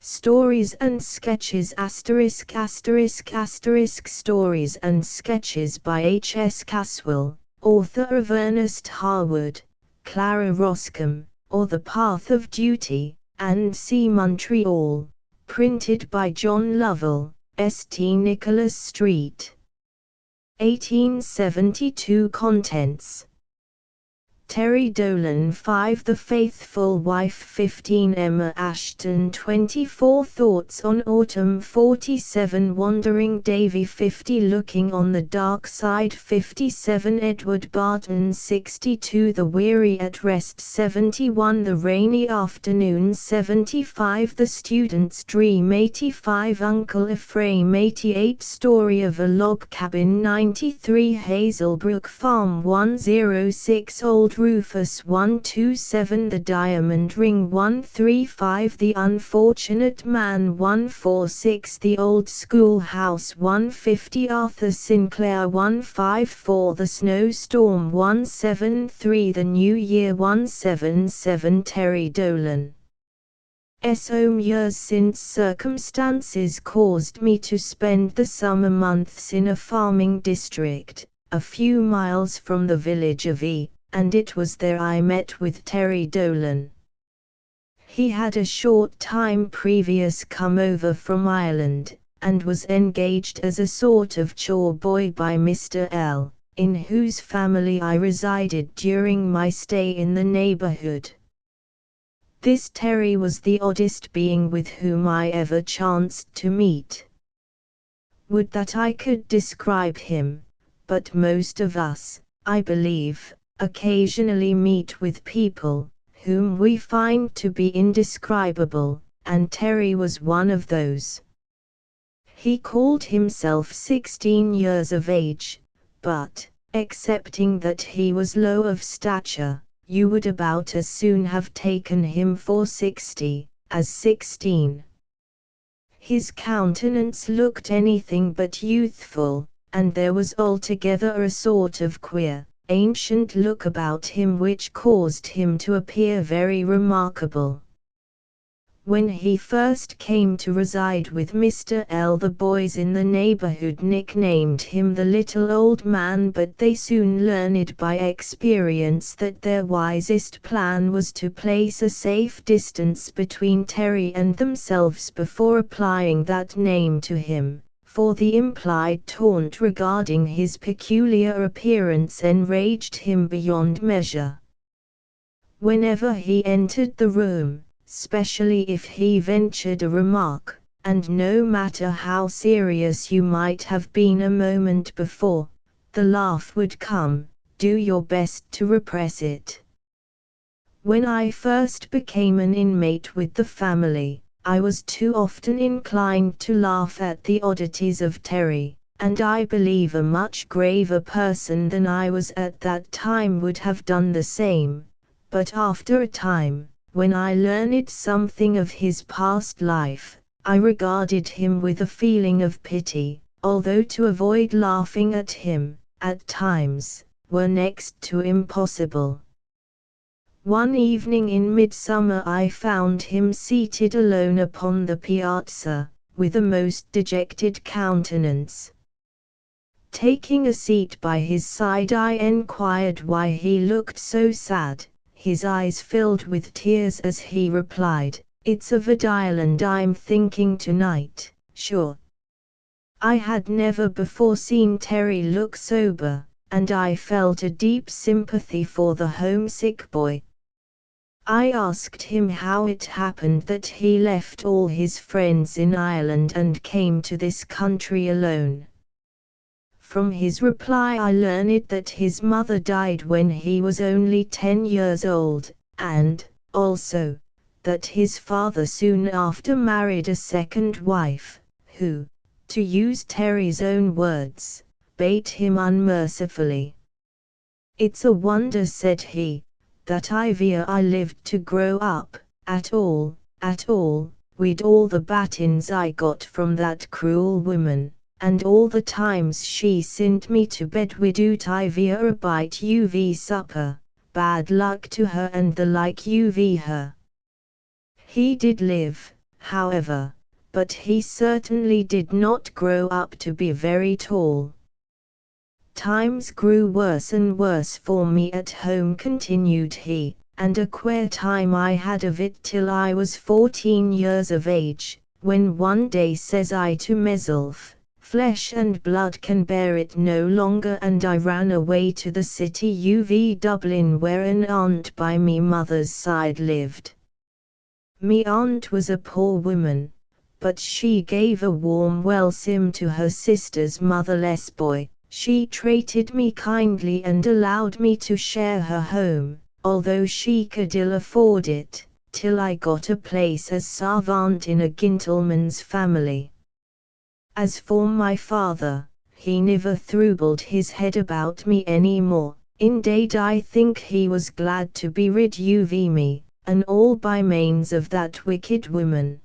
Stories and Sketches ******** Stories and Sketches by H. S. Caswell, author of Ernest Harwood, Clara Roscombe, or The Path of Duty, and C. Montreal, printed by John Lovell, St. Nicholas Street. 1872. Contents: Terry Dolan 5, The Faithful Wife 15, Emma Ashton 24, Thoughts on Autumn 47, Wandering Davy 50, Looking on the Dark Side 57, Edward Barton 62, The Weary at Rest 71, The Rainy Afternoon 75, The Student's Dream 85, Uncle Ephraim 88, Story of a Log Cabin 93, Hazelbrook Farm 106, Old Rufus 127, The Diamond Ring 135, The Unfortunate Man 146, The Old Schoolhouse 150, Arthur Sinclair 154, The Snowstorm 173, The New Year 177, Terry Dolan. Years since circumstances caused me to spend the summer months in a farming district, a few miles from the village of E., and it was there I met with Terry Dolan. He had a short time previous come over from Ireland, and was engaged as a sort of chore boy by Mr. L., in whose family I resided during my stay in the neighborhood. This Terry was the oddest being with whom I ever chanced to meet. Would that I could describe him, but most of us, I believe, occasionally meet with people whom we find to be indescribable, and Terry was one of those. He called himself 16 years of age, but, excepting that he was low of stature, you would about as soon have taken him for 60, as 16. His countenance looked anything but youthful, and there was altogether a sort of queer, ancient look about him which caused him to appear very remarkable. When he first came to reside with Mr. L., the boys in the neighborhood nicknamed him the Little Old Man, but they soon learned by experience that their wisest plan was to place a safe distance between Terry and themselves before applying that name to him, for the implied taunt regarding his peculiar appearance enraged him beyond measure. Whenever he entered the room, especially if he ventured a remark, and no matter how serious you might have been a moment before, the laugh would come, do your best to repress it. When I first became an inmate with the family, I was too often inclined to laugh at the oddities of Terry, and I believe a much graver person than I was at that time would have done the same, but after a time, when I learned something of his past life, I regarded him with a feeling of pity, although to avoid laughing at him, at times, were next to impossible. One evening in midsummer I found him seated alone upon the piazza, with a most dejected countenance. Taking a seat by his side I enquired why he looked so sad. His eyes filled with tears as he replied, "It's of Rhode Island I'm thinking tonight, sure." I had never before seen Terry look sober, and I felt a deep sympathy for the homesick boy. I asked him how it happened that he left all his friends in Ireland and came to this country alone. From his reply I learned that his mother died when he was only 10 years old, and, also, that his father soon after married a second wife, who, to use Terry's own words, bait him unmercifully. "It's a wonder," said he, "that I lived to grow up, at all, with all the battins I got from that cruel woman, and all the times she sent me to bed widout I a bite uv supper, bad luck to her and the like uv her. He did live, however, but he certainly did not grow up to be very tall. Times grew worse and worse for me at home, continued he, and a queer time I had of it till I was 14 years of age, when one day says I to myself, flesh and blood can bear it no longer, and I ran away to the city of Dublin, where an aunt by me mother's side lived. Me aunt was a poor woman, but she gave a warm welcome to her sister's motherless boy. She treated me kindly and allowed me to share her home, although she could ill afford it, till I got a place as servant in a gentleman's family. As for my father, he never troubled his head about me any more. Indeed, I think he was glad to be rid of me, and all by means of that wicked woman.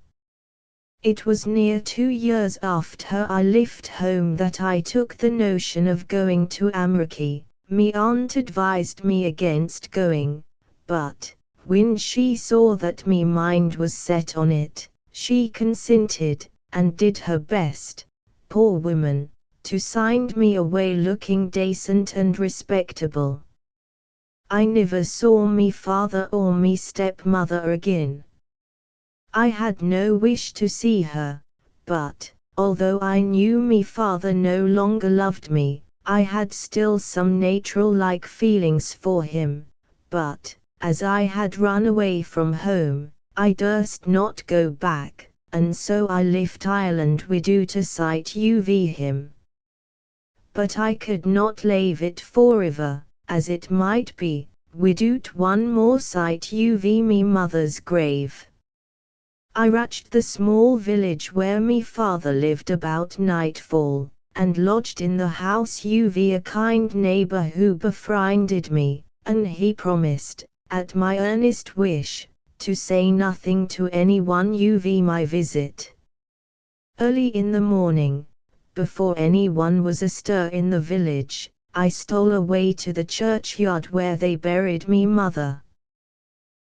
It was near 2 years after I left home that I took the notion of going to America. Me aunt advised me against going, but, when she saw that me mind was set on it, she consented, and did her best, poor woman, to send me away looking decent and respectable. I never saw me father or me stepmother again. I had no wish to see her, but, although I knew me father no longer loved me, I had still some natural-like feelings for him, but, as I had run away from home, I durst not go back, and so I left Ireland without a sight of him. But I could not leave it forever, as it might be, without one more sight of me mother's grave. I reached the small village where me father lived about nightfall, and lodged in the house of a kind neighbor who befriended me, and he promised, at my earnest wish, to say nothing to anyone of my visit. Early in the morning, before anyone was astir in the village, I stole away to the churchyard where they buried me mother.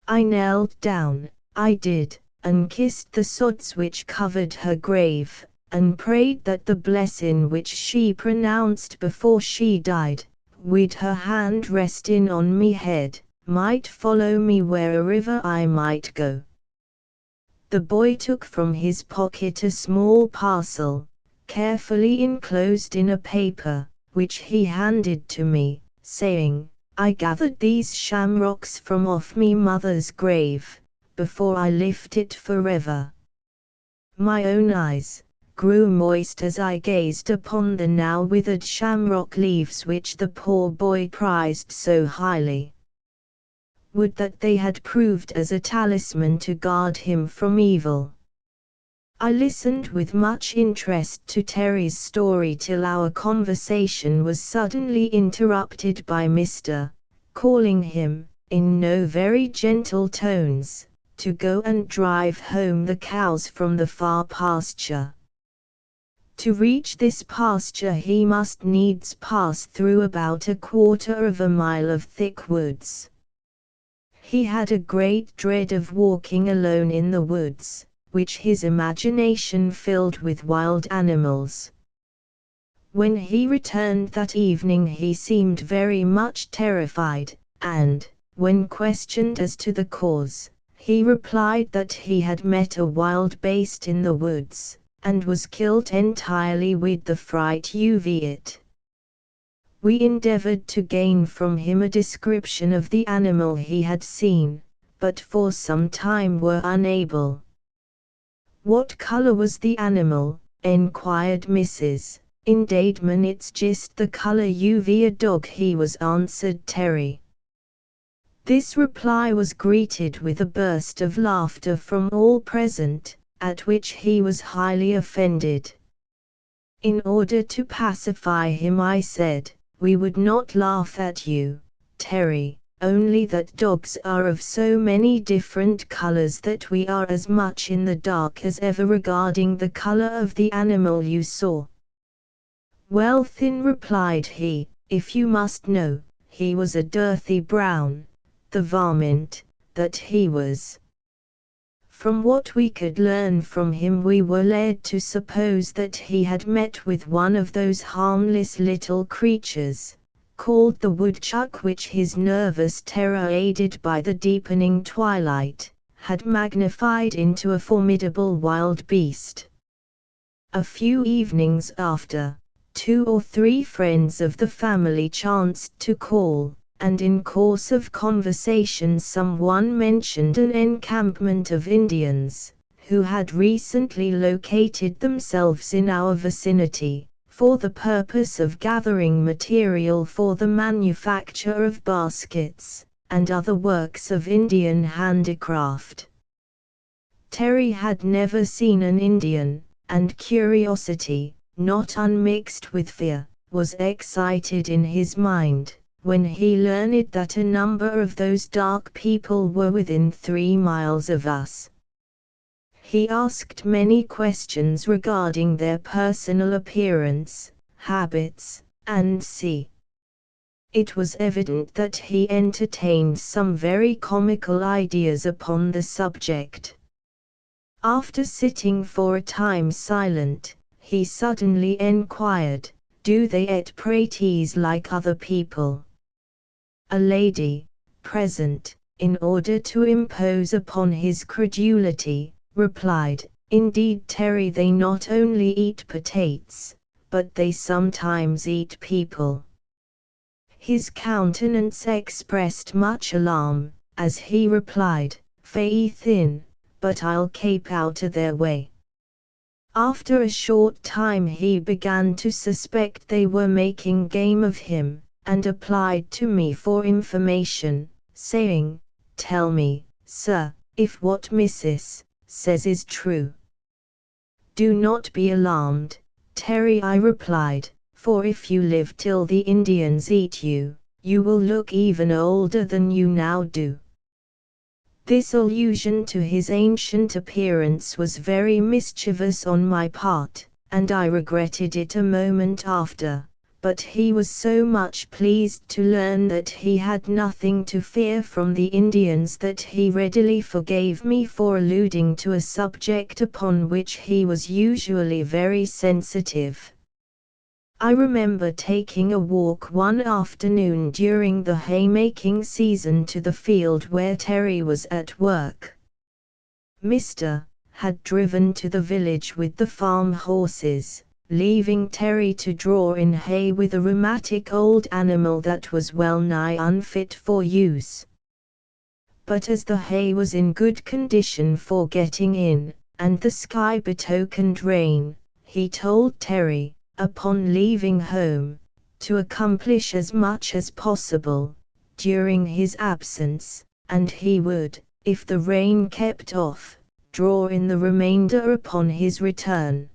I knelt down, I did, and kissed the sods which covered her grave, and prayed that the blessing which she pronounced before she died, with her hand resting on me head, might follow me wherever I might go. The boy took from his pocket a small parcel, carefully enclosed in a paper, which he handed to me, saying, I gathered these shamrocks from off me mother's grave, before I left it forever. My own eyes grew moist as I gazed upon the now withered shamrock leaves which the poor boy prized so highly. Would that they had proved as a talisman to guard him from evil. I listened with much interest to Terry's story till our conversation was suddenly interrupted by Mr. calling him, in no very gentle tones, to go and drive home the cows from the far pasture. To reach this pasture he must needs pass through about 1/4 mile of thick woods. He had a great dread of walking alone in the woods, which his imagination filled with wild animals. When he returned that evening he seemed very much terrified, and, when questioned as to the cause, he replied that he had met a wild beast in the woods, and was killed entirely with the fright of it. We endeavored to gain from him a description of the animal he had seen, but for some time were unable. What color was the animal? Enquired Mrs. Indeedman, it's just the color of a dog he was, answered Terry. This reply was greeted with a burst of laughter from all present, at which he was highly offended. In order to pacify him I said, we would not laugh at you, Terry, only that dogs are of so many different colors that we are as much in the dark as ever regarding the color of the animal you saw. Well then, replied he, if you must know, he was a dirty brown, the varmint, that he was. From what we could learn from him, we were led to suppose that he had met with one of those harmless little creatures, called the woodchuck, which his nervous terror, aided by the deepening twilight, had magnified into a formidable wild beast. A few evenings after, 2 or 3 friends of the family chanced to call, and in course of conversation someone mentioned an encampment of Indians, who had recently located themselves in our vicinity, for the purpose of gathering material for the manufacture of baskets, and other works of Indian handicraft. Terry had never seen an Indian, and curiosity, not unmixed with fear, was excited in his mind when he learned that a number of those dark people were within 3 miles of us. He asked many questions regarding their personal appearance, habits, and it was evident that he entertained some very comical ideas upon the subject. After sitting for a time silent, he suddenly enquired, "Do they eat praties like other people?" A lady, present, in order to impose upon his credulity, replied, "Indeed, Terry, they not only eat potatoes, but they sometimes eat people." His countenance expressed much alarm, as he replied, "Faith in, but I'll keep out of their way." After a short time he began to suspect they were making game of him, and applied to me for information, saying, "Tell me, sir, if what Mrs. says is true." "Do not be alarmed, Terry," I replied, "for if you live till the Indians eat you, you will look even older than you now do." This allusion to his ancient appearance was very mischievous on my part, and I regretted it a moment after. But he was so much pleased to learn that he had nothing to fear from the Indians that he readily forgave me for alluding to a subject upon which he was usually very sensitive. I remember taking a walk one afternoon during the haymaking season to the field where Terry was at work. Mr. had driven to the village with the farm horses, leaving Terry to draw in hay with a rheumatic old animal that was well nigh unfit for use. But as the hay was in good condition for getting in, and the sky betokened rain, he told Terry, upon leaving home, to accomplish as much as possible during his absence, and he would, if the rain kept off, draw in the remainder upon his return.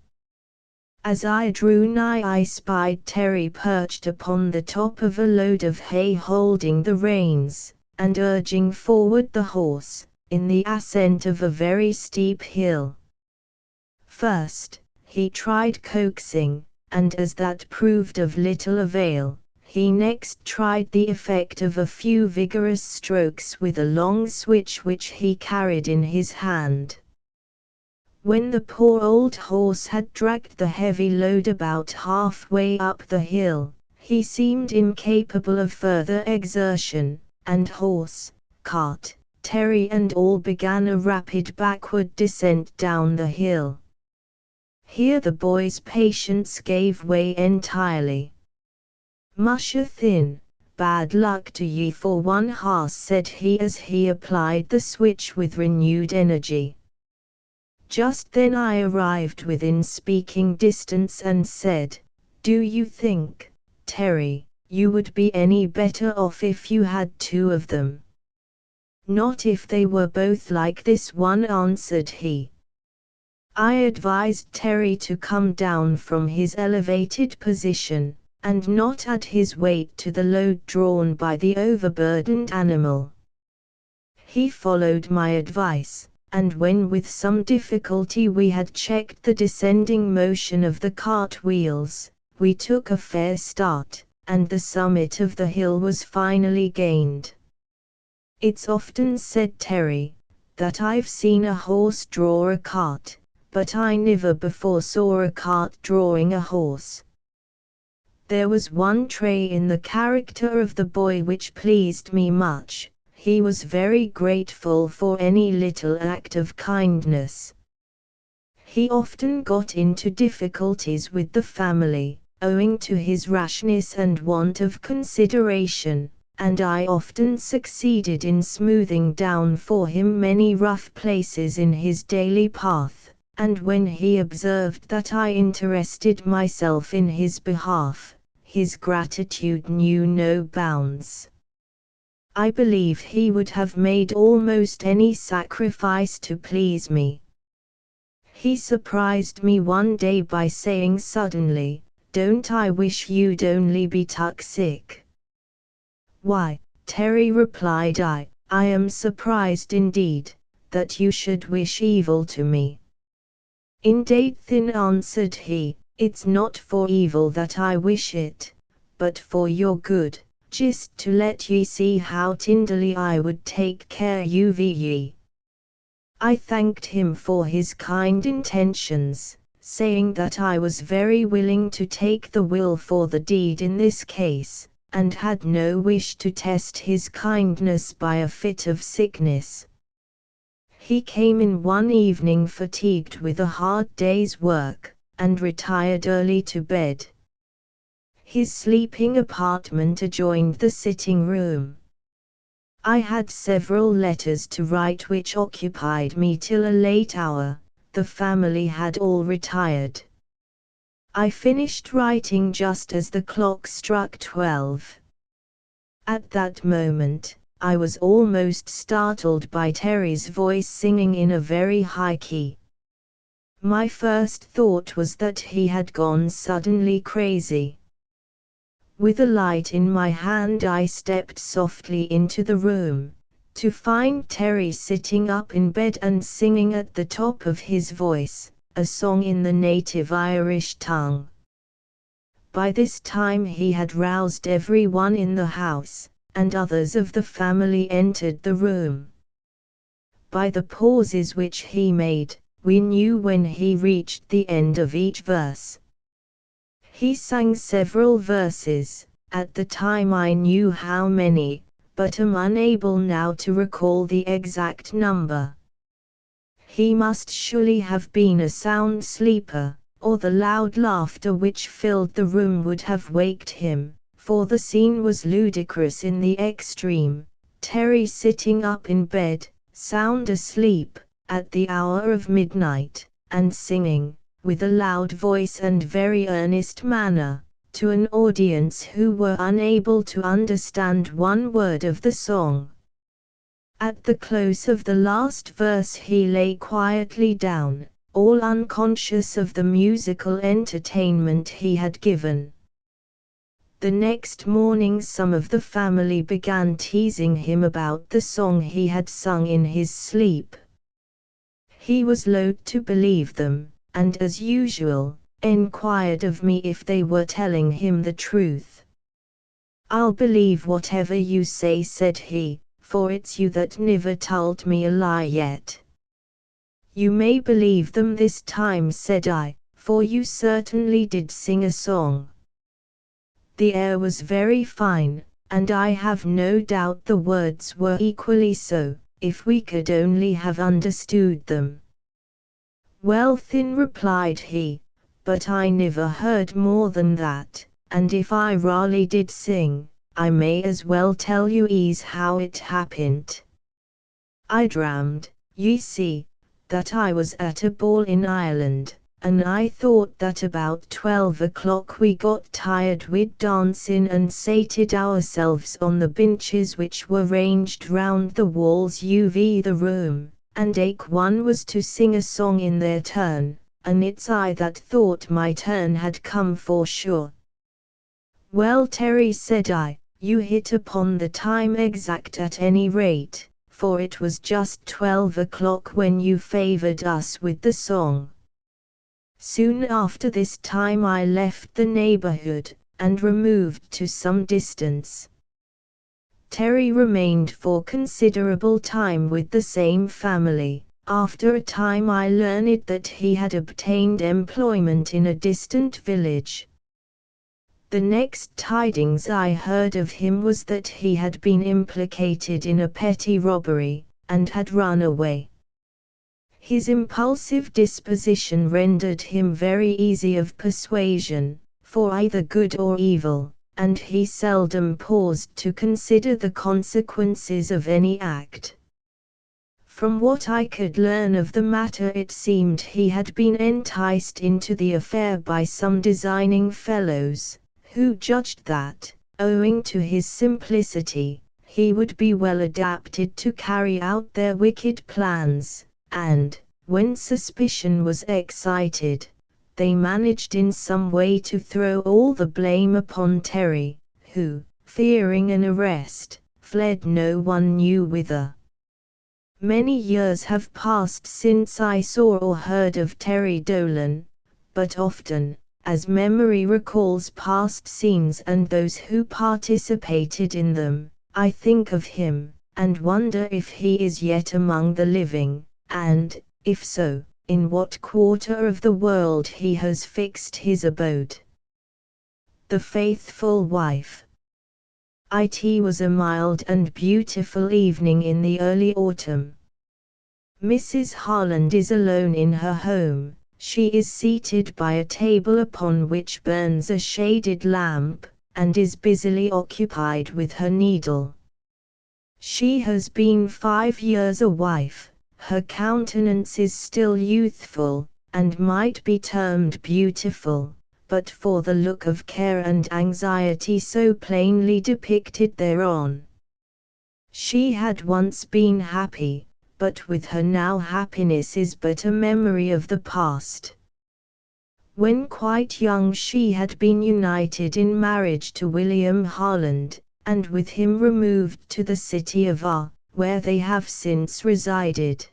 As I drew nigh, I spied Terry perched upon the top of a load of hay, holding the reins, and urging forward the horse, in the ascent of a very steep hill. First, he tried coaxing, and as that proved of little avail, he next tried the effect of a few vigorous strokes with a long switch which he carried in his hand. When the poor old horse had dragged the heavy load about halfway up the hill, he seemed incapable of further exertion, and horse, cart, Terry and all began a rapid backward descent down the hill. Here the boy's patience gave way entirely. "Musha thin, bad luck to ye for one horse," said he as he applied the switch with renewed energy. Just then I arrived within speaking distance and said, "Do you think, Terry, you would be any better off if you had 2 of them?" "Not if they were both like this one," answered he. I advised Terry to come down from his elevated position, and not add his weight to the load drawn by the overburdened animal. He followed my advice, and when with some difficulty we had checked the descending motion of the cart wheels, we took a fair start, and the summit of the hill was finally gained. "It's often said, Terry, that I've seen a horse draw a cart, but I never before saw a cart drawing a horse. There was one trait in the character of the boy which pleased me much. He was very grateful for any little act of kindness. He often got into difficulties with the family, owing to his rashness and want of consideration, and I often succeeded in smoothing down for him many rough places in his daily path, and when he observed that I interested myself in his behalf, his gratitude knew no bounds. I believe he would have made almost any sacrifice to please me. He surprised me one day by saying suddenly, "Don't I wish you'd only be tuck sick?" "Why, Terry," replied I am surprised indeed, that you should wish evil to me." "Indeed then," answered he, "it's not for evil that I wish it, but for your good, just to let ye see how tenderly I would take care of ye." I thanked him for his kind intentions, saying that I was very willing to take the will for the deed in this case, and had no wish to test his kindness by a fit of sickness. He came in one evening fatigued with a hard day's work, and retired early to bed. His sleeping apartment adjoined the sitting room. I had several letters to write which occupied me till a late hour. The family had all retired. I finished writing just as the clock struck 12. At that moment, I was almost startled by Terry's voice singing in a very high key. My first thought was that he had gone suddenly crazy. With a light in my hand I stepped softly into the room, to find Terry sitting up in bed and singing at the top of his voice, a song in the native Irish tongue. By this time he had roused everyone in the house, and others of the family entered the room. By the pauses which he made, we knew when he reached the end of each verse. He sang several verses. At the time I knew how many, but am unable now to recall the exact number. He must surely have been a sound sleeper, or the loud laughter which filled the room would have waked him, for the scene was ludicrous in the extreme. Terry sitting up in bed, sound asleep, at the hour of midnight, and singing, with a loud voice and very earnest manner, to an audience who were unable to understand one word of the song. At the close of the last verse he lay quietly down, all unconscious of the musical entertainment he had given. The next morning some of the family began teasing him about the song he had sung in his sleep. He was loath to believe them, and as usual, enquired of me if they were telling him the truth. "I'll believe whatever you say," said he, "for it's you that niver told me a lie yet." "You may believe them this time," said I, "for you certainly did sing a song. The air was very fine, and I have no doubt the words were equally so, if we could only have understood them." "Well then," replied he, "but I never heard more than that, and if I really did sing, I may as well tell you how it happened. I dreamed, ye see, that I was at a ball in Ireland, and I thought that about 12 o'clock we got tired with dancing and sated ourselves on the benches which were ranged round the walls of the room, and eke one was to sing a song in their turn, and it's I that thought my turn had come for sure." "Well, Terry," said I, "you hit upon the time exact at any rate, for it was just 12 o'clock when you favored us with the song." Soon after this time I left the neighborhood, and removed to some distance. Terry remained for considerable time with the same family. After a time I learned that he had obtained employment in a distant village. The next tidings I heard of him was that he had been implicated in a petty robbery, and had run away. His impulsive disposition rendered him very easy of persuasion, for either good or evil, and he seldom paused to consider the consequences of any act. From what I could learn of the matter, it seemed he had been enticed into the affair by some designing fellows, who judged that, owing to his simplicity, he would be well adapted to carry out their wicked plans, and, when suspicion was excited, they managed in some way to throw all the blame upon Terry, who, fearing an arrest, fled no one knew whither. Many years have passed since I saw or heard of Terry Dolan, but often, as memory recalls past scenes and those who participated in them, I think of him, and wonder if he is yet among the living, and, if so, in what quarter of the world he has fixed his abode. The Faithful Wife. It was a mild and beautiful evening in the early autumn. Mrs. Harland is alone in her home. She is seated by a table upon which burns a shaded lamp, and is busily occupied with her needle. She has been 5 years a wife. Her countenance is still youthful, and might be termed beautiful, but for the look of care and anxiety so plainly depicted thereon. She had once been happy, but with her now happiness is but a memory of the past. When quite young she had been united in marriage to William Harland, and with him removed to the city of R, where they have since resided.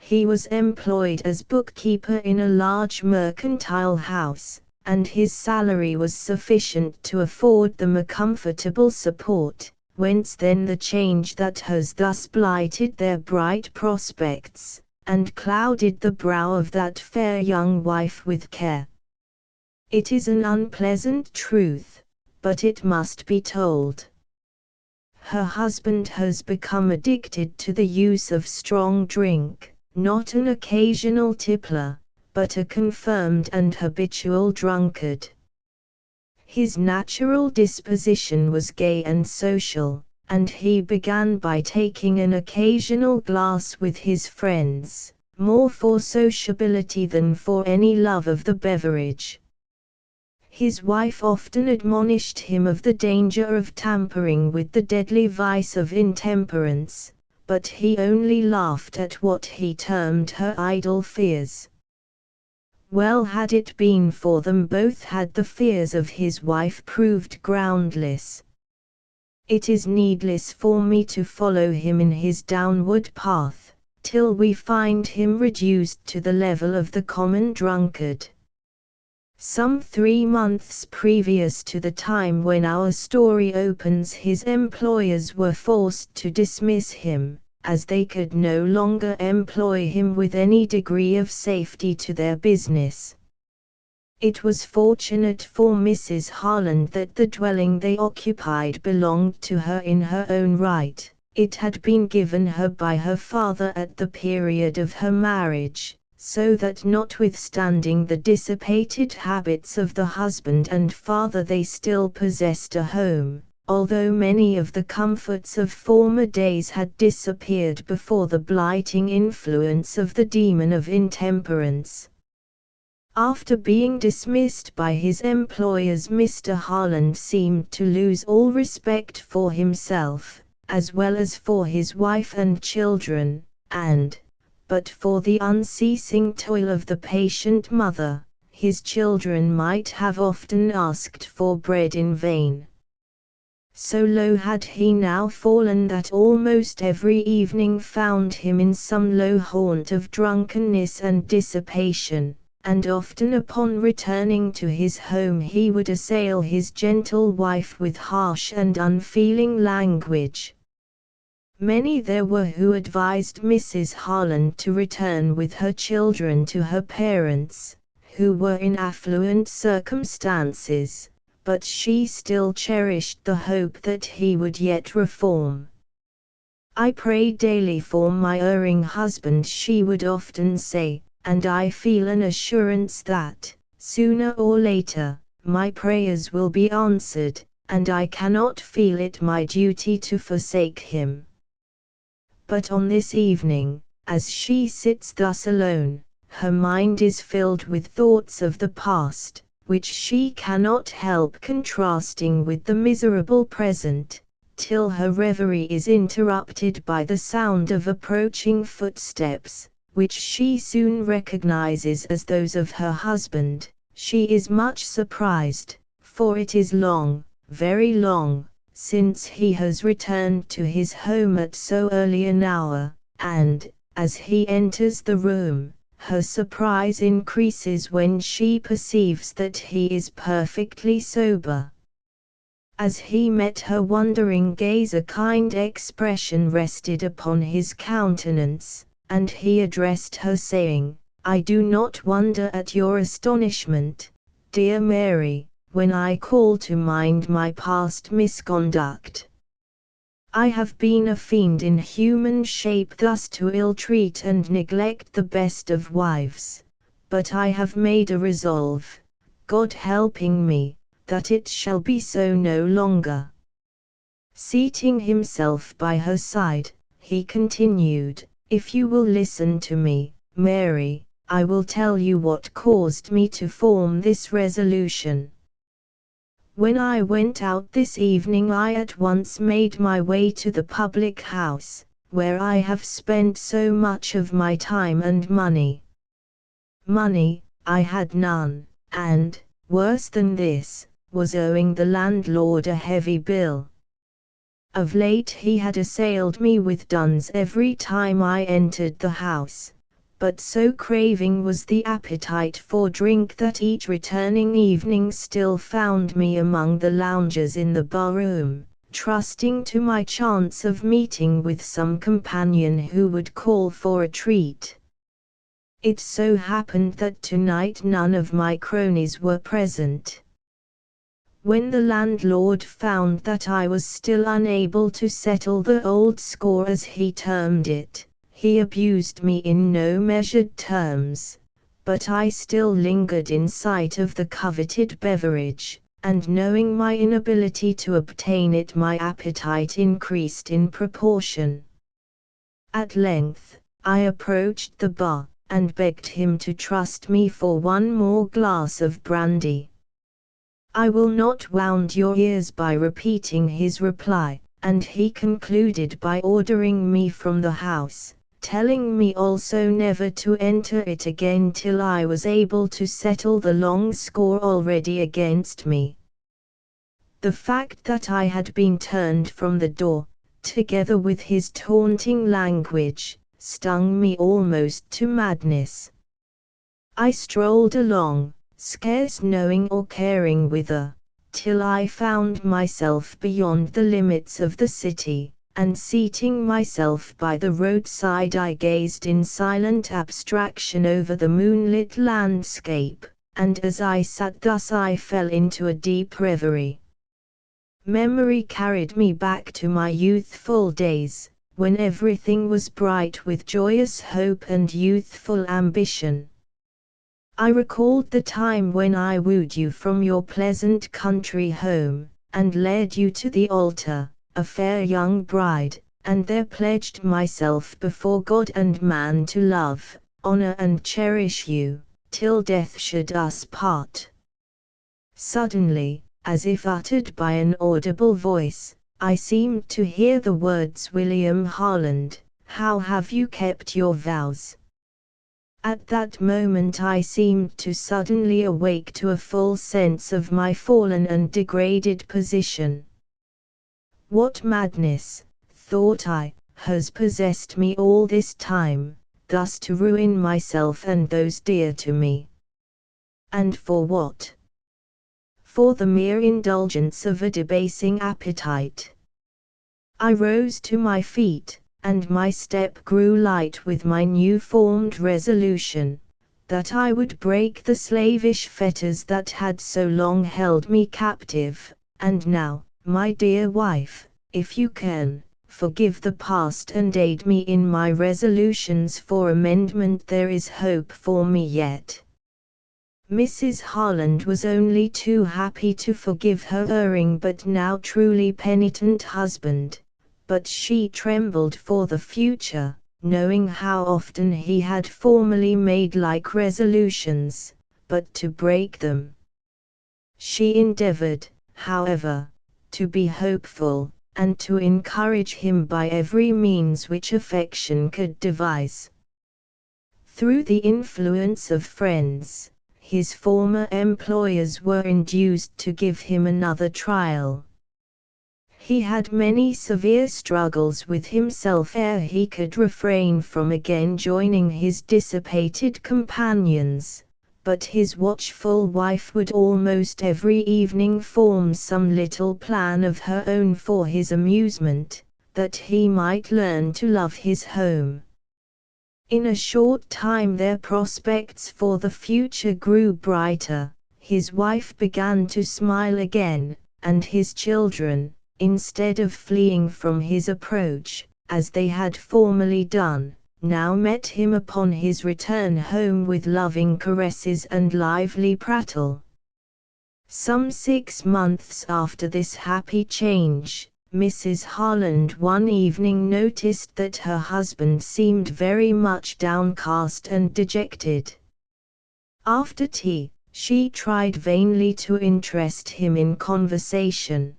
He was employed as bookkeeper in a large mercantile house, and his salary was sufficient to afford them a comfortable support, whence then the change that has thus blighted their bright prospects, and clouded the brow of that fair young wife with care. It is an unpleasant truth, but it must be told. Her husband has become addicted to the use of strong drink, not an occasional tippler, but a confirmed and habitual drunkard. His natural disposition was gay and social, and he began by taking an occasional glass with his friends, more for sociability than for any love of the beverage. His wife often admonished him of the danger of tampering with the deadly vice of intemperance, but he only laughed at what he termed her idle fears. Well had it been for them both had the fears of his wife proved groundless. It is needless for me to follow him in his downward path, till we find him reduced to the level of the common drunkard. Some 3 months previous to the time when our story opens, his employers were forced to dismiss him, as they could no longer employ him with any degree of safety to their business. It was fortunate for Mrs. Harland that the dwelling they occupied belonged to her in her own right. It had been given her by her father at the period of her marriage, so that notwithstanding the dissipated habits of the husband and father they still possessed a home, although many of the comforts of former days had disappeared before the blighting influence of the demon of intemperance. After being dismissed by his employers, Mr. Harland seemed to lose all respect for himself, as well as for his wife and children, and, but for the unceasing toil of the patient mother, his children might have often asked for bread in vain. So low had he now fallen that almost every evening found him in some low haunt of drunkenness and dissipation, and often upon returning to his home he would assail his gentle wife with harsh and unfeeling language. Many there were who advised Mrs. Harland to return with her children to her parents, who were in affluent circumstances, but she still cherished the hope that he would yet reform. "I pray daily for my erring husband," she would often say, "and I feel an assurance that, sooner or later, my prayers will be answered, and I cannot feel it my duty to forsake him." But on this evening, as she sits thus alone, her mind is filled with thoughts of the past, which she cannot help contrasting with the miserable present, till her reverie is interrupted by the sound of approaching footsteps, which she soon recognizes as those of her husband. She is much surprised, for it is long, very long, since he has returned to his home at so early an hour, and, as he enters the room, her surprise increases when she perceives that he is perfectly sober. As he met her wondering gaze, a kind expression rested upon his countenance, and he addressed her saying, "I do not wonder at your astonishment, dear Mary, when I call to mind my past misconduct. I have been a fiend in human shape thus to ill-treat and neglect the best of wives, but I have made a resolve, God helping me, that it shall be so no longer." Seating himself by her side, he continued, "If you will listen to me, Mary, I will tell you what caused me to form this resolution. When I went out this evening I at once made my way to the public house, where I have spent so much of my time and money. Money, I had none, and, worse than this, was owing the landlord a heavy bill. Of late he had assailed me with duns every time I entered the house, but so craving was the appetite for drink that each returning evening still found me among the loungers in the bar-room, trusting to my chance of meeting with some companion who would call for a treat. It so happened that tonight none of my cronies were present. When the landlord found that I was still unable to settle the old score as he termed it, he abused me in no measured terms, but I still lingered in sight of the coveted beverage, and knowing my inability to obtain it my appetite increased in proportion. At length, I approached the bar, and begged him to trust me for one more glass of brandy. I will not wound your ears by repeating his reply, and he concluded by ordering me from the house, telling me also never to enter it again till I was able to settle the long score already against me. The fact that I had been turned from the door, together with his taunting language, stung me almost to madness. I strolled along, scarce knowing or caring whither, till I found myself beyond the limits of the city, and seating myself by the roadside I gazed in silent abstraction over the moonlit landscape, and as I sat thus I fell into a deep reverie. Memory carried me back to my youthful days, when everything was bright with joyous hope and youthful ambition. I recalled the time when I wooed you from your pleasant country home, and led you to the altar, a fair young bride, and there pledged myself before God and man to love, honor and cherish you, till death should us part. Suddenly, as if uttered by an audible voice, I seemed to hear the words, "William Harland, how have you kept your vows?" At that moment I seemed to suddenly awake to a full sense of my fallen and degraded position. What madness, thought I, has possessed me all this time, thus to ruin myself and those dear to me? And for what? For the mere indulgence of a debasing appetite. I rose to my feet, and my step grew light with my new-formed resolution, that I would break the slavish fetters that had so long held me captive. And now, my dear wife, if you can, forgive the past and aid me in my resolutions for amendment, there is hope for me yet. Mrs. Harland was only too happy to forgive her erring but now truly penitent husband, but she trembled for the future, knowing how often he had formerly made like resolutions, but to break them. She endeavored, however, to be hopeful, and to encourage him by every means which affection could devise. Through the influence of friends, his former employers were induced to give him another trial. He had many severe struggles with himself ere he could refrain from again joining his dissipated companions, but his watchful wife would almost every evening form some little plan of her own for his amusement, that he might learn to love his home. In a short time their prospects for the future grew brighter, his wife began to smile again, and his children, instead of fleeing from his approach, as they had formerly done, now met him upon his return home with loving caresses and lively prattle. Some 6 months after this happy change, Mrs. Harland one evening noticed that her husband seemed very much downcast and dejected. After tea, she tried vainly to interest him in conversation.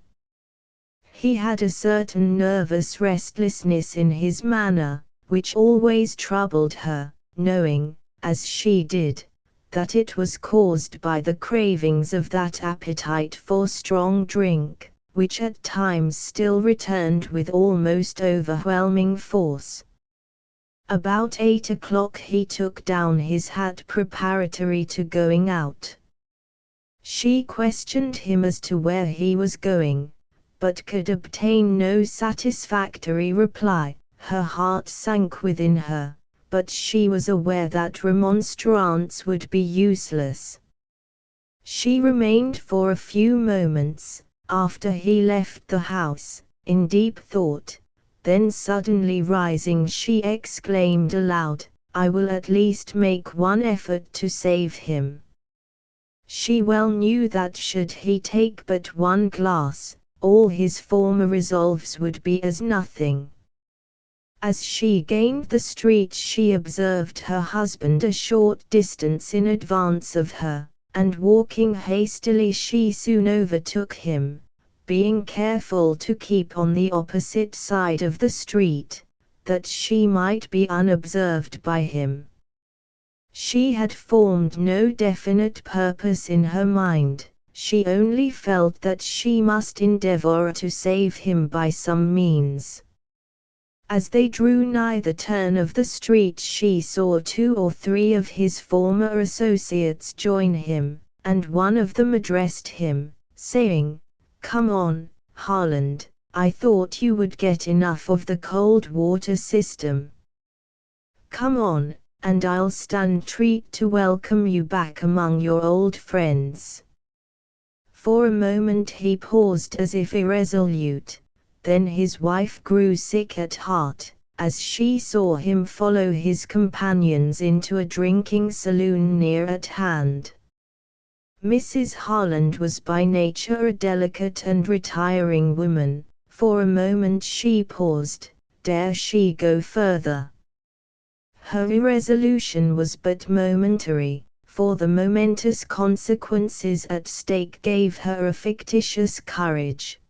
He had a certain nervous restlessness in his manner, which always troubled her, knowing, as she did, that it was caused by the cravings of that appetite for strong drink, which at times still returned with almost overwhelming force. About 8 o'clock he took down his hat preparatory to going out. She questioned him as to where he was going, but could obtain no satisfactory reply. Her heart sank within her, but she was aware that remonstrance would be useless. She remained for a few moments, after he left the house, in deep thought, then suddenly rising she exclaimed aloud, "I will at least make one effort to save him." She well knew that should he take but one glass, all his former resolves would be as nothing. As she gained the street she observed her husband a short distance in advance of her, and walking hastily she soon overtook him, being careful to keep on the opposite side of the street, that she might be unobserved by him. She had formed no definite purpose in her mind, she only felt that she must endeavor to save him by some means. As they drew nigh the turn of the street she saw 2 or 3 of his former associates join him, and one of them addressed him, saying, "Come on, Harland, I thought you would get enough of the cold water system. Come on, and I'll stand treat to welcome you back among your old friends." For a moment he paused as if irresolute. Then his wife grew sick at heart, as she saw him follow his companions into a drinking saloon near at hand. Mrs. Harland was by nature a delicate and retiring woman. For a moment she paused, dare she go further? Her irresolution was but momentary, for the momentous consequences at stake gave her a fictitious courage.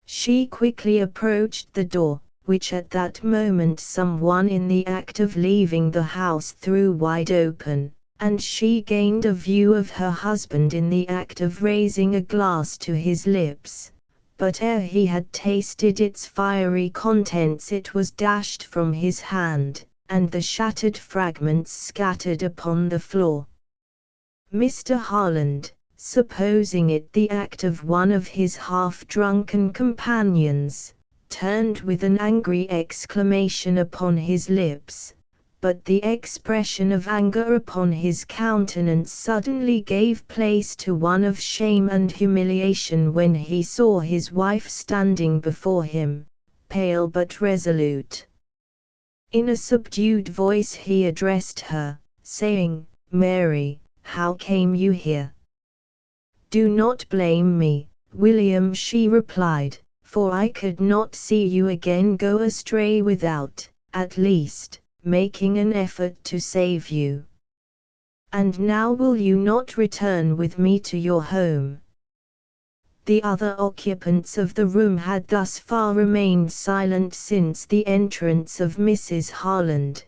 She quickly approached the door, which at that moment someone in the act of leaving the house threw wide open, and she gained a view of her husband in the act of raising a glass to his lips, but ere he had tasted its fiery contents it was dashed from his hand, and the shattered fragments scattered upon the floor. Mr. Harland, supposing it the act of one of his half-drunken companions, turned with an angry exclamation upon his lips, but the expression of anger upon his countenance suddenly gave place to one of shame and humiliation when he saw his wife standing before him, pale but resolute. In a subdued voice he addressed her, saying, "Mary, how came you here?" "Do not blame me, William," she replied, "for I could not see you again go astray without, at least, making an effort to save you. And now will you not return with me to your home?" The other occupants of the room had thus far remained silent since the entrance of Mrs. Harland,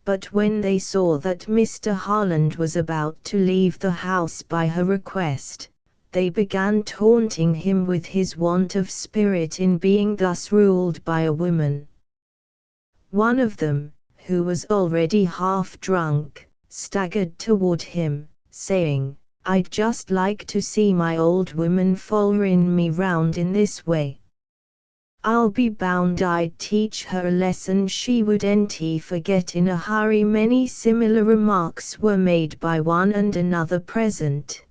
but when they saw that Mr. Harland was about to leave the house by her request, they began taunting him with his want of spirit in being thus ruled by a woman. One of them, who was already half drunk, staggered toward him, saying, "I'd just like to see my old woman following me round in this way. I'll be bound I'd teach her a lesson she wouldn't forget in a hurry." Many similar remarks were made by one and another present.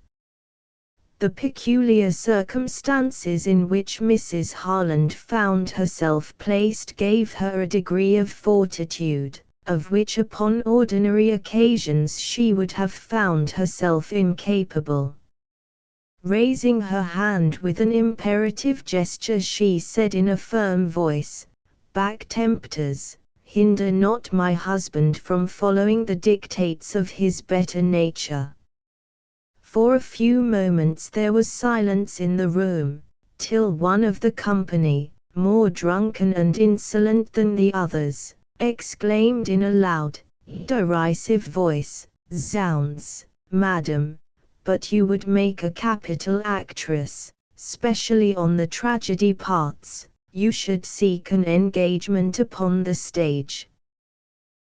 The peculiar circumstances in which Mrs. Harland found herself placed gave her a degree of fortitude, of which upon ordinary occasions she would have found herself incapable. Raising her hand with an imperative gesture, she said in a firm voice, "Back tempters, hinder not my husband from following the dictates of his better nature." For a few moments there was silence in the room, till one of the company, more drunken and insolent than the others, exclaimed in a loud, derisive voice, "Zounds, madam, but you would make a capital actress, specially on the tragedy parts. You should seek an engagement upon the stage."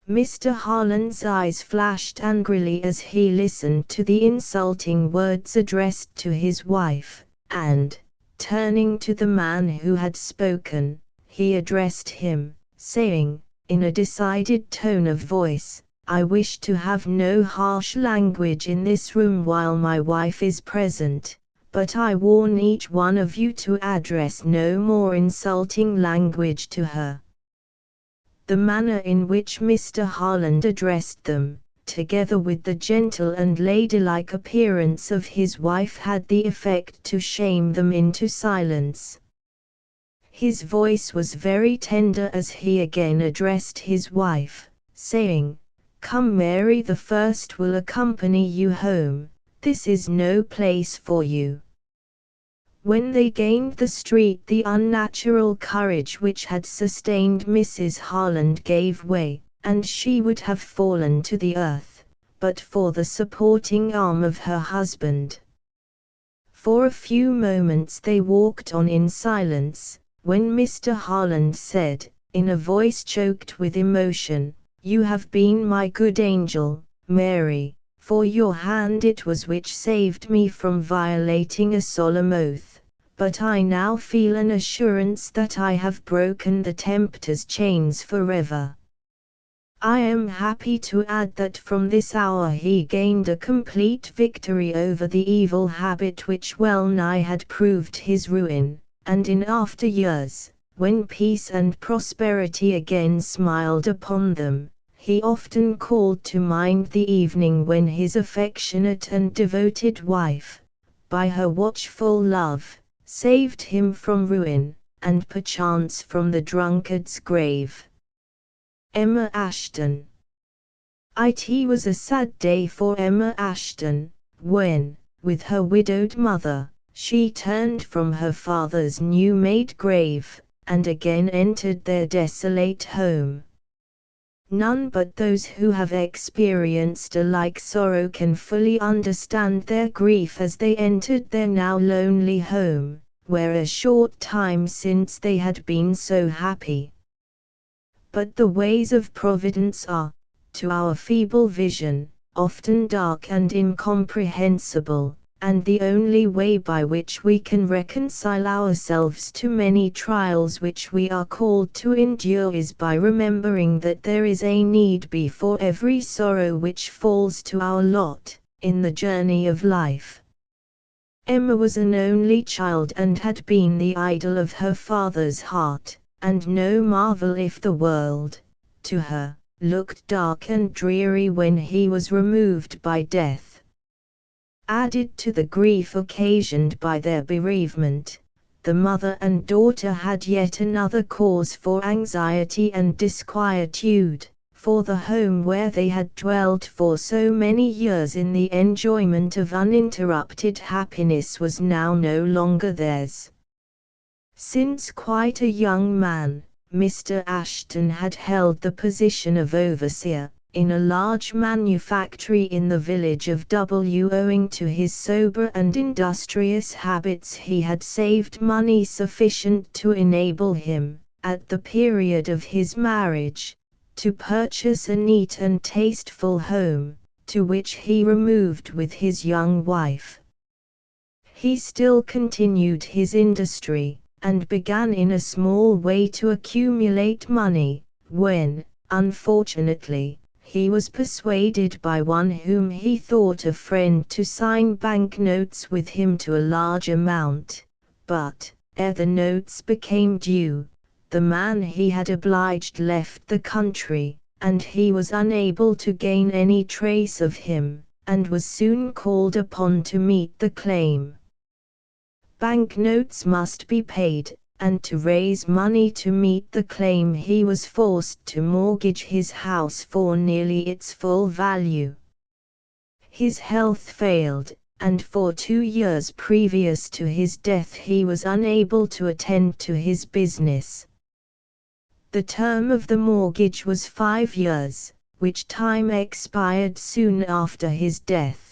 Mr. Harland's eyes flashed angrily as he listened to the insulting words addressed to his wife, and, turning to the man who had spoken, he addressed him, saying, in a decided tone of voice, "I wish to have no harsh language in this room while my wife is present, but I warn each one of you to address no more insulting language to her." The manner in which Mr. Harland addressed them, together with the gentle and ladylike appearance of his wife, had the effect to shame them into silence. His voice was very tender as he again addressed his wife, saying, "Come Mary, the first will accompany you home, this is no place for you." When they gained the street, the unnatural courage which had sustained Mrs. Harland gave way, and she would have fallen to the earth, but for the supporting arm of her husband. For a few moments they walked on in silence, when Mr. Harland said, in a voice choked with emotion, "You have been my good angel, Mary, for your hand it was which saved me from violating a solemn oath. But I now feel an assurance that I have broken the tempter's chains forever." I am happy to add that from this hour he gained a complete victory over the evil habit which well nigh had proved his ruin, and in after years, when peace and prosperity again smiled upon them, he often called to mind the evening when his affectionate and devoted wife, by her watchful love, saved him from ruin, and perchance from the drunkard's grave. Emma Ashton. It was a sad day for Emma Ashton, when, with her widowed mother, she turned from her father's new-made grave, and again entered their desolate home. None but those who have experienced a like sorrow can fully understand their grief as they entered their now lonely home, where a short time since they had been so happy. But the ways of Providence are, to our feeble vision, often dark and incomprehensible, and the only way by which we can reconcile ourselves to many trials which we are called to endure is by remembering that there is a need before every sorrow which falls to our lot in the journey of life. Emma was an only child and had been the idol of her father's heart, and no marvel if the world, to her, looked dark and dreary when he was removed by death. Added to the grief occasioned by their bereavement, the mother and daughter had yet another cause for anxiety and disquietude, for the home where they had dwelt for so many years in the enjoyment of uninterrupted happiness was now no longer theirs. Since quite a young man, Mr. Ashton had held the position of overseer in a large manufactory in the village of W. Owing to his sober and industrious habits he had saved money sufficient to enable him, at the period of his marriage, to purchase a neat and tasteful home, to which he removed with his young wife. He still continued his industry, and began in a small way to accumulate money, when, unfortunately, he was persuaded by one whom he thought a friend to sign bank notes with him to a large amount, but, ere the notes became due, the man he had obliged left the country, and he was unable to gain any trace of him, and was soon called upon to meet the claim. Bank notes must be paid, and to raise money to meet the claim he was forced to mortgage his house for nearly its full value. His health failed, and for 2 years previous to his death he was unable to attend to his business. The term of the mortgage was 5 years, which time expired soon after his death.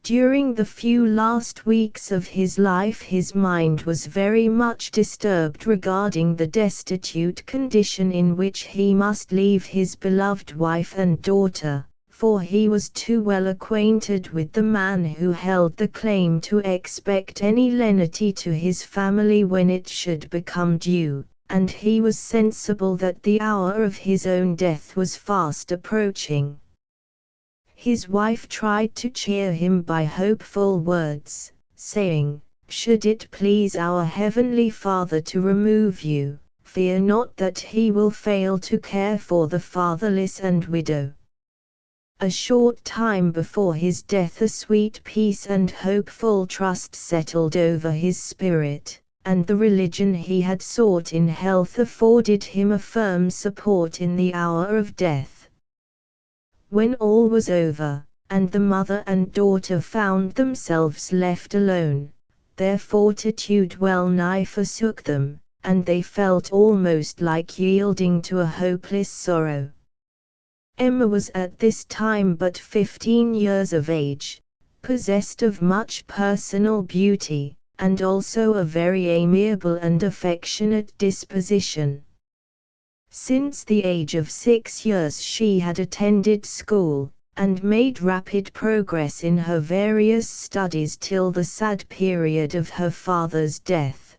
During the few last weeks of his life his mind was very much disturbed regarding the destitute condition in which he must leave his beloved wife and daughter, for he was too well acquainted with the man who held the claim to expect any lenity to his family when it should become due, and he was sensible that the hour of his own death was fast approaching. His wife tried to cheer him by hopeful words, saying, "Should it please our Heavenly Father to remove you, fear not that He will fail to care for the fatherless and widow." A short time before his death a sweet peace and hopeful trust settled over his spirit, and the religion he had sought in health afforded him a firm support in the hour of death. When all was over, and the mother and daughter found themselves left alone, their fortitude well nigh forsook them, and they felt almost like yielding to a hopeless sorrow. Emma was at this time but 15 years of age, possessed of much personal beauty, and also a very amiable and affectionate disposition. Since the age of 6 years she had attended school, and made rapid progress in her various studies till the sad period of her father's death.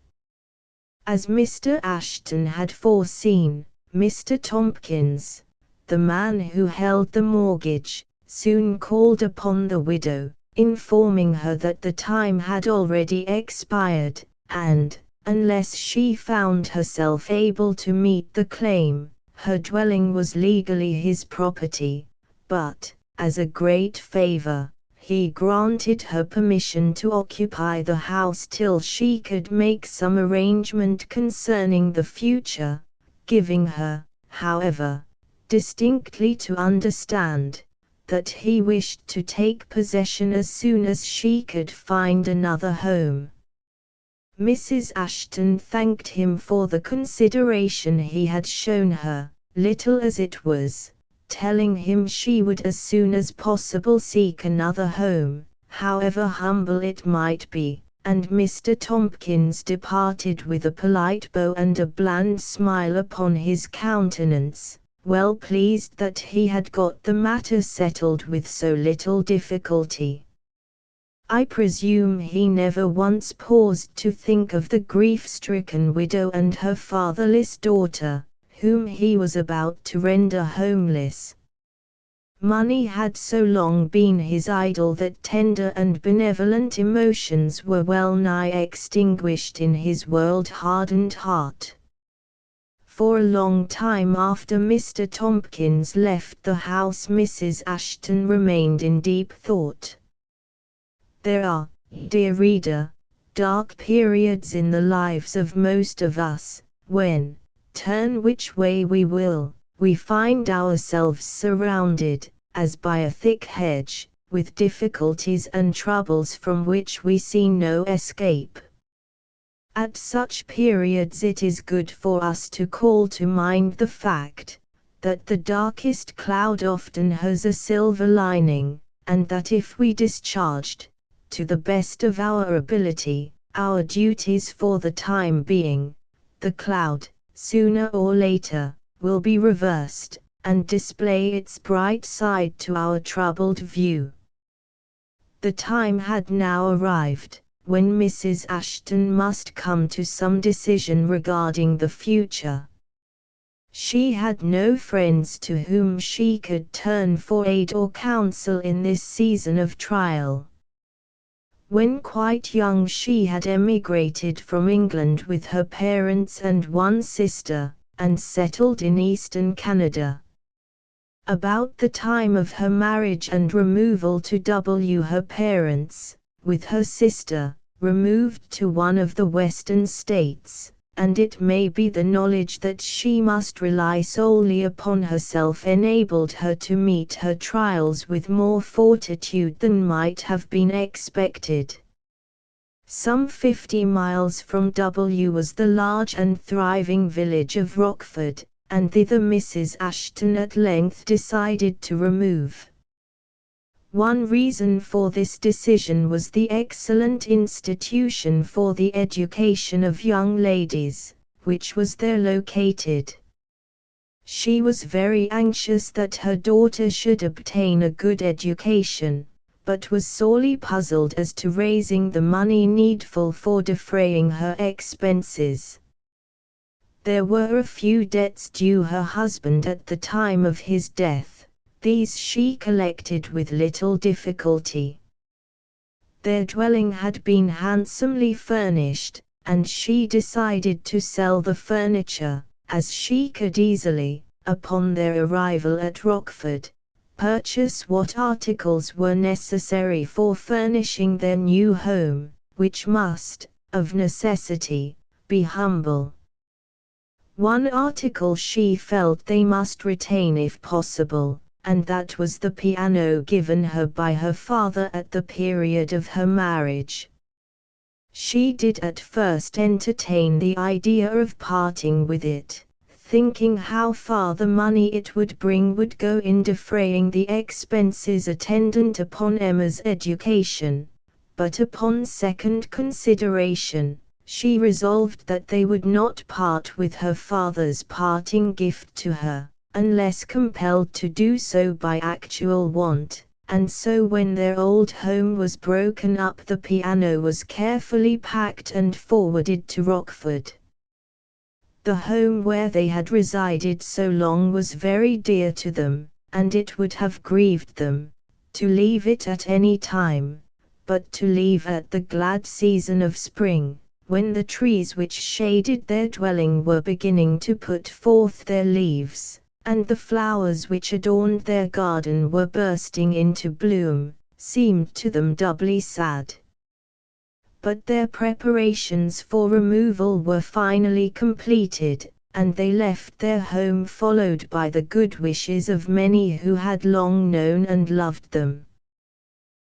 As Mr. Ashton had foreseen, Mr. Tompkins, the man who held the mortgage, soon called upon the widow, informing her that the time had already expired, and, unless she found herself able to meet the claim, her dwelling was legally his property, but, as a great favor, he granted her permission to occupy the house till she could make some arrangement concerning the future, giving her, however, distinctly to understand that he wished to take possession as soon as she could find another home. Mrs. Ashton thanked him for the consideration he had shown her, little as it was, telling him she would as soon as possible seek another home, however humble it might be, and Mr. Tompkins departed with a polite bow and a bland smile upon his countenance, well pleased that he had got the matter settled with so little difficulty. I presume he never once paused to think of the grief-stricken widow and her fatherless daughter, whom he was about to render homeless. Money had so long been his idol that tender and benevolent emotions were well nigh extinguished in his world-hardened heart. For a long time after Mr. Tompkins left the house, Mrs. Ashton remained in deep thought. There are, dear reader, dark periods in the lives of most of us, when, turn which way we will, we find ourselves surrounded, as by a thick hedge, with difficulties and troubles from which we see no escape. At such periods it is good for us to call to mind the fact, that the darkest cloud often has a silver lining, and that if we discharged, to the best of our ability, our duties for the time being, the cloud, sooner or later, will be reversed, and display its bright side to our troubled view. The time had now arrived, when Mrs. Ashton must come to some decision regarding the future. She had no friends to whom she could turn for aid or counsel in this season of trial. When quite young she had emigrated from England with her parents and one sister, and settled in eastern Canada. About the time of her marriage and removal to W, her parents, with her sister, removed to one of the western states, and it may be the knowledge that she must rely solely upon herself enabled her to meet her trials with more fortitude than might have been expected. Some 50 miles from W was the large and thriving village of Rockford, and thither Mrs. Ashton at length decided to remove. One reason for this decision was the excellent institution for the education of young ladies, which was there located. She was very anxious that her daughter should obtain a good education, but was sorely puzzled as to raising the money needful for defraying her expenses. There were a few debts due her husband at the time of his death. These she collected with little difficulty. Their dwelling had been handsomely furnished, and she decided to sell the furniture, as she could easily, upon their arrival at Rockford, purchase what articles were necessary for furnishing their new home, which must, of necessity, be humble. One article she felt they must retain if possible, and that was the piano given her by her father at the period of her marriage. She did at first entertain the idea of parting with it, thinking how far the money it would bring would go in defraying the expenses attendant upon Emma's education, but upon second consideration, she resolved that they would not part with her father's parting gift to her, unless compelled to do so by actual want, and so when their old home was broken up the piano was carefully packed and forwarded to Rockford. The home where they had resided so long was very dear to them, and it would have grieved them, to leave it at any time, but to leave at the glad season of spring, when the trees which shaded their dwelling were beginning to put forth their leaves, and the flowers which adorned their garden were bursting into bloom, seemed to them doubly sad. But their preparations for removal were finally completed, and they left their home followed by the good wishes of many who had long known and loved them.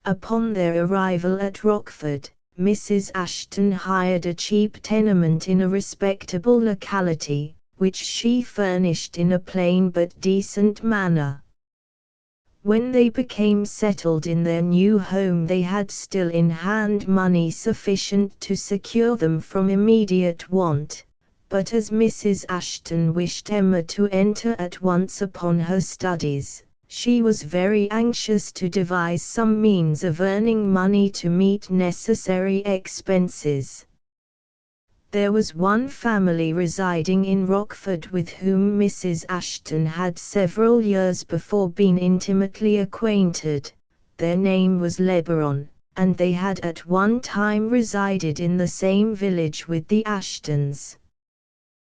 Upon their arrival at Rockford, Mrs. Ashton hired a cheap tenement in a respectable locality, which she furnished in a plain but decent manner. When they became settled in their new home they had still in hand money sufficient to secure them from immediate want, But as Mrs. Ashton wished Emma to enter at once upon her studies, she was very anxious to devise some means of earning money to meet necessary expenses. There was one family residing in Rockford with whom Mrs. Ashton had several years before been intimately acquainted. Their name was Lebaron, and they had at one time resided in the same village with the Ashtons.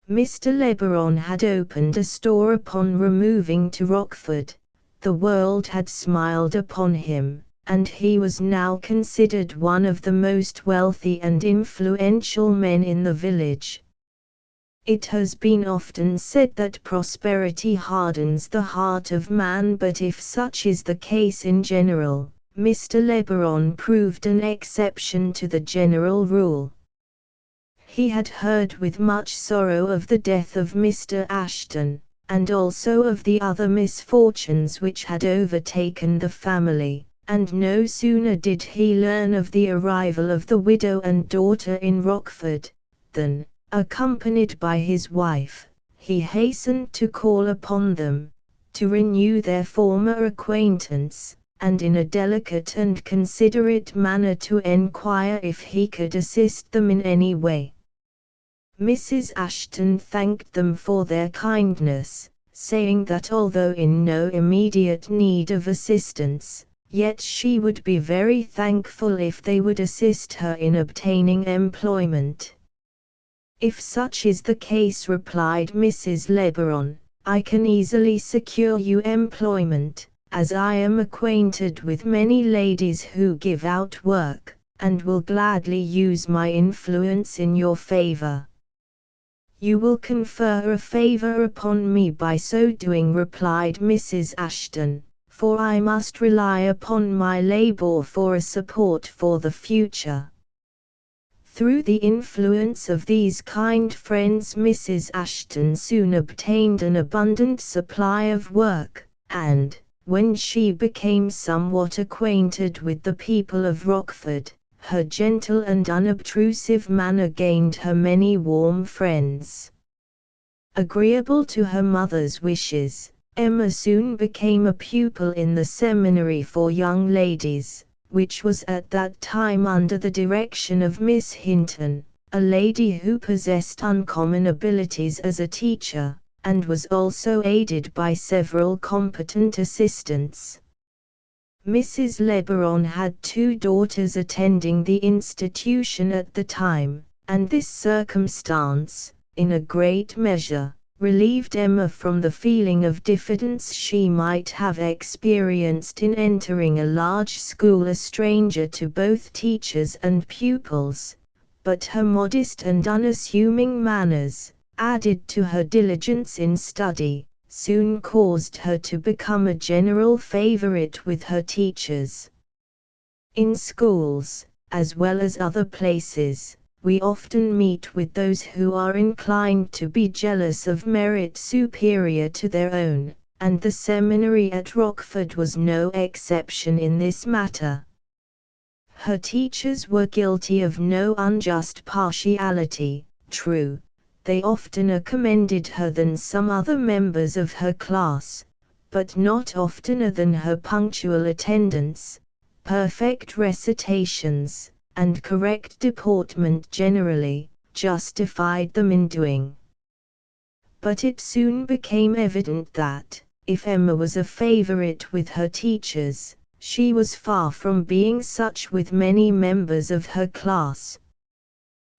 Mr. Lebaron had opened a store upon removing to Rockford. The world had smiled upon him, and he was now considered one of the most wealthy and influential men in the village. It has been often said that prosperity hardens the heart of man, but if such is the case in general, Mr. Lebaron proved an exception to the general rule. He had heard with much sorrow of the death of Mr. Ashton, and also of the other misfortunes which had overtaken the family, and no sooner did he learn of the arrival of the widow and daughter in Rockford, than, accompanied by his wife, he hastened to call upon them, to renew their former acquaintance, and in a delicate and considerate manner to enquire if he could assist them in any way. Mrs. Ashton thanked them for their kindness, saying that although in no immediate need of assistance, yet she would be very thankful if they would assist her in obtaining employment. "If such is the case," replied Mrs. Lebaron, "I can easily secure you employment, as I am acquainted with many ladies who give out work, and will gladly use my influence in your favor." "You will confer a favor upon me by so doing," replied Mrs. Ashton, "for I must rely upon my labor for a support for the future." Through the influence of these kind friends, Mrs. Ashton soon obtained an abundant supply of work, and, when she became somewhat acquainted with the people of Rockford, her gentle and unobtrusive manner gained her many warm friends. Agreeable to her mother's wishes, Emma soon became a pupil in the seminary for young ladies, which was at that time under the direction of Miss Hinton, a lady who possessed uncommon abilities as a teacher, and was also aided by several competent assistants. Mrs. Lebaron had 2 daughters attending the institution at the time, and this circumstance, in a great measure, relieved Emma from the feeling of diffidence she might have experienced in entering a large school a stranger to both teachers and pupils, but her modest and unassuming manners, added to her diligence in study, soon caused her to become a general favorite with her teachers. In schools, as well as other places, we often meet with those who are inclined to be jealous of merit superior to their own, and the seminary at Rockford was no exception in this matter. Her teachers were guilty of no unjust partiality. True, they oftener commended her than some other members of her class, but not oftener than her punctual attendance, perfect recitations, and correct deportment generally, justified them in doing. But it soon became evident that, if Emma was a favorite with her teachers, she was far from being such with many members of her class.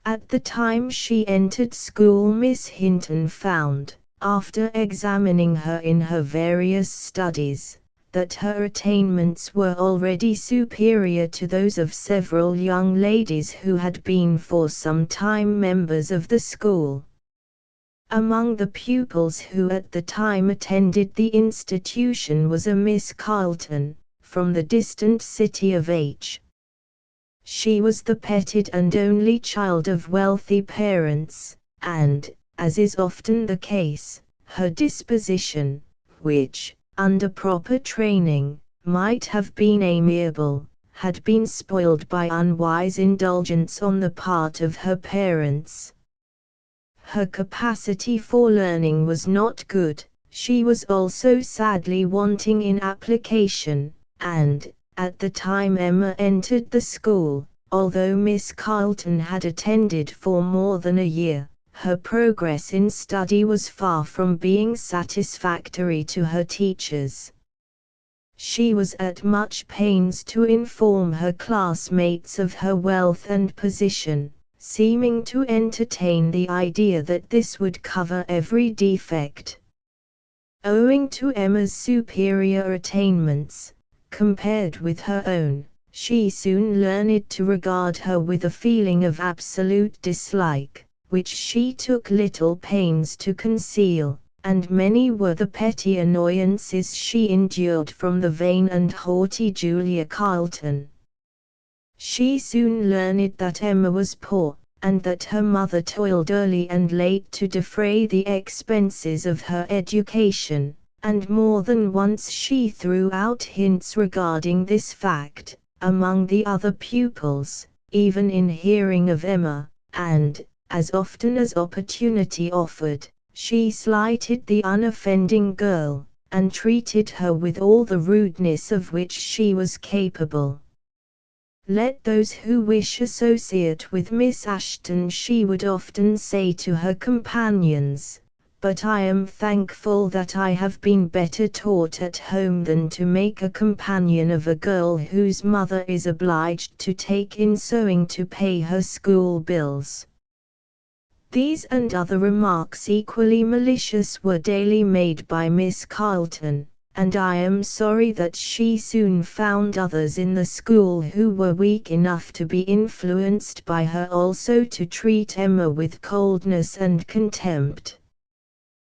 At the time she entered school, Miss Hinton found, after examining her in her various studies, that her attainments were already superior to those of several young ladies who had been for some time members of the school. Among the pupils who at the time attended the institution was a Miss Carleton, from the distant city of H. She was the petted and only child of wealthy parents, and, as is often the case, her disposition, which, under proper training, might have been amiable, had been spoiled by unwise indulgence on the part of her parents. Her capacity for learning was not good. She was also sadly wanting in application, and, at the time Emma entered the school, although Miss Carlton had attended for more than a year, her progress in study was far from being satisfactory to her teachers. She was at much pains to inform her classmates of her wealth and position, seeming to entertain the idea that this would cover every defect. Owing to Emma's superior attainments, compared with her own, she soon learned to regard her with a feeling of absolute dislike, which she took little pains to conceal, and many were the petty annoyances she endured from the vain and haughty Julia Carlton. She soon learned that Emma was poor, and that her mother toiled early and late to defray the expenses of her education, and more than once she threw out hints regarding this fact, among the other pupils, even in hearing of Emma, and, as often as opportunity offered, she slighted the unoffending girl, and treated her with all the rudeness of which she was capable. Let those who wish associate with Miss Ashton, she would often say to her companions, but I am thankful that I have been better taught at home than to make a companion of a girl whose mother is obliged to take in sewing to pay her school bills. These and other remarks equally malicious were daily made by Miss Carlton, and I am sorry that she soon found others in the school who were weak enough to be influenced by her also to treat Emma with coldness and contempt.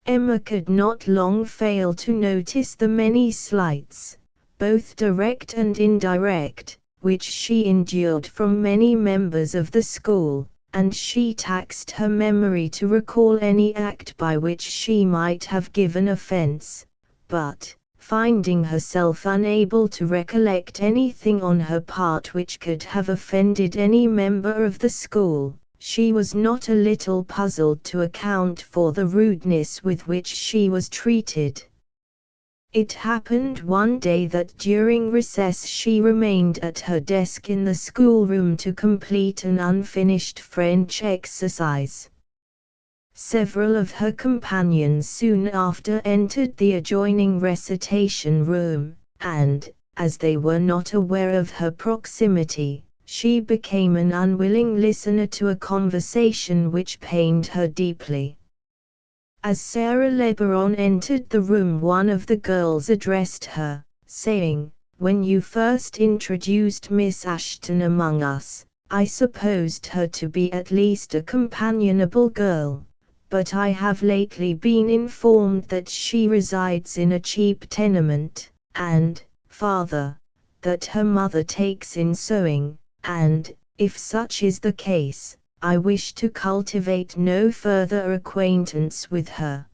Emma could not long fail to notice the many slights, both direct and indirect, which she endured from many members of the school, and she taxed her memory to recall any act by which she might have given offense, but, finding herself unable to recollect anything on her part which could have offended any member of the school, she was not a little puzzled to account for the rudeness with which she was treated. It happened one day that during recess she remained at her desk in the schoolroom to complete an unfinished French exercise. Several of her companions soon after entered the adjoining recitation room, and, as they were not aware of her proximity, she became an unwilling listener to a conversation which pained her deeply. As Sarah Lebaron entered the room, one of the girls addressed her, saying, "When you first introduced Miss Ashton among us, I supposed her to be at least a companionable girl, but I have lately been informed that she resides in a cheap tenement, and, farther, that her mother takes in sewing, and, if such is the case, I wish to cultivate no further acquaintance with her."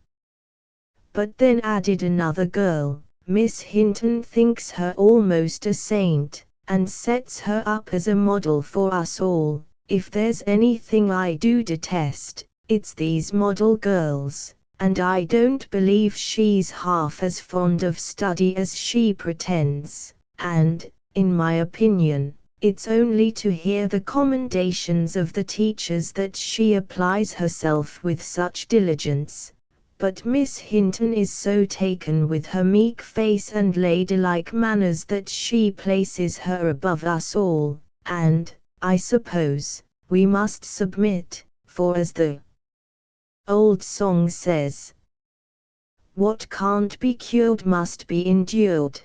But then, added another girl, "Miss Hinton thinks her almost a saint, and sets her up as a model for us all. If there's anything I do detest, it's these model girls, and I don't believe she's half as fond of study as she pretends, and, in my opinion, it's only to hear the commendations of the teachers that she applies herself with such diligence. But Miss Hinton is so taken with her meek face and ladylike manners that she places her above us all, and, I suppose, we must submit, for as the old song says, what can't be cured must be endured.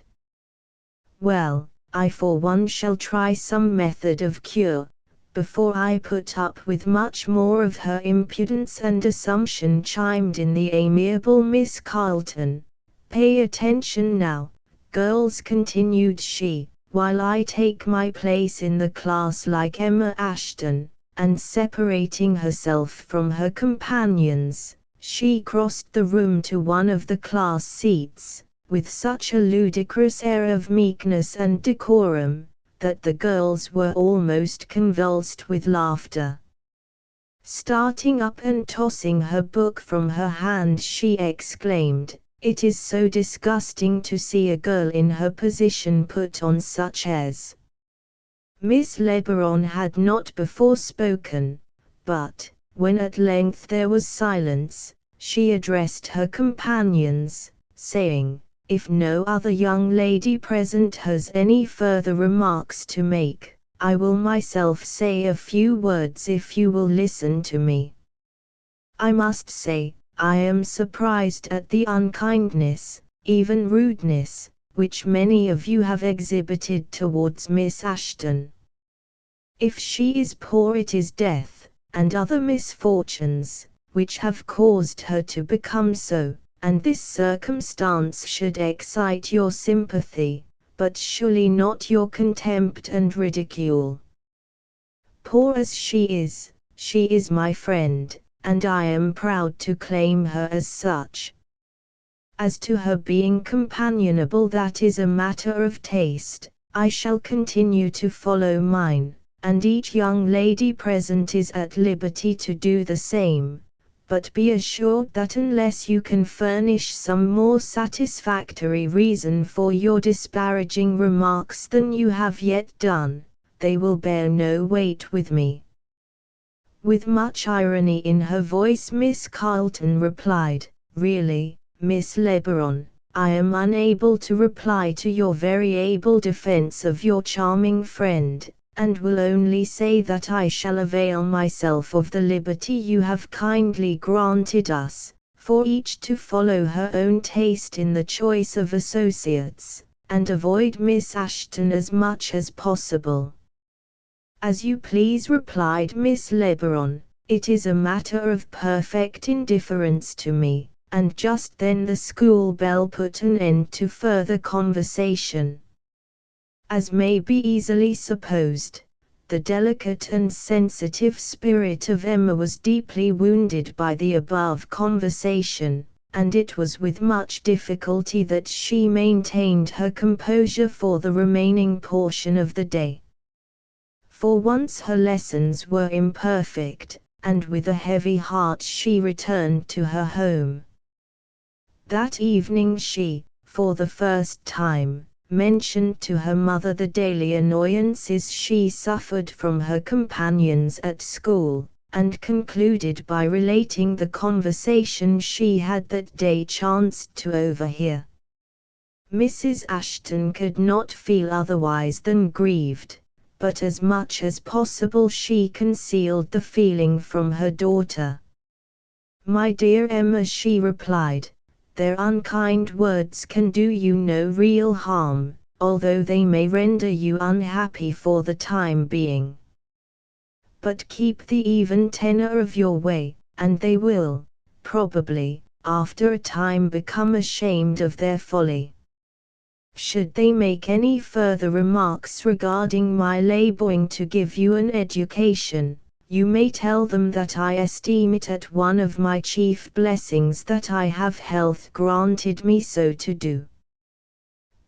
Well, I for one shall try some method of cure, before I put up with much more of her impudence and assumption," chimed in the amiable Miss Carlton. "Pay attention now, girls," continued she, "while I take my place in the class like Emma Ashton," and separating herself from her companions, she crossed the room to one of the class seats, with such a ludicrous air of meekness and decorum, that the girls were almost convulsed with laughter. Starting up and tossing her book from her hand, she exclaimed, "It is so disgusting to see a girl in her position put on such airs." Miss Lebaron had not before spoken, but, when at length there was silence, she addressed her companions, saying, "If no other young lady present has any further remarks to make, I will myself say a few words if you will listen to me. I must say, I am surprised at the unkindness, even rudeness, which many of you have exhibited towards Miss Ashton. If she is poor, it is death, and other misfortunes, which have caused her to become so, and this circumstance should excite your sympathy, but surely not your contempt and ridicule. Poor as she is my friend, and I am proud to claim her as such. As to her being companionable, that is a matter of taste. I shall continue to follow mine, and each young lady present is at liberty to do the same. But be assured that unless you can furnish some more satisfactory reason for your disparaging remarks than you have yet done, they will bear no weight with me." With much irony in her voice, Miss Carleton replied, "Really, Miss Lebaron, I am unable to reply to your very able defense of your charming friend, and will only say that I shall avail myself of the liberty you have kindly granted us, for each to follow her own taste in the choice of associates, and avoid Miss Ashton as much as possible." "As you please," replied Miss Lebaron, "it is a matter of perfect indifference to me," and just then the school bell put an end to further conversation. As may be easily supposed, the delicate and sensitive spirit of Emma was deeply wounded by the above conversation, and it was with much difficulty that she maintained her composure for the remaining portion of the day. For once her lessons were imperfect, and with a heavy heart she returned to her home. That evening she, for the first time, mentioned to her mother the daily annoyances she suffered from her companions at school, and concluded by relating the conversation she had that day chanced to overhear. Mrs. Ashton could not feel otherwise than grieved, but as much as possible she concealed the feeling from her daughter. "My dear Emma," she replied, "their unkind words can do you no real harm, although they may render you unhappy for the time being. But keep the even tenor of your way, and they will, probably, after a time become ashamed of their folly. Should they make any further remarks regarding my laboring to give you an education, you may tell them that I esteem it at one of my chief blessings that I have health granted me so to do."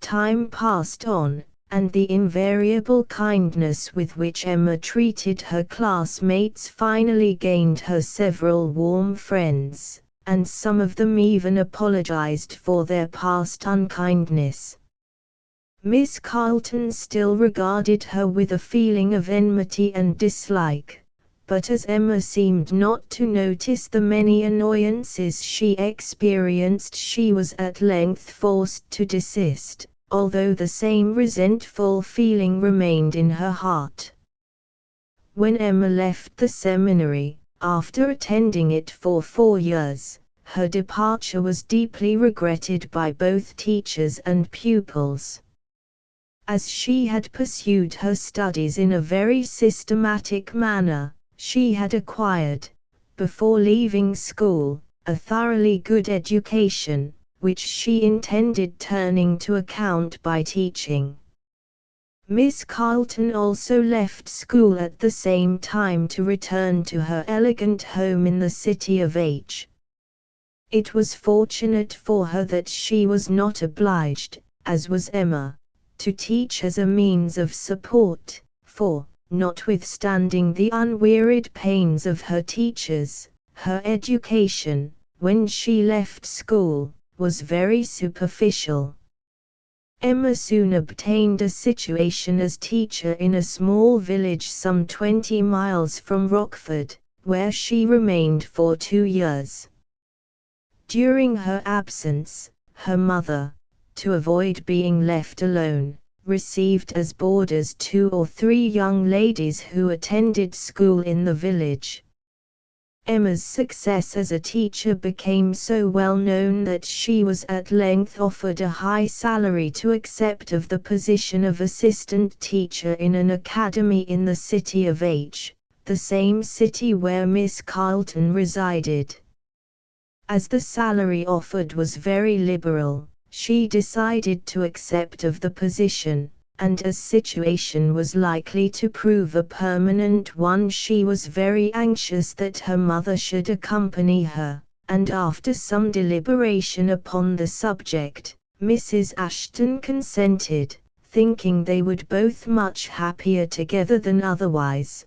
Time passed on, and the invariable kindness with which Emma treated her classmates finally gained her several warm friends, and some of them even apologized for their past unkindness. Miss Carleton still regarded her with a feeling of enmity and dislike, but as Emma seemed not to notice the many annoyances she experienced, she was at length forced to desist, although the same resentful feeling remained in her heart. When Emma left the seminary, after attending it for 4 years, her departure was deeply regretted by both teachers and pupils. As she had pursued her studies in a very systematic manner, she had acquired, before leaving school, a thoroughly good education, which she intended turning to account by teaching. Miss Carleton also left school at the same time to return to her elegant home in the city of H. It was fortunate for her that she was not obliged, as was Emma, to teach as a means of support, for, notwithstanding the unwearied pains of her teachers. Her education, when she left school, was very superficial. Emma soon obtained a situation as teacher in a small village some 20 miles from Rockford, where she remained for 2 years. During her absence, her mother, to avoid being left alone, received as boarders 2 or 3 young ladies who attended school in the village. Emma's success as a teacher became so well known that she was at length offered a high salary to accept of the position of assistant teacher in an academy in the city of H, the same city where Miss Carleton resided. As the salary offered was very liberal, she decided to accept of the position, and as situation was likely to prove a permanent one, she was very anxious that her mother should accompany her, and after some deliberation upon the subject, Mrs. Ashton consented, thinking they would both much happier together than otherwise.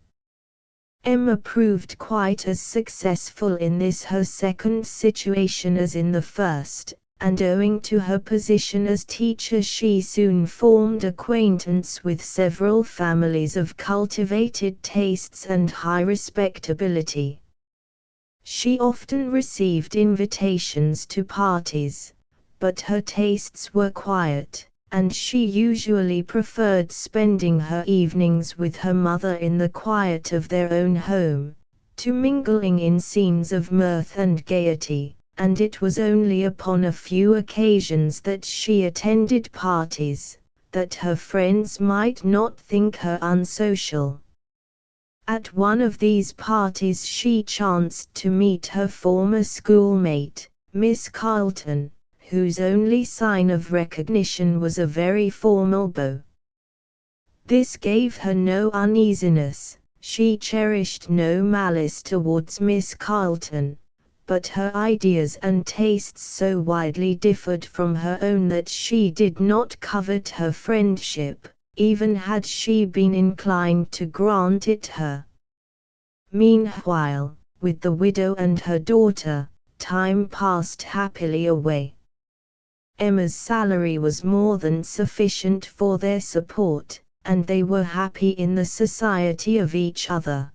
Emma proved quite as successful in this her second situation as in the first, and owing to her position as teacher she soon formed acquaintance with several families of cultivated tastes and high respectability. She often received invitations to parties, but her tastes were quiet, and she usually preferred spending her evenings with her mother in the quiet of their own home, to mingling in scenes of mirth and gaiety, and it was only upon a few occasions that she attended parties, that her friends might not think her unsocial. At one of these parties she chanced to meet her former schoolmate, Miss Carleton, whose only sign of recognition was a very formal bow. This gave her no uneasiness. She cherished no malice towards Miss Carleton, but her ideas and tastes so widely differed from her own that she did not covet her friendship, even had she been inclined to grant it her. Meanwhile, with the widow and her daughter, time passed happily away. Emma's salary was more than sufficient for their support, and they were happy in the society of each other.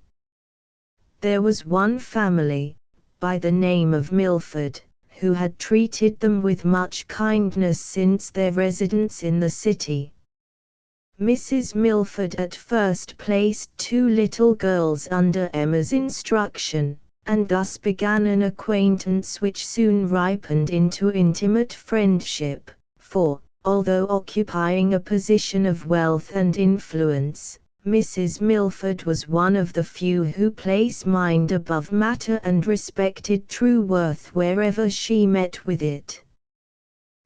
There was one family, by the name of Milford, who had treated them with much kindness since their residence in the city. Mrs. Milford at first placed 2 little girls under Emma's instruction, and thus began an acquaintance which soon ripened into intimate friendship, for, although occupying a position of wealth and influence, Mrs. Milford was one of the few who place mind above matter and respected true worth wherever she met with it.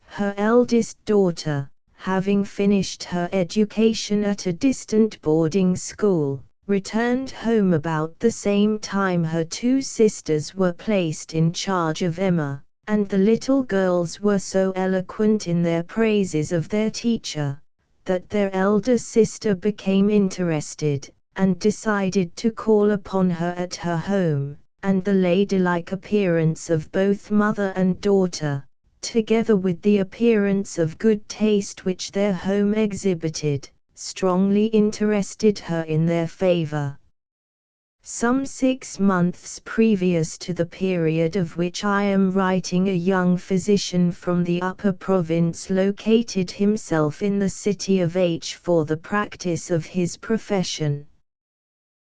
Her eldest daughter, having finished her education at a distant boarding school, returned home about the same time her 2 sisters were placed in charge of Emma, and the little girls were so eloquent in their praises of their teacher, that their elder sister became interested, and decided to call upon her at her home, and the ladylike appearance of both mother and daughter, together with the appearance of good taste which their home exhibited, strongly interested her in their favor. Some 6 months previous to the period of which I am writing, a young physician from the upper province located himself in the city of H for the practice of his profession.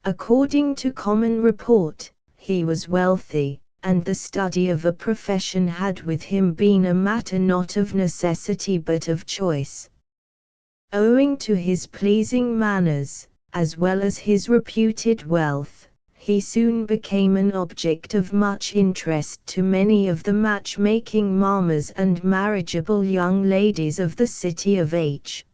According to common report, he was wealthy, and the study of a profession had with him been a matter not of necessity but of choice. Owing to his pleasing manners, as well as his reputed wealth, he soon became an object of much interest to many of the match-making mammas and marriageable young ladies of the city of H.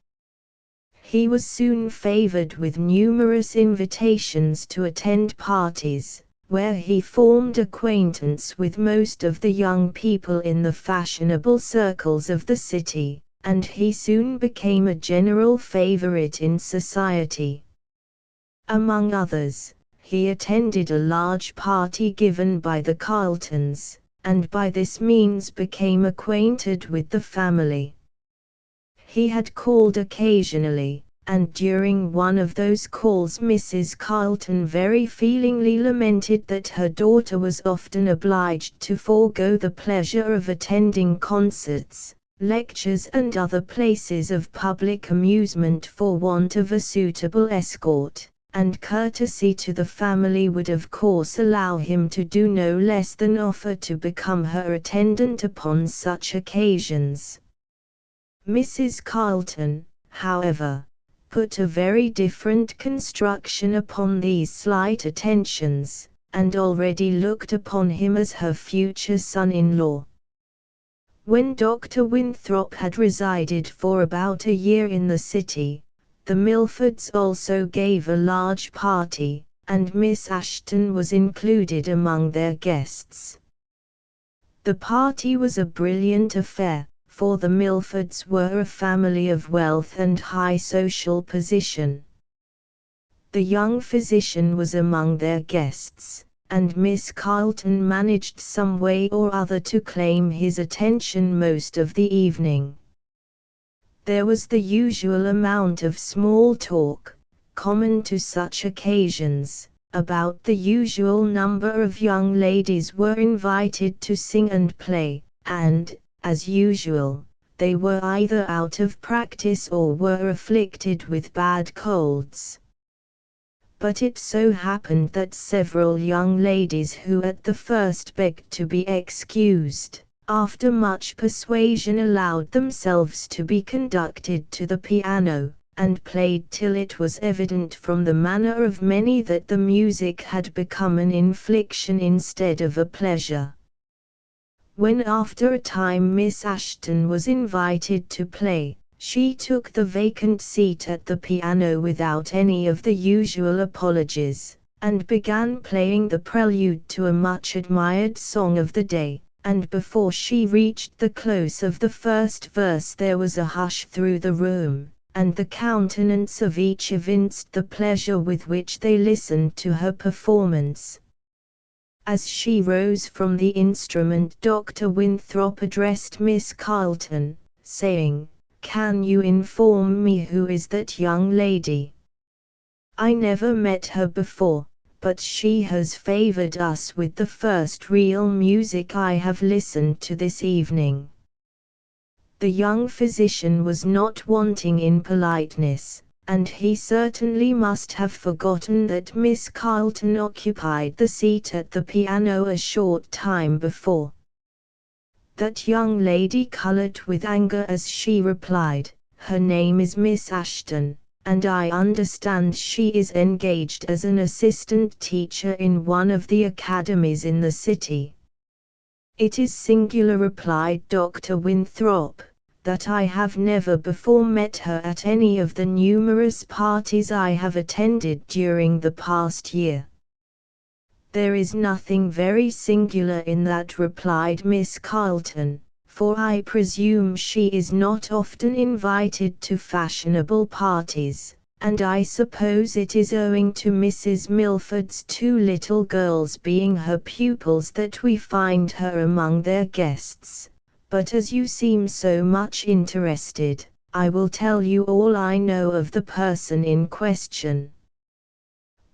He was soon favored with numerous invitations to attend parties, where he formed acquaintance with most of the young people in the fashionable circles of the city, and he soon became a general favorite in society. Among others, he attended a large party given by the Carltons, and by this means became acquainted with the family. He had called occasionally, and during one of those calls Mrs. Carlton very feelingly lamented that her daughter was often obliged to forego the pleasure of attending concerts, lectures and other places of public amusement for want of a suitable escort, and courtesy to the family would of course allow him to do no less than offer to become her attendant upon such occasions. Mrs. Carlton, however, put a very different construction upon these slight attentions, and already looked upon him as her future son-in-law. When Dr. Winthrop had resided for about a year in the city, the Milfords also gave a large party, and Miss Ashton was included among their guests. The party was a brilliant affair, for the Milfords were a family of wealth and high social position. The young physician was among their guests, and Miss Carlton managed some way or other to claim his attention most of the evening. There was the usual amount of small talk, common to such occasions. About the usual number of young ladies were invited to sing and play, and, as usual, they were either out of practice or were afflicted with bad colds. But it so happened that several young ladies who at the first begged to be excused, after much persuasion allowed themselves to be conducted to the piano, and played till it was evident from the manner of many that the music had become an infliction instead of a pleasure. When after a time Miss Ashton was invited to play, she took the vacant seat at the piano without any of the usual apologies, and began playing the prelude to a much admired song of the day, and before she reached the close of the first verse there was a hush through the room, and the countenance of each evinced the pleasure with which they listened to her performance. As she rose from the instrument, Dr. Winthrop addressed Miss Carlton, saying, "Can you inform me who is that young lady? I never met her before, but she has favored us with the first real music I have listened to this evening." The young physician was not wanting in politeness, and he certainly must have forgotten that Miss Carlton occupied the seat at the piano a short time before. That young lady colored with anger as she replied, "Her name is Miss Ashton, and I understand she is engaged as an assistant teacher in one of the academies in the city." "It is singular," replied Dr. Winthrop, "that I have never before met her at any of the numerous parties I have attended during the past year." "There is nothing very singular in that," replied Miss Carlton, "for I presume she is not often invited to fashionable parties, and I suppose it is owing to Mrs. Milford's two little girls being her pupils that we find her among their guests. But as you seem so much interested, I will tell you all I know of the person in question.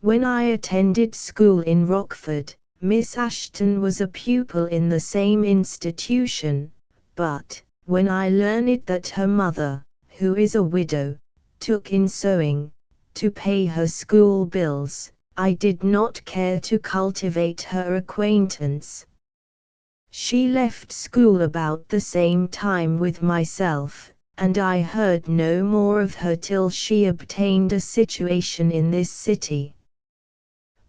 When I attended school in Rockford, Miss Ashton was a pupil in the same institution, but, when I learned that her mother, who is a widow, took in sewing, to pay her school bills, I did not care to cultivate her acquaintance. She left school about the same time with myself, and I heard no more of her till she obtained a situation in this city."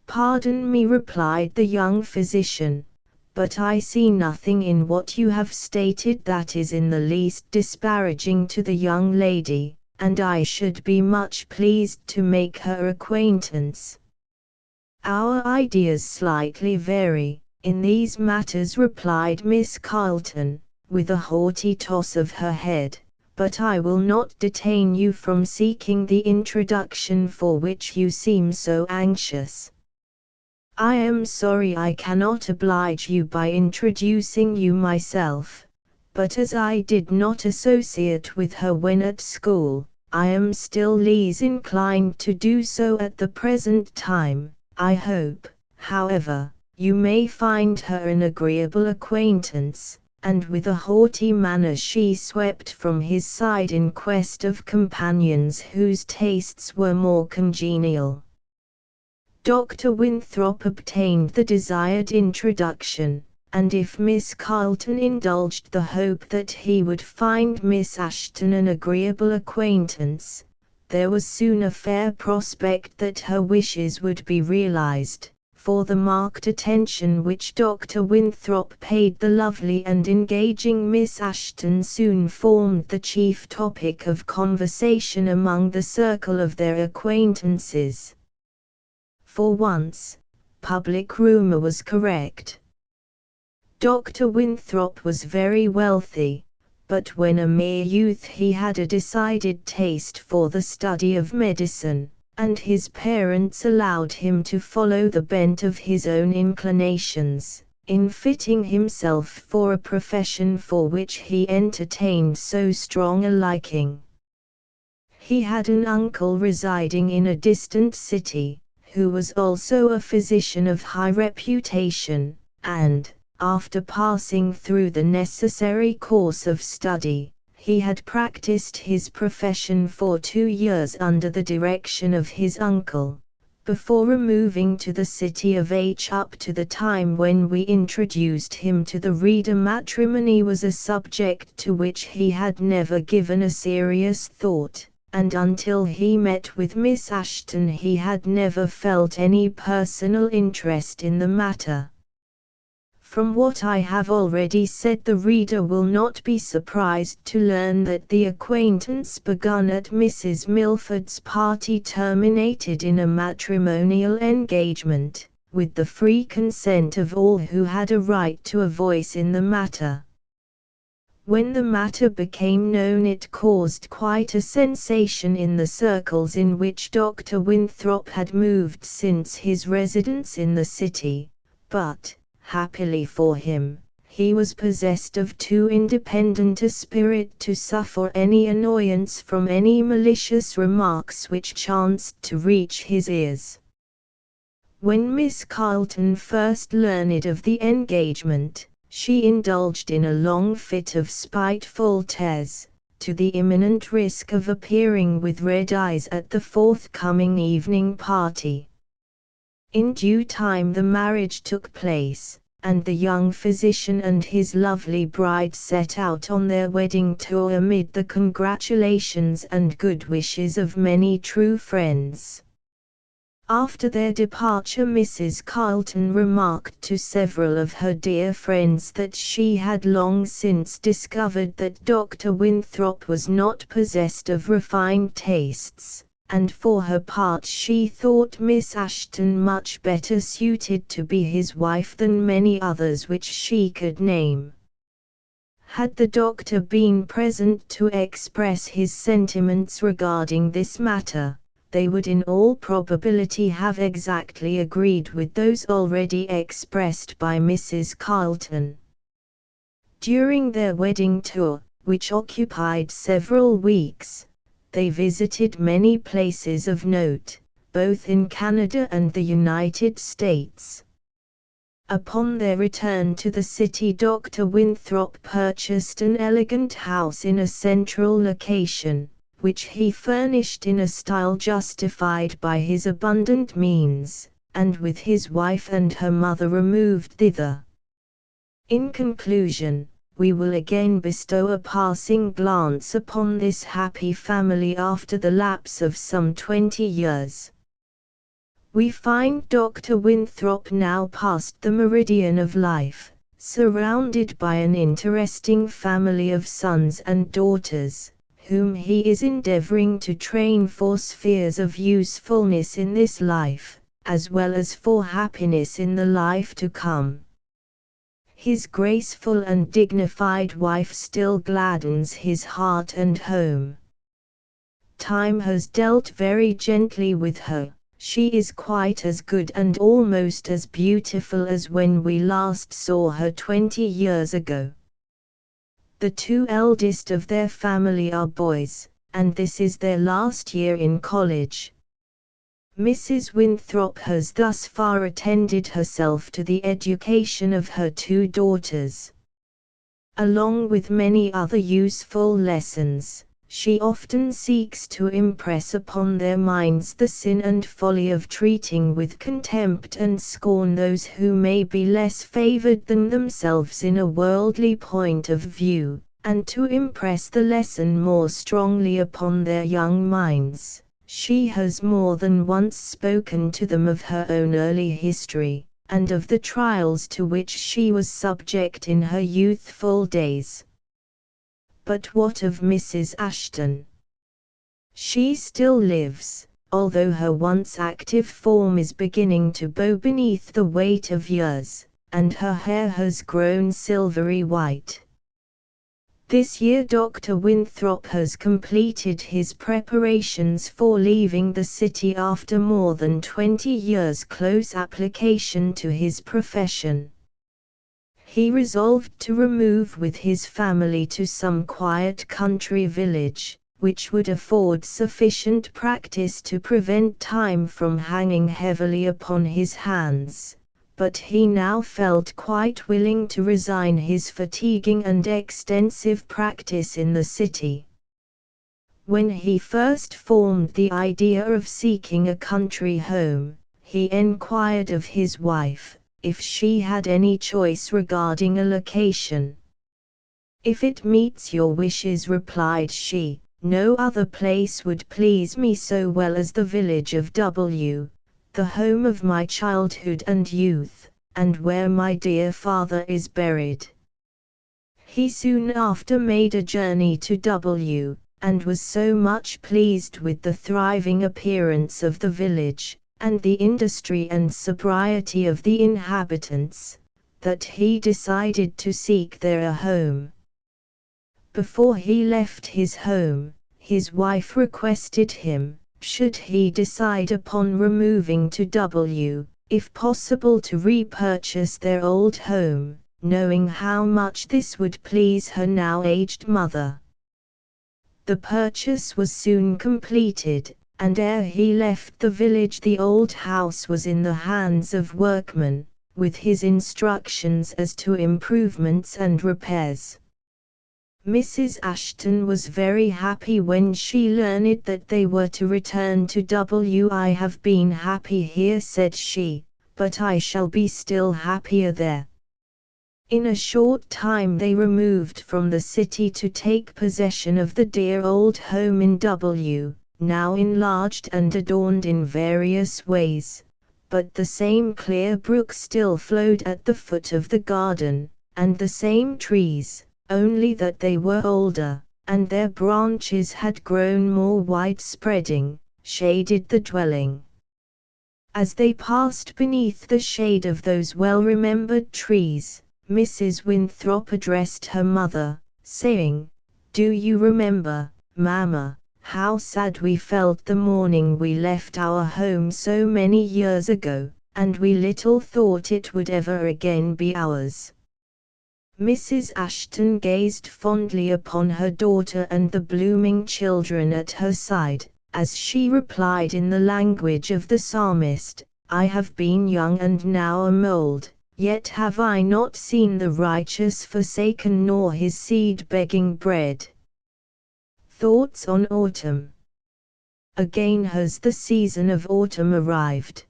"Pardon me," replied the young physician, "but I see nothing in what you have stated that is in the least disparaging to the young lady, and I should be much pleased to make her acquaintance." "Our ideas slightly vary in these matters," replied Miss Carlton, with a haughty toss of her head, but I will not detain you from seeking the introduction for which you seem so anxious. I am sorry I cannot oblige you by introducing you myself, but as I did not associate with her when at school, I am still less inclined to do so at the present time. I hope, however, you may find her an agreeable acquaintance." And with a haughty manner she swept from his side in quest of companions whose tastes were more congenial. Dr. Winthrop obtained the desired introduction, and if Miss Carleton indulged the hope that he would find Miss Ashton an agreeable acquaintance, there was soon a fair prospect that her wishes would be realized, for the marked attention which Dr. Winthrop paid the lovely and engaging Miss Ashton soon formed the chief topic of conversation among the circle of their acquaintances. For once, public rumor was correct. Dr. Winthrop was very wealthy, but when a mere youth he had a decided taste for the study of medicine, and his parents allowed him to follow the bent of his own inclinations, in fitting himself for a profession for which he entertained so strong a liking. He had an uncle residing in a distant city, who was also a physician of high reputation, and, after passing through the necessary course of study, he had practiced his profession for 2 years under the direction of his uncle, before removing to the city of H. Up to the time when we introduced him to the reader, matrimony was a subject to which he had never given a serious thought, and until he met with Miss Ashton he had never felt any personal interest in the matter. From what I have already said, the reader will not be surprised to learn that the acquaintance begun at Mrs. Milford's party terminated in a matrimonial engagement, with the free consent of all who had a right to a voice in the matter. When the matter became known it caused quite a sensation in the circles in which Dr. Winthrop had moved since his residence in the city, but, happily for him, he was possessed of too independent a spirit to suffer any annoyance from any malicious remarks which chanced to reach his ears. When Miss Carleton first learned of the engagement, she indulged in a long fit of spiteful tears, to the imminent risk of appearing with red eyes at the forthcoming evening party. In due time the marriage took place, and the young physician and his lovely bride set out on their wedding tour amid the congratulations and good wishes of many true friends. After their departure Mrs. Carleton remarked to several of her dear friends that she had long since discovered that Dr. Winthrop was not possessed of refined tastes, and for her part she thought Miss Ashton much better suited to be his wife than many others which she could name. Had the doctor been present to express his sentiments regarding this matter, they would in all probability have exactly agreed with those already expressed by Mrs. Carleton. During their wedding tour, which occupied several weeks, they visited many places of note, both in Canada and the United States. Upon their return to the city Dr. Winthrop purchased an elegant house in a central location, which he furnished in a style justified by his abundant means, and with his wife and her mother removed thither. In conclusion, we will again bestow a passing glance upon this happy family after the lapse of some 20 years. We find Dr. Winthrop now past the meridian of life, surrounded by an interesting family of sons and daughters, whom he is endeavoring to train for spheres of usefulness in this life, as well as for happiness in the life to come. His graceful and dignified wife still gladdens his heart and home. Time has dealt very gently with her. She is quite as good and almost as beautiful as when we last saw her 20 years ago. The two eldest of their family are boys, and this is their last year in college. Mrs. Winthrop has thus far attended herself to the education of her two daughters. Along with many other useful lessons, she often seeks to impress upon their minds the sin and folly of treating with contempt and scorn those who may be less favored than themselves in a worldly point of view, and to impress the lesson more strongly upon their young minds. She has more than once spoken to them of her own early history, and of the trials to which she was subject in her youthful days. But what of Mrs. Ashton? She still lives, although her once active form is beginning to bow beneath the weight of years, and her hair has grown silvery white. This year Dr. Winthrop has completed his preparations for leaving the city after more than 20 years' close application to his profession. He resolved to remove with his family to some quiet country village, which would afford sufficient practice to prevent time from hanging heavily upon his hands. But he now felt quite willing to resign his fatiguing and extensive practice in the city. When he first formed the idea of seeking a country home, he enquired of his wife if she had any choice regarding a location. "If it meets your wishes," replied she, "no other place would please me so well as the village of W., the home of my childhood and youth, and where my dear father is buried." He soon after made a journey to W., and was so much pleased with the thriving appearance of the village, and the industry and sobriety of the inhabitants, that he decided to seek there a home. Before he left his home, his wife requested him, should he decide upon removing to W., if possible to repurchase their old home, knowing how much this would please her now aged mother. The purchase was soon completed, and ere he left the village the old house was in the hands of workmen, with his instructions as to improvements and repairs. Mrs. Ashton was very happy when she learned that they were to return to W. "I have been happy here," said she, "but I shall be still happier there." In a short time they removed from the city to take possession of the dear old home in W., now enlarged and adorned in various ways, but the same clear brook still flowed at the foot of the garden, and the same trees, only that they were older, and their branches had grown more wide-spreading, shaded the dwelling. As they passed beneath the shade of those well-remembered trees, Mrs. Winthrop addressed her mother, saying, "Do you remember, Mamma, how sad we felt the morning we left our home so many years ago, and we little thought it would ever again be ours?" Mrs. Ashton gazed fondly upon her daughter and the blooming children at her side, as she replied in the language of the psalmist, "I have been young and now am old, yet have I not seen the righteous forsaken nor his seed begging bread." Thoughts on autumn. Again has the season of autumn arrived.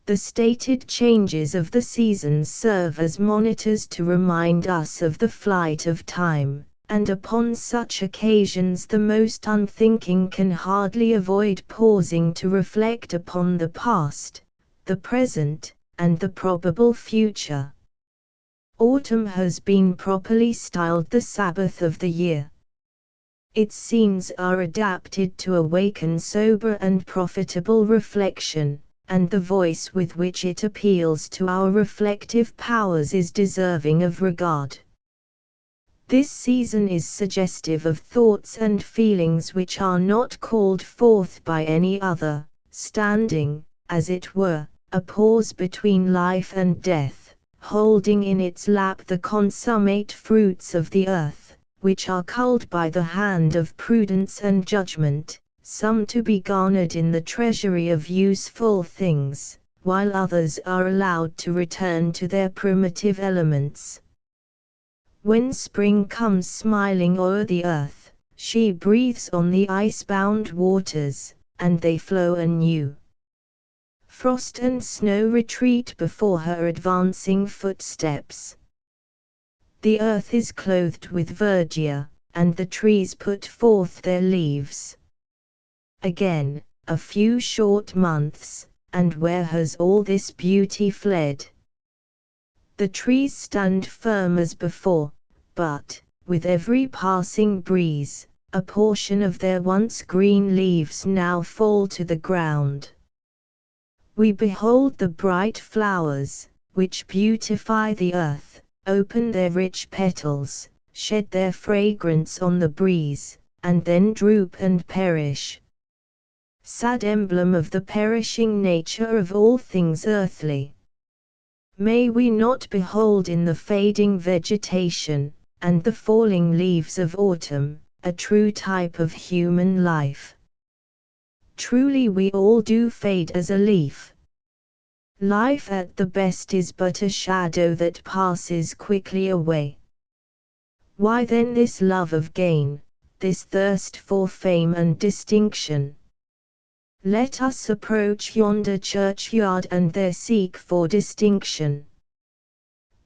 The stated changes of the seasons serve as monitors to remind us of the flight of time, and upon such occasions the most unthinking can hardly avoid pausing to reflect upon the past, the present, and the probable future. Autumn has been properly styled the Sabbath of the year. Its scenes are adapted to awaken sober and profitable reflection, and the voice with which it appeals to our reflective powers is deserving of regard. This season is suggestive of thoughts and feelings which are not called forth by any other, standing, as it were, a pause between life and death, holding in its lap the consummate fruits of the earth, which are culled by the hand of prudence and judgment, some to be garnered in the treasury of useful things, while others are allowed to return to their primitive elements. When spring comes smiling o'er the earth, she breathes on the ice-bound waters, and they flow anew. Frost and snow retreat before her advancing footsteps. The earth is clothed with verdure, and the trees put forth their leaves. Again, a few short months, and where has all this beauty fled? The trees stand firm as before, but, with every passing breeze, a portion of their once green leaves now fall to the ground. We behold the bright flowers, which beautify the earth, open their rich petals, shed their fragrance on the breeze, and then droop and perish. Sad emblem of the perishing nature of all things earthly. May we not behold in the fading vegetation, and the falling leaves of autumn, a true type of human life. Truly we all do fade as a leaf. Life at the best is but a shadow that passes quickly away. Why then this love of gain, this thirst for fame and distinction? Let us approach yonder churchyard and there seek for distinction.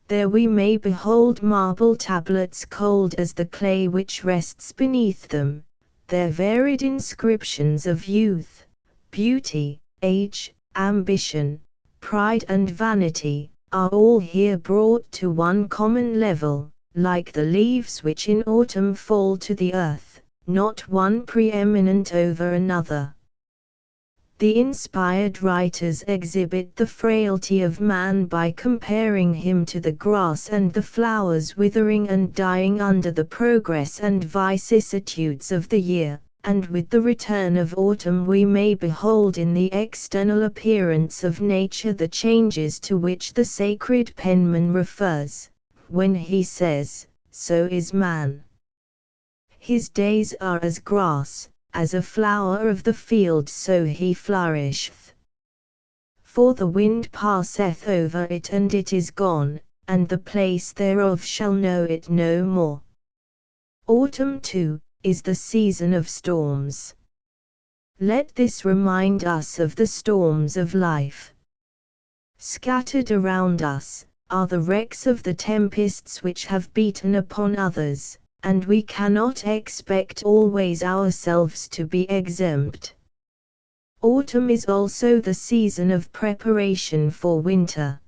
There we may behold marble tablets cold as the clay which rests beneath them, their varied inscriptions of youth, beauty, age, ambition, pride and vanity, are all here brought to one common level, like the leaves which in autumn fall to the earth, not one preeminent over another. The inspired writers exhibit the frailty of man by comparing him to the grass and the flowers withering and dying under the progress and vicissitudes of the year, and with the return of autumn we may behold in the external appearance of nature the changes to which the sacred penman refers, when he says, "So is man. His days are as grass, as a flower of the field so he flourisheth. For the wind passeth over it and it is gone, and the place thereof shall know it no more." Autumn, too, is the season of storms. Let this remind us of the storms of life. Scattered around us are the wrecks of the tempests which have beaten upon others, and we cannot expect always ourselves to be exempt. Autumn is also the season of preparation for winter.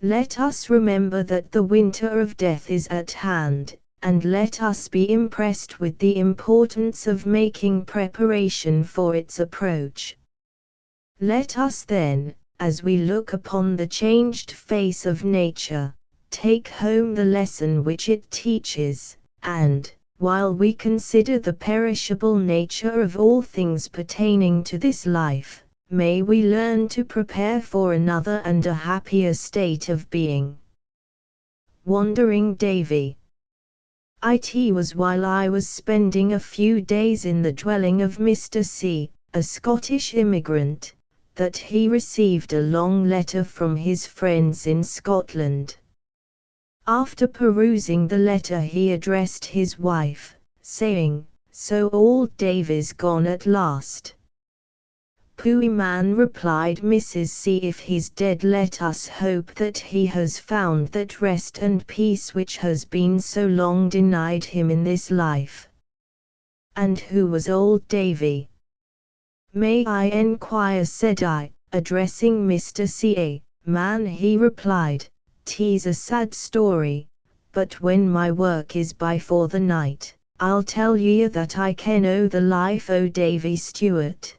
Let us remember that the winter of death is at hand, and let us be impressed with the importance of making preparation for its approach. Let us then, as we look upon the changed face of nature, take home the lesson which it teaches, and, while we consider the perishable nature of all things pertaining to this life, may we learn to prepare for another and a happier state of being. Wandering Davy. It was while I was spending a few days in the dwelling of Mr. C., a Scottish immigrant, that he received a long letter from his friends in Scotland. After perusing the letter he addressed his wife, saying, "So old Davy's gone at last." "Pooh man," replied Mrs. C., "if he's dead let us hope that he has found that rest and peace which has been so long denied him in this life." "And who was old Davy?" "May I enquire?" said I, addressing Mr. C. "Man," he replied, "'tis a sad story, but when my work is by for the night, I'll tell ye that I ken o' the life o' Davy Stewart."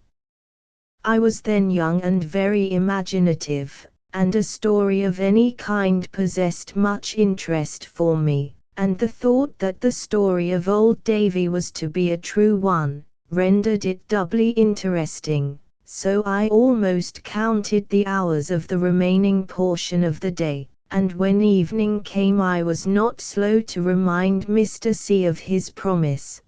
I was then young and very imaginative, and a story of any kind possessed much interest for me, and the thought that the story of old Davy was to be a true one, rendered it doubly interesting, so I almost counted the hours of the remaining portion of the day, and when evening came I was not slow to remind Mr. C. of his promise.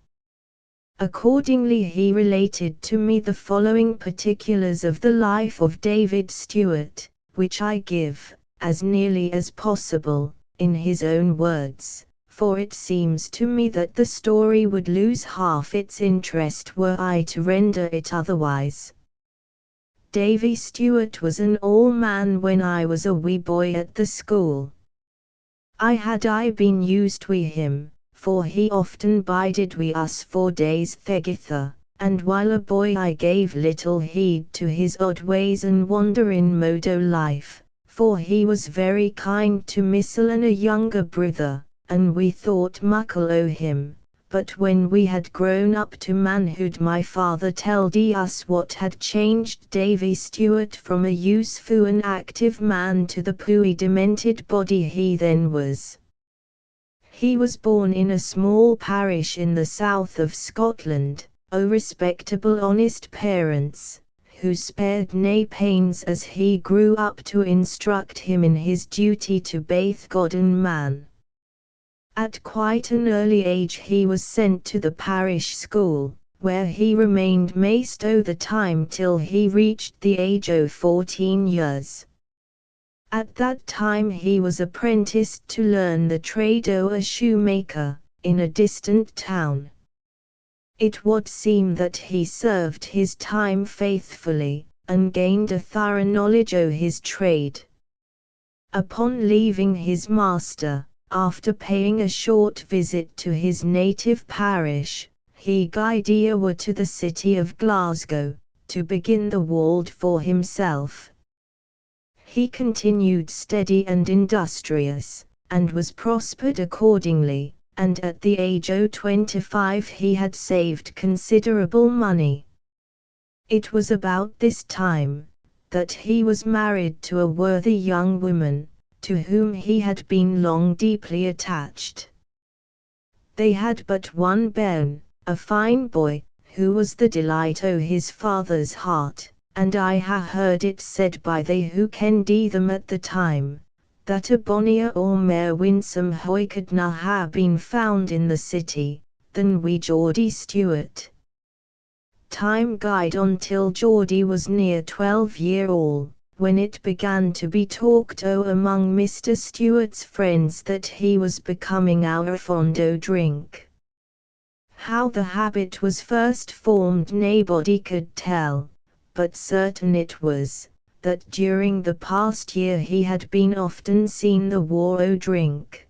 Accordingly he related to me the following particulars of the life of David Stewart, which I give, as nearly as possible, in his own words, for it seems to me that the story would lose half its interest were I to render it otherwise. Davy Stewart was an all-man when I was a wee boy at the school. I been used wi' him, for he often bided wi' us for days thegither, and while a boy I gave little heed to his odd ways and wanderin' mode o' life, for he was very kind to Missel and a younger brother, and we thought muckle o' him. But when we had grown up to manhood my father telled us what had changed Davy Stewart from a useful and active man to the pooey demented body he then was. He was born in a small parish in the south of Scotland, o' respectable honest parents, who spared nae pains as he grew up to instruct him in his duty to baith God and man. At quite an early age he was sent to the parish school, where he remained maist o' the time till he reached the age o' 14 years. At that time he was apprenticed to learn the trade o' a shoemaker, in a distant town. It would seem that he served his time faithfully, and gained a thorough knowledge o' his trade. Upon leaving his master, after paying a short visit to his native parish, he gaed away to the city of Glasgow, to begin the world for himself. He continued steady and industrious, and was prospered accordingly, and at the age o' 25 he had saved considerable money. It was about this time that he was married to a worthy young woman, to whom he had been long deeply attached. They had but one bairn, a fine boy, who was the delight o' his father's heart, and I ha' heard it said by they who kenned them at the time, that a bonnier or mair winsome hoy could na ha' been found in the city, than wee Geordie Stewart. Time gaed on till Geordie was near 12-year-old, when it began to be talked o' among Mr. Stewart's friends that he was becoming ower fond o' drink. How the habit was first formed nobody could tell, but certain it was, that during the past year he had been often seen the war o' drink.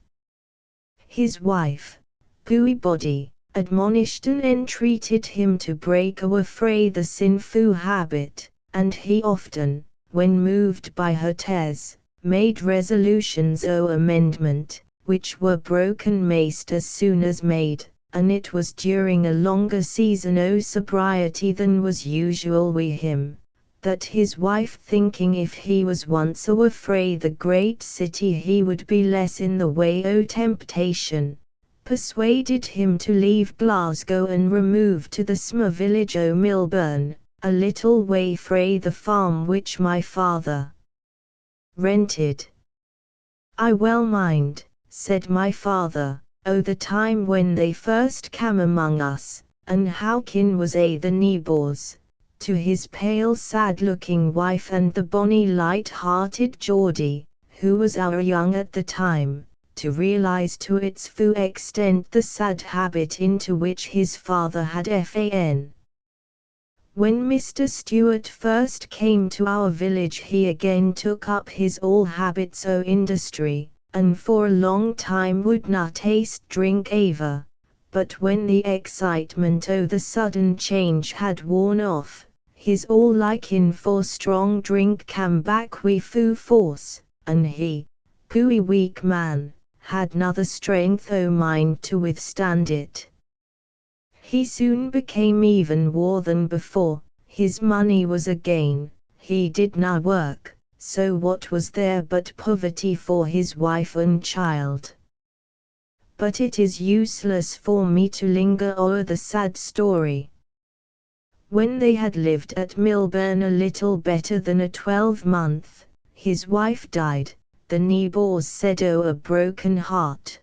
His wife, pooey body, admonished and entreated him to break awa frae the sinful habit, and he often, when moved by her tears, made resolutions o' amendment, which were broken maist as soon as made, and it was during a longer season o' sobriety than was usual wi' him, that his wife, thinking if he was once awa frae the great city he would be less in the way o' temptation, persuaded him to leave Glasgow and remove to the sma village o' Milburn, a little way frae the farm which my father rented. I well mind, said my father, o' the time when they first came among us, and how kin was the neebours, to his pale sad-looking wife and the bonny light-hearted Geordie, who was our young at the time, to realize to its full extent the sad habit into which his father had fallen. When Mr. Stewart first came to our village he again took up his old habits o' industry, and for a long time would not taste drink ever, but when the excitement o' the sudden change had worn off, his all liking for strong drink came back wi' full force, and he, pooey weak man, had na the strength o' mind to withstand it. He soon became even more than before, his money was a gain, he did na work, so what was there but poverty for his wife and child? But it is useless for me to linger o'er the sad story. When they had lived at Milburn a little better than a 12-month, his wife died, the neighbours said o' a broken heart.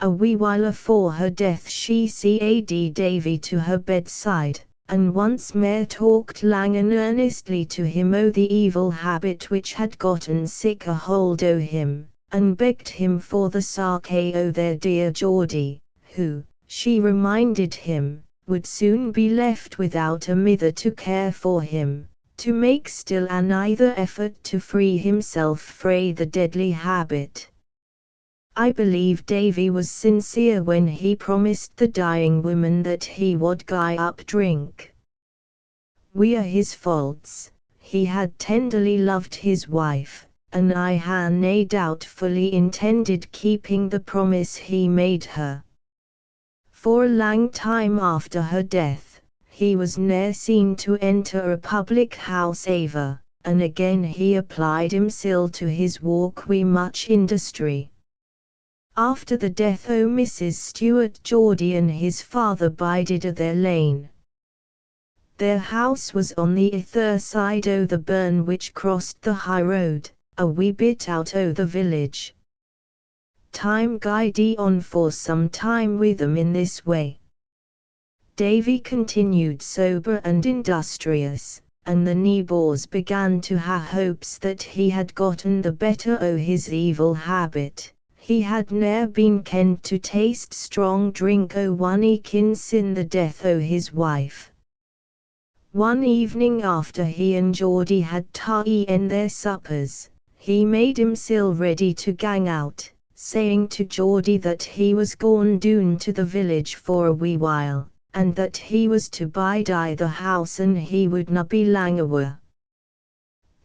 A wee while afore her death she ca'd Davy to her bedside, and once mair talked lang and earnestly to him o' the evil habit which had gotten sick a hold o' him, and begged him for the sake o' their dear Geordie, who, she reminded him, would soon be left without a mither to care for him, to make still an either effort to free himself frae the deadly habit. I believe Davy was sincere when he promised the dying woman that he would gie up drink. Wi' his faults, he had tenderly loved his wife, and I ha' nae doubt fully intended keeping the promise he made her. For a lang time after her death, he was ne'er seen to enter a public house ever, and again he applied himsel to his walk wi' much industry. After the death o' Mrs. Stuart Geordie and his father bided o' their lane. Their house was on the ither side o' the burn which crossed the high road, a wee bit out o' the village. Time gied on for some time with them in this way. Davy continued sober and industrious, and the neighbours began to ha' hopes that he had gotten the better o' his evil habit. He had ne'er been kent to taste strong drink o' one kin sin the death o' his wife. One evening after he and Geordie had ta'en their suppers, he made himsel ready to gang out, saying to Geordie that he was gone doon to the village for a wee while, and that he was to bide i' the house and he would na be lang awa.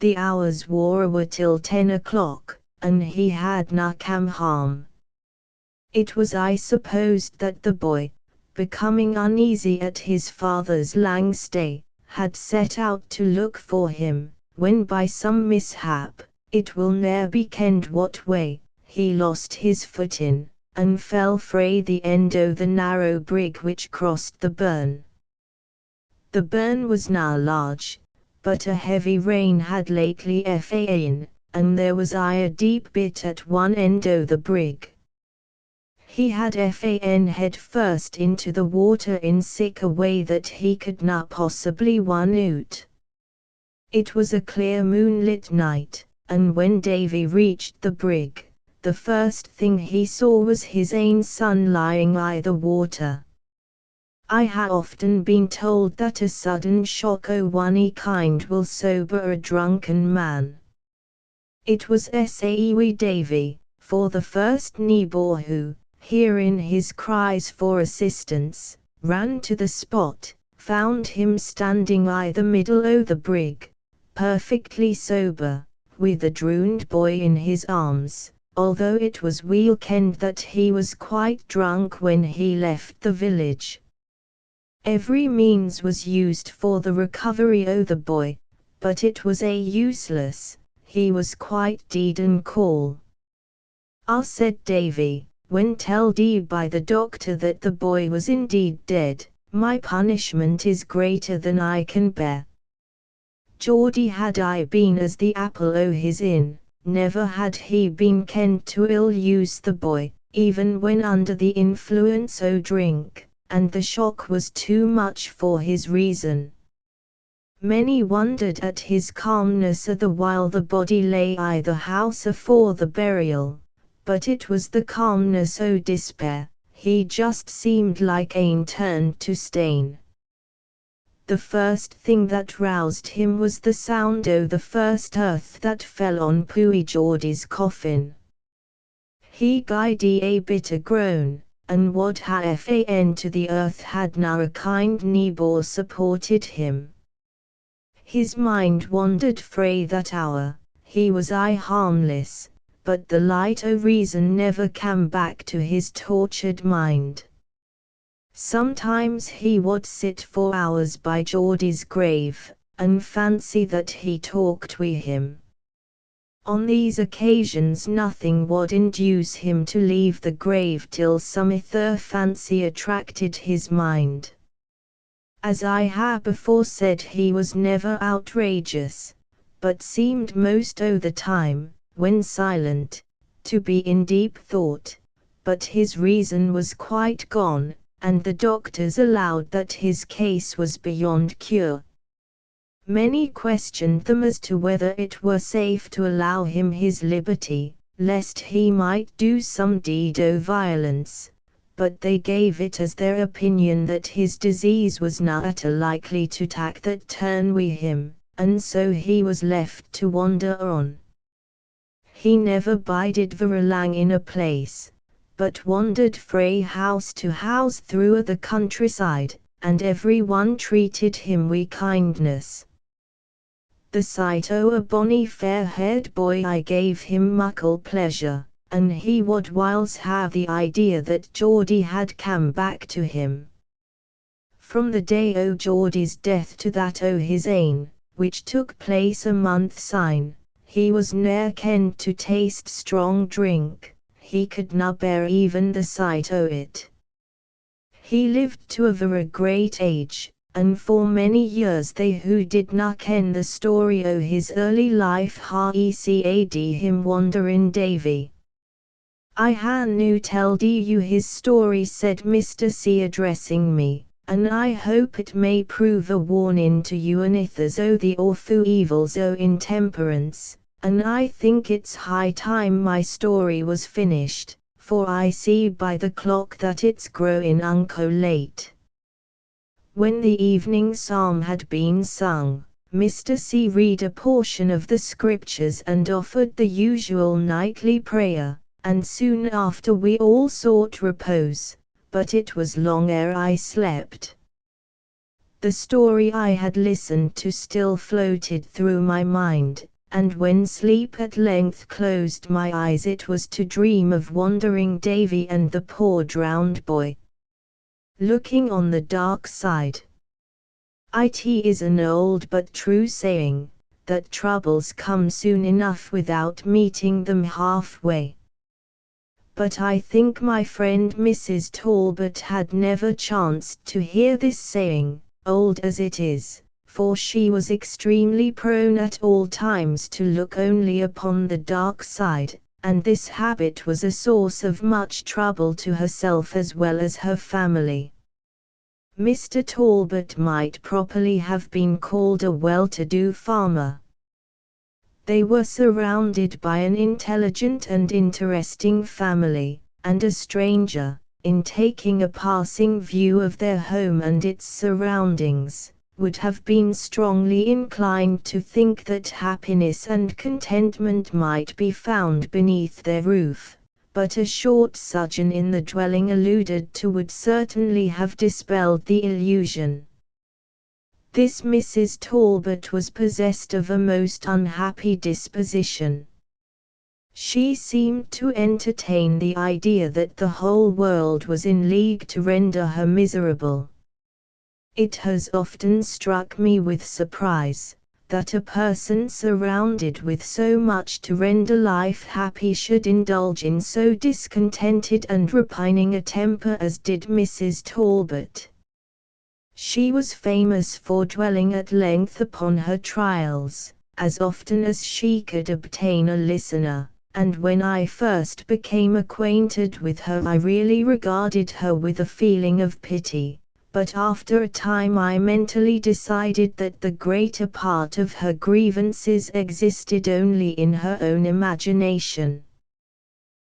The hours wore awa till 10 o'clock, and he had na come home. It was I supposed that the boy, becoming uneasy at his father's lang stay, had set out to look for him, when by some mishap, it will ne'er be kenned what way, he lost his footing, and fell frae the end o' the narrow brig which crossed the burn. The burn was na large, but a heavy rain had lately fa'en, and there was a deep bit at one end o' the brig. He had fan head first into the water in sic a way that he could not possibly won out. It was a clear moonlit night, and when Davy reached the brig, the first thing he saw was his ain son lying i' the water. I ha' often been told that a sudden shock o' one kind will sober a drunken man. It was Sae Davy, for the first neighbour who, hearing his cries for assistance, ran to the spot, found him standing i' the middle o' the brig, perfectly sober, with the drowned boy in his arms, although it was weel kenned that he was quite drunk when he left the village. Every means was used for the recovery o' the boy, but it was useless. He was quite dead and cool. Ah, said Davy, when telled by the doctor that the boy was indeed dead, my punishment is greater than I can bear. Geordie had I been as the apple o' his eye, never had he been kent to ill use the boy, even when under the influence o' drink, and the shock was too much for his reason. Many wondered at his calmness a the while the body lay i' the house afore the burial, but it was the calmness o' despair, he just seemed like ane turned to stane. The first thing that roused him was the sound o' the first earth that fell on Pooey Geordie's coffin. He gied a bitter groan, and wad ha' fan to the earth had na a kind neighbour supported him. His mind wandered frae that hour, he was harmless, but the light o' reason never came back to his tortured mind. Sometimes he would sit for hours by Geordie's grave, and fancy that he talked with him. On these occasions nothing would induce him to leave the grave till some other fancy attracted his mind. As I have before said, he was never outrageous, but seemed most o' the time, when silent, to be in deep thought, but his reason was quite gone, and the doctors allowed that his case was beyond cure. Many questioned them as to whether it were safe to allow him his liberty, lest he might do some deed of violence, but they gave it as their opinion that his disease was not likely to take that turn wi' him, and so he was left to wander on. He never bided very long in a place, but wandered frae house to house through the countryside, and every one treated him with kindness. The sight o' a bonny fair-haired boy I gave him muckle pleasure, and he would whiles have the idea that Geordie had come back to him. From the day o' Geordie's death to that o' his ain, which took place a month syne, he was ne'er kenned to taste strong drink, he could na bear even the sight o' it. He lived to a very great age, and for many years they who did not ken the story o' his early life recad him Wanderin' Davy. I han nu telled you his story, said Mr. C, addressing me, and I hope it may prove a warning to you and others o' the awful evils o' intemperance, and I think it's high time my story was finished, for I see by the clock that it's growing unco late. When the evening psalm had been sung, Mr. C read a portion of the scriptures and offered the usual nightly prayer, and soon after we all sought repose, but it was long ere I slept. The story I had listened to still floated through my mind, and when sleep at length closed my eyes it was to dream of Wandering Davy and the poor drowned boy. Looking on the dark side. It is an old but true saying, that troubles come soon enough without meeting them halfway. But I think my friend Mrs. Talbot had never chanced to hear this saying, old as it is, for she was extremely prone at all times to look only upon the dark side, and this habit was a source of much trouble to herself as well as her family. Mr. Talbot might properly have been called a well-to-do farmer. They were surrounded by an intelligent and interesting family, and a stranger, in taking a passing view of their home and its surroundings, would have been strongly inclined to think that happiness and contentment might be found beneath their roof, but a short sojourn in the dwelling alluded to would certainly have dispelled the illusion. This Mrs. Talbot was possessed of a most unhappy disposition. She seemed to entertain the idea that the whole world was in league to render her miserable. It has often struck me with surprise, that a person surrounded with so much to render life happy should indulge in so discontented and repining a temper as did Mrs. Talbot. She was famous for dwelling at length upon her trials, as often as she could obtain a listener, and when I first became acquainted with her I really regarded her with a feeling of pity, but after a time I mentally decided that the greater part of her grievances existed only in her own imagination.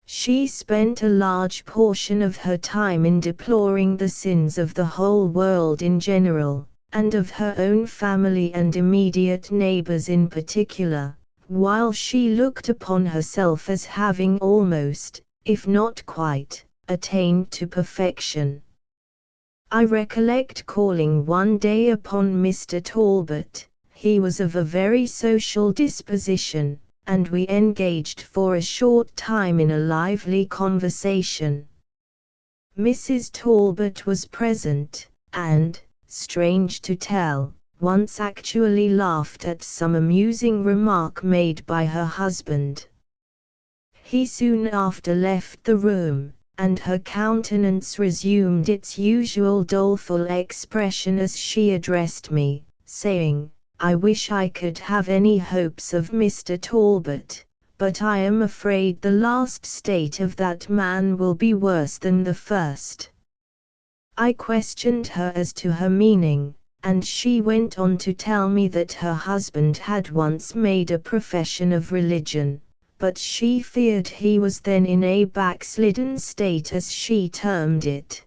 She spent a large portion of her time in deploring the sins of the whole world in general, and of her own family and immediate neighbors in particular, while she looked upon herself as having almost, if not quite, attained to perfection. I recollect calling one day upon Mr. Talbot. He was of a very social disposition, and we engaged for a short time in a lively conversation. Mrs. Talbot was present, and, strange to tell, once actually laughed at some amusing remark made by her husband. He soon after left the room, and her countenance resumed its usual doleful expression as she addressed me, saying, "I wish I could have any hopes of Mr. Talbot, but I am afraid the last state of that man will be worse than the first." I questioned her as to her meaning, and she went on to tell me that her husband had once made a profession of religion, but she feared he was then in a backslidden state as she termed it.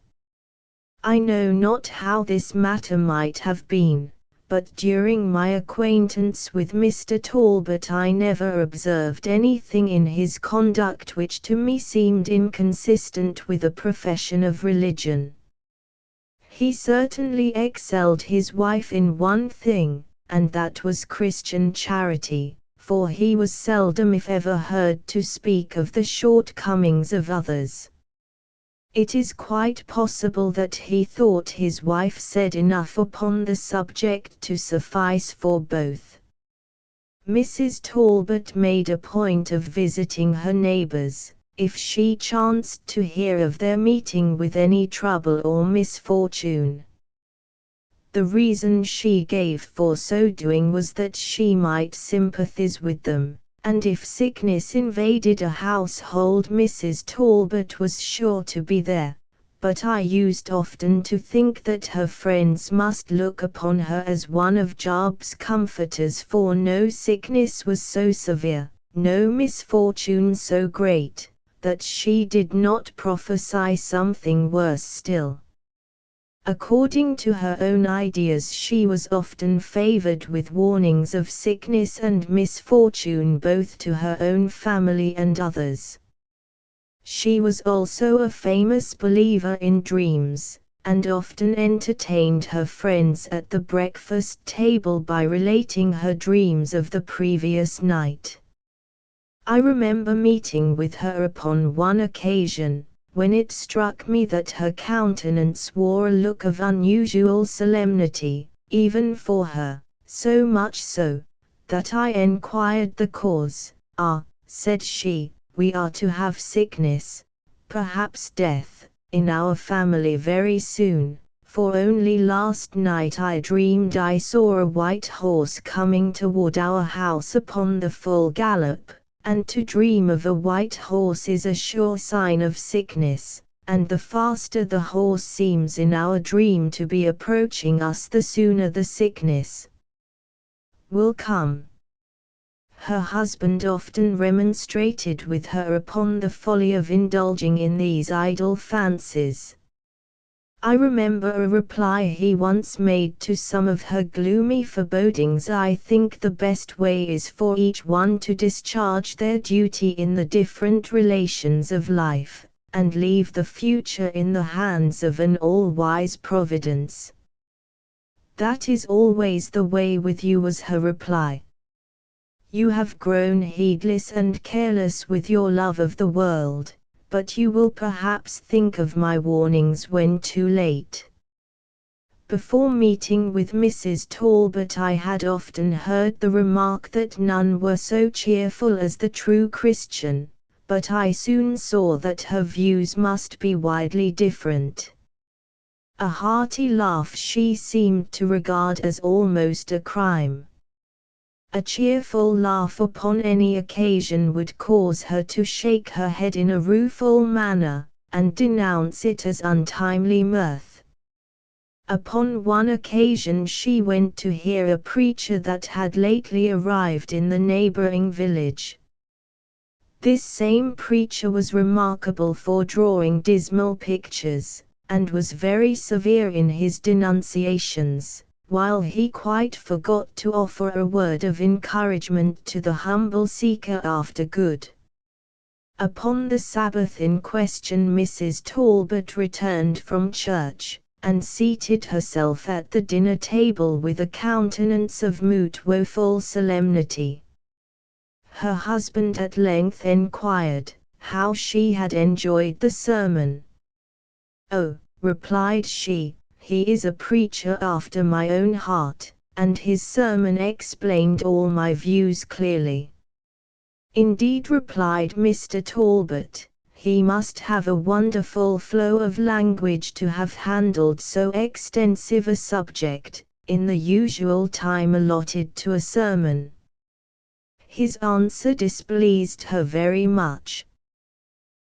I know not how this matter might have been, but during my acquaintance with Mr. Talbot I never observed anything in his conduct which to me seemed inconsistent with a profession of religion. He certainly excelled his wife in one thing, and that was Christian charity, for he was seldom if ever heard to speak of the shortcomings of others. It is quite possible that he thought his wife said enough upon the subject to suffice for both. Mrs. Talbot made a point of visiting her neighbors, if she chanced to hear of their meeting with any trouble or misfortune. The reason she gave for so doing was that she might sympathize with them, and if sickness invaded a household Mrs. Talbot was sure to be there, but I used often to think that her friends must look upon her as one of Job's comforters, for no sickness was so severe, no misfortune so great, that she did not prophesy something worse still. According to her own ideas she was often favored with warnings of sickness and misfortune both to her own family and others. She was also a famous believer in dreams, and often entertained her friends at the breakfast table by relating her dreams of the previous night. I remember meeting with her upon one occasion, when it struck me that her countenance wore a look of unusual solemnity, even for her, so much so, that I enquired the cause. "Ah," said she, "we are to have sickness, perhaps death, in our family very soon, for only last night I dreamed I saw a white horse coming toward our house upon the full gallop. And to dream of a white horse is a sure sign of sickness, and the faster the horse seems in our dream to be approaching us the sooner the sickness will come." Her husband often remonstrated with her upon the folly of indulging in these idle fancies. I remember a reply he once made to some of her gloomy forebodings: "I think the best way is for each one to discharge their duty in the different relations of life, and leave the future in the hands of an all-wise Providence." "That is always the way with you," was her reply. "You have grown heedless and careless with your love of the world, but you will perhaps think of my warnings when too late." Before meeting with Mrs. Talbot I had often heard the remark that none were so cheerful as the true Christian, but I soon saw that her views must be widely different. A hearty laugh she seemed to regard as almost a crime. A cheerful laugh upon any occasion would cause her to shake her head in a rueful manner, and denounce it as untimely mirth. Upon one occasion she went to hear a preacher that had lately arrived in the neighboring village. This same preacher was remarkable for drawing dismal pictures, and was very severe in his denunciations, while he quite forgot to offer a word of encouragement to the humble seeker after good. Upon the Sabbath in question Mrs. Talbot returned from church, and seated herself at the dinner table with a countenance of mute woeful solemnity. Her husband at length enquired how she had enjoyed the sermon. "Oh," replied she, "he is a preacher after my own heart, and his sermon explained all my views clearly." "Indeed," replied Mr. Talbot, "he must have a wonderful flow of language to have handled so extensive a subject, in the usual time allotted to a sermon." His answer displeased her very much.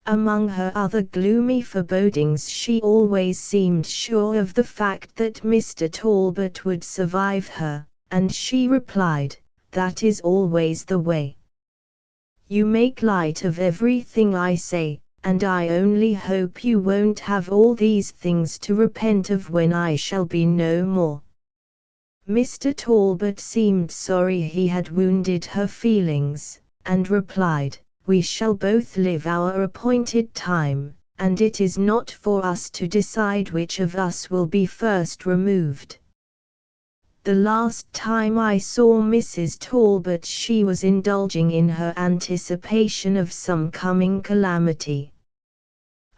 Among her other gloomy forebodings, she always seemed sure of the fact that Mr. Talbot would survive her, and she replied, "That is always the way. You make light of everything I say, and I only hope you won't have all these things to repent of when I shall be no more." Mr. Talbot seemed sorry he had wounded her feelings, and replied, "We shall both live our appointed time, and it is not for us to decide which of us will be first removed." The last time I saw Mrs. Talbot she was indulging in her anticipation of some coming calamity.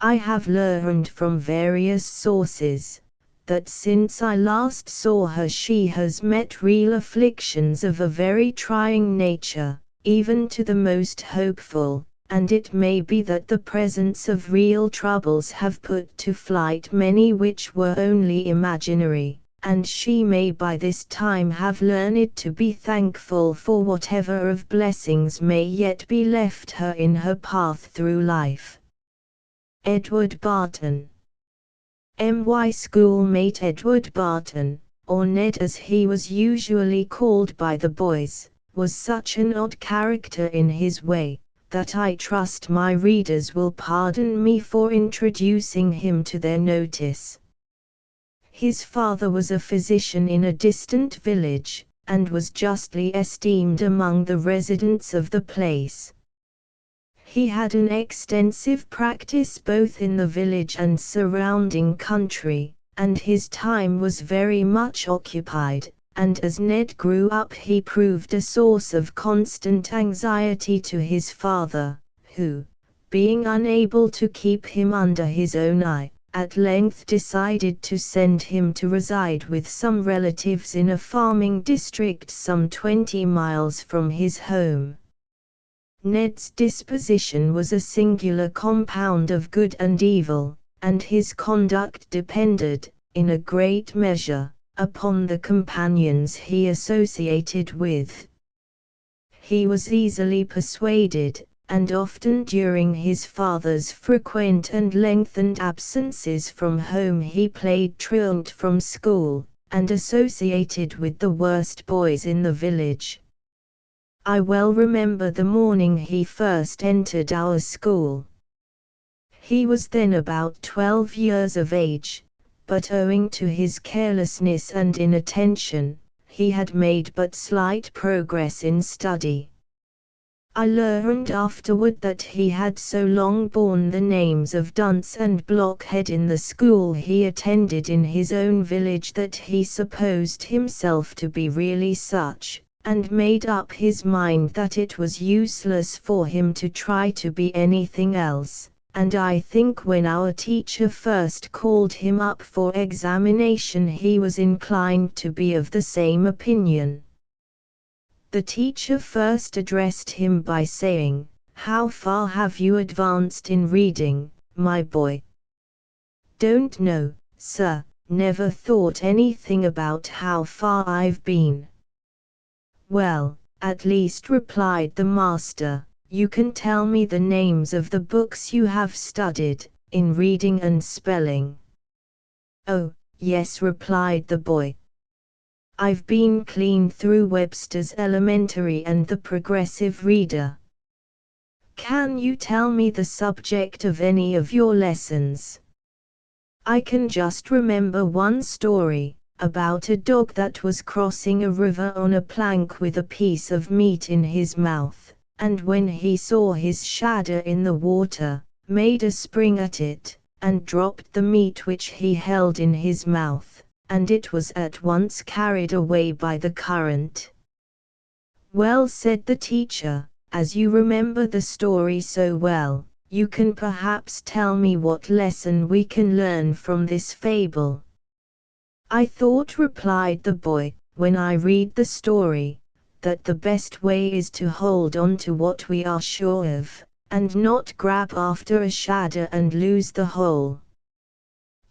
I have learned from various sources that since I last saw her she has met real afflictions of a very trying nature, even to the most hopeful, and it may be that the presence of real troubles have put to flight many which were only imaginary, and she may by this time have learned to be thankful for whatever of blessings may yet be left her in her path through life. Edward Barton. My schoolmate Edward Barton, or Ned as he was usually called by the boys, was such an odd character in his way, that I trust my readers will pardon me for introducing him to their notice. His father was a physician in a distant village, and was justly esteemed among the residents of the place. He had an extensive practice both in the village and surrounding country, and his time was very much occupied, and as Ned grew up he proved a source of constant anxiety to his father, who, being unable to keep him under his own eye, at length decided to send him to reside with some relatives in a farming district some 20 miles from his home. Ned's disposition was a singular compound of good and evil, and his conduct depended, in a great measure, upon the companions he associated with. He was easily persuaded, and often during his father's frequent and lengthened absences from home he played truant from school, and associated with the worst boys in the village. I well remember the morning he first entered our school. He was then about 12 years of age, but owing to his carelessness and inattention, he had made but slight progress in study. I learned afterward that he had so long borne the names of dunce and blockhead in the school he attended in his own village that he supposed himself to be really such, and made up his mind that it was useless for him to try to be anything else, and I think when our teacher first called him up for examination he was inclined to be of the same opinion. The teacher first addressed him by saying, "How far have you advanced in reading, my boy?" "Don't know, sir, never thought anything about how far I've been." "Well, at least," replied the master, "you can tell me the names of the books you have studied, in reading and spelling." "Oh, yes," replied the boy. "I've been clean through Webster's Elementary and the Progressive Reader." "Can you tell me the subject of any of your lessons?" "I can just remember one story, about a dog that was crossing a river on a plank with a piece of meat in his mouth, and when he saw his shadow in the water, made a spring at it, and dropped the meat which he held in his mouth, and it was at once carried away by the current." "Well," said the teacher, "as you remember the story so well, You can perhaps tell me what lesson we can learn from this fable. I thought, replied the boy, when I read the story, that the best way is to hold on to what we are sure of, and not grab after a shadow and lose the whole.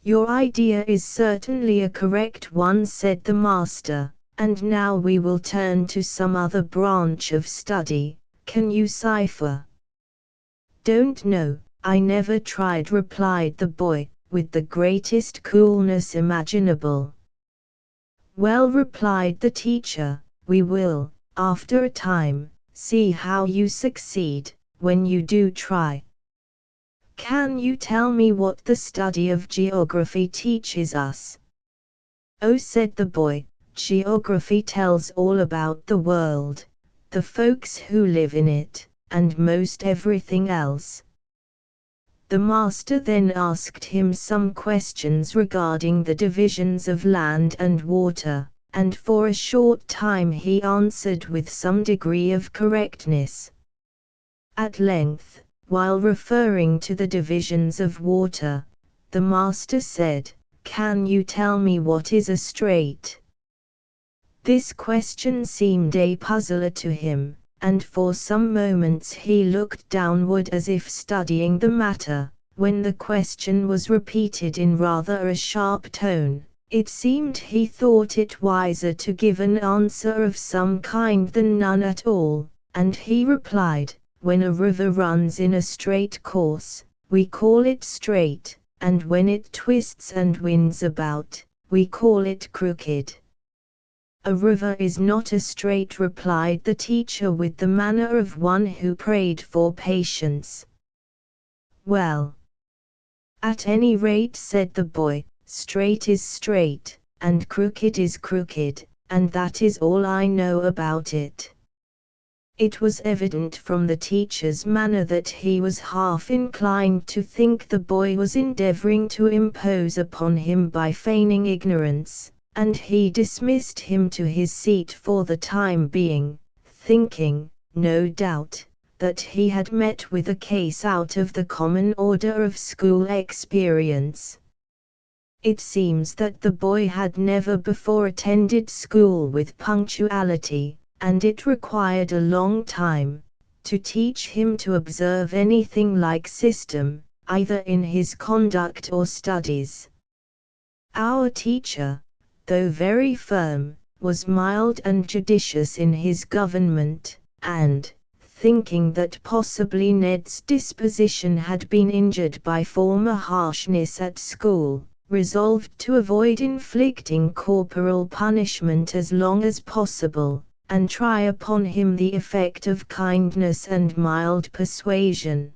Your idea is certainly a correct one, said the master, and now we will turn to some other branch of study. Can you cipher? Don't know, I never tried, replied the boy, with the greatest coolness imaginable. Well, replied the teacher, we will, after a time, see how you succeed, when you do try. Can you tell me what the study of geography teaches us? Oh, said the boy, geography tells all about the world, the folks who live in it, and most everything else. The master then asked him some questions regarding the divisions of land and water, and for a short time he answered with some degree of correctness. At length, while referring to the divisions of water, the master said, Can you tell me what is a strait? This question seemed a puzzler to him, and for some moments he looked downward as if studying the matter. When the question was repeated in rather a sharp tone, it seemed he thought it wiser to give an answer of some kind than none at all, and he replied, When a river runs in a straight course, we call it straight, and when it twists and winds about, we call it crooked. A river is not a straight, replied the teacher with the manner of one who prayed for patience. Well, at any rate, said the boy, straight is straight, and crooked is crooked, and that is all I know about it. It was evident from the teacher's manner that he was half inclined to think the boy was endeavoring to impose upon him by feigning ignorance, and he dismissed him to his seat for the time being, thinking, no doubt, that he had met with a case out of the common order of school experience. It seems that the boy had never before attended school with punctuality, and it required a long time to teach him to observe anything like system, either in his conduct or studies. Our teacher, though very firm, was mild and judicious in his government, and, thinking that possibly Ned's disposition had been injured by former harshness at school, resolved to avoid inflicting corporal punishment as long as possible, and try upon him the effect of kindness and mild persuasion.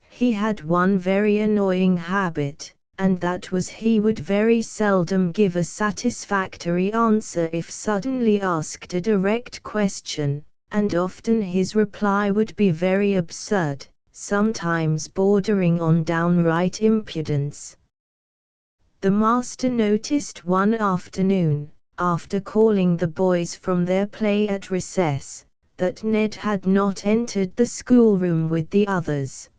He had one very annoying habit, and that was he would very seldom give a satisfactory answer if suddenly asked a direct question, and often his reply would be very absurd, sometimes bordering on downright impudence. The master noticed one afternoon, after calling the boys from their play at recess, that Ned had not entered the schoolroom with the others.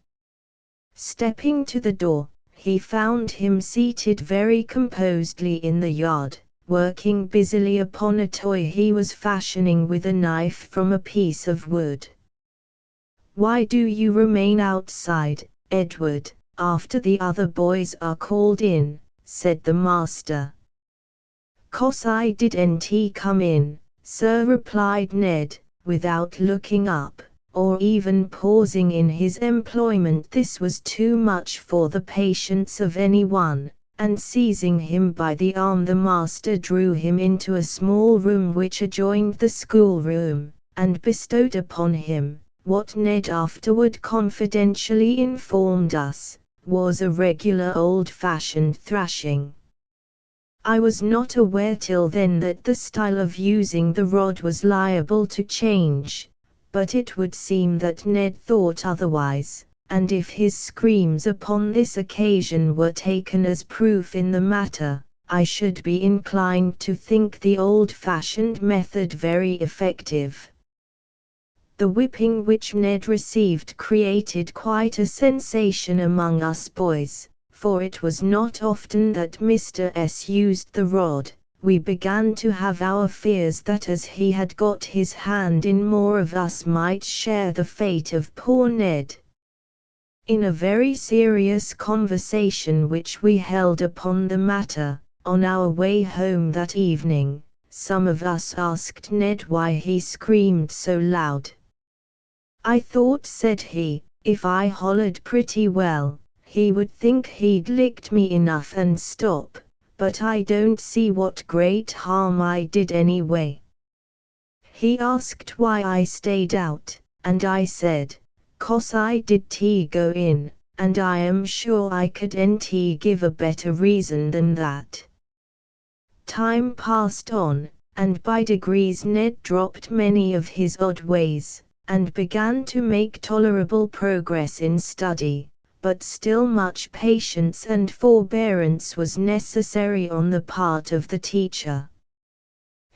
Stepping to the door, he found him seated very composedly in the yard, working busily upon a toy he was fashioning with a knife from a piece of wood. "Why do you remain outside, Edward, after the other boys are called in?" said the master. "'Cause I didn't come in, sir," replied Ned, without looking up, or even pausing in his employment. This was too much for the patience of anyone, and seizing him by the arm the master drew him into a small room which adjoined the schoolroom, and bestowed upon him, what Ned afterward confidentially informed us, was a regular old-fashioned thrashing. I was not aware till then that the style of using the rod was liable to change, but it would seem that Ned thought otherwise, and if his screams upon this occasion were taken as proof in the matter, I should be inclined to think the old-fashioned method very effective. The whipping which Ned received created quite a sensation among us boys, for it was not often that Mr. S used the rod. We began to have our fears that as he had got his hand in, more of us might share the fate of poor Ned. In a very serious conversation which we held upon the matter, on our way home that evening, some of us asked Ned why he screamed so loud. "I thought," said he, "if I hollered pretty well, he would think he'd licked me enough and stop, but I don't see what great harm I did anyway." He asked why I stayed out, and I said, "'Cause I did go in, and I am sure I couldn't give a better reason than that." Time passed on, and by degrees Ned dropped many of his odd ways, and began to make tolerable progress in study, but still much patience and forbearance was necessary on the part of the teacher.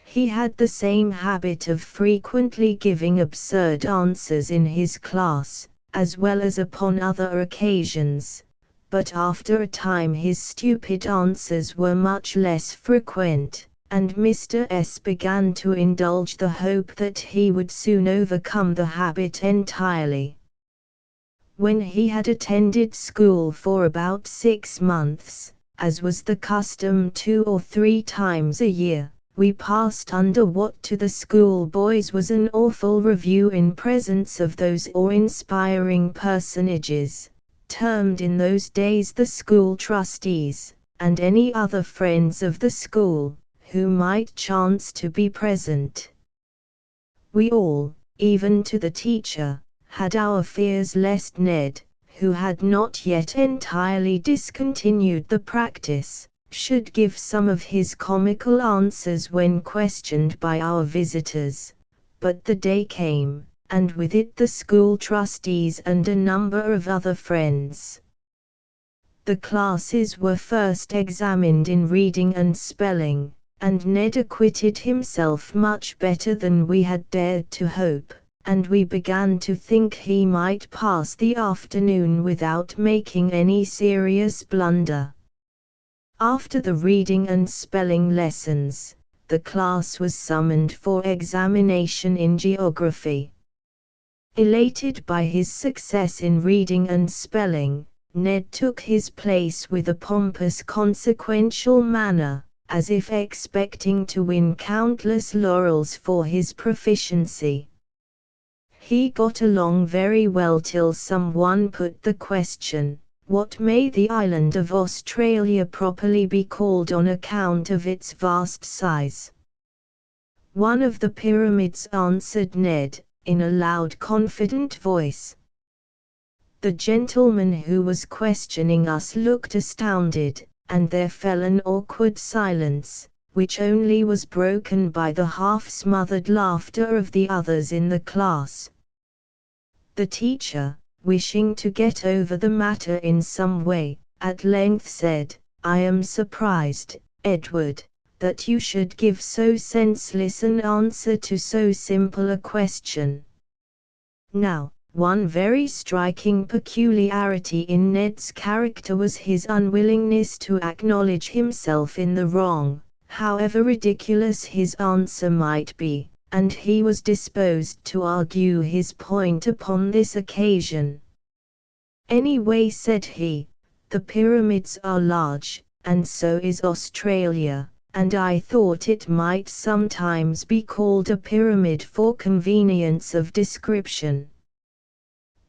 He had the same habit of frequently giving absurd answers in his class, as well as upon other occasions, but after a time his stupid answers were much less frequent, and Mr. S began to indulge the hope that he would soon overcome the habit entirely. When he had attended school for about 6 months, as was the custom 2 or 3 times a year, we passed under what to the school boys was an awful review in presence of those awe-inspiring personages, termed in those days the school trustees, and any other friends of the school, who might chance to be present. We all, even to the teacher, had our fears lest Ned, who had not yet entirely discontinued the practice, should give some of his comical answers when questioned by our visitors. But the day came, and with it the school trustees and a number of other friends. The classes were first examined in reading and spelling, and Ned acquitted himself much better than we had dared to hope, and we began to think he might pass the afternoon without making any serious blunder. After the reading and spelling lessons, the class was summoned for examination in geography. Elated by his success in reading and spelling, Ned took his place with a pompous consequential manner, as if expecting to win countless laurels for his proficiency. He got along very well till someone put the question, "What may the island of Australia properly be called on account of its vast size?" "One of the pyramids," answered Ned, in a loud confident voice. The gentleman who was questioning us looked astounded, and there fell an awkward silence, which only was broken by the half-smothered laughter of the others in the class. The teacher, wishing to get over the matter in some way, at length said, "I am surprised, Edward, that you should give so senseless an answer to so simple a question." Now, one very striking peculiarity in Ned's character was his unwillingness to acknowledge himself in the wrong, however ridiculous his answer might be, and he was disposed to argue his point upon this occasion. "Anyway," said he, "the pyramids are large, and so is Australia, and I thought it might sometimes be called a pyramid for convenience of description."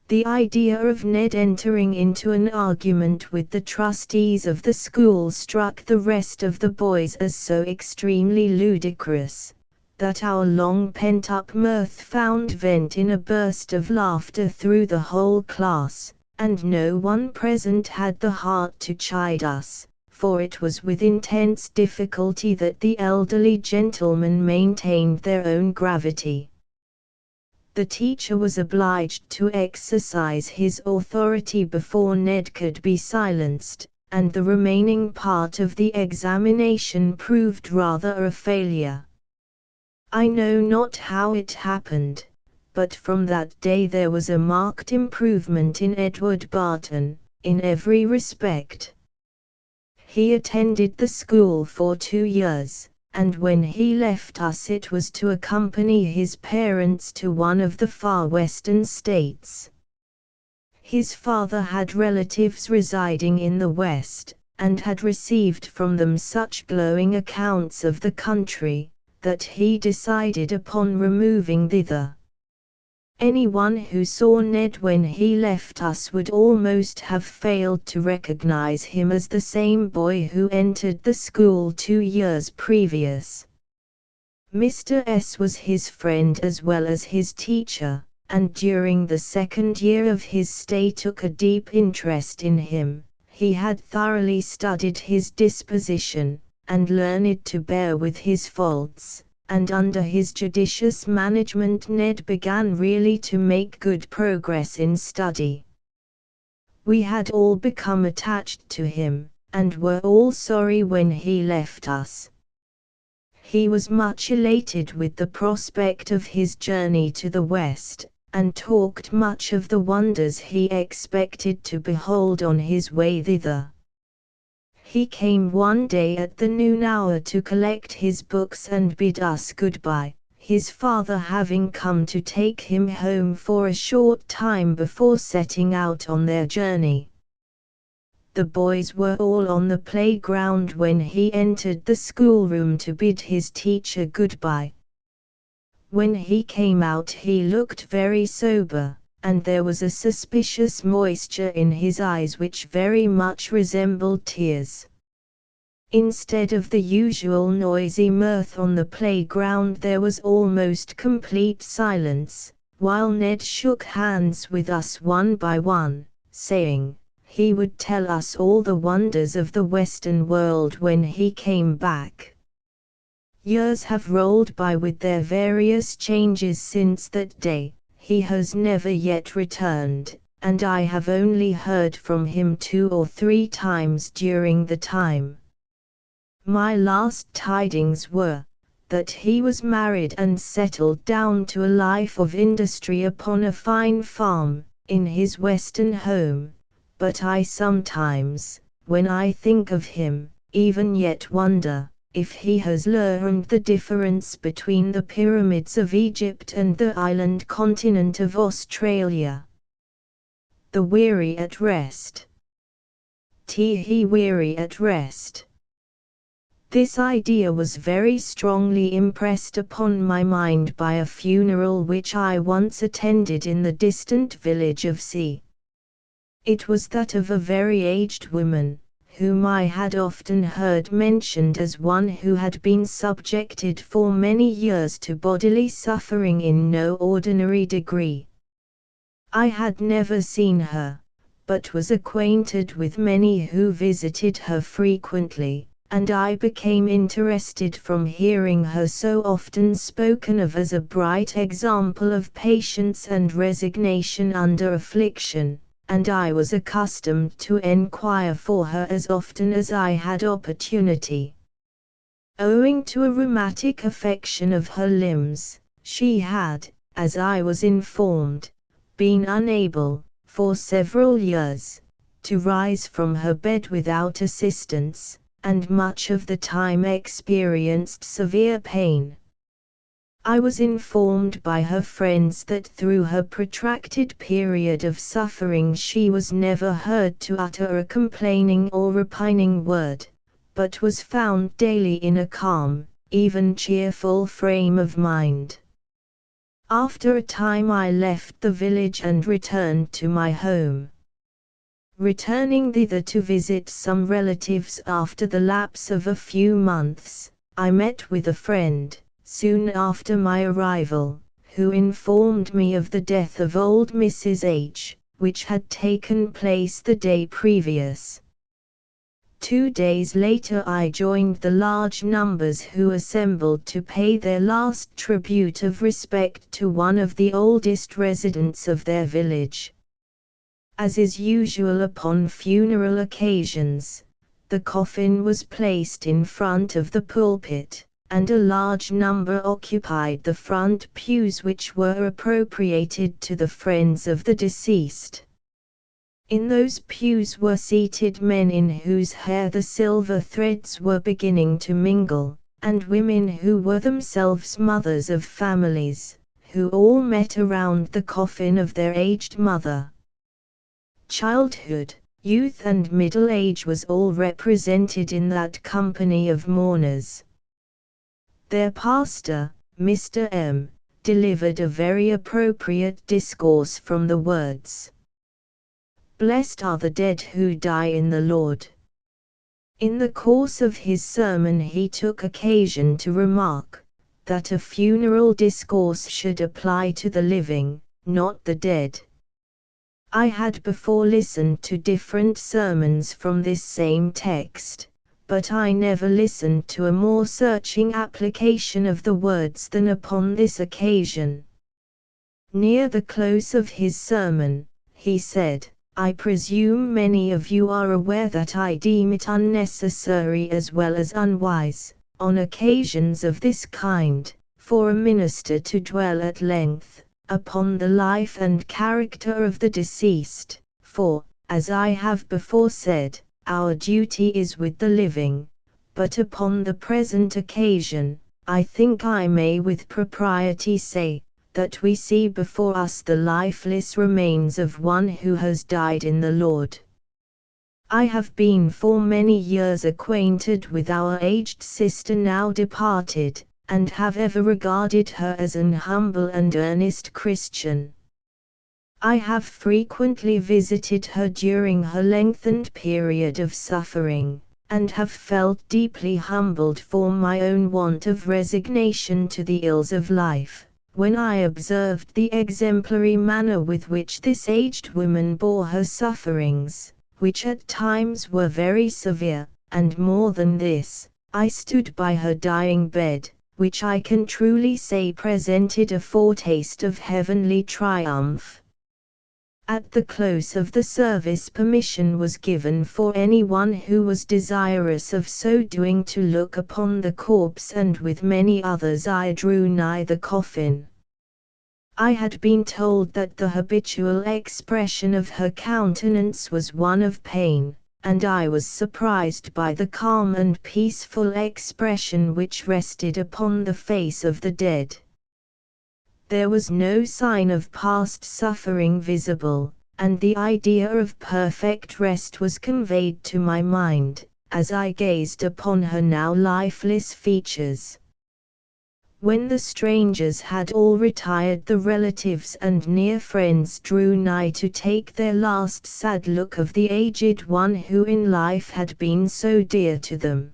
The idea of Ned entering into an argument with the trustees of the school struck the rest of the boys as so extremely ludicrous, that our long pent-up mirth found vent in a burst of laughter through the whole class, and no one present had the heart to chide us, for it was with intense difficulty that the elderly gentlemen maintained their own gravity. The teacher was obliged to exercise his authority before Ned could be silenced, and the remaining part of the examination proved rather a failure. I know not how it happened, but from that day there was a marked improvement in Edward Barton, in every respect. He attended the school for 2 years, and when he left us it was to accompany his parents to one of the far western states. His father had relatives residing in the West, and had received from them such glowing accounts of the country, that he decided upon removing thither. Anyone who saw Ned when he left us would almost have failed to recognize him as the same boy who entered the school 2 years previous. Mr. S. was his friend as well as his teacher, and during the 2nd year of his stay took a deep interest in him. He had thoroughly studied his disposition, and learned to bear with his faults, and under his judicious management Ned began really to make good progress in study. We had all become attached to him, and were all sorry when he left us. He was much elated with the prospect of his journey to the West, and talked much of the wonders he expected to behold on his way thither. He came one day at the noon hour to collect his books and bid us goodbye, his father having come to take him home for a short time before setting out on their journey. The boys were all on the playground when he entered the schoolroom to bid his teacher goodbye. When he came out he looked very sober, and there was a suspicious moisture in his eyes which very much resembled tears. Instead of the usual noisy mirth on the playground there was almost complete silence, while Ned shook hands with us one by one, saying he would tell us all the wonders of the Western world when he came back. Years have rolled by with their various changes since that day. He has never yet returned, and I have only heard from him 2 or 3 times during the time. My last tidings were, that he was married and settled down to a life of industry upon a fine farm, in his Western home, but I sometimes, when I think of him, even yet wonder if he has learned the difference between the pyramids of Egypt and the island continent of Australia. The weary at rest. He weary at rest. This idea was very strongly impressed upon my mind by a funeral which I once attended in the distant village of C. It was that of a very aged woman, whom I had often heard mentioned as one who had been subjected for many years to bodily suffering in no ordinary degree. I had never seen her, but was acquainted with many who visited her frequently, and I became interested from hearing her so often spoken of as a bright example of patience and resignation under affliction, and I was accustomed to enquire for her as often as I had opportunity. Owing to a rheumatic affection of her limbs, she had, as I was informed, been unable, for several years, to rise from her bed without assistance, and much of the time experienced severe pain. I was informed by her friends that through her protracted period of suffering she was never heard to utter a complaining or repining word, but was found daily in a calm, even cheerful frame of mind. After a time I left the village and returned to my home. Returning thither to visit some relatives after the lapse of a few months, I met with a friend, soon after my arrival, who informed me of the death of old Mrs. H., which had taken place the day previous. 2 days later I joined the large numbers who assembled to pay their last tribute of respect to one of the oldest residents of their village. As is usual upon funeral occasions, the coffin was placed in front of the pulpit, and a large number occupied the front pews which were appropriated to the friends of the deceased. In those pews were seated men in whose hair the silver threads were beginning to mingle, and women who were themselves mothers of families, who all met around the coffin of their aged mother. Childhood, youth and middle age was all represented in that company of mourners. Their pastor, Mr. M., delivered a very appropriate discourse from the words, "Blessed are the dead who die in the Lord." In the course of his sermon he took occasion to remark, that a funeral discourse should apply to the living, not the dead. I had before listened to different sermons from this same text, but I never listened to a more searching application of the words than upon this occasion. Near the close of his sermon, he said, "I presume many of you are aware that I deem it unnecessary as well as unwise, on occasions of this kind, for a minister to dwell at length upon the life and character of the deceased, for, as I have before said, our duty is with the living, but upon the present occasion, I think I may with propriety say, that we see before us the lifeless remains of one who has died in the Lord. I have been for many years acquainted with our aged sister now departed, and have ever regarded her as an humble and earnest Christian. I have frequently visited her during her lengthened period of suffering, and have felt deeply humbled for my own want of resignation to the ills of life, when I observed the exemplary manner with which this aged woman bore her sufferings, which at times were very severe, and more than this, I stood by her dying bed, which I can truly say presented a foretaste of heavenly triumph. At the close of the service permission was given for anyone who was desirous of so doing to look upon the corpse, and with many others I drew nigh the coffin. I had been told that the habitual expression of her countenance was one of pain, and I was surprised by the calm and peaceful expression which rested upon the face of the dead. There was no sign of past suffering visible, and the idea of perfect rest was conveyed to my mind, as I gazed upon her now lifeless features. When the strangers had all retired, the relatives and near friends drew nigh to take their last sad look of the aged one who in life had been so dear to them.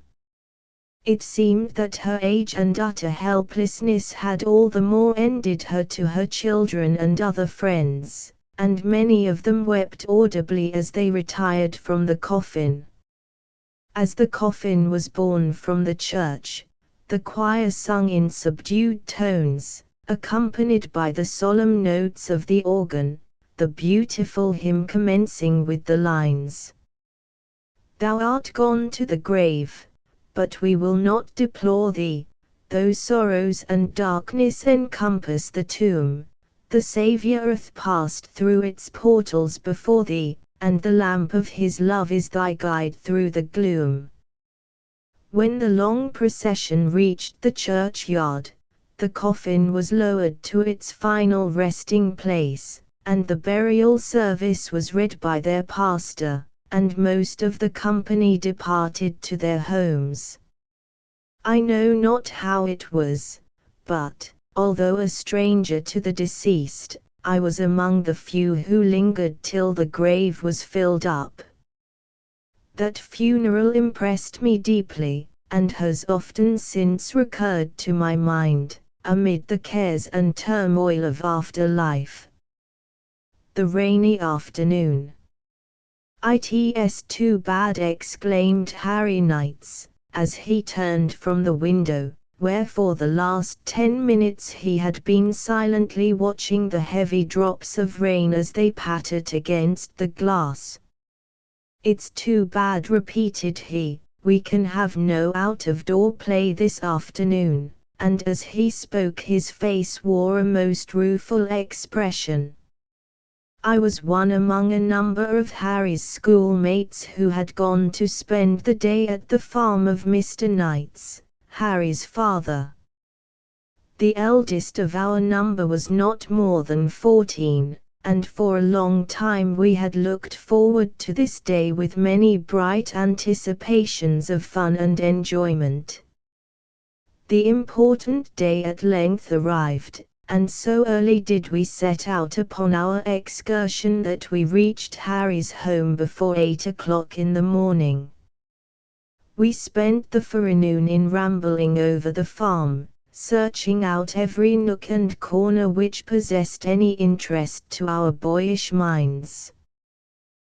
It seemed that her age and utter helplessness had all the more endeared her to her children and other friends, and many of them wept audibly as they retired from the coffin. As the coffin was borne from the church, the choir sung in subdued tones, accompanied by the solemn notes of the organ, the beautiful hymn commencing with the lines, "Thou art gone to the grave, but we will not deplore thee, though sorrows and darkness encompass the tomb, the Saviour hath passed through its portals before thee, and the lamp of his love is thy guide through the gloom." When the long procession reached the churchyard, the coffin was lowered to its final resting place, and the burial service was read by their pastor, and most of the company departed to their homes. I know not how it was, but, although a stranger to the deceased, I was among the few who lingered till the grave was filled up. That funeral impressed me deeply, and has often since recurred to my mind, amid the cares and turmoil of after life. The rainy afternoon. "It's too bad," exclaimed Harry Knights, as he turned from the window, where for the last 10 minutes he had been silently watching the heavy drops of rain as they pattered against the glass. "It's too bad," repeated he, we can have no out-of-door play this afternoon," and as he spoke his face wore a most rueful expression. I was one among a number of Harry's schoolmates who had gone to spend the day at the farm of Mr. Knight's, Harry's father. The eldest of our number was not more than 14, and for a long time we had looked forward to this day with many bright anticipations of fun and enjoyment. The important day at length arrived, and so early did we set out upon our excursion that we reached Harry's home before 8 o'clock in the morning. We spent the forenoon in rambling over the farm, searching out every nook and corner which possessed any interest to our boyish minds.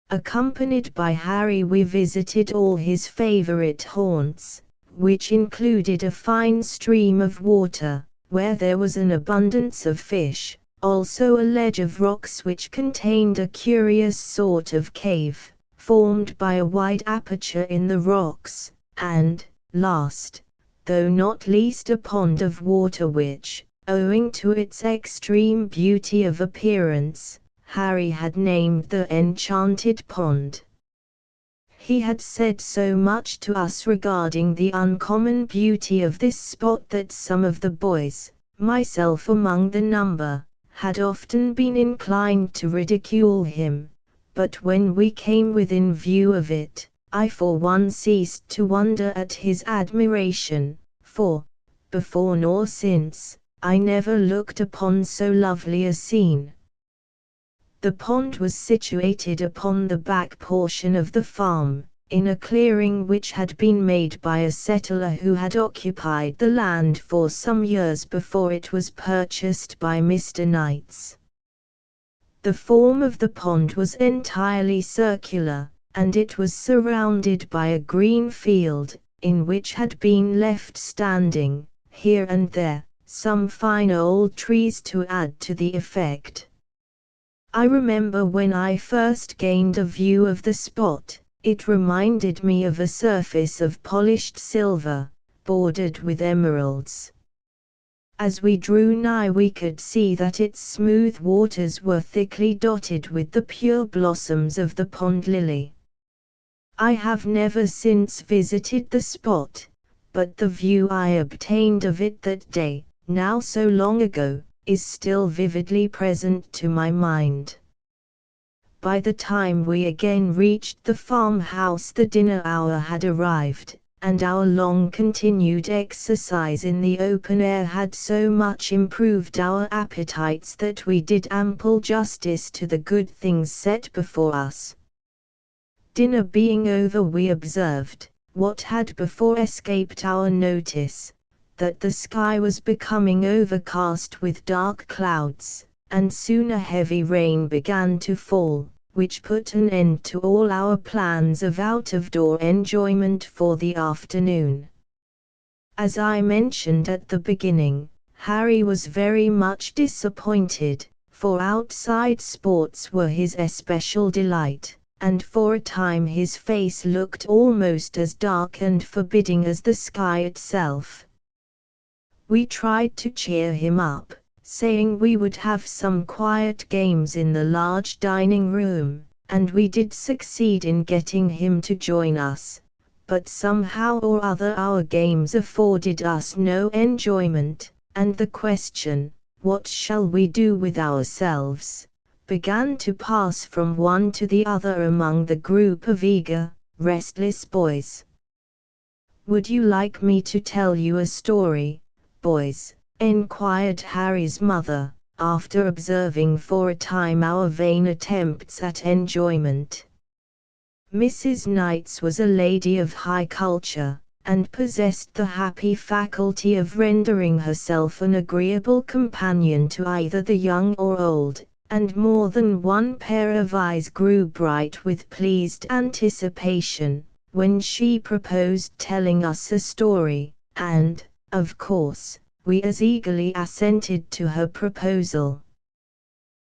Accompanied by Harry we visited all his favorite haunts, which included a fine stream of water, where there was an abundance of fish, also a ledge of rocks which contained a curious sort of cave, formed by a wide aperture in the rocks, and, last, though not least, a pond of water which, owing to its extreme beauty of appearance, Harry had named the Enchanted Pond. He had said so much to us regarding the uncommon beauty of this spot that some of the boys, myself among the number, had often been inclined to ridicule him, but when we came within view of it, I for one ceased to wonder at his admiration, for, before nor since, I never looked upon so lovely a scene. The pond was situated upon the back portion of the farm, in a clearing which had been made by a settler who had occupied the land for some years before it was purchased by Mr. Knight's. The form of the pond was entirely circular, and it was surrounded by a green field, in which had been left standing, here and there, some fine old trees to add to the effect. I remember when I first gained a view of the spot, it reminded me of a surface of polished silver, bordered with emeralds. As we drew nigh we could see that its smooth waters were thickly dotted with the pure blossoms of the pond lily. I have never since visited the spot, but the view I obtained of it that day, now so long ago, is still vividly present to my mind. By the time we again reached the farmhouse the dinner hour had arrived, and our long-continued exercise in the open air had so much improved our appetites that we did ample justice to the good things set before us. Dinner being over we observed, what had before escaped our notice, that the sky was becoming overcast with dark clouds, and soon a heavy rain began to fall, which put an end to all our plans of out-of-door enjoyment for the afternoon. As I mentioned at the beginning, Harry was very much disappointed, for outside sports were his especial delight, and for a time his face looked almost as dark and forbidding as the sky itself. We tried to cheer him up, saying we would have some quiet games in the large dining room, and we did succeed in getting him to join us, but somehow or other our games afforded us no enjoyment, and the question, "What shall we do with ourselves?" began to pass from one to the other among the group of eager, restless boys. "Would you like me to tell you a story, boys?" enquired Harry's mother, after observing for a time our vain attempts at enjoyment. Mrs. Knights was a lady of high culture, and possessed the happy faculty of rendering herself an agreeable companion to either the young or old, and more than one pair of eyes grew bright with pleased anticipation, when she proposed telling us a story, and, of course, we as eagerly assented to her proposal.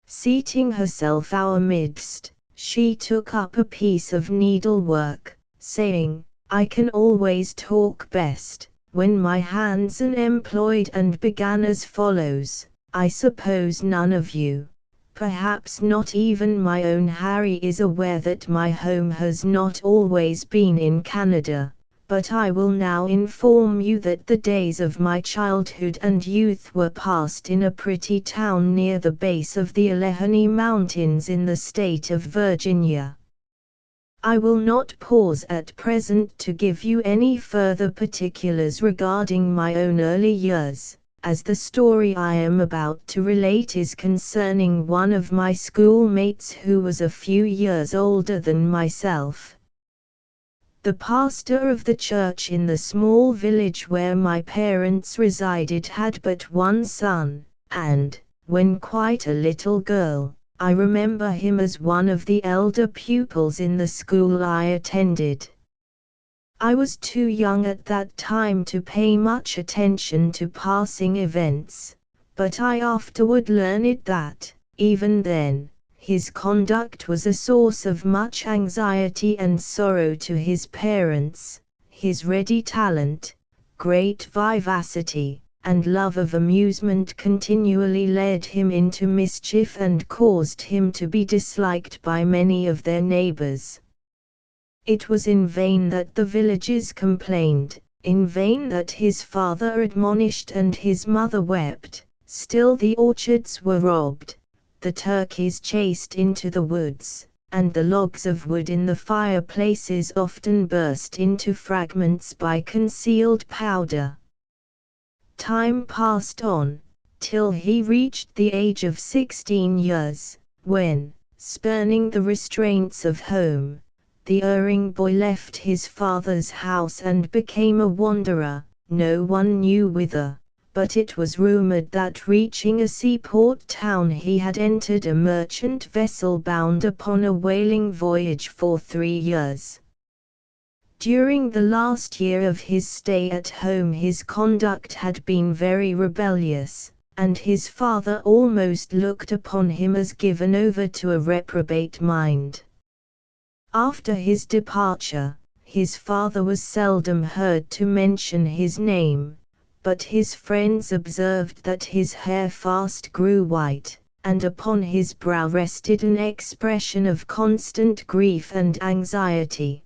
Seating herself our midst, she took up a piece of needlework, saying, I can always talk best when my hands are employed, and began as follows. I suppose none of you, perhaps not even my own Harry, is aware that my home has not always been in Canada, but I will now inform you that the days of my childhood and youth were passed in a pretty town near the base of the Allegheny Mountains in the state of Virginia. I will not pause at present to give you any further particulars regarding my own early years, as the story I am about to relate is concerning one of my schoolmates who was a few years older than myself. The pastor of the church in the small village where my parents resided had but one son, and, when quite a little girl, I remember him as one of the elder pupils in the school I attended. I was too young at that time to pay much attention to passing events, but I afterward learned that, even then, his conduct was a source of much anxiety and sorrow to his parents. His ready talent, great vivacity, and love of amusement continually led him into mischief and caused him to be disliked by many of their neighbors. It was in vain that the villagers complained, in vain that his father admonished and his mother wept, still the orchards were robbed, the turkeys chased into the woods, and the logs of wood in the fireplaces often burst into fragments by concealed powder. Time passed on, till he reached the age of 16 years, when, spurning the restraints of home, the erring boy left his father's house and became a wanderer, no one knew whither, but it was rumored that reaching a seaport town he had entered a merchant vessel bound upon a whaling voyage for 3 years. During the last year of his stay at home his conduct had been very rebellious, and his father almost looked upon him as given over to a reprobate mind. After his departure, his father was seldom heard to mention his name, but his friends observed that his hair fast grew white, and upon his brow rested an expression of constant grief and anxiety.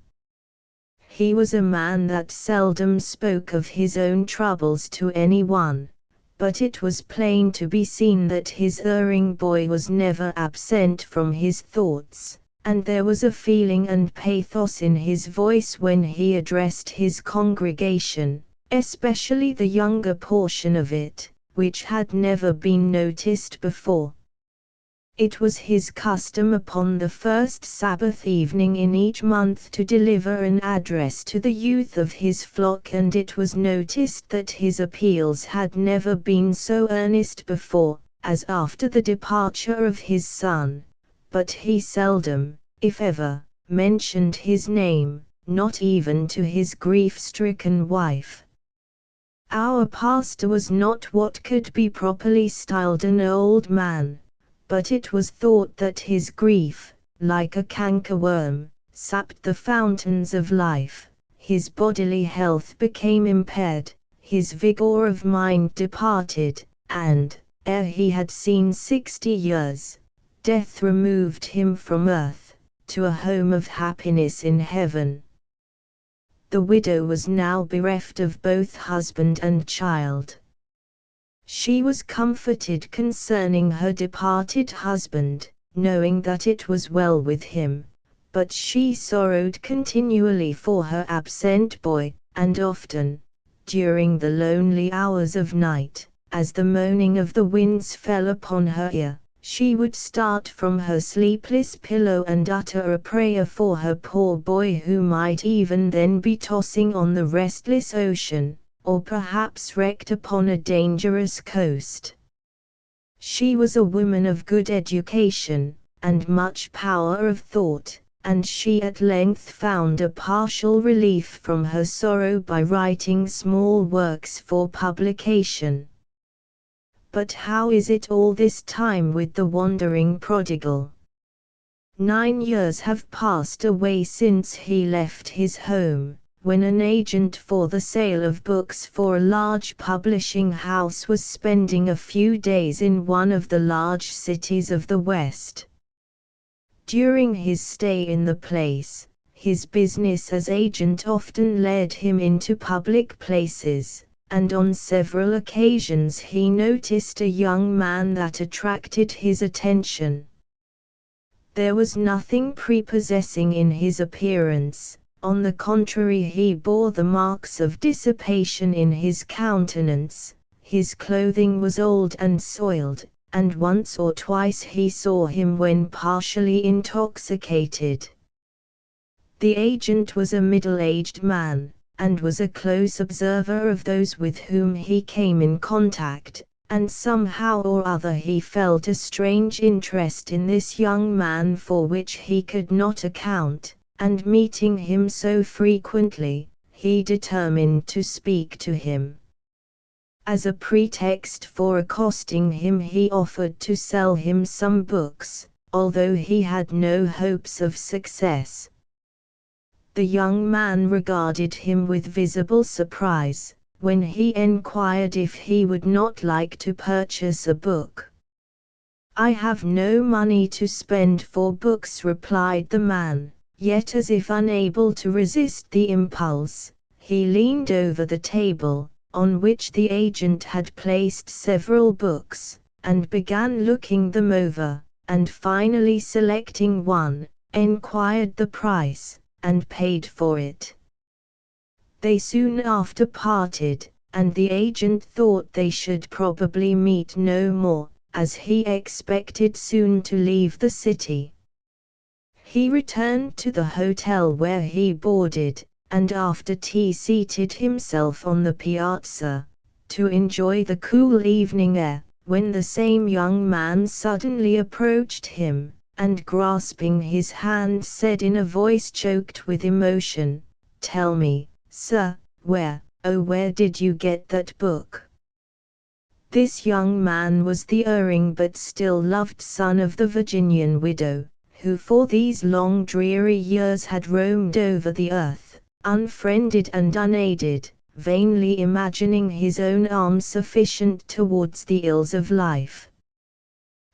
He was a man that seldom spoke of his own troubles to anyone, but it was plain to be seen that his erring boy was never absent from his thoughts, and there was a feeling and pathos in his voice when he addressed his congregation, especially the younger portion of it, which had never been noticed before. It was his custom upon the first Sabbath evening in each month to deliver an address to the youth of his flock, and it was noticed that his appeals had never been so earnest before, as after the departure of his son, but he seldom, if ever, mentioned his name, not even to his grief-stricken wife. Our pastor was not what could be properly styled an old man, but it was thought that his grief, like a cankerworm, sapped the fountains of life, his bodily health became impaired, his vigor of mind departed, and, ere he had seen 60 years, death removed him from earth, to a home of happiness in heaven. The widow was now bereft of both husband and child. She was comforted concerning her departed husband, knowing that it was well with him, but she sorrowed continually for her absent boy, and often, during the lonely hours of night, as the moaning of the winds fell upon her ear, she would start from her sleepless pillow and utter a prayer for her poor boy, who might even then be tossing on the restless ocean, or perhaps wrecked upon a dangerous coast. She was a woman of good education, and much power of thought, and she at length found a partial relief from her sorrow by writing small works for publication. But how is it all this time with the wandering prodigal? 9 years have passed away since he left his home, when an agent for the sale of books for a large publishing house was spending a few days in one of the large cities of the West. During his stay in the place, his business as agent often led him into public places, and on several occasions he noticed a young man that attracted his attention. There was nothing prepossessing in his appearance. On the contrary, he bore the marks of dissipation in his countenance, his clothing was old and soiled, and once or twice he saw him when partially intoxicated. The agent was a middle-aged man, and was a close observer of those with whom he came in contact, and somehow or other he felt a strange interest in this young man for which he could not account, and meeting him so frequently, he determined to speak to him. As a pretext for accosting him, he offered to sell him some books, although he had no hopes of success. The young man regarded him with visible surprise, when he enquired if he would not like to purchase a book. "I have no money to spend for books," replied the man. Yet as if unable to resist the impulse, he leaned over the table, on which the agent had placed several books, and began looking them over, and finally selecting one, enquired the price, and paid for it. They soon after parted, and the agent thought they should probably meet no more, as he expected soon to leave the city. He returned to the hotel where he boarded, and after tea seated himself on the piazza, to enjoy the cool evening air, when the same young man suddenly approached him, and grasping his hand said in a voice choked with emotion, "Tell me, sir, where did you get that book?" This young man was the erring but still loved son of the Virginian widow, who for these long dreary years had roamed over the earth, unfriended and unaided, vainly imagining his own arm sufficient towards the ills of life.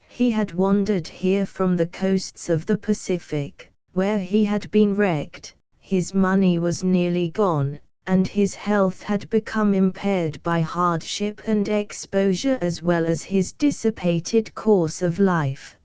He had wandered here from the coasts of the Pacific, where he had been wrecked, his money was nearly gone, and his health had become impaired by hardship and exposure as well as his dissipated course of life.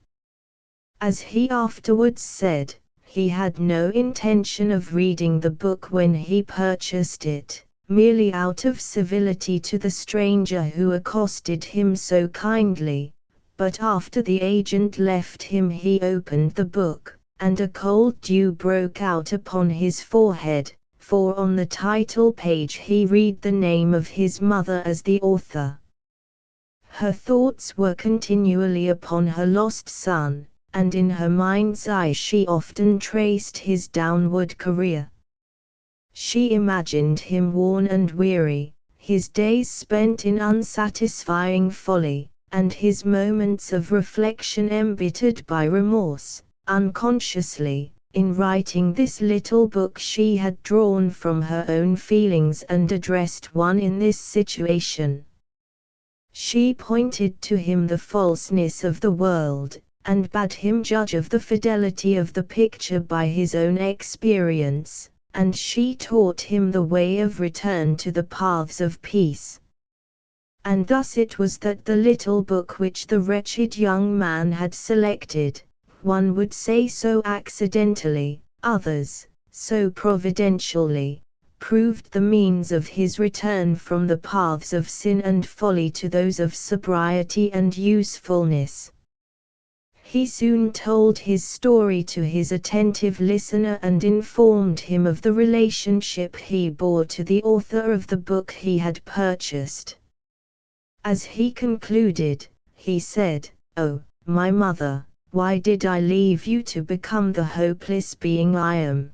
As he afterwards said, he had no intention of reading the book when he purchased it, merely out of civility to the stranger who accosted him so kindly, but after the agent left him he opened the book, and a cold dew broke out upon his forehead, for on the title page he read the name of his mother as the author. Her thoughts were continually upon her lost son, and in her mind's eye she often traced his downward career. She imagined him worn and weary, his days spent in unsatisfying folly, and his moments of reflection embittered by remorse. Unconsciously, in writing this little book she had drawn from her own feelings and addressed one in this situation. She pointed to him the falseness of the world, and bade him judge of the fidelity of the picture by his own experience, and she taught him the way of return to the paths of peace. And thus it was that the little book which the wretched young man had selected, one would say so accidentally, others, so providentially, proved the means of his return from the paths of sin and folly to those of sobriety and usefulness. He soon told his story to his attentive listener and informed him of the relationship he bore to the author of the book he had purchased. As he concluded, he said, "Oh, my mother, why did I leave you to become the hopeless being I am?"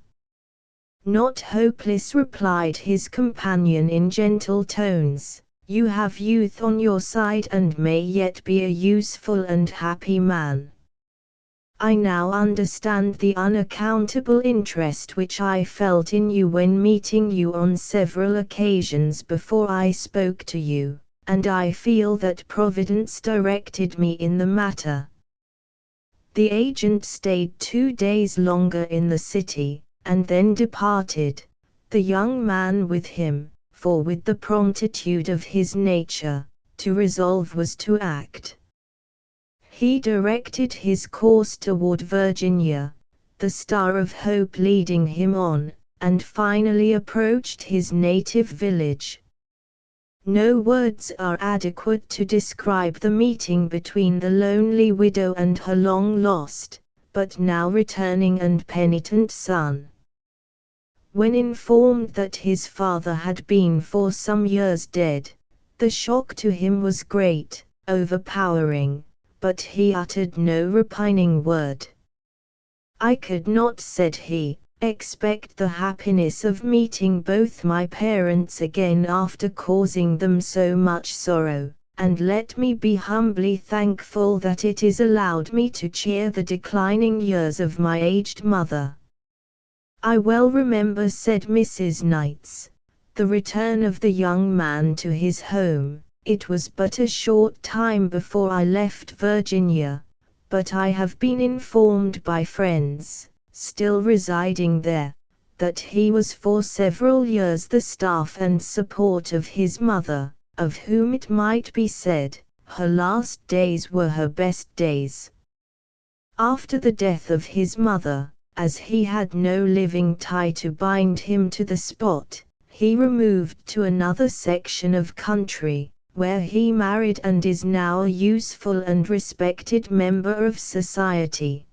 "Not hopeless," replied his companion in gentle tones. "You have youth on your side and may yet be a useful and happy man. I now understand the unaccountable interest which I felt in you when meeting you on several occasions before I spoke to you, and I feel that Providence directed me in the matter." The agent stayed 2 days longer in the city, and then departed, the young man with him, for with the promptitude of his nature, to resolve was to act. He directed his course toward Virginia, the star of hope leading him on, and finally approached his native village. No words are adequate to describe the meeting between the lonely widow and her long-lost, but now returning and penitent son. When informed that his father had been for some years dead, the shock to him was great, overpowering, but he uttered no repining word. "I could not," said he, "expect the happiness of meeting both my parents again after causing them so much sorrow, and let me be humbly thankful that it is allowed me to cheer the declining years of my aged mother." "I well remember," said Mrs. Knights, "the return of the young man to his home. It was but a short time before I left Virginia, but I have been informed by friends, still residing there, that he was for several years the staff and support of his mother, of whom it might be said, her last days were her best days. After the death of his mother, as he had no living tie to bind him to the spot, he removed to another section of country, where he married and is now a useful and respected member of society.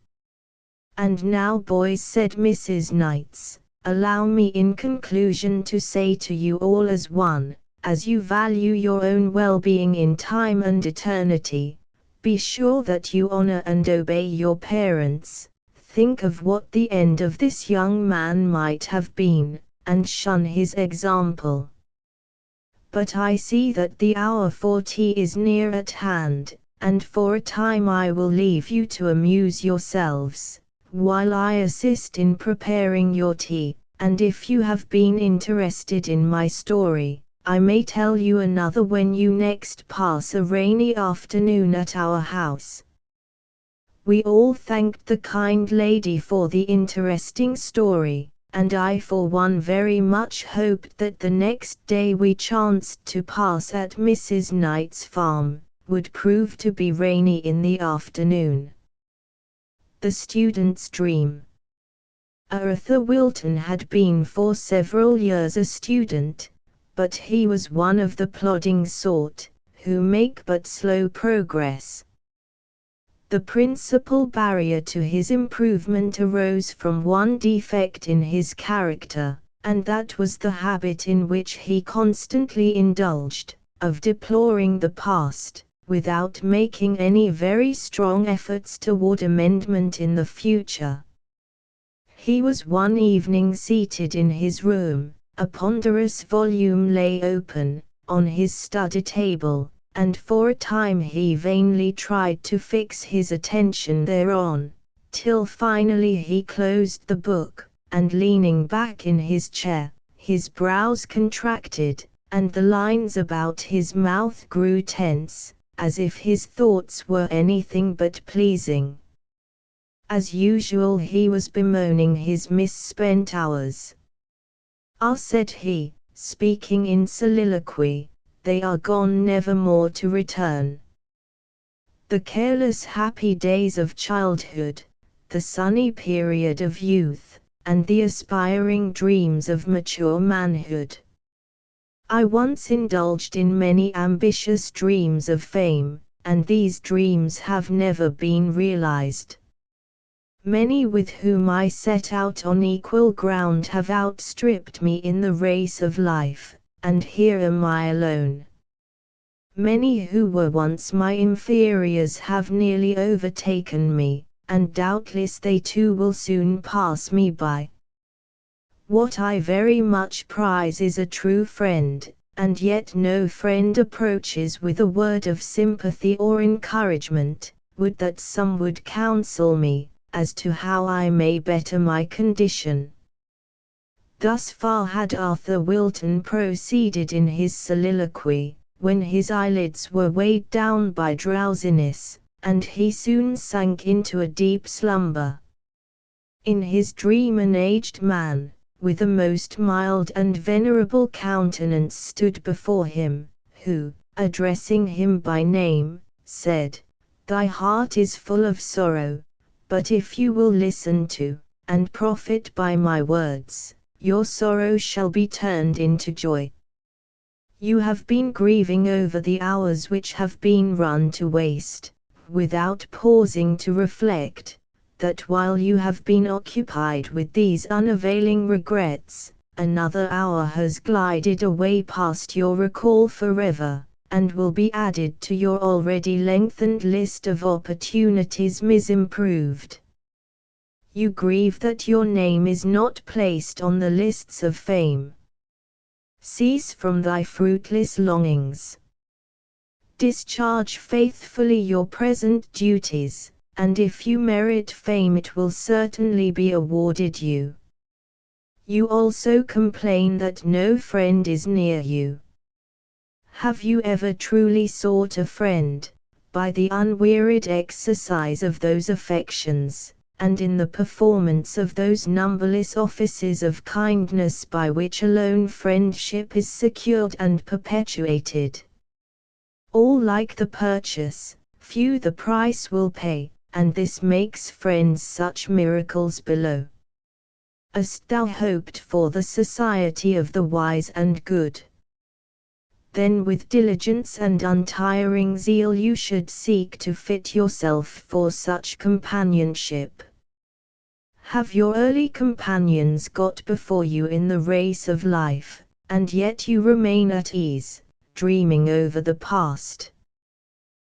And now, boys," said Mrs. Knights, "allow me in conclusion to say to you all as one, as you value your own well-being in time and eternity, be sure that you honor and obey your parents, think of what the end of this young man might have been, and shun his example. But I see that the hour for tea is near at hand, and for a time I will leave you to amuse yourselves, while I assist in preparing your tea, and if you have been interested in my story, I may tell you another when you next pass a rainy afternoon at our house." We all thanked the kind lady for the interesting story, and I for one very much hoped that the next day we chanced to pass at Mrs. Knight's farm, would prove to be rainy in the afternoon. The Student's Dream. Arthur Wilton had been for several years a student, but he was one of the plodding sort, who make but slow progress. The principal barrier to his improvement arose from one defect in his character, and that was the habit in which he constantly indulged, of deploring the past, without making any very strong efforts toward amendment in the future. He was one evening seated in his room, a ponderous volume lay open, on his study table, and for a time he vainly tried to fix his attention thereon, till finally he closed the book, and leaning back in his chair, his brows contracted, and the lines about his mouth grew tense, as if his thoughts were anything but pleasing. As usual he was bemoaning his misspent hours. "Ah," said he, speaking in soliloquy, "they are gone never more to return. The careless happy days of childhood, the sunny period of youth, and the aspiring dreams of mature manhood. I once indulged in many ambitious dreams of fame, and these dreams have never been realized. Many with whom I set out on equal ground have outstripped me in the race of life, and here am I alone. Many who were once my inferiors have nearly overtaken me, and doubtless they too will soon pass me by. What I very much prize is a true friend, and yet no friend approaches with a word of sympathy or encouragement. Would that some would counsel me, as to how I may better my condition. Thus far had Arthur Wilton proceeded in his soliloquy, when his eyelids were weighed down by drowsiness, and he soon sank into a deep slumber. In his dream an aged man, with a most mild and venerable countenance stood before him, who, addressing him by name, said, "Thy heart is full of sorrow, but if you will listen to, and profit by my words, your sorrow shall be turned into joy. You have been grieving over the hours which have been run to waste, without pausing to reflect, that while you have been occupied with these unavailing regrets, another hour has glided away past your recall forever, and will be added to your already lengthened list of opportunities misimproved. You grieve that your name is not placed on the lists of fame. Cease from thy fruitless longings. Discharge faithfully your present duties, and if you merit fame it will certainly be awarded you. You also complain that no friend is near you. Have you ever truly sought a friend, by the unwearied exercise of those affections, and in the performance of those numberless offices of kindness by which alone friendship is secured and perpetuated? All like the purchase, few the price will pay, and this makes friends such miracles below. Hast thou hoped for the society of the wise and good? Then with diligence and untiring zeal you should seek to fit yourself for such companionship. Have your early companions got before you in the race of life, and yet you remain at ease, dreaming over the past?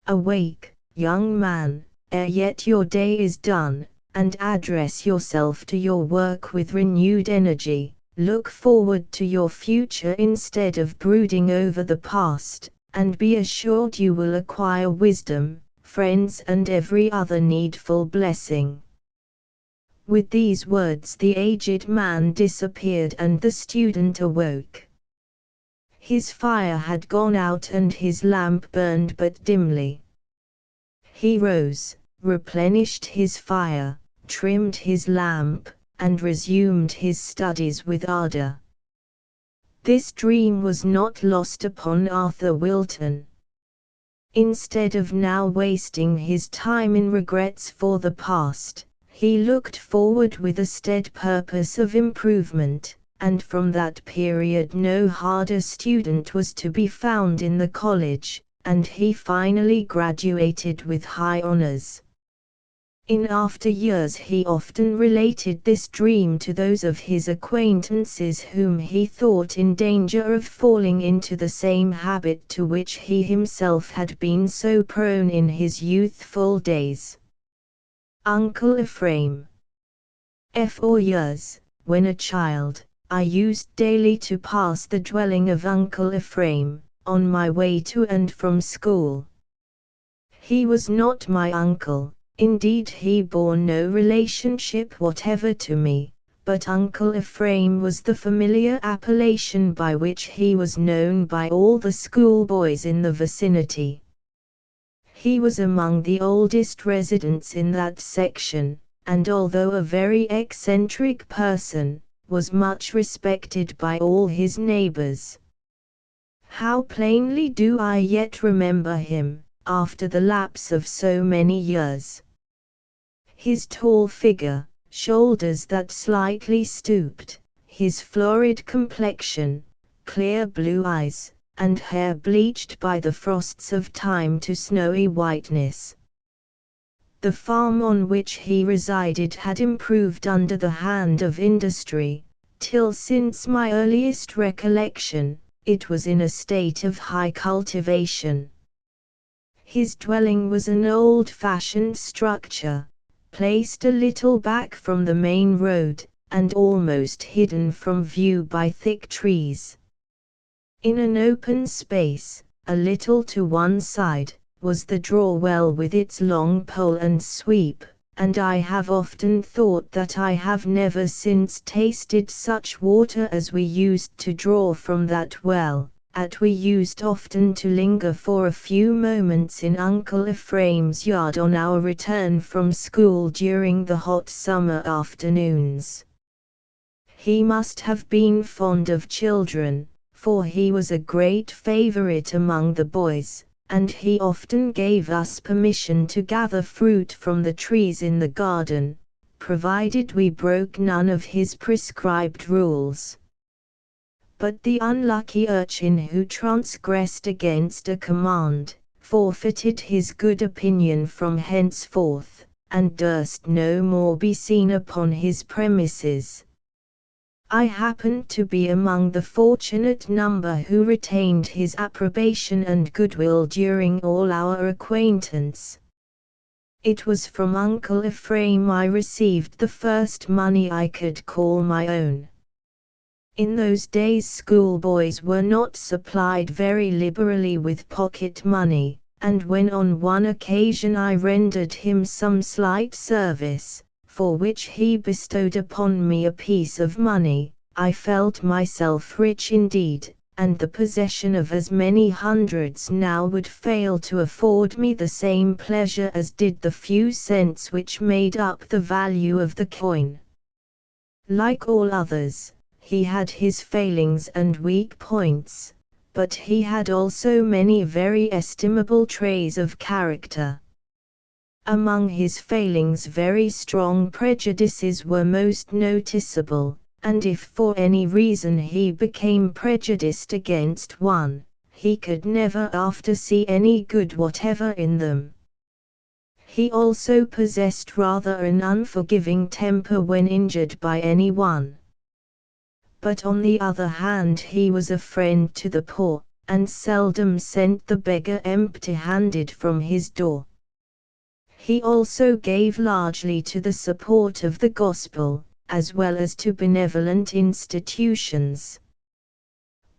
Awake, young man, ere yet your day is done, and address yourself to your work with renewed energy. Look forward to your future instead of brooding over the past, and be assured you will acquire wisdom, friends and every other needful blessing." With these words the aged man disappeared and the student awoke. His fire had gone out and his lamp burned but dimly. He rose, replenished his fire, trimmed his lamp, and resumed his studies with ardor. This dream was not lost upon Arthur Wilton. Instead of now wasting his time in regrets for the past, he looked forward with a stead purpose of improvement, and from that period no harder student was to be found in the college, and he finally graduated with high honors. In after years he often related this dream to those of his acquaintances whom he thought in danger of falling into the same habit to which he himself had been so prone in his youthful days. Uncle Ephraim. For years, when a child, I used daily to pass the dwelling of Uncle Ephraim, on my way to and from school. He was not my uncle, indeed he bore no relationship whatever to me, but Uncle Ephraim was the familiar appellation by which he was known by all the schoolboys in the vicinity. He was among the oldest residents in that section, and although a very eccentric person, was much respected by all his neighbors. How plainly do I yet remember him, after the lapse of so many years. His tall figure, shoulders that slightly stooped, his florid complexion, clear blue eyes, and hair bleached by the frosts of time to snowy whiteness. The farm on which he resided had improved under the hand of industry, till since my earliest recollection, it was in a state of high cultivation. His dwelling was an old-fashioned structure, placed a little back from the main road, and almost hidden from view by thick trees. In an open space, a little to one side, was the draw well with its long pole and sweep, and I have often thought that I have never since tasted such water as we used to draw from that well. We used often to linger for a few moments in Uncle Ephraim's yard on our return from school during the hot summer afternoons. He must have been fond of children, for he was a great favorite among the boys, and he often gave us permission to gather fruit from the trees in the garden, provided we broke none of his prescribed rules. But the unlucky urchin who transgressed against a command, forfeited his good opinion from henceforth, and durst no more be seen upon his premises. I happened to be among the fortunate number who retained his approbation and goodwill during all our acquaintance. It was from Uncle Ephraim I received the first money I could call my own. In those days schoolboys were not supplied very liberally with pocket money, and when on one occasion I rendered him some slight service, for which he bestowed upon me a piece of money, I felt myself rich indeed, and the possession of as many hundreds now would fail to afford me the same pleasure as did the few cents which made up the value of the coin. Like all others, he had his failings and weak points, but he had also many very estimable traits of character. Among his failings very strong prejudices were most noticeable, and if for any reason he became prejudiced against one, he could never after see any good whatever in them. He also possessed rather an unforgiving temper when injured by any one. But on the other hand he was a friend to the poor, and seldom sent the beggar empty-handed from his door. He also gave largely to the support of the gospel, as well as to benevolent institutions.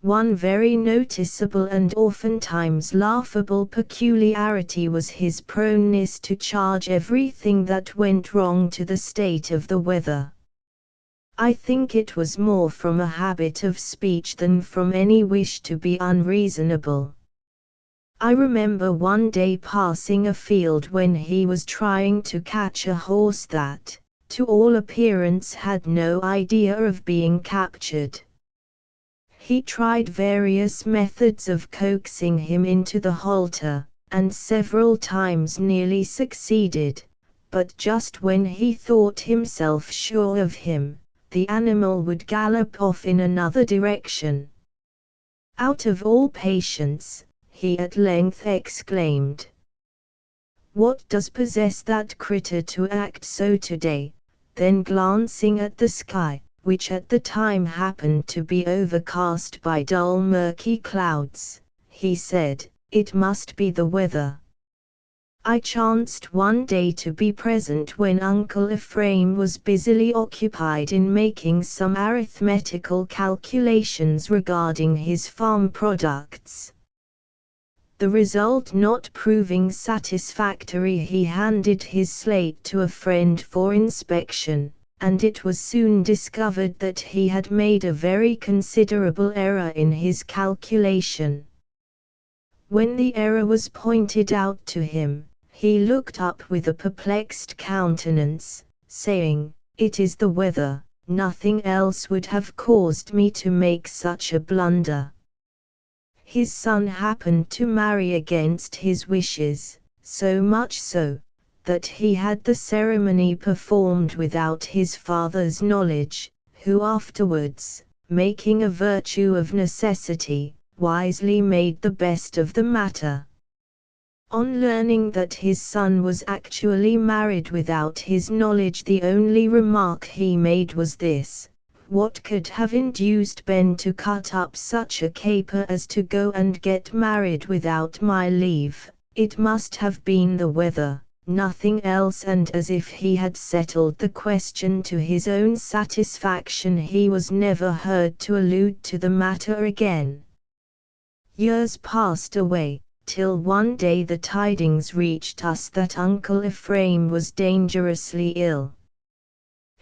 One very noticeable and oftentimes laughable peculiarity was his proneness to charge everything that went wrong to the state of the weather. I think it was more from a habit of speech than from any wish to be unreasonable. I remember one day passing a field when he was trying to catch a horse that, to all appearance, had no idea of being captured. He tried various methods of coaxing him into the halter, and several times nearly succeeded, but just when he thought himself sure of him, the animal would gallop off in another direction. Out of all patience, he at length exclaimed, "What does possess that critter to act so today?" Then glancing at the sky, which at the time happened to be overcast by dull murky clouds, he said, "It must be the weather." I chanced one day to be present when Uncle Ephraim was busily occupied in making some arithmetical calculations regarding his farm products. The result not proving satisfactory, he handed his slate to a friend for inspection, and it was soon discovered that he had made a very considerable error in his calculation. When the error was pointed out to him, he looked up with a perplexed countenance, saying, "It is the weather, nothing else would have caused me to make such a blunder." His son happened to marry against his wishes, so much so, that he had the ceremony performed without his father's knowledge, who afterwards, making a virtue of necessity, wisely made the best of the matter. On learning that his son was actually married without his knowledge, the only remark he made was this: "What could have induced Ben to cut up such a caper as to go and get married without my leave? It must have been the weather, nothing else." And as if he had settled the question to his own satisfaction, he was never heard to allude to the matter again. Years passed away, till one day the tidings reached us that Uncle Ephraim was dangerously ill.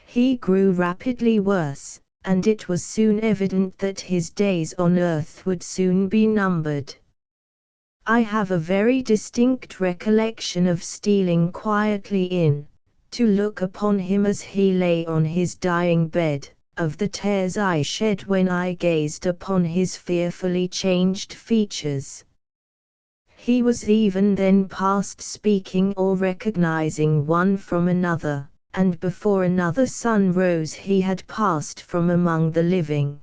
He grew rapidly worse, and it was soon evident that his days on earth would soon be numbered. I have a very distinct recollection of stealing quietly in, to look upon him as he lay on his dying bed, of the tears I shed when I gazed upon his fearfully changed features. He was even then past speaking or recognizing one from another, and before another sun rose he had passed from among the living.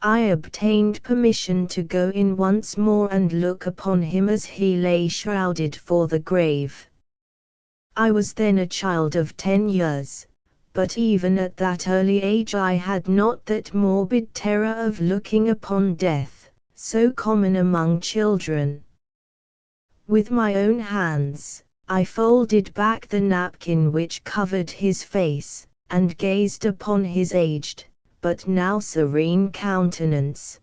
I obtained permission to go in once more and look upon him as he lay shrouded for the grave. I was then a child of 10 years, but even at that early age I had not that morbid terror of looking upon death, so common among children. With my own hands, I folded back the napkin which covered his face, and gazed upon his aged, but now serene countenance.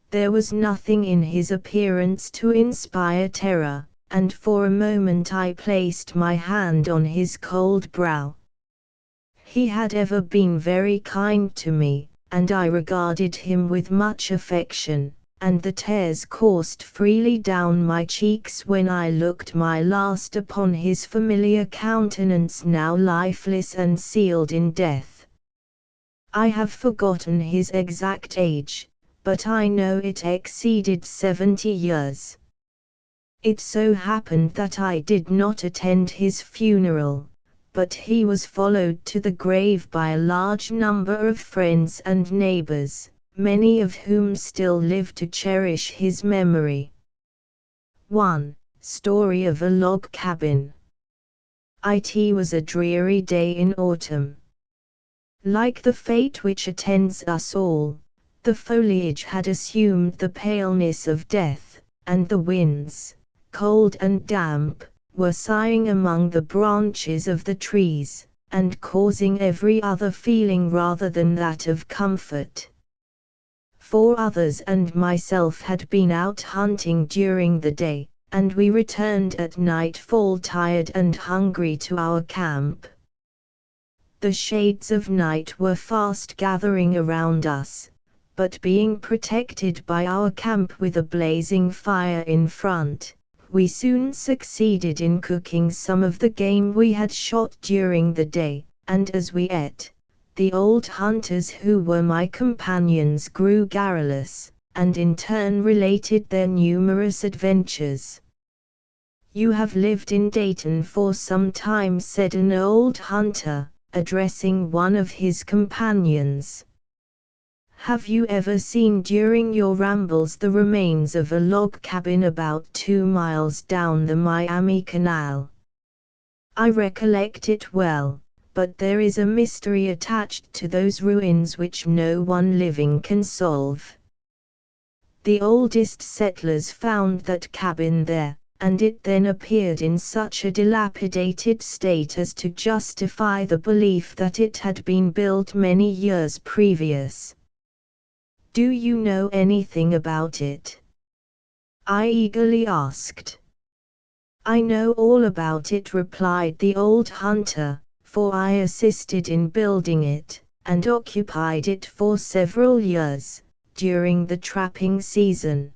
There was nothing in his appearance to inspire terror, and for a moment I placed my hand on his cold brow. He had ever been very kind to me, and I regarded him with much affection, and the tears coursed freely down my cheeks when I looked my last upon his familiar countenance, now lifeless and sealed in death. I have forgotten his exact age, but I know it exceeded 70 years. It so happened that I did not attend his funeral, but he was followed to the grave by a large number of friends and neighbors, many of whom still live to cherish his memory. 1. Story of a Log Cabin. It was a dreary day in autumn. Like the fate which attends us all, the foliage had assumed the paleness of death, and the winds, cold and damp, were sighing among the branches of the trees, and causing every other feeling rather than that of comfort. 4 others and myself had been out hunting during the day, and we returned at nightfall tired and hungry to our camp. The shades of night were fast gathering around us, but being protected by our camp with a blazing fire in front, we soon succeeded in cooking some of the game we had shot during the day, and as we ate, the old hunters who were my companions grew garrulous, and in turn related their numerous adventures. "You have lived in Dayton for some time," said an old hunter, addressing one of his companions. "Have you ever seen during your rambles the remains of a log cabin about 2 miles down the Miami Canal?" "I recollect it well, but there is a mystery attached to those ruins which no one living can solve. The oldest settlers found that cabin there, and it then appeared in such a dilapidated state as to justify the belief that it had been built many years previous. Do you know anything about it?" I eagerly asked. "I know all about it," replied the old hunter, "for I assisted in building it, and occupied it for several years, during the trapping season.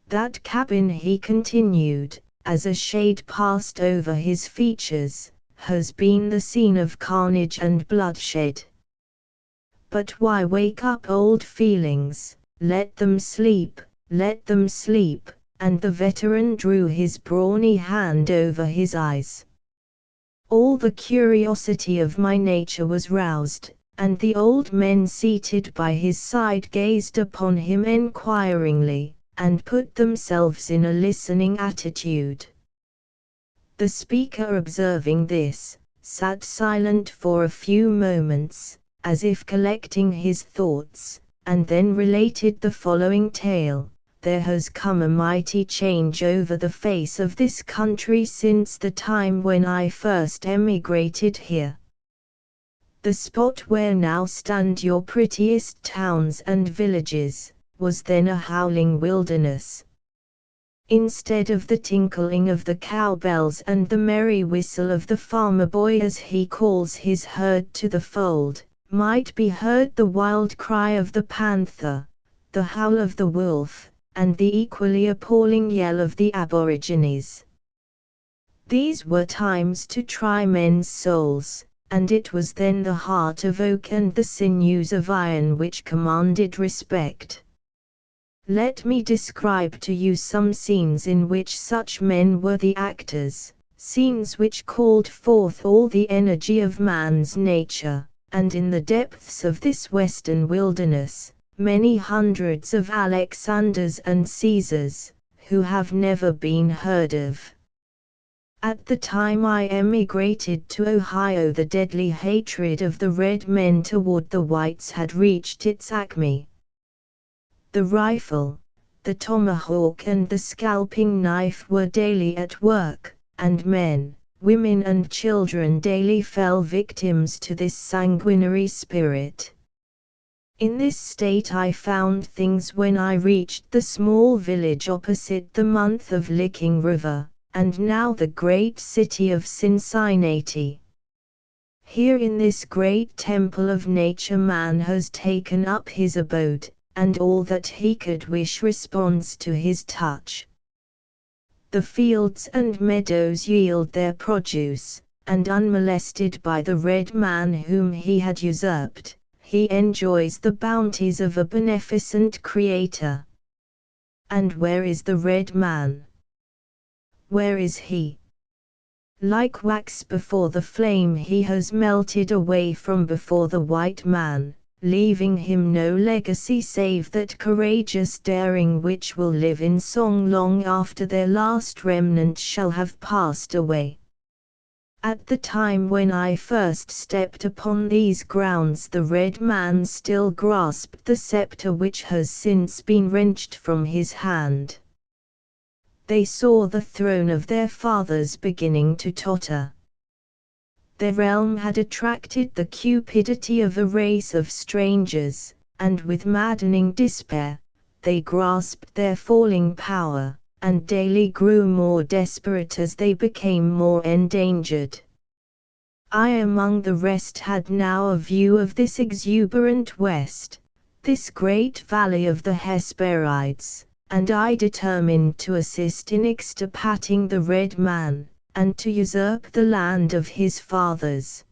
That cabin," he continued, as a shade passed over his features, "has been the scene of carnage and bloodshed. But why wake up old feelings? Let them sleep, and the veteran drew his brawny hand over his eyes. All the curiosity of my nature was roused, and the old men seated by his side gazed upon him enquiringly, and put themselves in a listening attitude. The speaker, observing this, sat silent for a few moments, as if collecting his thoughts, and then related the following tale. "There has come a mighty change over the face of this country since the time when I first emigrated here. The spot where now stand your prettiest towns and villages, was then a howling wilderness. instead of the tinkling of the cowbells and the merry whistle of the farmer boy as he calls his herd to the fold, might be heard the wild cry of the panther, the howl of the wolf, and the equally appalling yell of the aborigines. These were times to try men's souls, and it was then the heart of oak and the sinews of iron which commanded respect. Let me describe to you some scenes in which such men were the actors, scenes which called forth all the energy of man's nature, and in the depths of this western wilderness, many hundreds of Alexanders and Caesars, who have never been heard of. At the time I emigrated to Ohio, the deadly hatred of the red men toward the whites had reached its acme. The rifle, the tomahawk and the scalping knife were daily at work, and men, women and children daily fell victims to this sanguinary spirit. In this state I found things when I reached the small village opposite the month of Licking River, and now the great city of Cincinnati. Here in this great temple of nature man has taken up his abode, and all that he could wish responds to his touch. The fields and meadows yield their produce, and unmolested by the red man whom he had usurped, he enjoys the bounties of a beneficent Creator. And where is the red man? Where is he? Like wax before the flame he has melted away from before the white man, leaving him no legacy save that courageous daring which will live in song long after their last remnant shall have passed away. At the time when I first stepped upon these grounds the red man still grasped the scepter which has since been wrenched from his hand. They saw the throne of their fathers beginning to totter. Their realm had attracted the cupidity of a race of strangers, and with maddening despair, they grasped their falling power, and daily grew more desperate as they became more endangered. I among the rest had now a view of this exuberant West, this great valley of the Hesperides, and I determined to assist in extirpating the red man, and to usurp the land of his fathers.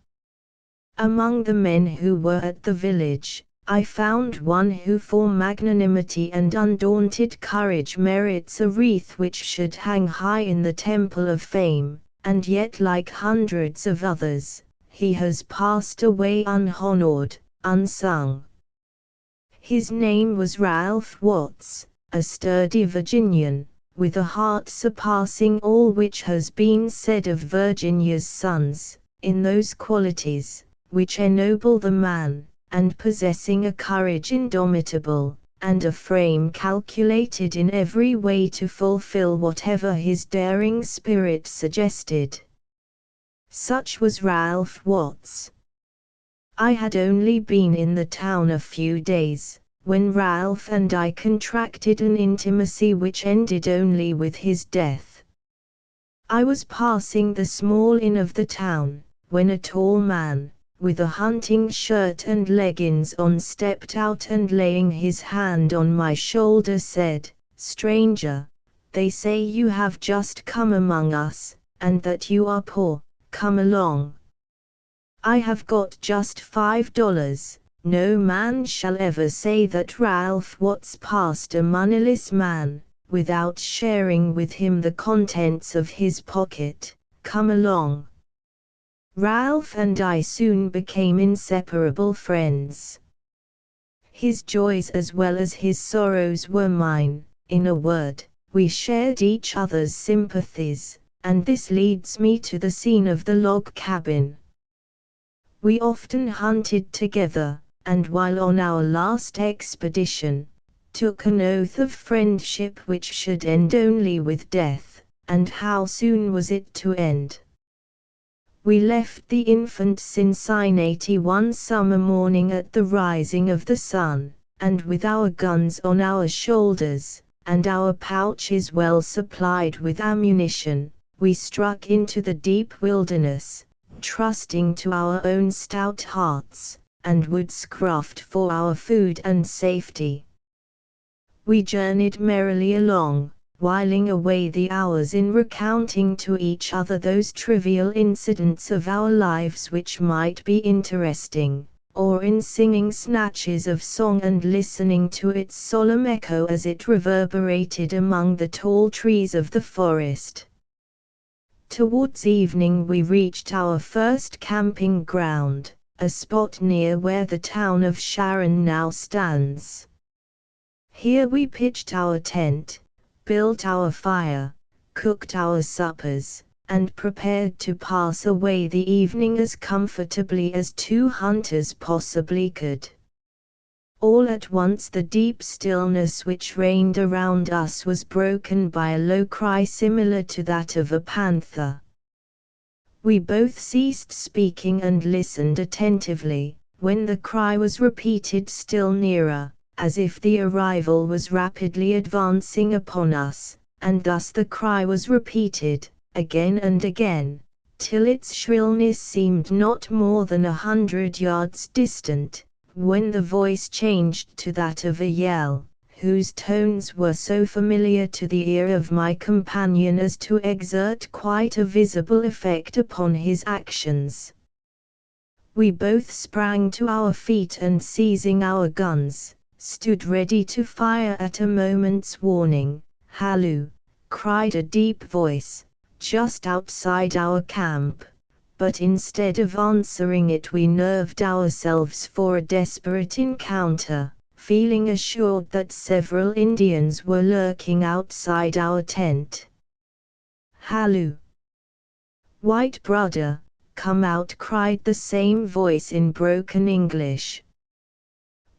Among the men who were at the village, I found one who for magnanimity and undaunted courage merits a wreath which should hang high in the temple of fame, and yet like hundreds of others, he has passed away unhonored, unsung. His name was Ralph Watts, a sturdy Virginian, with a heart surpassing all which has been said of Virginia's sons, in those qualities, which ennoble the man, and possessing a courage indomitable, and a frame calculated in every way to fulfill whatever his daring spirit suggested. Such was Ralph Watts. I had only been in the town a few days, when Ralph and I contracted an intimacy which ended only with his death. I was passing the small inn of the town, when a tall man, with a hunting shirt and leggings on, stepped out and laying his hand on my shoulder said, "Stranger, they say you have just come among us, and that you are poor. Come along. I have got just $5. No man shall ever say that Ralph Watts passed a moneyless man, without sharing with him the contents of his pocket. Come along." Ralph and I soon became inseparable friends. His joys as well as his sorrows were mine. In a word, we shared each other's sympathies, and this leads me to the scene of the log cabin. We often hunted together, and while on our last expedition, took an oath of friendship which should end only with death, and how soon was it to end? We left the infant Cincinnati one summer morning at the rising of the sun, and with our guns on our shoulders, and our pouches well supplied with ammunition, we struck into the deep wilderness, trusting to our own stout hearts, and woodscraft for our food and safety. We journeyed merrily along, whiling away the hours in recounting to each other those trivial incidents of our lives which might be interesting, or in singing snatches of song and listening to its solemn echo as it reverberated among the tall trees of the forest. Towards evening we reached our first camping ground, a spot near where the town of Sharon now stands. Here we pitched our tent, built our fire, cooked our suppers, and prepared to pass away the evening as comfortably as two hunters possibly could. All at once the deep stillness which reigned around us was broken by a low cry similar to that of a panther. We both ceased speaking and listened attentively, when the cry was repeated still nearer, as if the arrival was rapidly advancing upon us, and thus the cry was repeated, again and again, till its shrillness seemed not more than 100 yards distant, when the voice changed to that of a yell, whose tones were so familiar to the ear of my companion as to exert quite a visible effect upon his actions. We both sprang to our feet and seizing our guns, stood ready to fire at a moment's warning. "Halloo!" cried a deep voice, just outside our camp, but instead of answering it we nerved ourselves for a desperate encounter, feeling assured that several Indians were lurking outside our tent. "Halloo! White brother, come out!" cried the same voice in broken English.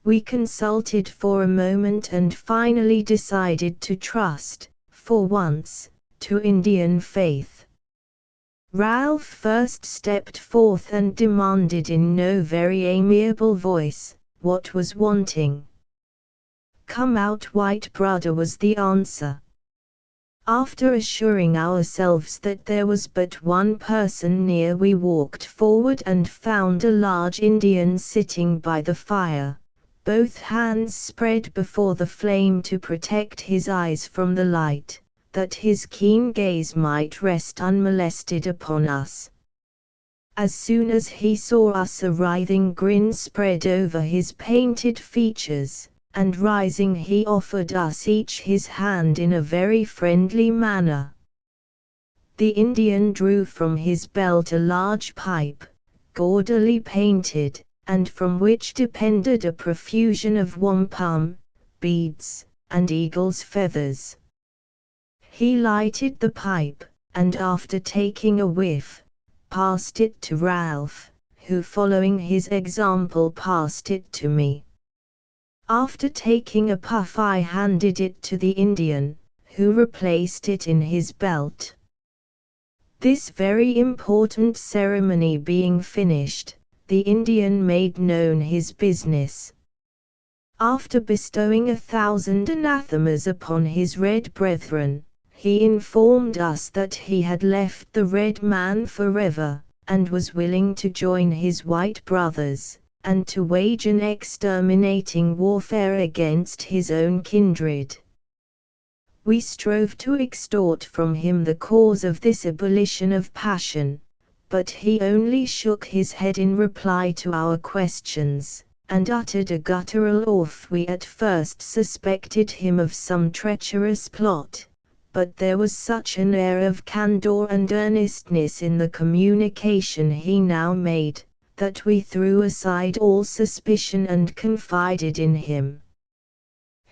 We consulted for a moment and finally decided to trust, for once, to Indian faith. Ralph first stepped forth and demanded in no very amiable voice, what was wanting. "Come out, white brother," was the answer. After assuring ourselves that there was but one person near, we walked forward and found a large Indian sitting by the fire, both hands spread before the flame to protect his eyes from the light, that his keen gaze might rest unmolested upon us. As soon as he saw us, a writhing grin spread over his painted features, and rising he offered us each his hand in a very friendly manner. The Indian drew from his belt a large pipe, gaudily painted, and from which depended a profusion of wampum, beads, and eagle's feathers. He lighted the pipe, and after taking a whiff, passed it to Ralph, who following his example passed it to me. After taking a puff I handed it to the Indian, who replaced it in his belt. This very important ceremony being finished, the Indian made known his business. After bestowing 1,000 anathemas upon his red brethren, he informed us that he had left the red man forever, and was willing to join his white brothers, and to wage an exterminating warfare against his own kindred. We strove to extort from him the cause of this ebullition of passion, but he only shook his head in reply to our questions, and uttered a guttural oath. We at first suspected him of some treacherous plot, but there was such an air of candor and earnestness in the communication he now made, that we threw aside all suspicion and confided in him.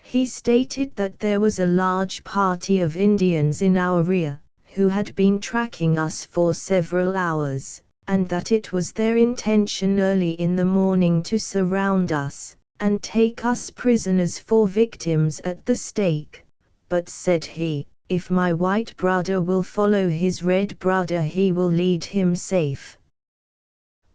He stated that there was a large party of Indians in our rear, who had been tracking us for several hours, and that it was their intention early in the morning to surround us, and take us prisoners for victims at the stake. But said he, "If my white brother will follow his red brother, he will lead him safe."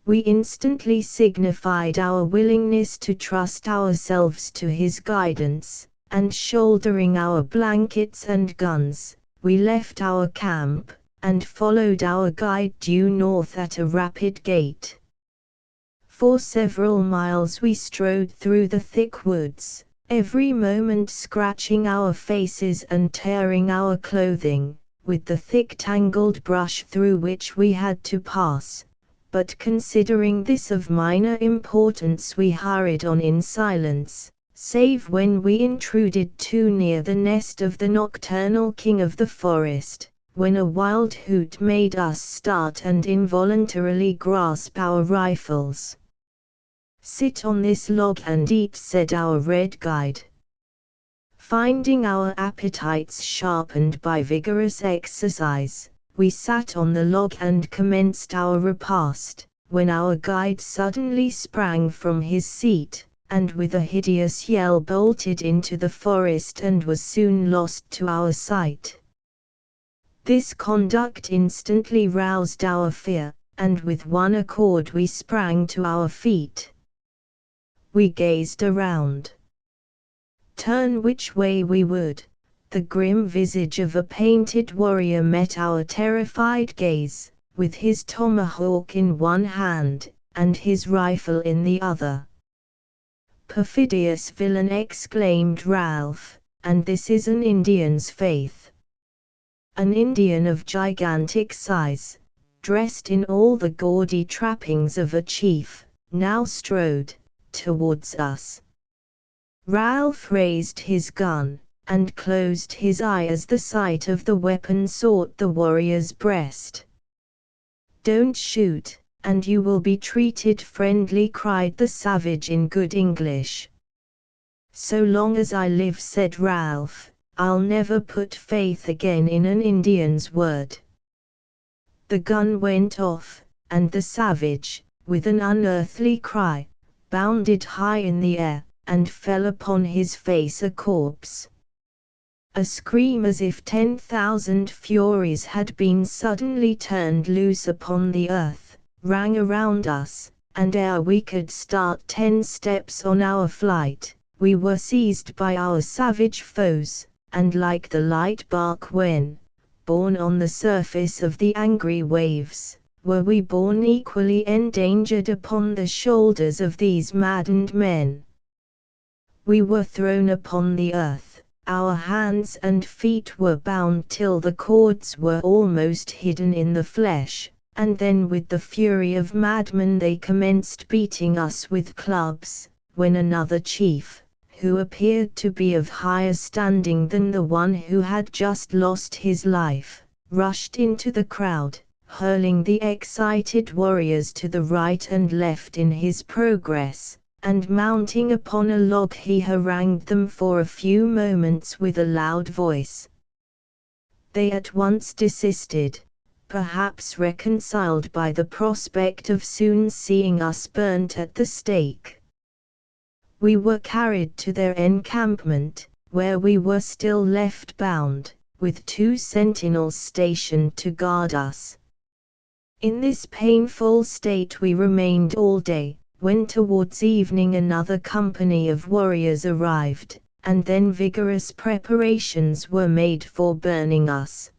We instantly signified our willingness to trust ourselves to his guidance, and shouldering our blankets and guns, we left our camp, and followed our guide due north at a rapid gait. For several miles we strode through the thick woods, every moment scratching our faces and tearing our clothing, with the thick tangled brush through which we had to pass. But considering this of minor importance, we hurried on in silence, save when we intruded too near the nest of the nocturnal king of the forest, when a wild hoot made us start and involuntarily grasp our rifles. "Sit on this log and eat," said our red guide. Finding our appetites sharpened by vigorous exercise, we sat on the log and commenced our repast, when our guide suddenly sprang from his seat, and with a hideous yell bolted into the forest and was soon lost to our sight. This conduct instantly roused our fear, and with one accord we sprang to our feet. We gazed around. Turn which way we would, the grim visage of a painted warrior met our terrified gaze, with his tomahawk in one hand, and his rifle in the other. "Perfidious villain!" exclaimed Ralph, "and this is an Indian's faith." An Indian of gigantic size, dressed in all the gaudy trappings of a chief, now strode towards us. Ralph raised his gun, and closed his eye as the sight of the weapon sought the warrior's breast. "Don't shoot, and you will be treated friendly," cried the savage in good English. "So long as I live," said Ralph, "I'll never put faith again in an Indian's word." The gun went off, and the savage, with an unearthly cry, bounded high in the air, and fell upon his face a corpse. A scream as if 10,000 furies had been suddenly turned loose upon the earth, rang around us, and ere we could start 10 steps on our flight, we were seized by our savage foes, and like the light bark when, borne on the surface of the angry waves, were we borne equally endangered upon the shoulders of these maddened men. We were thrown upon the earth, our hands and feet were bound till the cords were almost hidden in the flesh, and then with the fury of madmen they commenced beating us with clubs, when another chief, who appeared to be of higher standing than the one who had just lost his life, rushed into the crowd, hurling the excited warriors to the right and left in his progress, and mounting upon a log he harangued them for a few moments with a loud voice. They at once desisted, perhaps reconciled by the prospect of soon seeing us burnt at the stake. We were carried to their encampment, where we were still left bound, with 2 sentinels stationed to guard us. In this painful state we remained all day, when towards evening another company of warriors arrived, and then vigorous preparations were made for burning us.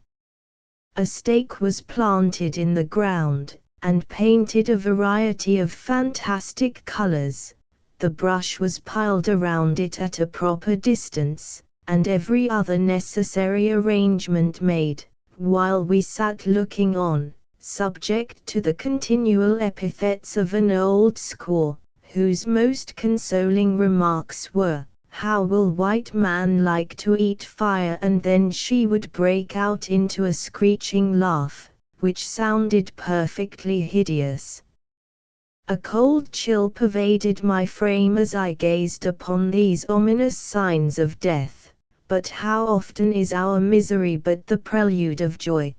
A stake was planted in the ground, and painted a variety of fantastic colors. The brush was piled around it at a proper distance, and every other necessary arrangement made, while we sat looking on, subject to the continual epithets of an old squaw, whose most consoling remarks were, "How will white man like to eat fire?" and then she would break out into a screeching laugh, which sounded perfectly hideous. A cold chill pervaded my frame as I gazed upon these ominous signs of death, but how often is our misery but the prelude of joy?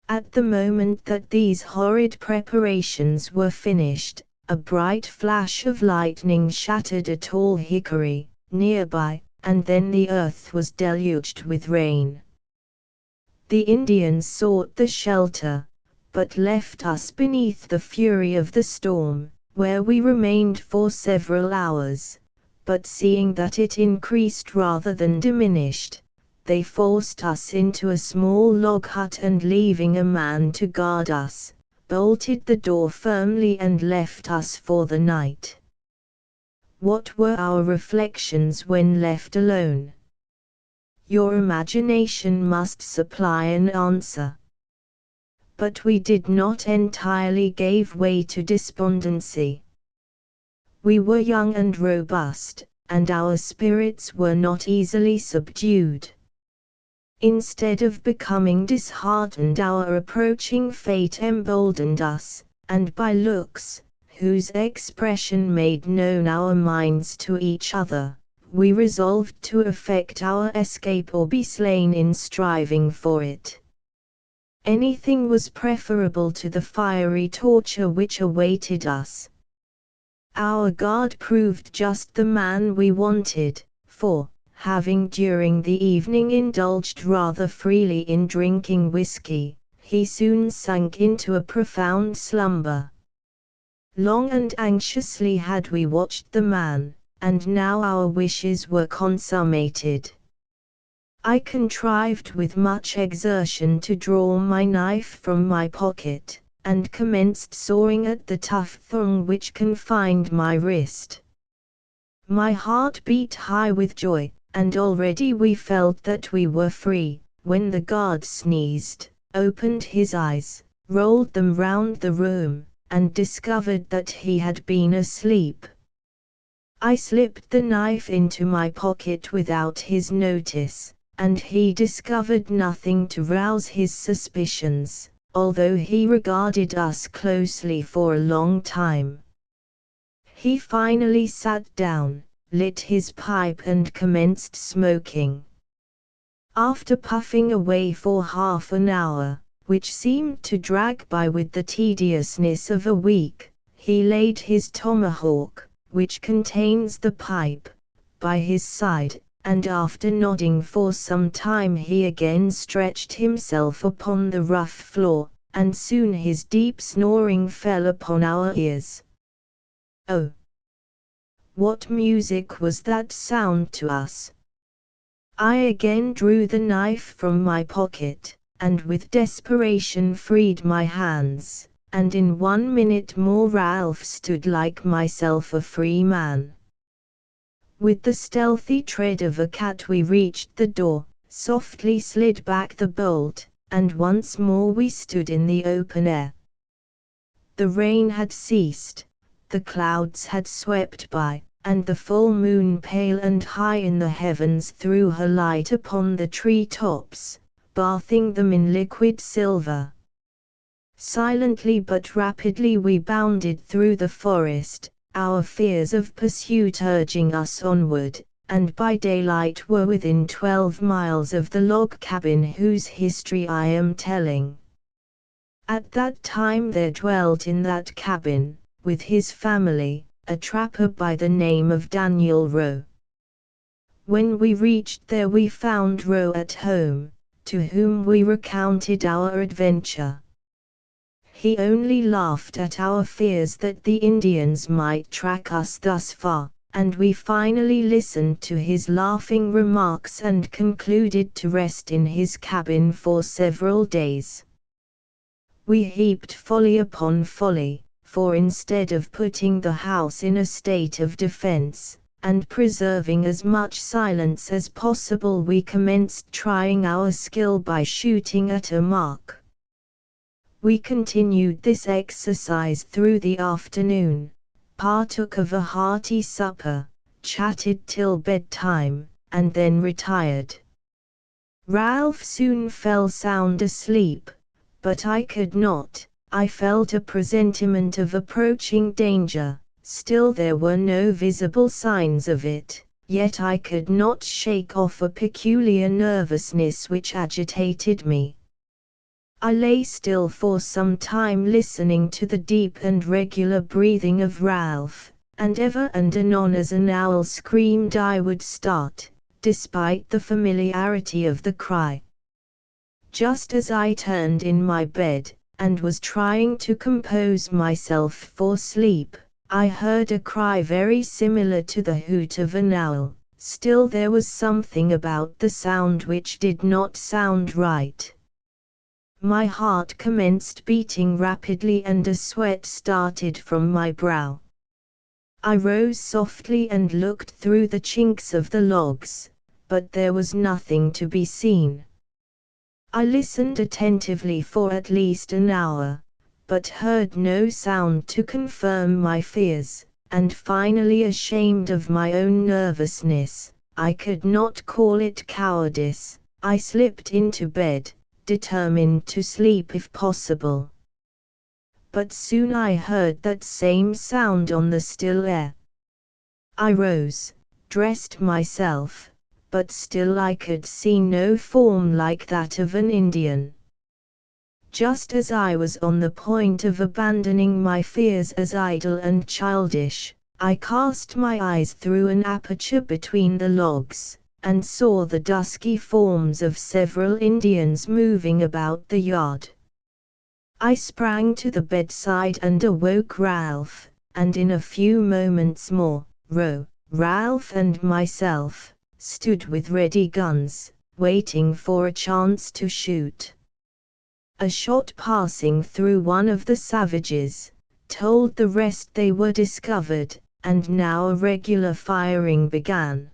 At the moment that these horrid preparations were finished, a bright flash of lightning shattered a tall hickory nearby, and then the earth was deluged with rain. The Indians sought the shelter, but left us beneath the fury of the storm, where we remained for several hours, but seeing that it increased rather than diminished, they forced us into a small log hut and leaving a man to guard us, bolted the door firmly and left us for the night. What were our reflections when left alone? Your imagination must supply an answer. But we did not entirely give way to despondency. We were young and robust, and our spirits were not easily subdued. Instead of becoming disheartened, our approaching fate emboldened us, and by looks, whose expression made known our minds to each other, we resolved to effect our escape or be slain in striving for it. Anything was preferable to the fiery torture which awaited us. Our guard proved just the man we wanted, for, having during the evening indulged rather freely in drinking whiskey, he soon sank into a profound slumber. Long and anxiously had we watched the man, and now our wishes were consummated. I contrived with much exertion to draw my knife from my pocket, and commenced sawing at the tough thong which confined my wrist. My heart beat high with joy, and already we felt that we were free, when the guard sneezed, opened his eyes, rolled them round the room, and discovered that he had been asleep. I slipped the knife into my pocket without his notice, and he discovered nothing to rouse his suspicions, although he regarded us closely for a long time. He finally sat down, lit his pipe and commenced smoking. After puffing away for half an hour, which seemed to drag by with the tediousness of a week, he laid his tomahawk, which contains the pipe, by his side, and after nodding for some time he again stretched himself upon the rough floor, and soon his deep snoring fell upon our ears. Oh! What music was that sound to us? I again drew the knife from my pocket, and with desperation freed my hands, and in 1 minute more Ralph stood like myself a free man. With the stealthy tread of a cat we reached the door, softly slid back the bolt, and once more we stood in the open air. The rain had ceased, the clouds had swept by, and the full moon pale and high in the heavens threw her light upon the tree tops, bathing them in liquid silver. Silently but rapidly we bounded through the forest, our fears of pursuit urging us onward, and by daylight were within 12 miles of the log cabin whose history I am telling. At that time there dwelt in that cabin, with his family, a trapper by the name of Daniel Rowe. When we reached there we found Rowe at home, to whom we recounted our adventure. He only laughed at our fears that the Indians might track us thus far, and we finally listened to his laughing remarks and concluded to rest in his cabin for several days. We heaped folly upon folly, for instead of putting the house in a state of defense, and preserving as much silence as possible, we commenced trying our skill by shooting at a mark. We continued this exercise through the afternoon, partook of a hearty supper, chatted till bedtime, and then retired. Ralph soon fell sound asleep, but I could not. I felt a presentiment of approaching danger, still there were no visible signs of it, yet I could not shake off a peculiar nervousness which agitated me. I lay still for some time listening to the deep and regular breathing of Ralph, and ever and anon as an owl screamed I would start, despite the familiarity of the cry. Just as I turned in my bed, and was trying to compose myself for sleep, I heard a cry very similar to the hoot of an owl, still there was something about the sound which did not sound right. My heart commenced beating rapidly and a sweat started from my brow. I rose softly and looked through the chinks of the logs, but there was nothing to be seen. I listened attentively for at least an hour, but heard no sound to confirm my fears, and finally, ashamed of my own nervousness, I could not call it cowardice, I slipped into bed, determined to sleep if possible. But soon I heard that same sound on the still air. I rose, dressed myself, but still I could see no form like that of an Indian. Just as I was on the point of abandoning my fears as idle and childish, I cast my eyes through an aperture between the logs, and saw the dusky forms of several Indians moving about the yard. I sprang to the bedside and awoke Ralph, and in a few moments more, Ralph and myself stood with ready guns, waiting for a chance to shoot. A shot passing through one of the savages told the rest they were discovered, and now a regular firing began.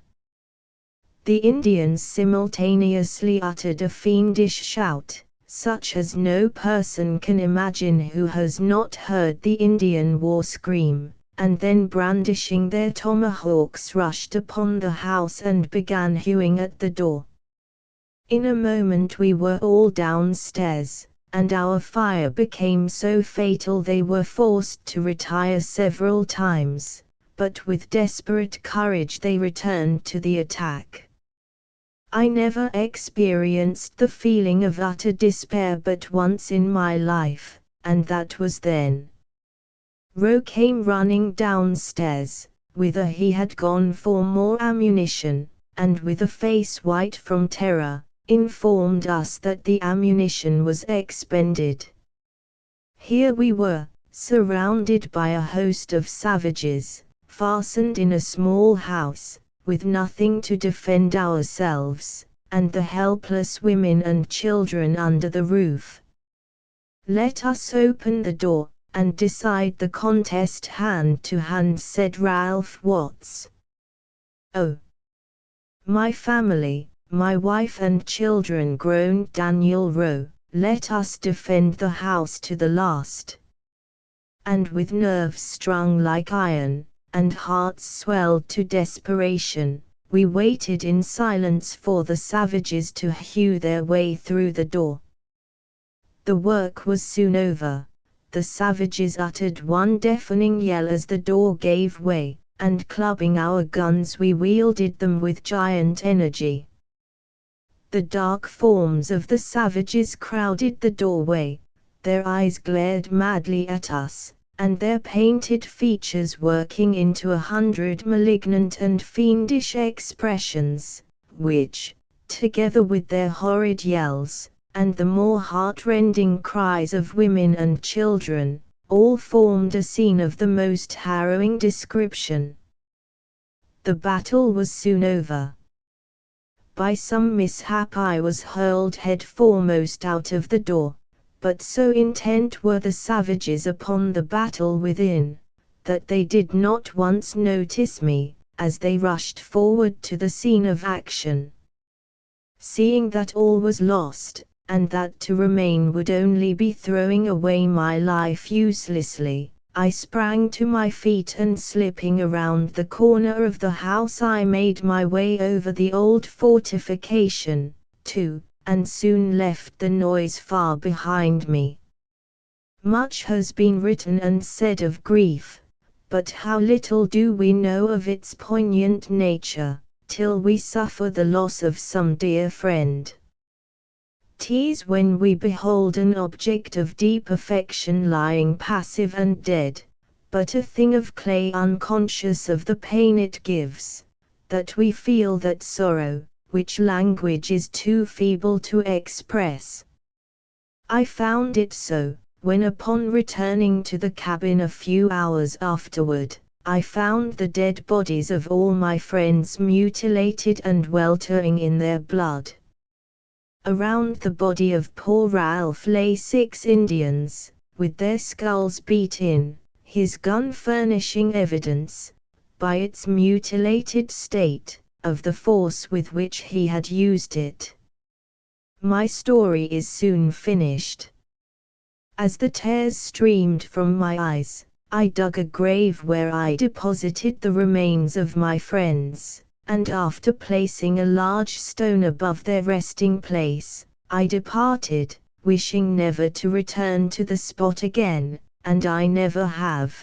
The Indians simultaneously uttered a fiendish shout, such as no person can imagine who has not heard the Indian war scream, and then brandishing their tomahawks rushed upon the house and began hewing at the door. In a moment we were all downstairs, and our fire became so fatal they were forced to retire several times, but with desperate courage they returned to the attack. I never experienced the feeling of utter despair but once in my life, and that was then. Roe came running downstairs, whither he had gone for more ammunition, and with a face white from terror, informed us that the ammunition was expended. Here we were, surrounded by a host of savages, fastened in a small house, with nothing to defend ourselves, and the helpless women and children under the roof. "Let us open the door, and decide the contest hand to hand," said Ralph Watts. "Oh, my family, my wife and children," groaned Daniel Roe, "let us defend the house to the last." And with nerves strung like iron, and hearts swelled to desperation, we waited in silence for the savages to hew their way through the door. The work was soon over. The savages uttered one deafening yell as the door gave way, and clubbing our guns we wielded them with giant energy. The dark forms of the savages crowded the doorway, their eyes glared madly at us, and their painted features working into 100 malignant and fiendish expressions, which, together with their horrid yells, and the more heart-rending cries of women and children, all formed a scene of the most harrowing description. The battle was soon over. By some mishap I was hurled head foremost out of the door, but so intent were the savages upon the battle within, that they did not once notice me, as they rushed forward to the scene of action. Seeing that all was lost, and that to remain would only be throwing away my life uselessly, I sprang to my feet and slipping around the corner of the house I made my way over the old fortification, too, and soon left the noise far behind me. Much has been written and said of grief, but how little do we know of its poignant nature, till we suffer the loss of some dear friend. 'Tis when we behold an object of deep affection lying passive and dead, but a thing of clay unconscious of the pain it gives, that we feel that sorrow, which language is too feeble to express. I found it so, when upon returning to the cabin a few hours afterward, I found the dead bodies of all my friends mutilated and weltering in their blood. Around the body of poor Ralph lay 6 Indians, with their skulls beat in, his gun furnishing evidence, by its mutilated state, of the force with which he had used it. My story is soon finished. As the tears streamed from my eyes, I dug a grave where I deposited the remains of my friends, and after placing a large stone above their resting place, I departed, wishing never to return to the spot again, and I never have.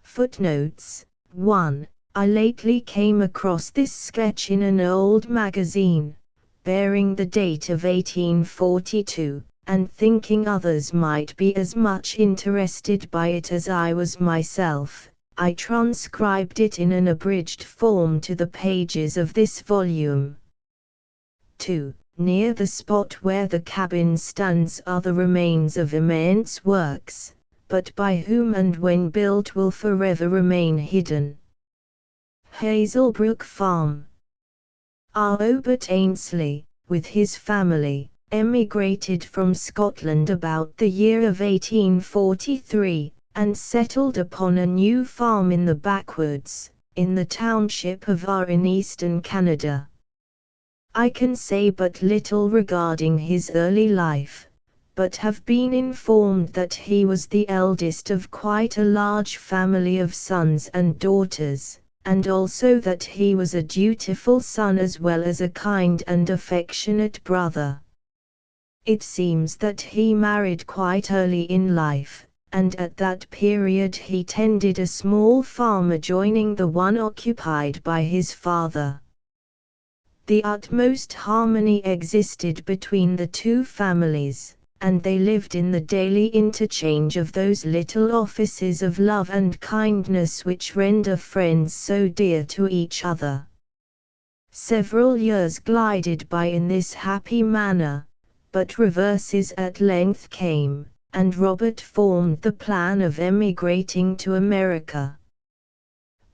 Footnotes 1. I lately came across this sketch in an old magazine, bearing the date of 1842, and thinking others might be as much interested by it as I was myself, I transcribed it in an abridged form to the pages of this volume. 2. Near the spot where the cabin stands are the remains of immense works, but by whom and when built will forever remain hidden. Hazelbrook Farm. Robert Ainslie, with his family, emigrated from Scotland about the year of 1843, and settled upon a new farm in the backwoods, in the township of Are in eastern Canada. I can say but little regarding his early life, but have been informed that he was the eldest of quite a large family of sons and daughters, and also that he was a dutiful son as well as a kind and affectionate brother. It seems that he married quite early in life, and at that period he tended a small farm adjoining the one occupied by his father. The utmost harmony existed between the two families, and they lived in the daily interchange of those little offices of love and kindness which render friends so dear to each other. Several years glided by in this happy manner, but reverses at length came, and Robert formed the plan of emigrating to America.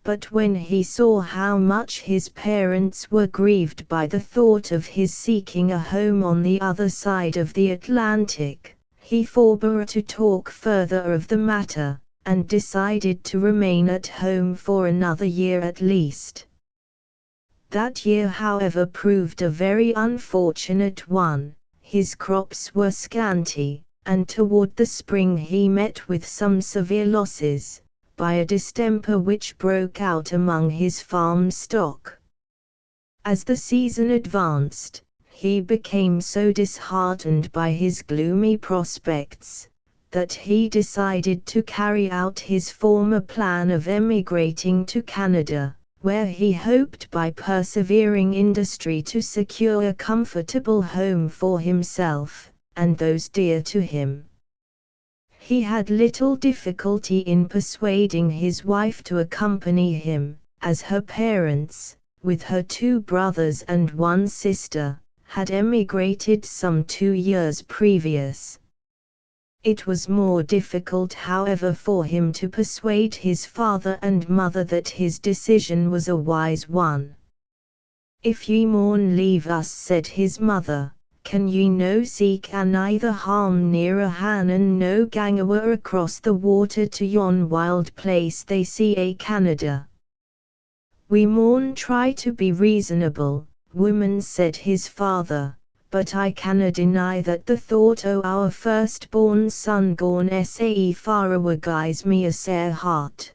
But when he saw how much his parents were grieved by the thought of his seeking a home on the other side of the Atlantic, he forbore to talk further of the matter, and decided to remain at home for another year at least. That year, however, proved a very unfortunate one. His crops were scanty, and toward the spring he met with some severe losses, by a distemper which broke out among his farm stock. As the season advanced, he became so disheartened by his gloomy prospects, that he decided to carry out his former plan of emigrating to Canada, where he hoped by persevering industry to secure a comfortable home for himself, and those dear to him. He had little difficulty in persuading his wife to accompany him, as her parents, with her 2 brothers and 1 sister, had emigrated some 2 years previous. It was more difficult, however, for him to persuade his father and mother that his decision was a wise one. "If ye maun leave us," said his mother, "can ye no seek neither harm nearer han and no gang awa across the water to yon wild place they see Canada?" "We maun try to be reasonable, woman," said his father, "but I canna deny that the thought o' our firstborn son gone sae far awa gies me a sair heart."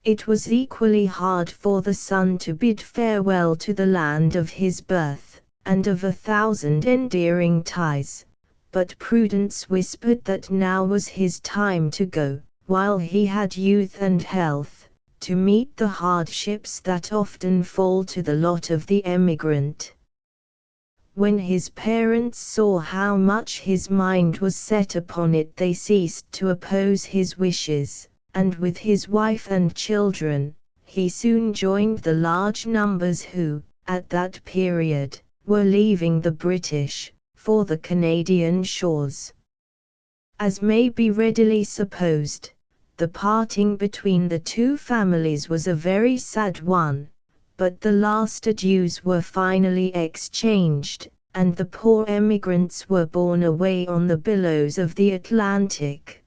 It was equally hard for the son to bid farewell to the land of his birth, and of 1,000 endearing ties, but prudence whispered that now was his time to go, while he had youth and health, to meet the hardships that often fall to the lot of the emigrant. When his parents saw how much his mind was set upon it, they ceased to oppose his wishes, and with his wife and children, he soon joined the large numbers who, at that period, were leaving the British, for the Canadian shores. As may be readily supposed, the parting between the two families was a very sad one, but the last adieus were finally exchanged, and the poor emigrants were borne away on the billows of the Atlantic.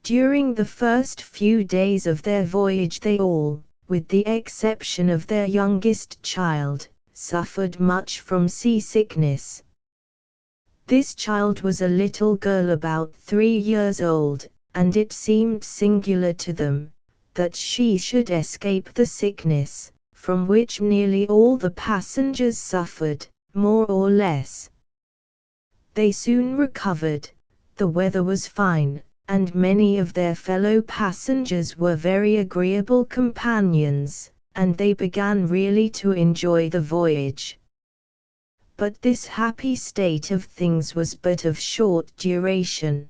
During the first few days of their voyage they all, with the exception of their youngest child, suffered much from seasickness. This child was a little girl about 3 years old, and it seemed singular to them, that she should escape the sickness, from which nearly all the passengers suffered, more or less. They soon recovered, the weather was fine, and many of their fellow passengers were very agreeable companions, and they began really to enjoy the voyage. But this happy state of things was but of short duration.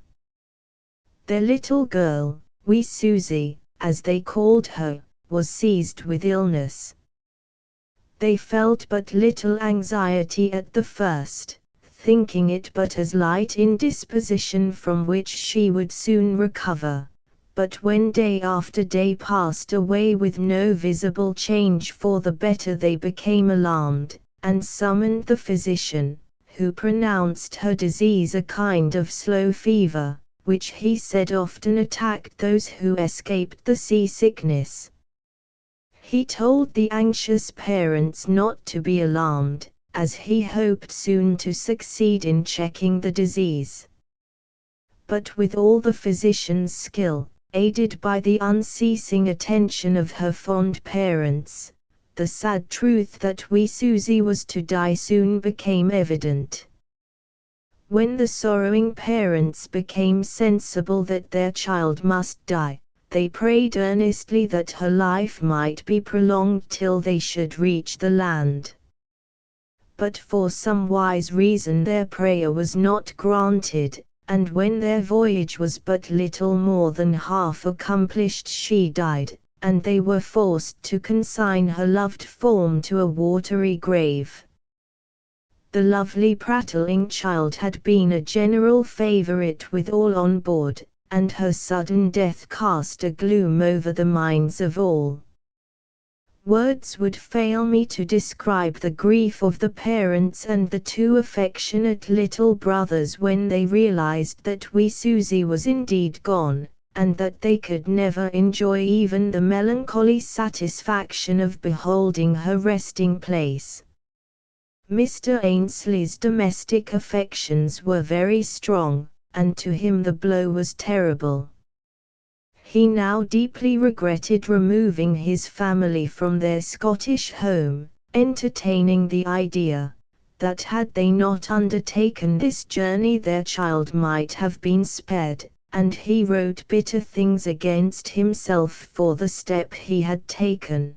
Their little girl, wee Susie, as they called her, was seized with illness. They felt but little anxiety at the first, thinking it but as light indisposition from which she would soon recover, but when day after day passed away with no visible change for the better they became alarmed, and summoned the physician, who pronounced her disease a kind of slow fever, which he said often attacked those who escaped the seasickness. He told the anxious parents not to be alarmed, as he hoped soon to succeed in checking the disease. But with all the physician's skill, aided by the unceasing attention of her fond parents, the sad truth that wee Susie was to die soon became evident. When the sorrowing parents became sensible that their child must die, they prayed earnestly that her life might be prolonged till they should reach the land. But for some wise reason their prayer was not granted, and when their voyage was but little more than half accomplished she died, and they were forced to consign her loved form to a watery grave. The lovely prattling child had been a general favorite with all on board, and her sudden death cast a gloom over the minds of all. Words would fail me to describe the grief of the parents and the two affectionate little brothers when they realized that wee Susie was indeed gone, and that they could never enjoy even the melancholy satisfaction of beholding her resting place. Mr. Ainsley's domestic affections were very strong, and to him the blow was terrible. He now deeply regretted removing his family from their Scottish home, entertaining the idea that had they not undertaken this journey their child might have been spared, and he wrote bitter things against himself for the step he had taken.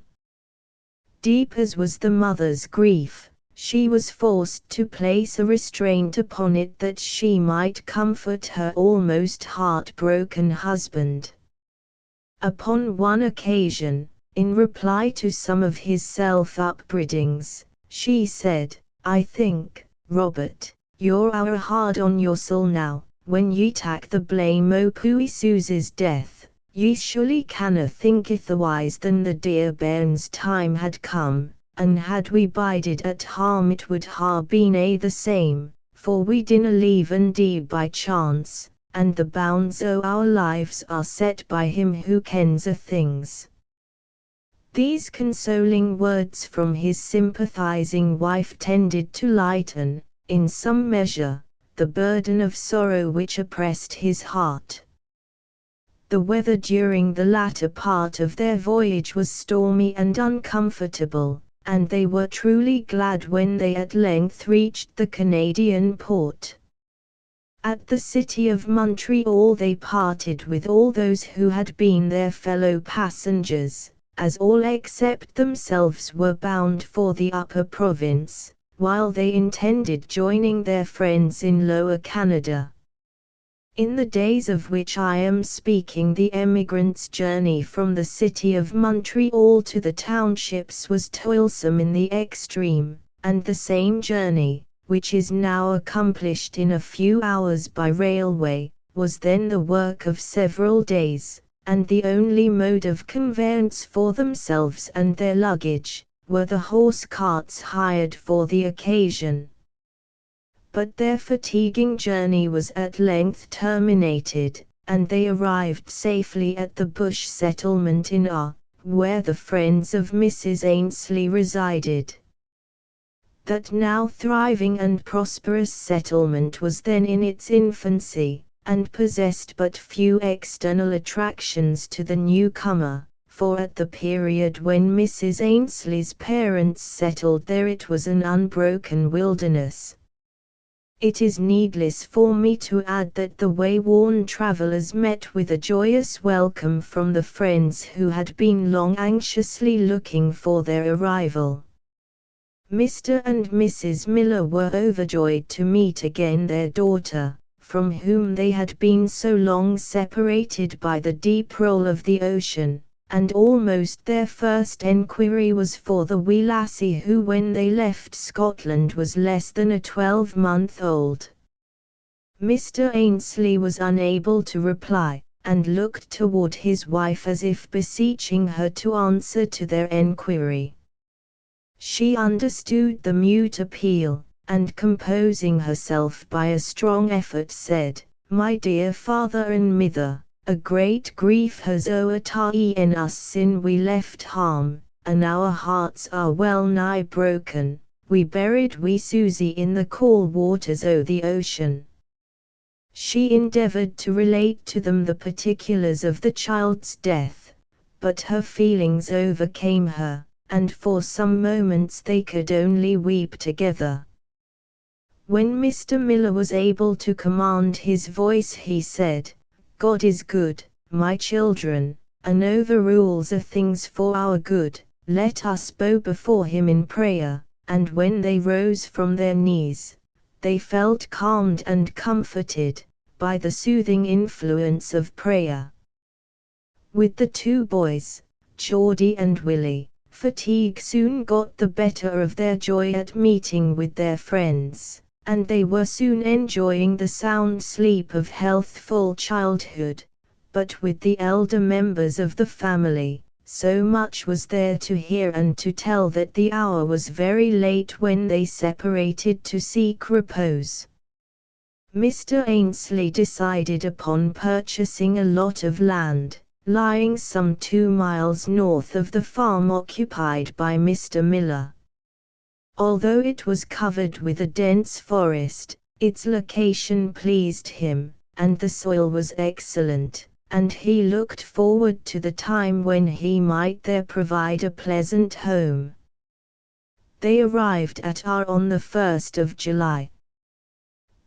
Deep as was the mother's grief, she was forced to place a restraint upon it that she might comfort her almost heartbroken husband. Upon one occasion, in reply to some of his self-upbraidings, she said, "I think, Robert, you're ower hard on your soul now, when ye tak the blame o' puir Susie's death, ye surely canna think otherwise than the dear bairn's time had come, and had we bided at hame it would ha' been the same, for we dinna leave and die by chance, and the bounds o' our lives are set by him who kens a things." These consoling words from his sympathizing wife tended to lighten, in some measure, the burden of sorrow which oppressed his heart. The weather during the latter part of their voyage was stormy and uncomfortable, and they were truly glad when they at length reached the Canadian port. At the city of Montreal they parted with all those who had been their fellow passengers, as all except themselves were bound for the upper province, while they intended joining their friends in Lower Canada. In the days of which I am speaking the emigrants' journey from the city of Montreal to the townships was toilsome in the extreme, and the same journey, which is now accomplished in a few hours by railway, was then the work of several days, and the only mode of conveyance for themselves and their luggage were the horse carts hired for the occasion. But their fatiguing journey was at length terminated, and they arrived safely at the bush settlement in where the friends of Mrs. Ainsley resided. That now thriving and prosperous settlement was then in its infancy, and possessed but few external attractions to the newcomer, for at the period when Mrs. Ainsley's parents settled there it was an unbroken wilderness. It is needless for me to add that the way-worn travellers met with a joyous welcome from the friends who had been long anxiously looking for their arrival. Mr. and Mrs. Miller were overjoyed to meet again their daughter, from whom they had been so long separated by the deep roll of the ocean, and almost their first enquiry was for the wee lassie who when they left Scotland was less than a 12-month-old. Mr. Ainsley was unable to reply, and looked toward his wife as if beseeching her to answer to their enquiry. She understood the mute appeal, and composing herself by a strong effort said, "My dear father and mither, a great grief has o'ertaken us sin we left home, and our hearts are well nigh broken. We buried wee Susie in the cool waters o' the ocean." She endeavored to relate to them the particulars of the child's death, but her feelings overcame her, and for some moments they could only weep together. When Mr. Miller was able to command his voice he said, "God is good, my children, and overrules all things for our good. Let us bow before him in prayer." And when they rose from their knees, they felt calmed and comforted by the soothing influence of prayer. With the two boys, Geordie and Willie, fatigue soon got the better of their joy at meeting with their friends, and they were soon enjoying the sound sleep of healthful childhood. But with the elder members of the family, so much was there to hear and to tell that the hour was very late when they separated to seek repose. Mr. Ainsley decided upon purchasing a lot of land, lying some 2 miles north of the farm occupied by Mr. Miller. Although it was covered with a dense forest, its location pleased him, and the soil was excellent, and he looked forward to the time when he might there provide a pleasant home. They arrived at on the 1st of July.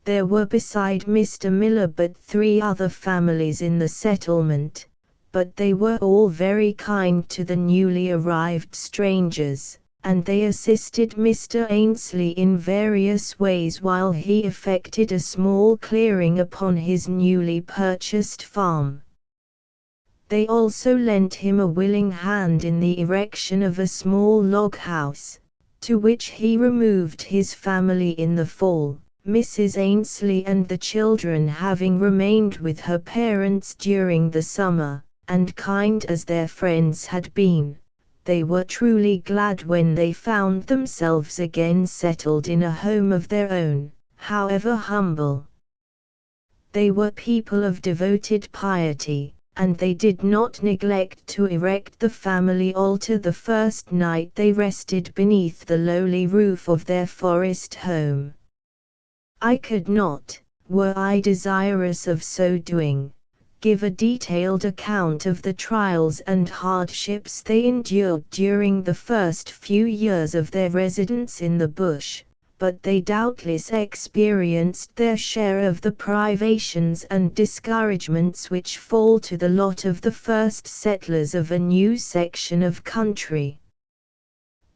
There were beside Mr. Miller but 3 other families in the settlement, but they were all very kind to the newly arrived strangers, and they assisted Mr. Ainsley in various ways while he effected a small clearing upon his newly purchased farm. They also lent him a willing hand in the erection of a small log house, to which he removed his family in the fall, Mrs. Ainsley and the children having remained with her parents during the summer. And kind as their friends had been, they were truly glad when they found themselves again settled in a home of their own, however humble. They were people of devoted piety, and they did not neglect to erect the family altar the first night they rested beneath the lowly roof of their forest home. I could not, were I desirous of so doing, give a detailed account of the trials and hardships they endured during the first few years of their residence in the bush, but they doubtless experienced their share of the privations and discouragements which fall to the lot of the first settlers of a new section of country.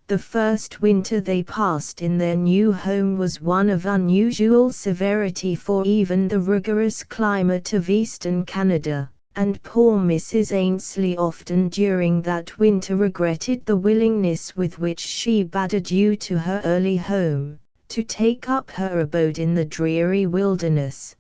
The first winter they passed in their new home was one of unusual severity for even the rigorous climate of eastern Canada, and poor Mrs. Ainsley often during that winter regretted the willingness with which she bade adieu to her early home, to take up her abode in the dreary wilderness.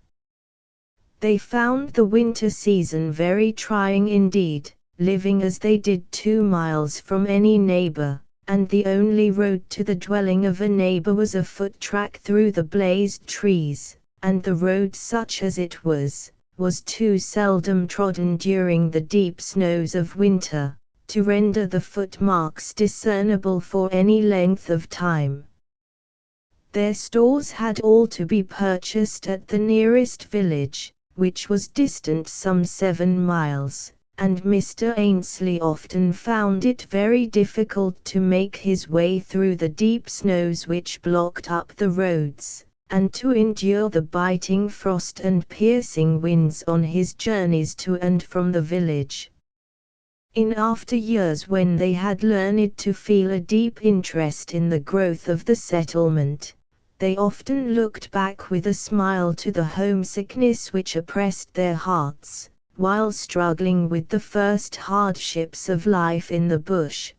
They found the winter season very trying indeed, living as they did 2 miles from any neighbor, and the only road to the dwelling of a neighbor was a foot track through the blazed trees, and the road, such as it was too seldom trodden during the deep snows of winter, to render the footmarks discernible for any length of time. Their stores had all to be purchased at the nearest village, which was distant some 7 miles, and Mr. Ainsley often found it very difficult to make his way through the deep snows which blocked up the roads, and to endure the biting frost and piercing winds on his journeys to and from the village. In after years, when they had learned to feel a deep interest in the growth of the settlement, they often looked back with a smile to the homesickness which oppressed their hearts, while struggling with the first hardships of life in the bush.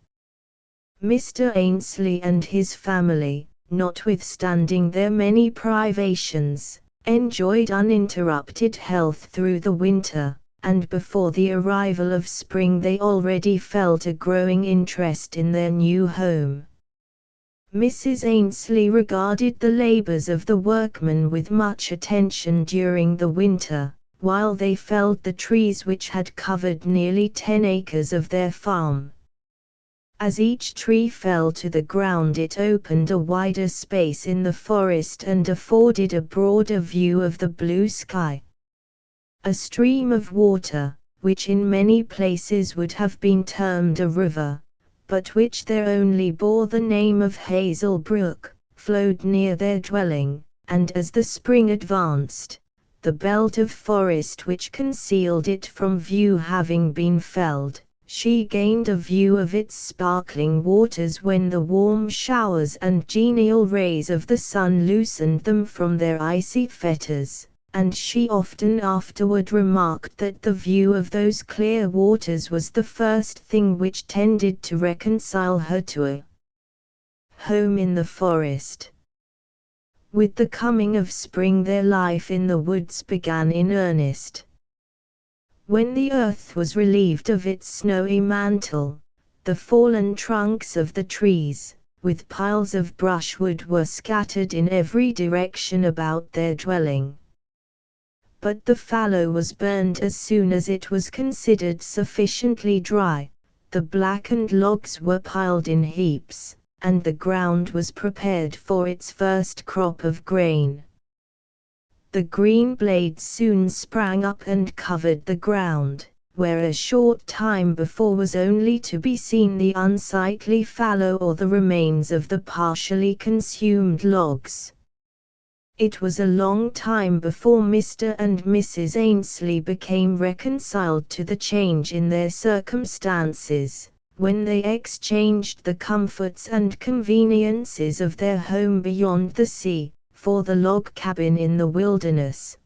Mr. Ainsley and his family, notwithstanding their many privations, enjoyed uninterrupted health through the winter, and before the arrival of spring they already felt a growing interest in their new home. Mrs. Ainsley regarded the labors of the workmen with much attention during the winter, while they felled the trees which had covered nearly 10 acres of their farm. As each tree fell to the ground, it opened a wider space in the forest and afforded a broader view of the blue sky. A stream of water, which in many places would have been termed a river, but which there only bore the name of Hazel Brook, flowed near their dwelling, and as the spring advanced, the belt of forest which concealed it from view having been felled, she gained a view of its sparkling waters when the warm showers and genial rays of the sun loosened them from their icy fetters, and she often afterward remarked that the view of those clear waters was the first thing which tended to reconcile her to a home in the forest. With the coming of spring their life in the woods began in earnest. When the earth was relieved of its snowy mantle, the fallen trunks of the trees, with piles of brushwood, were scattered in every direction about their dwelling. But the fallow was burned as soon as it was considered sufficiently dry, the blackened logs were piled in heaps, and the ground was prepared for its first crop of grain. The green blades soon sprang up and covered the ground, where a short time before was only to be seen the unsightly fallow or the remains of the partially consumed logs. It was a long time before Mr. and Mrs. Ainsley became reconciled to the change in their circumstances, when they exchanged the comforts and conveniences of their home beyond the sea, for the log cabin in the wilderness.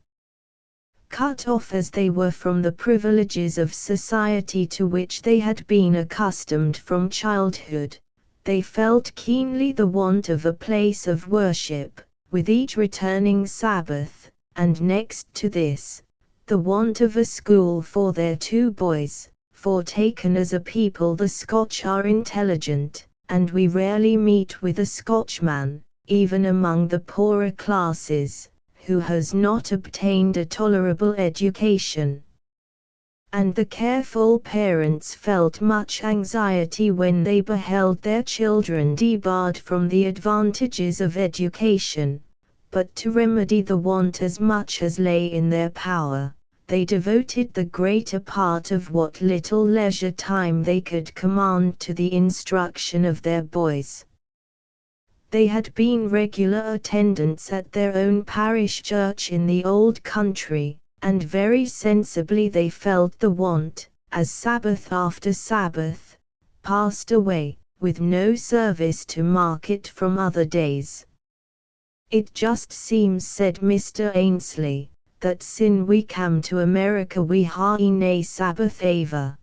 Cut off as they were from the privileges of society to which they had been accustomed from childhood, they felt keenly the want of a place of worship, with each returning Sabbath, and next to this, the want of a school for their 2 boys, for taken as a people the Scotch are intelligent, and we rarely meet with a Scotchman, even among the poorer classes, who has not obtained a tolerable education. And the careful parents felt much anxiety when they beheld their children debarred from the advantages of education, but to remedy the want as much as lay in their power, they devoted the greater part of what little leisure time they could command to the instruction of their boys. They had been regular attendants at their own parish church in the old country, and very sensibly they felt the want, as Sabbath after Sabbath passed away, with no service to mark it from other days. "It just seems," said Mr. Ainsley, "that sin we came to America we ha' nae Sabbath ever."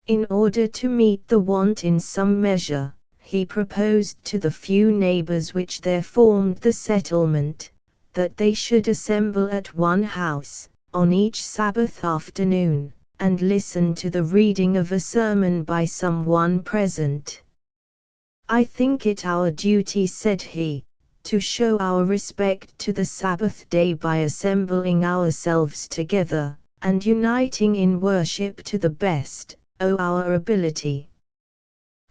In order to meet the want in some measure, he proposed to the few neighbors which there formed the settlement, that they should assemble at one house, on each Sabbath afternoon, and listen to the reading of a sermon by someone present. "I think it our duty," said he, "to show our respect to the Sabbath day by assembling ourselves together, and uniting in worship to the best of our ability.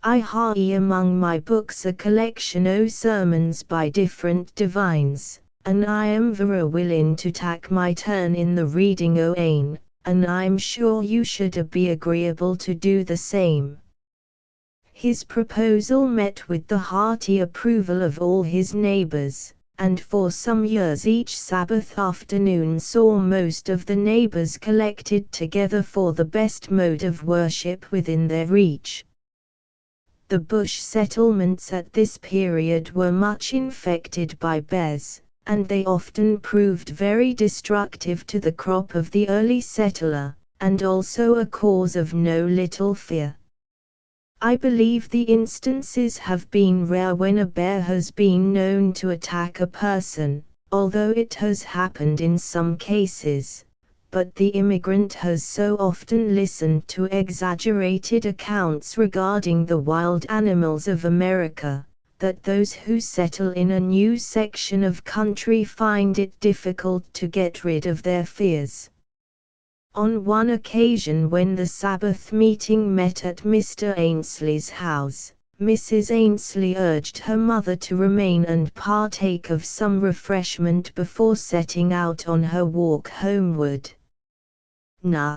I have among my books a collection o' sermons by different divines, and I am very willing to take my turn in the reading o' ane, and I'm sure you should be agreeable to do the same." His proposal met with the hearty approval of all his neighbors, and for some years each Sabbath afternoon saw most of the neighbors collected together for the best mode of worship within their reach. The bush settlements at this period were much infected by bears, and they often proved very destructive to the crop of the early settler, and also a cause of no little fear. I believe the instances have been rare when a bear has been known to attack a person, although it has happened in some cases, but the immigrant has so often listened to exaggerated accounts regarding the wild animals of America, that those who settle in a new section of country find it difficult to get rid of their fears. On one occasion when the Sabbath meeting met at Mr. Ainsley's house, Mrs. Ainsley urged her mother to remain and partake of some refreshment before setting out on her walk homeward. "Na,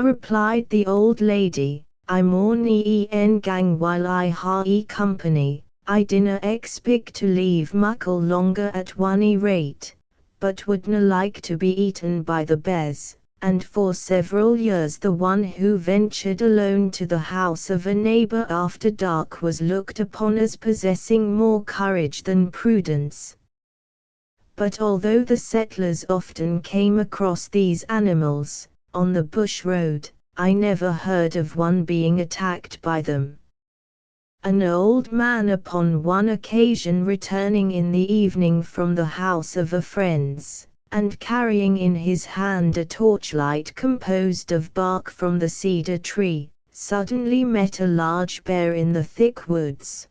replied the old lady, "I maunny gang while I ha company. I dinna expect to leave muckle longer at one rate, but wouldna like to be eaten by the bears." And for several years the one who ventured alone to the house of a neighbor after dark was looked upon as possessing more courage than prudence. But although the settlers often came across these animals, on the bush road, I never heard of one being attacked by them. An old man upon one occasion returning in the evening from the house of a friend's, and carrying in his hand a torchlight composed of bark from the cedar tree, suddenly met a large bear in the thick woods.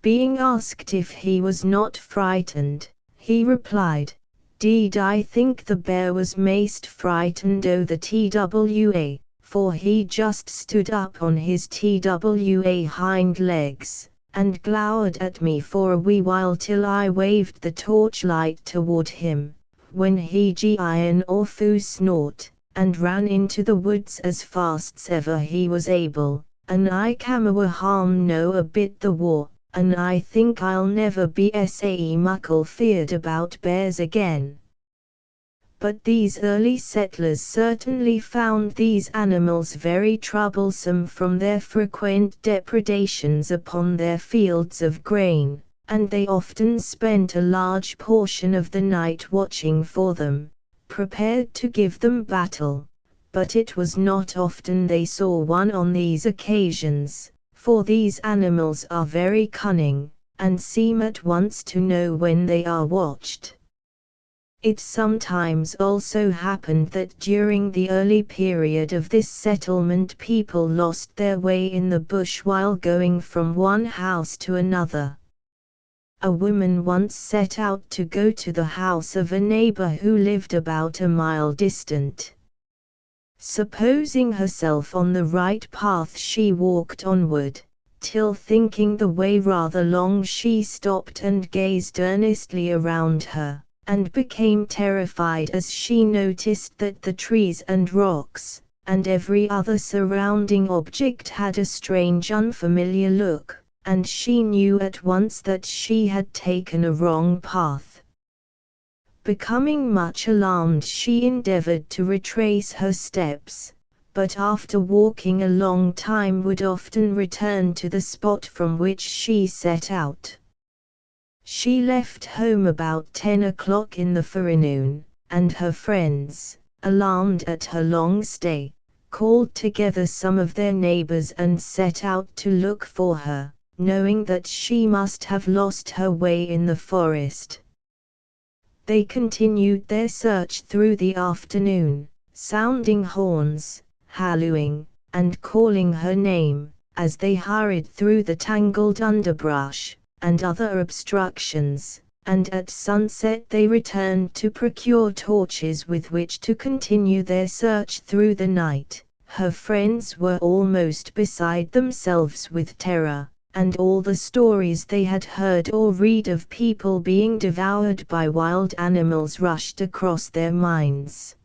Being asked if he was not frightened, he replied, "Deed I think the bear was maist frightened o' the TWA, for he just stood up on his TWA hind legs, and glowered at me for a wee while till I waved the torchlight toward him, when he gie an awfu' snort, and ran into the woods as fast's ever he was able, and I cam awa harm no a bit the war, and I think I'll never be sae muckle feared about bears again." But these early settlers certainly found these animals very troublesome from their frequent depredations upon their fields of grain, and they often spent a large portion of the night watching for them, prepared to give them battle. But it was not often they saw one on these occasions, for these animals are very cunning, and seem at once to know when they are watched. It sometimes also happened that during the early period of this settlement people lost their way in the bush while going from one house to another. A woman once set out to go to the house of a neighbor who lived about a mile distant. Supposing herself on the right path, she walked onward, till thinking the way rather long she stopped and gazed earnestly around her, and became terrified as she noticed that the trees and rocks, and every other surrounding object had a strange unfamiliar look, and she knew at once that she had taken a wrong path. Becoming much alarmed, she endeavored to retrace her steps, but after walking a long time would often return to the spot from which she set out. She left home about 10 o'clock in the forenoon, and her friends, alarmed at her long stay, called together some of their neighbors and set out to look for her, knowing that she must have lost her way in the forest. They continued their search through the afternoon, sounding horns, hallooing, and calling her name, as they hurried through the tangled underbrush and other obstructions, and at sunset they returned to procure torches with which to continue their search through the night. Her friends were almost beside themselves with terror, and all the stories they had heard or read of people being devoured by wild animals rushed across their minds.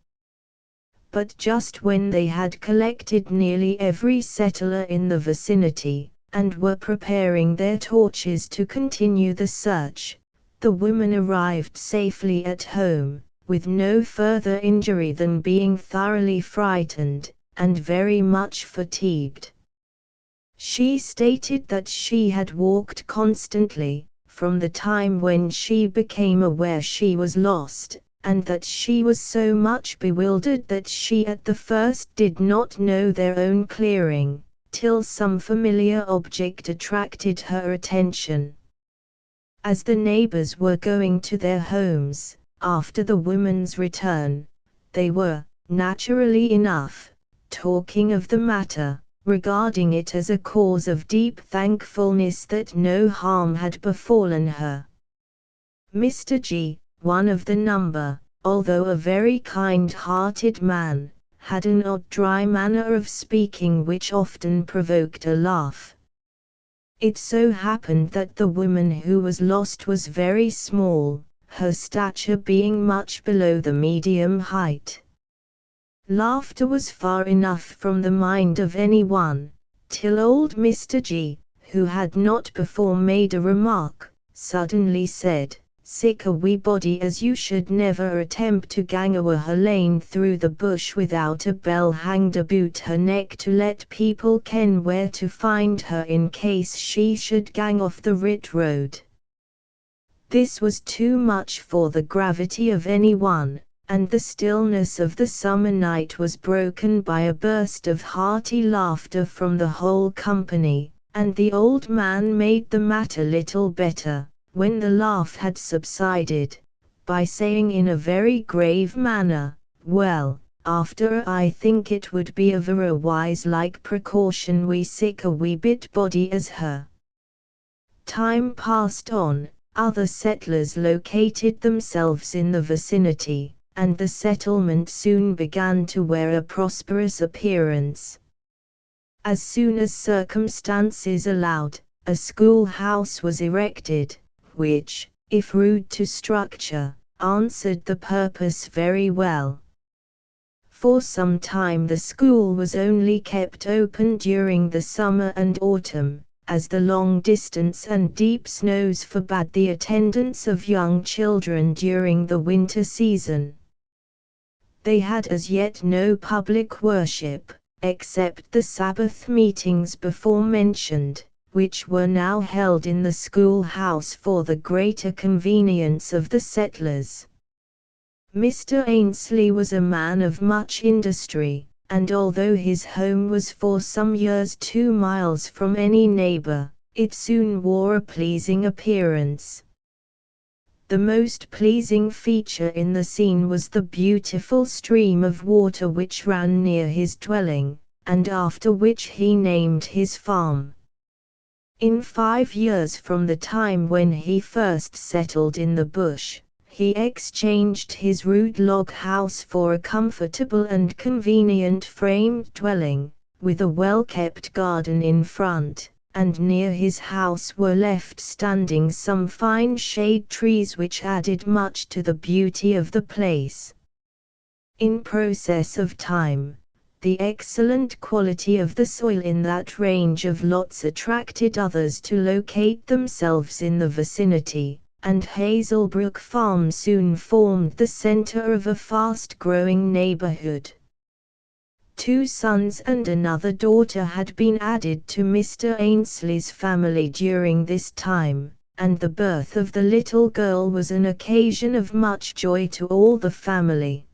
But just when they had collected nearly every settler in the vicinity, and were preparing their torches to continue the search, the woman arrived safely at home, with no further injury than being thoroughly frightened, and very much fatigued. She stated that she had walked constantly, from the time when she became aware she was lost, and that she was so much bewildered that she at the first did not know their own clearing, till some familiar object attracted her attention. As the neighbors were going to their homes, after the woman's return, they were, naturally enough, talking of the matter, regarding it as a cause of deep thankfulness that no harm had befallen her. Mr. G, one of the number, although a very kind-hearted man, had an odd dry manner of speaking which often provoked a laugh. It so happened that the woman who was lost was very small, her stature being much below the medium height. Laughter was far enough from the mind of anyone, till old Mr. G, who had not before made a remark, suddenly said, "Sick a wee body as you should never attempt to gang ower her lane through the bush without a bell hanged aboot her neck to let people ken where to find her in case she should gang off the writ road." This was too much for the gravity of anyone, and the stillness of the summer night was broken by a burst of hearty laughter from the whole company, and the old man made the matter little better, when the laugh had subsided, by saying in a very grave manner, "Well, after I think it would be a vera wise like precaution we sick a wee bit body as her." Time passed on, other settlers located themselves in the vicinity, and the settlement soon began to wear a prosperous appearance. As soon as circumstances allowed, a schoolhouse was erected, which, if rude to structure, answered the purpose very well. For some time the school was only kept open during the summer and autumn, as the long distance and deep snows forbade the attendance of young children during the winter season. They had as yet no public worship, except the Sabbath meetings before mentioned, which were now held in the schoolhouse for the greater convenience of the settlers. Mr. Ainsley was a man of much industry, and although his home was for some years 2 miles from any neighbor, it soon wore a pleasing appearance. The most pleasing feature in the scene was the beautiful stream of water which ran near his dwelling, and after which he named his farm. In 5 years from the time when he first settled in the bush, he exchanged his rude log house for a comfortable and convenient framed dwelling, with a well-kept garden in front, and near his house were left standing some fine shade trees which added much to the beauty of the place. In process of time, the excellent quality of the soil in that range of lots attracted others to locate themselves in the vicinity, and Hazelbrook Farm soon formed the center of a fast-growing neighborhood. 2 sons and another daughter had been added to Mr. Ainsley's family during this time, and the birth of the little girl was an occasion of much joy to all the family.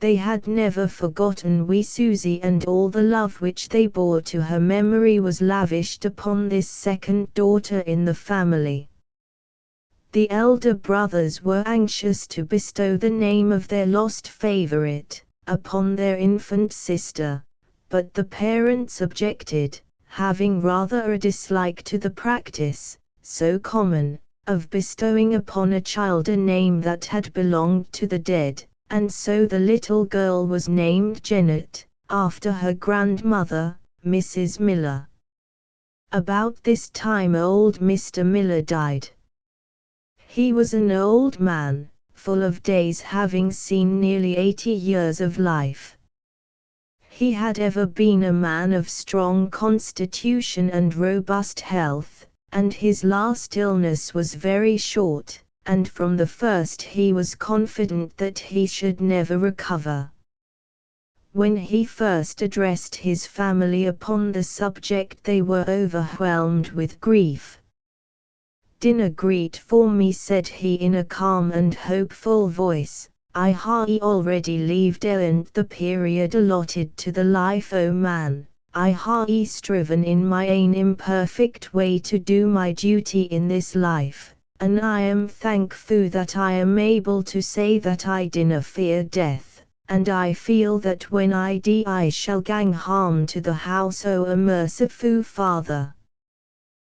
They had never forgotten wee Susie, and all the love which they bore to her memory was lavished upon this second daughter in the family. The elder brothers were anxious to bestow the name of their lost favorite upon their infant sister, but the parents objected, having rather a dislike to the practice, so common, of bestowing upon a child a name that had belonged to the dead, and so the little girl was named Janet, after her grandmother, Mrs. Miller. About this time old Mr. Miller died. He was an old man, full of days, having seen nearly 80 years of life. He had ever been a man of strong constitution and robust health, and his last illness was very short, and from the first he was confident that he should never recover. When he first addressed his family upon the subject, they were overwhelmed with grief. "Dinner greet for me," said he in a calm and hopeful voice. "I hae already lived and the period allotted to the life o' man. I hae striven in my ain imperfect way to do my duty in this life, and I am thankful that I am able to say that I dinna fear death, and I feel that when I die I shall gang home to the house o' a merciful Father."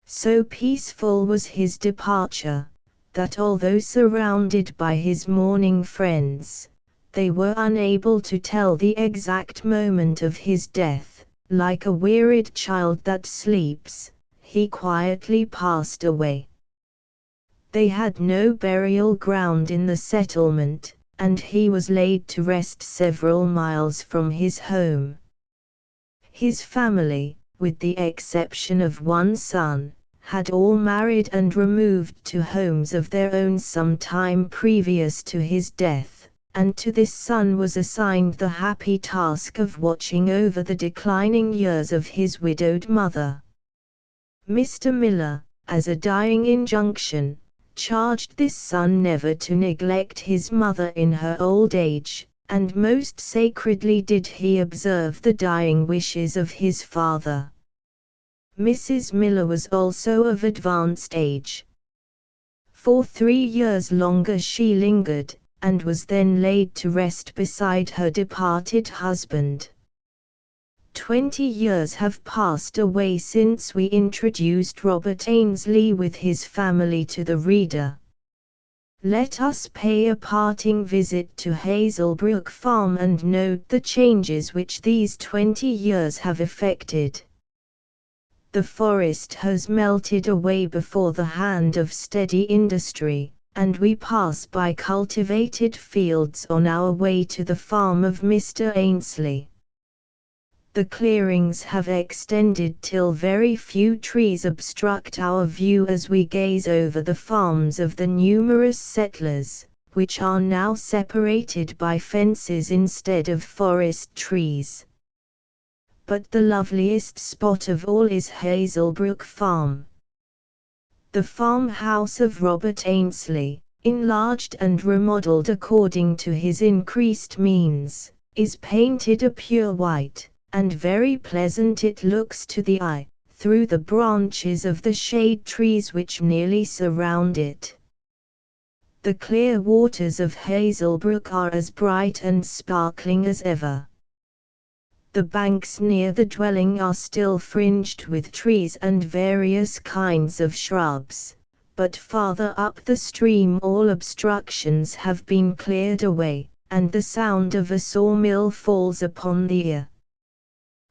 So peaceful was his departure, that although surrounded by his mourning friends, they were unable to tell the exact moment of his death. Like a wearied child that sleeps, he quietly passed away. They had no burial ground in the settlement, and he was laid to rest several miles from his home. His family, with the exception of one son, had all married and removed to homes of their own some time previous to his death, and to this son was assigned the happy task of watching over the declining years of his widowed mother. Mr. Miller, as a dying injunction, charged this son never to neglect his mother in her old age, and most sacredly did he observe the dying wishes of his father. Mrs. Miller was also of advanced age. For 3 years longer she lingered, and was then laid to rest beside her departed husband. 20 years have passed away since we introduced Robert Ainsley with his family to the reader. Let us pay a parting visit to Hazelbrook Farm and note the changes which these 20 years have effected. The forest has melted away before the hand of steady industry, and we pass by cultivated fields on our way to the farm of Mr. Ainsley. The clearings have extended till very few trees obstruct our view as we gaze over the farms of the numerous settlers, which are now separated by fences instead of forest trees. But the loveliest spot of all is Hazelbrook Farm. The farmhouse of Robert Ainsley, enlarged and remodeled according to his increased means, is painted a pure white, and very pleasant it looks to the eye, through the branches of the shade trees which nearly surround it. The clear waters of Hazelbrook are as bright and sparkling as ever. The banks near the dwelling are still fringed with trees and various kinds of shrubs, but farther up the stream all obstructions have been cleared away, and the sound of a sawmill falls upon the ear.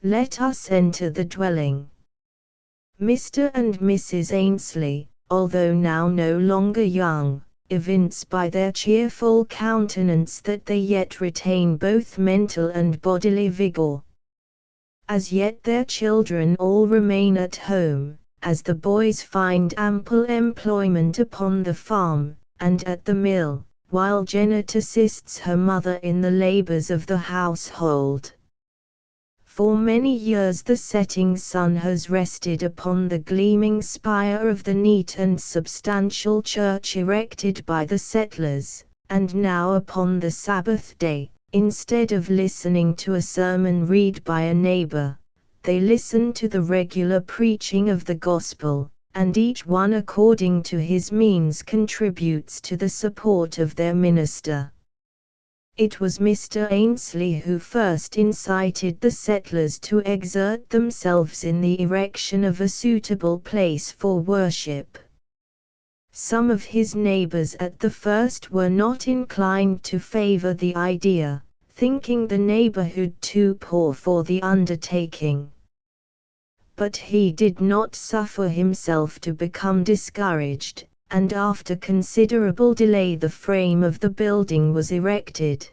Let us enter the dwelling. Mr. and Mrs. Ainsley, although now no longer young, evince by their cheerful countenance that they yet retain both mental and bodily vigor. As yet their children all remain at home, as the boys find ample employment upon the farm, and at the mill, while Janet assists her mother in the labors of the household. For many years the setting sun has rested upon the gleaming spire of the neat and substantial church erected by the settlers, and now upon the Sabbath day, instead of listening to a sermon read by a neighbor, they listen to the regular preaching of the gospel, and each one according to his means contributes to the support of their minister. It was Mr. Ainsley who first incited the settlers to exert themselves in the erection of a suitable place for worship. Some of his neighbors at the first were not inclined to favor the idea, thinking the neighborhood too poor for the undertaking. But he did not suffer himself to become discouraged, and after considerable delay the frame of the building was erected.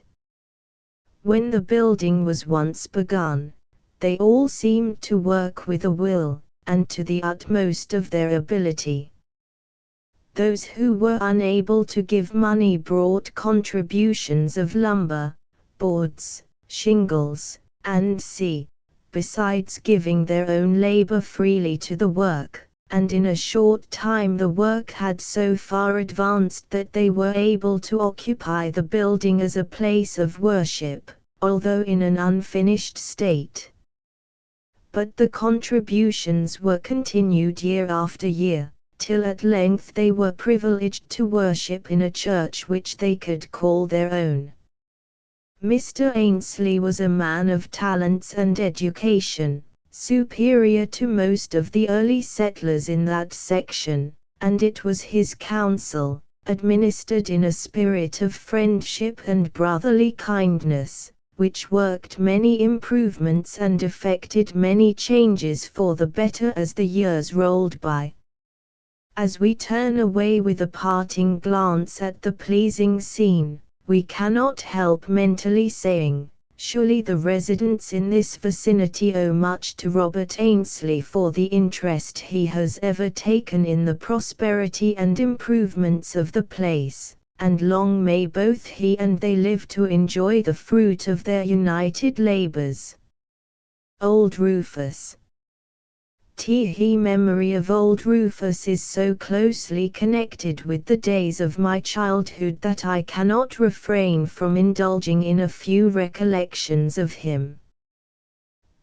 When the building was once begun, they all seemed to work with a will, and to the utmost of their ability. Those who were unable to give money brought contributions of lumber, boards, shingles, and besides giving their own labor freely to the work, and in a short time the work had so far advanced that they were able to occupy the building as a place of worship, although in an unfinished state. But the contributions were continued year after year, till at length they were privileged to worship in a church which they could call their own. Mr. Ainsley was a man of talents and education, superior to most of the early settlers in that section, and it was his counsel, administered in a spirit of friendship and brotherly kindness, which worked many improvements and effected many changes for the better as the years rolled by. As we turn away with a parting glance at the pleasing scene, we cannot help mentally saying, surely the residents in this vicinity owe much to Robert Ainsley for the interest he has ever taken in the prosperity and improvements of the place, and long may both he and they live to enjoy the fruit of their united labors. Old Rufus. The memory of old Rufus is so closely connected with the days of my childhood that I cannot refrain from indulging in a few recollections of him.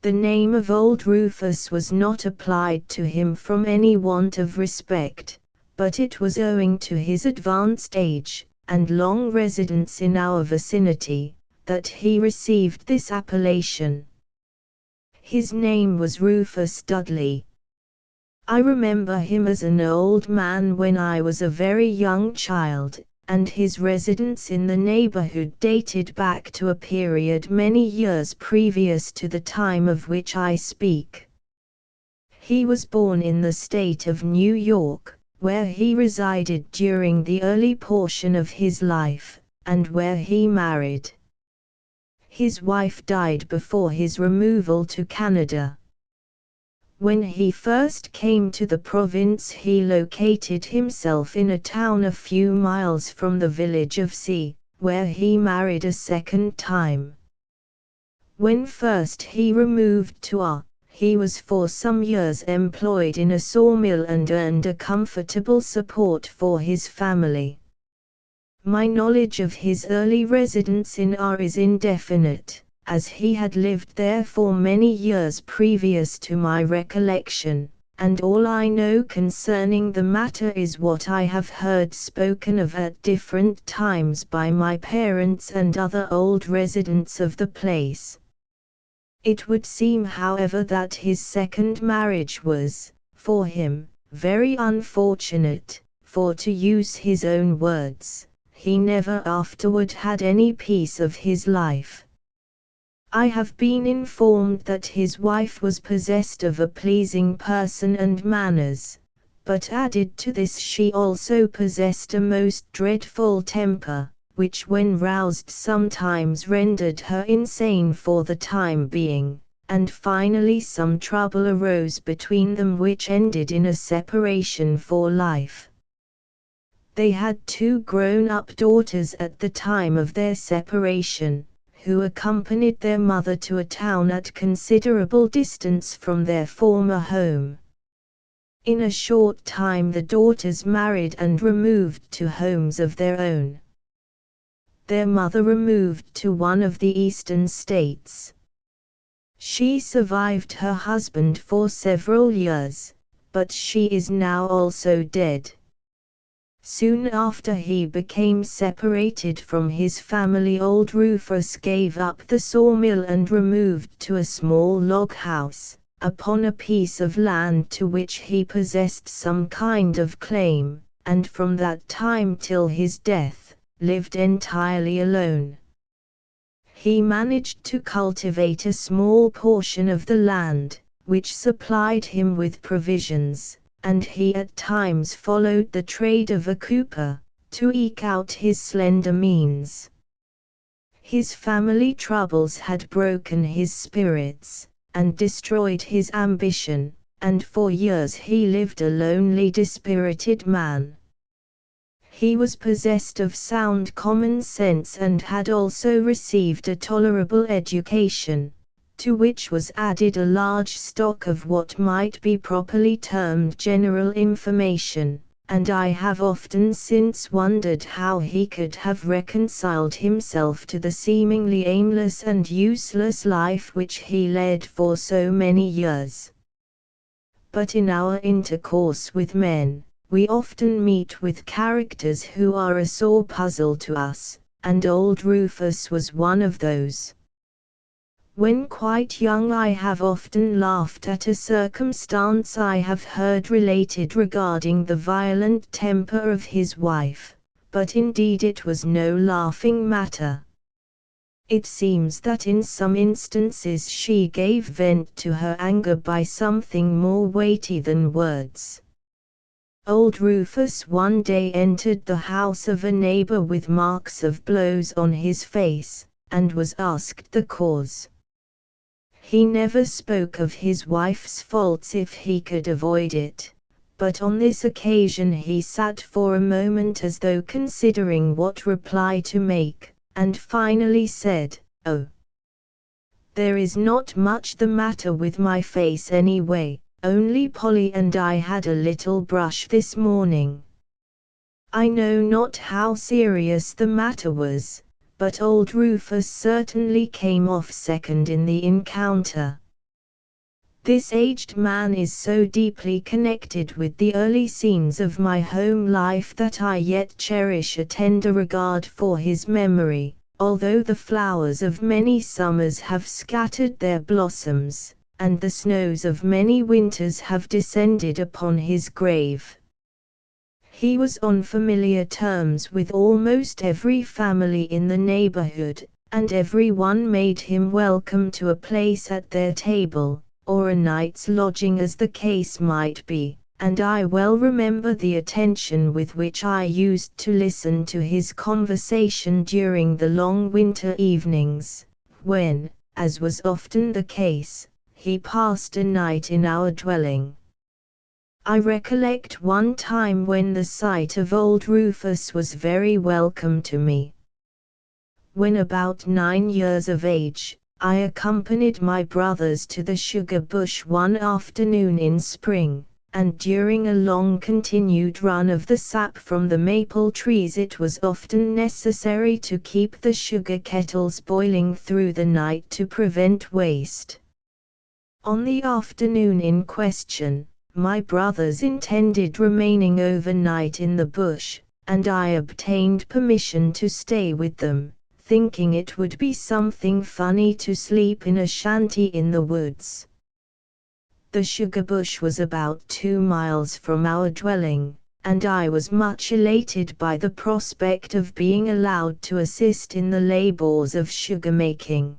The name of old Rufus was not applied to him from any want of respect, but it was owing to his advanced age, and long residence in our vicinity, that he received this appellation. His name was Rufus Dudley. I remember him as an old man when I was a very young child, and his residence in the neighborhood dated back to a period many years previous to the time of which I speak. He was born in the state of New York, where he resided during the early portion of his life, and where he married. His wife died before his removal to Canada. When he first came to the province he located himself in a town a few miles from the village of where he married a second time. When first he removed to he was for some years employed in a sawmill and earned a comfortable support for his family. My knowledge of his early residence in is indefinite, as he had lived there for many years previous to my recollection, and all I know concerning the matter is what I have heard spoken of at different times by my parents and other old residents of the place. It would seem, however, that his second marriage was, for him, very unfortunate, for to use his own words, he never afterward had any peace of his life. I have been informed that his wife was possessed of a pleasing person and manners, but added to this she also possessed a most dreadful temper, which when roused sometimes rendered her insane for the time being, and finally some trouble arose between them which ended in a separation for life. They had 2 grown-up daughters at the time of their separation, who accompanied their mother to a town at considerable distance from their former home. In a short time the daughters married and removed to homes of their own. Their mother removed to one of the eastern states. She survived her husband for several years, but she is now also dead. Soon after he became separated from his family, old Rufus gave up the sawmill and removed to a small log house, upon a piece of land to which he possessed some kind of claim, and from that time till his death, lived entirely alone. He managed to cultivate a small portion of the land, which supplied him with provisions, and he at times followed the trade of a cooper, to eke out his slender means. His family troubles had broken his spirits, and destroyed his ambition, and for years he lived a lonely, dispirited man. He was possessed of sound common sense and had also received a tolerable education, to which was added a large stock of what might be properly termed general information, and I have often since wondered how he could have reconciled himself to the seemingly aimless and useless life which he led for so many years. But in our intercourse with men, we often meet with characters who are a sore puzzle to us, and old Rufus was one of those. When quite young I have often laughed at a circumstance I have heard related regarding the violent temper of his wife, but indeed it was no laughing matter. It seems that in some instances she gave vent to her anger by something more weighty than words. Old Rufus one day entered the house of a neighbor with marks of blows on his face, and was asked the cause. He never spoke of his wife's faults if he could avoid it, but on this occasion he sat for a moment as though considering what reply to make, and finally said, "Oh, there is not much the matter with my face anyway, only Polly and I had a little brush this morning." I know not how serious the matter was, but old Rufus certainly came off second in the encounter. This aged man is so deeply connected with the early scenes of my home life that I yet cherish a tender regard for his memory, although the flowers of many summers have scattered their blossoms, and the snows of many winters have descended upon his grave. He was on familiar terms with almost every family in the neighborhood, and every one made him welcome to a place at their table, or a night's lodging as the case might be, and I well remember the attention with which I used to listen to his conversation during the long winter evenings, when, as was often the case, he passed a night in our dwelling. I recollect one time when the sight of old Rufus was very welcome to me. When about 9 years of age, I accompanied my brothers to the sugar bush one afternoon in spring, and during a long continued run of the sap from the maple trees it was often necessary to keep the sugar kettles boiling through the night to prevent waste. On the afternoon in question, my brothers intended remaining overnight in the bush, and I obtained permission to stay with them, thinking it would be something funny to sleep in a shanty in the woods. The sugar bush was about 2 miles from our dwelling, and I was much elated by the prospect of being allowed to assist in the labors of sugar making.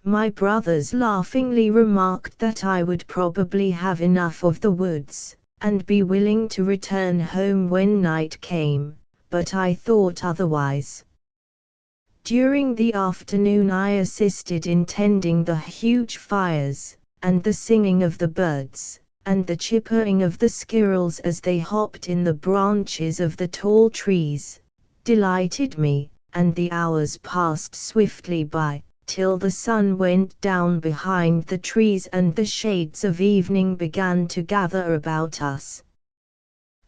My brothers laughingly remarked that I would probably have enough of the woods, and be willing to return home when night came, but I thought otherwise. During the afternoon I assisted in tending the huge fires, and the singing of the birds, and the chirping of the squirrels as they hopped in the branches of the tall trees, delighted me, and the hours passed swiftly by, till the sun went down behind the trees and the shades of evening began to gather about us.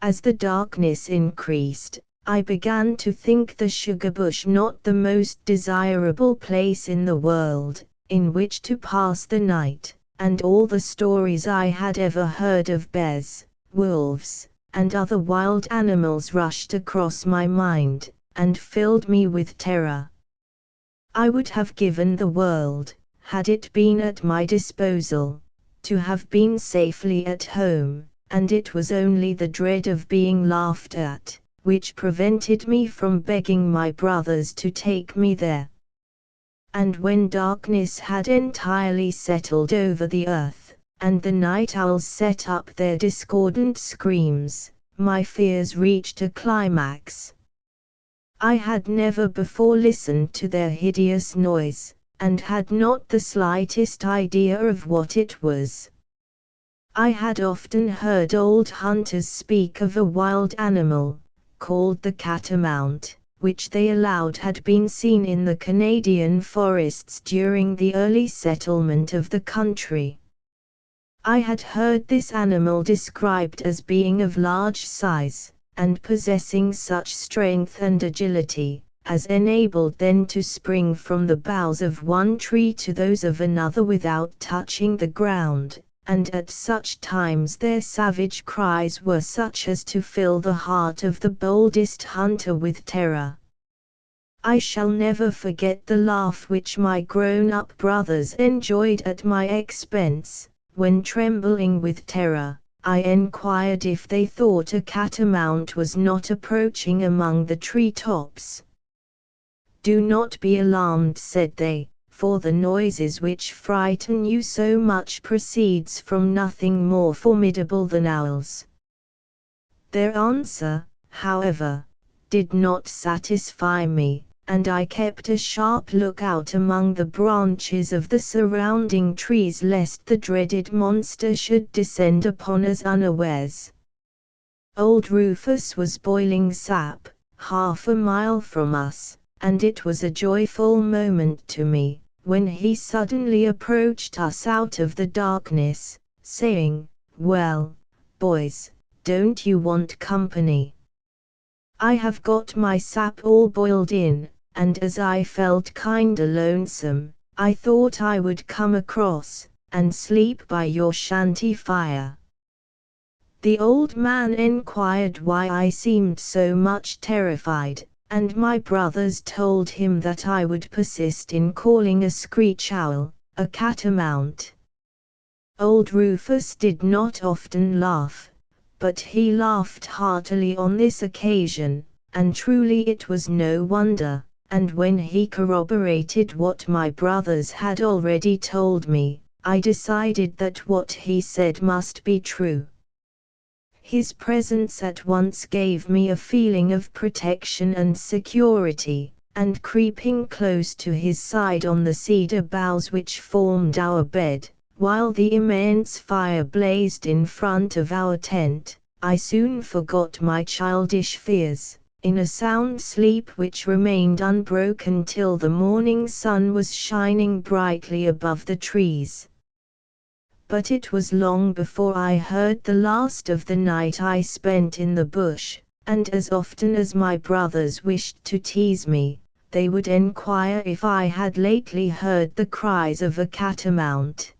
As the darkness increased, I began to think the sugar bush not the most desirable place in the world, in which to pass the night, and all the stories I had ever heard of bears, wolves, and other wild animals rushed across my mind, and filled me with terror. I would have given the world, had it been at my disposal, to have been safely at home, and it was only the dread of being laughed at, which prevented me from begging my brothers to take me there. And when darkness had entirely settled over the earth, and the night owls set up their discordant screams, my fears reached a climax. I had never before listened to their hideous noise, and had not the slightest idea of what it was. I had often heard old hunters speak of a wild animal, called the catamount, which they allowed had been seen in the Canadian forests during the early settlement of the country. I had heard this animal described as being of large size, and possessing such strength and agility, as enabled them to spring from the boughs of one tree to those of another without touching the ground, and at such times their savage cries were such as to fill the heart of the boldest hunter with terror. I shall never forget the laugh which my grown-up brothers enjoyed at my expense, when trembling with terror, I enquired if they thought a catamount was not approaching among the tree-tops. "Do not be alarmed," said they, "for the noises which frighten you so much proceeds from nothing more formidable than owls." Their answer, however, did not satisfy me, and I kept a sharp lookout among the branches of the surrounding trees lest the dreaded monster should descend upon us unawares. Old Rufus was boiling sap, half a mile from us, and it was a joyful moment to me, when he suddenly approached us out of the darkness, saying, "Well, boys, don't you want company? I have got my sap all boiled in, and as I felt kinda lonesome, I thought I would come across, and sleep by your shanty fire." The old man enquired why I seemed so much terrified, and my brothers told him that I would persist in calling a screech owl a catamount. Old Rufus did not often laugh, but he laughed heartily on this occasion, and truly it was no wonder, and when he corroborated what my brothers had already told me, I decided that what he said must be true. His presence at once gave me a feeling of protection and security, and creeping close to his side on the cedar boughs which formed our bed, while the immense fire blazed in front of our tent, I soon forgot my childish fears, in a sound sleep which remained unbroken till the morning sun was shining brightly above the trees. But it was long before I heard the last of the night I spent in the bush, and as often as my brothers wished to tease me, they would enquire if I had lately heard the cries of a catamount.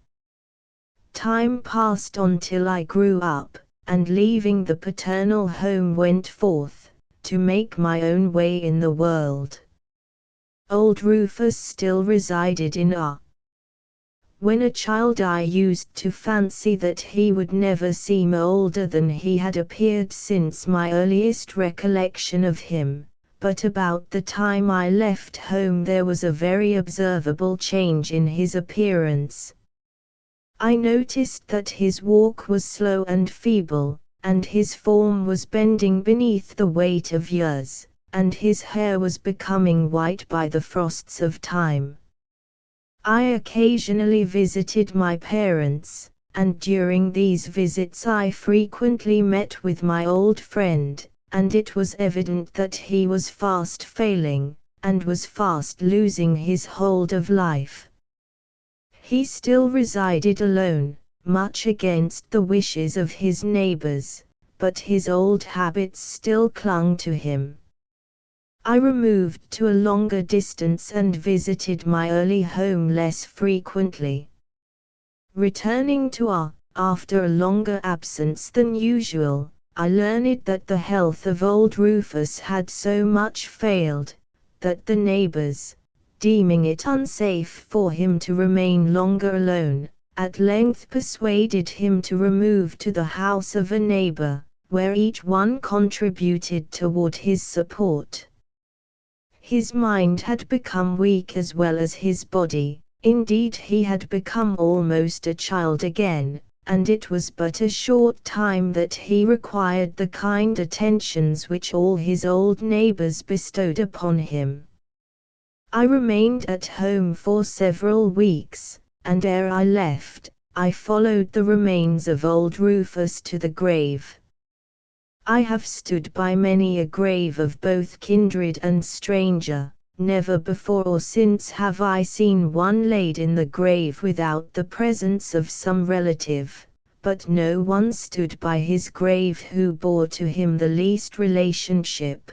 Time passed on till I grew up, and leaving the paternal home went forth, to make my own way in the world. Old Rufus still resided in our. When a child I used to fancy that he would never seem older than he had appeared since my earliest recollection of him, but about the time I left home there was a very observable change in his appearance. I noticed that his walk was slow and feeble, and his form was bending beneath the weight of years, and his hair was becoming white by the frosts of time. I occasionally visited my parents, and during these visits I frequently met with my old friend, and it was evident that he was fast failing, and was fast losing his hold of life. He still resided alone, much against the wishes of his neighbors, but his old habits still clung to him. I removed to a longer distance and visited my early home less frequently. Returning to after a longer absence than usual, I learned that the health of old Rufus had so much failed, that the neighbors, deeming it unsafe for him to remain longer alone, at length persuaded him to remove to the house of a neighbor, where each one contributed toward his support. His mind had become weak as well as his body. Indeed, he had become almost a child again, and it was but a short time that he required the kind attentions which all his old neighbors bestowed upon him. I remained at home for several weeks, and ere I left, I followed the remains of old Rufus to the grave. I have stood by many a grave of both kindred and stranger. Never before or since have I seen one laid in the grave without the presence of some relative, but no one stood by his grave who bore to him the least relationship.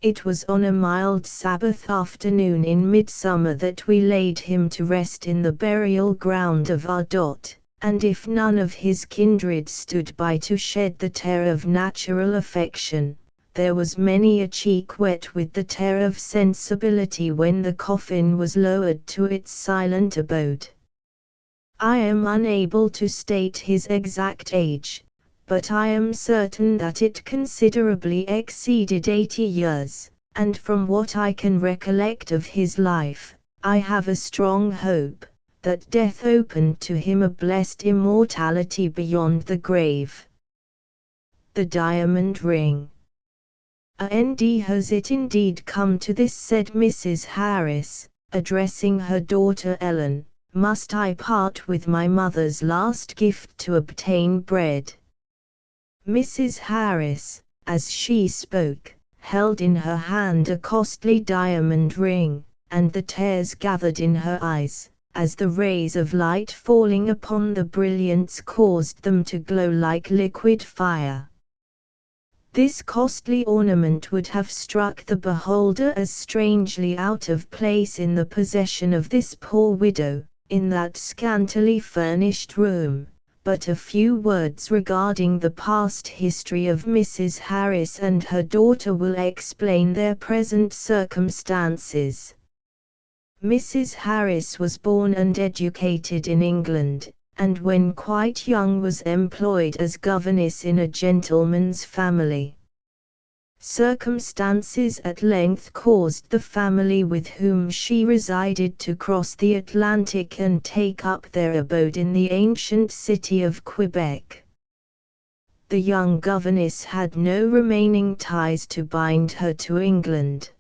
It was on a mild Sabbath afternoon in midsummer that we laid him to rest in the burial ground of our dot, and if none of his kindred stood by to shed the tear of natural affection, there was many a cheek wet with the tear of sensibility when the coffin was lowered to its silent abode. I am unable to state his exact age, but I am certain that it considerably exceeded 80 years, and from what I can recollect of his life, I have a strong hope that death opened to him a blessed immortality beyond the grave. The diamond ring. "And has it indeed come to this," said Mrs. Harris, addressing her daughter Ellen, "must I part with my mother's last gift to obtain bread?" Mrs. Harris, as she spoke, held in her hand a costly diamond ring, and the tears gathered in her eyes, as the rays of light falling upon the brilliants caused them to glow like liquid fire. This costly ornament would have struck the beholder as strangely out of place in the possession of this poor widow, in that scantily furnished room, but a few words regarding the past history of Mrs. Harris and her daughter will explain their present circumstances. Mrs. Harris was born and educated in England, and when quite young was employed as governess in a gentleman's family. Circumstances at length caused the family with whom she resided to cross the Atlantic and take up their abode in the ancient city of Quebec. The young governess had no remaining ties to bind her to England.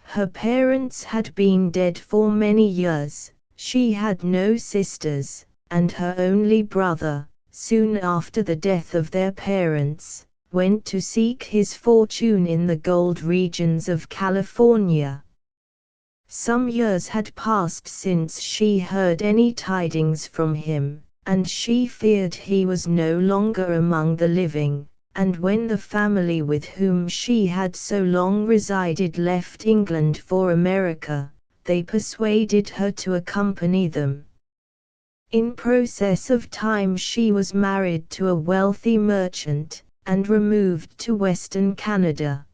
Her parents had been dead for many years, she had no sisters, and her only brother, soon after the death of their parents, went to seek his fortune in the gold regions of California. Some years had passed since she heard any tidings from him, and she feared he was no longer among the living, and when the family with whom she had so long resided left England for America, they persuaded her to accompany them. In process of time she was married to a wealthy merchant, and removed to Western Canada.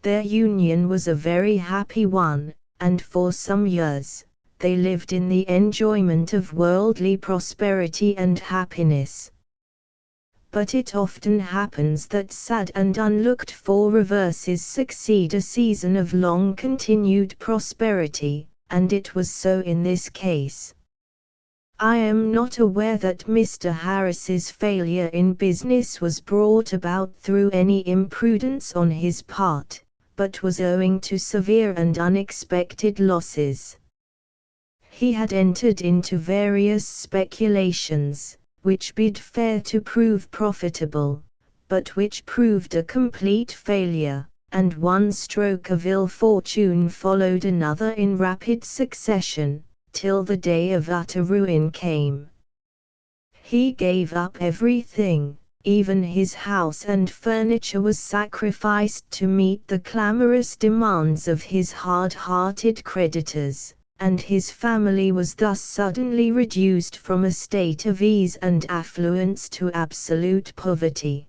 Their union was a very happy one, and for some years, they lived in the enjoyment of worldly prosperity and happiness. But it often happens that sad and unlooked-for reverses succeed a season of long-continued prosperity, and it was so in this case. I am not aware that Mr. Harris's failure in business was brought about through any imprudence on his part, but was owing to severe and unexpected losses. He had entered into various speculations, which bid fair to prove profitable, but which proved a complete failure, and one stroke of ill fortune followed another in rapid succession, till the day of utter ruin came. He gave up everything, even his house and furniture was sacrificed to meet the clamorous demands of his hard-hearted creditors, and his family was thus suddenly reduced from a state of ease and affluence to absolute poverty.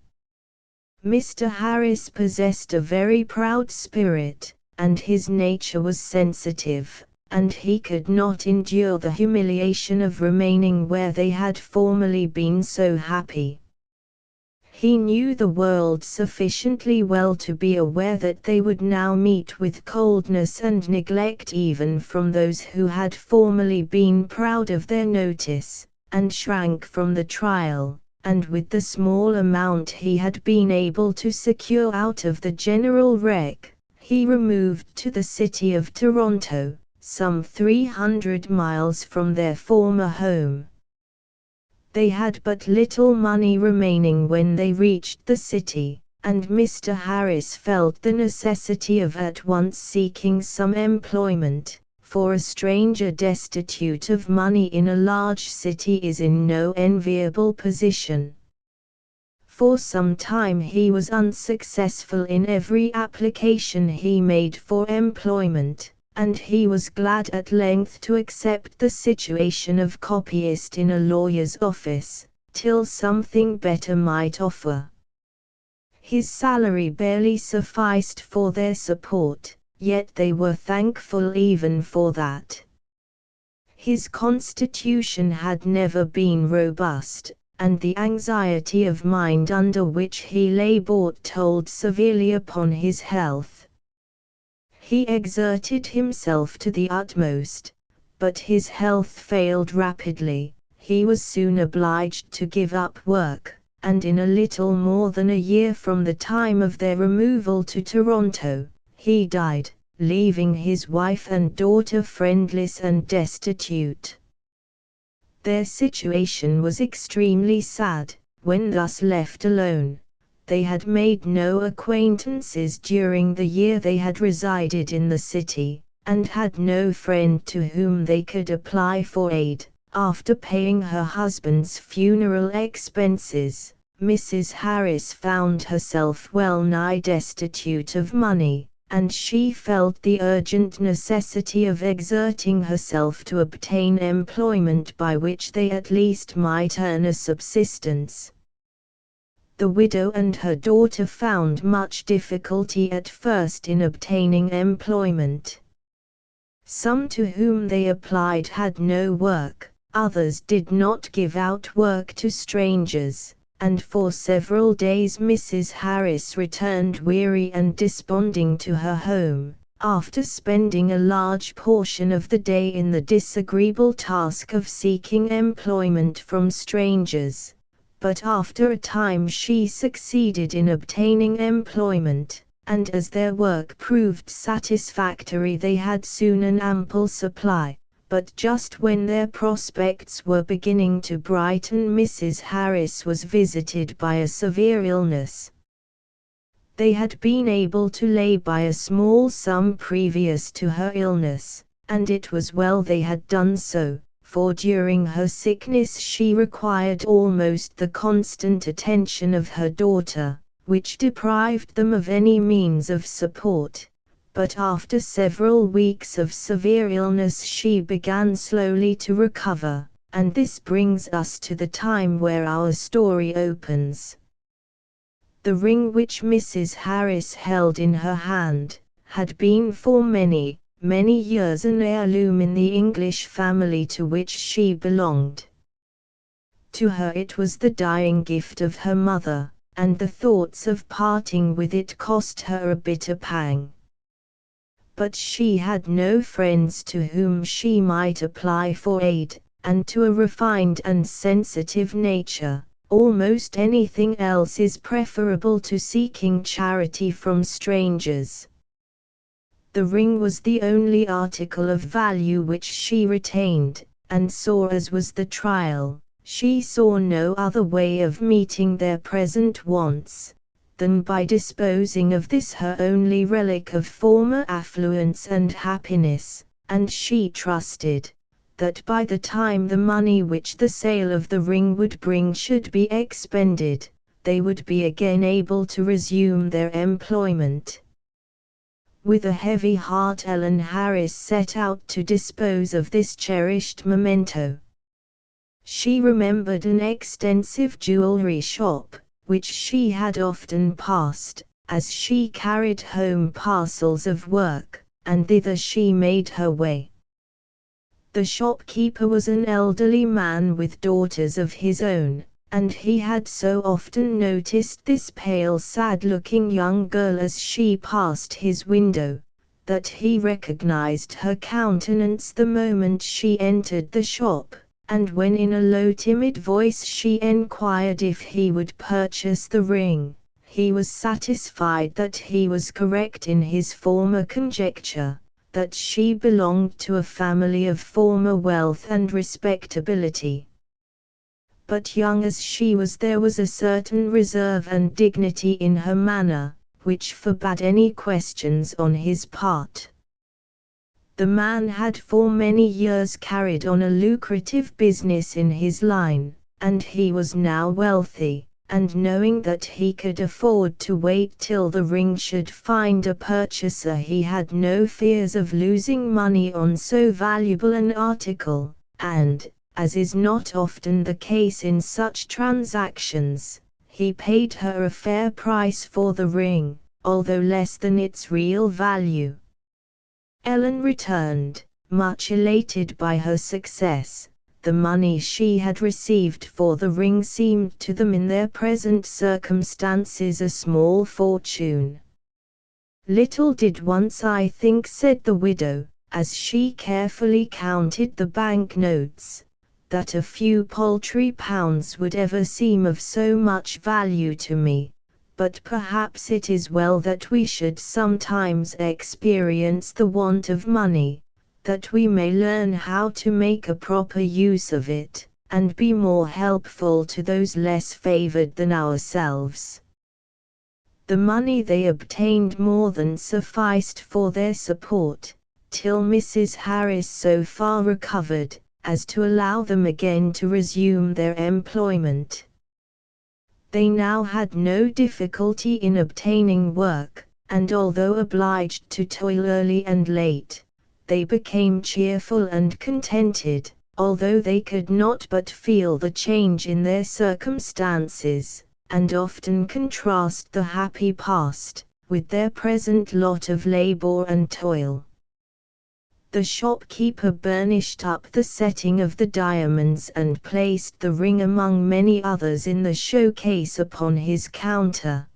Mr. Harris possessed a very proud spirit, and his nature was sensitive, and he could not endure the humiliation of remaining where they had formerly been so happy. He knew the world sufficiently well to be aware that they would now meet with coldness and neglect even from those who had formerly been proud of their notice, and shrank from the trial, and with the small amount he had been able to secure out of the general wreck, he removed to the city of Toronto, some 300 miles from their former home. They had but little money remaining when they reached the city, and Mr. Harris felt the necessity of at once seeking some employment, for a stranger destitute of money in a large city is in no enviable position. For some time he was unsuccessful in every application he made for employment, and he was glad at length to accept the situation of copyist in a lawyer's office, till something better might offer. His salary barely sufficed for their support, yet they were thankful even for that. His constitution had never been robust, and the anxiety of mind under which he labored told severely upon his health. He exerted himself to the utmost, but his health failed rapidly. He was soon obliged to give up work, and in a little more than a year from the time of their removal to Toronto, he died, leaving his wife and daughter friendless and destitute. Their situation was extremely sad. When thus left alone, they had made no acquaintances during the year they had resided in the city, and had no friend to whom they could apply for aid. After paying her husband's funeral expenses, Mrs. Harris found herself well nigh destitute of money, and she felt the urgent necessity of exerting herself to obtain employment by which they at least might earn a subsistence. The widow and her daughter found much difficulty at first in obtaining employment. Some to whom they applied had no work, others did not give out work to strangers, and for several days Mrs. Harris returned weary and desponding to her home, after spending a large portion of the day in the disagreeable task of seeking employment from strangers. But after a time she succeeded in obtaining employment, and as their work proved satisfactory they had soon an ample supply. But just when their prospects were beginning to brighten, Mrs. Harris was visited by a severe illness. They had been able to lay by a small sum previous to her illness, and it was well they had done so, for during her sickness she required almost the constant attention of her daughter, which deprived them of any means of support. But after several weeks of severe illness she began slowly to recover, and this brings us to the time where our story opens. The ring which Mrs. Harris held in her hand had been for many years an heirloom in the English family to which she belonged. To her it was the dying gift of her mother, and the thoughts of parting with it cost her a bitter pang. But she had no friends to whom she might apply for aid, and to a refined and sensitive nature, almost anything else is preferable to seeking charity from strangers. The ring was the only article of value which she retained, and sore as was the trial, she saw no other way of meeting their present wants than by disposing of this her only relic of former affluence and happiness, and she trusted that by the time the money which the sale of the ring would bring should be expended, they would be again able to resume their employment. With a heavy heart Ellen Harris set out to dispose of this cherished memento. She remembered an extensive jewelry shop, which she had often passed, as she carried home parcels of work, and thither she made her way. The shopkeeper was an elderly man with daughters of his own, and he had so often noticed this pale sad-looking young girl as she passed his window, that he recognized her countenance the moment she entered the shop, and when in a low timid voice she enquired if he would purchase the ring, he was satisfied that he was correct in his former conjecture, that she belonged to a family of former wealth and respectability. But young as she was, there was a certain reserve and dignity in her manner, which forbade any questions on his part. The man had for many years carried on a lucrative business in his line, and he was now wealthy, and knowing that he could afford to wait till the ring should find a purchaser, he had no fears of losing money on so valuable an article, and, as is not often the case in such transactions, he paid her a fair price for the ring, although less than its real value. Ellen returned, much elated by her success. The money she had received for the ring seemed to them in their present circumstances a small fortune. "Little did once I think," said the widow, as she carefully counted the bank notes, "that a few paltry pounds would ever seem of so much value to me. But perhaps it is well that we should sometimes experience the want of money, that we may learn how to make a proper use of it, and be more helpful to those less favored than ourselves." The money they obtained more than sufficed for their support, till Mrs. Harris so far recovered, as to allow them again to resume their employment. They now had no difficulty in obtaining work, and although obliged to toil early and late, they became cheerful and contented, although they could not but feel the change in their circumstances, and often contrast the happy past with their present lot of labor and toil. The shopkeeper burnished up the setting of the diamonds and placed the ring among many others in the showcase upon his counter.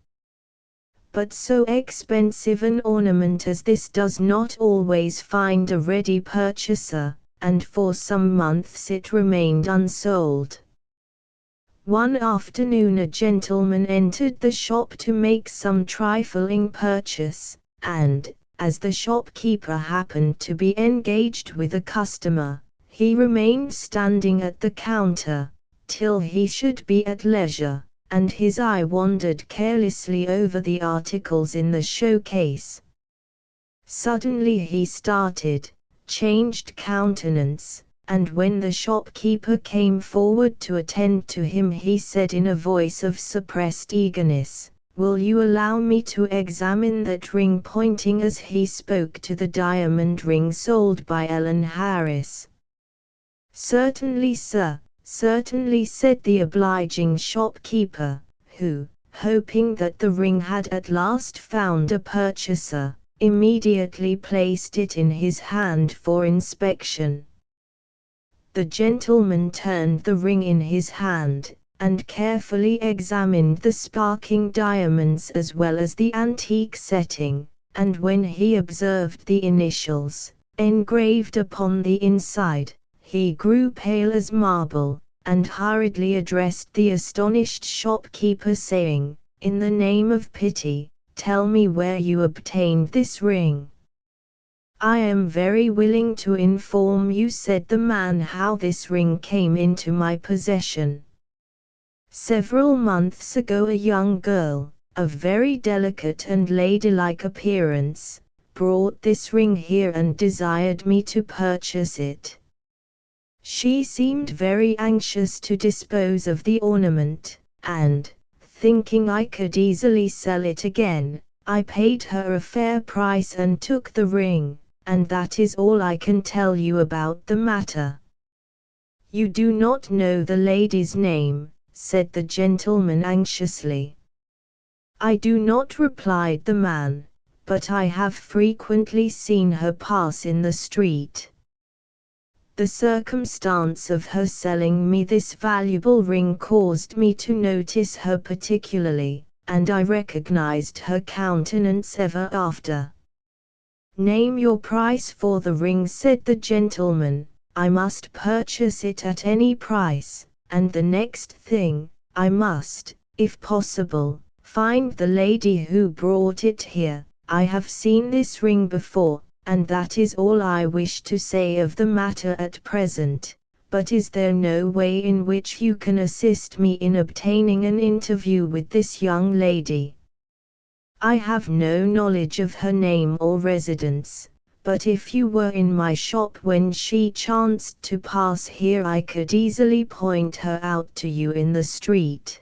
But so expensive an ornament as this does not always find a ready purchaser, and for some months it remained unsold. One afternoon a gentleman entered the shop to make some trifling purchase, and, as the shopkeeper happened to be engaged with a customer, he remained standing at the counter, till he should be at leisure, and his eye wandered carelessly over the articles in the showcase. Suddenly he started, changed countenance, and when the shopkeeper came forward to attend to him, he said in a voice of suppressed eagerness, "Will you allow me to examine that ring?" pointing as he spoke to the diamond ring sold by Ellen Harris. "Certainly, sir, certainly," said the obliging shopkeeper, who, hoping that the ring had at last found a purchaser, immediately placed it in his hand for inspection. The gentleman turned the ring in his hand, and carefully examined the sparkling diamonds as well as the antique setting, and when he observed the initials engraved upon the inside, he grew pale as marble, and hurriedly addressed the astonished shopkeeper, saying, "In the name of pity, tell me where you obtained this ring." "I am very willing to inform you," said the man, "how this ring came into my possession. Several months ago a young girl, of very delicate and ladylike appearance, brought this ring here and desired me to purchase it. She seemed very anxious to dispose of the ornament, and, thinking I could easily sell it again, I paid her a fair price and took the ring, and that is all I can tell you about the matter." "You do not know the lady's name?" said the gentleman anxiously. "I do not," replied the man, "but I have frequently seen her pass in the street. The circumstance of her selling me this valuable ring caused me to notice her particularly, and I recognized her countenance ever after." "Name your price for the ring," said the gentleman. "I must purchase it at any price, and the next thing, I must, if possible, find the lady who brought it here. I have seen this ring before, and that is all I wish to say of the matter at present. But is there no way in which you can assist me in obtaining an interview with this young lady? I have no knowledge of her name or residence, but if you were in my shop when she chanced to pass here I could easily point her out to you in the street."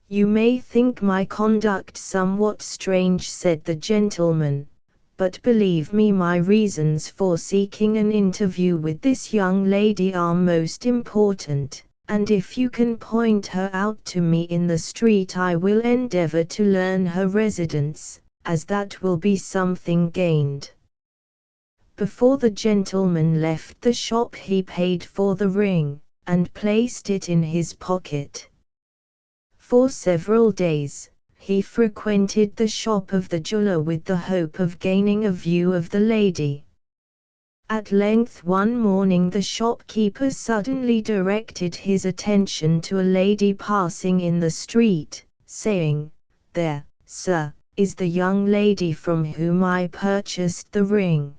"You may think my conduct somewhat strange," said the gentleman, "but believe me, my reasons for seeking an interview with this young lady are most important, and if you can point her out to me in the street I will endeavor to learn her residence, as that will be something gained." Before the gentleman left the shop he paid for the ring, and placed it in his pocket. For several days, he frequented the shop of the jeweler with the hope of gaining a view of the lady. At length one morning the shopkeeper suddenly directed his attention to a lady passing in the street, saying, "There, sir, is the young lady from whom I purchased the ring."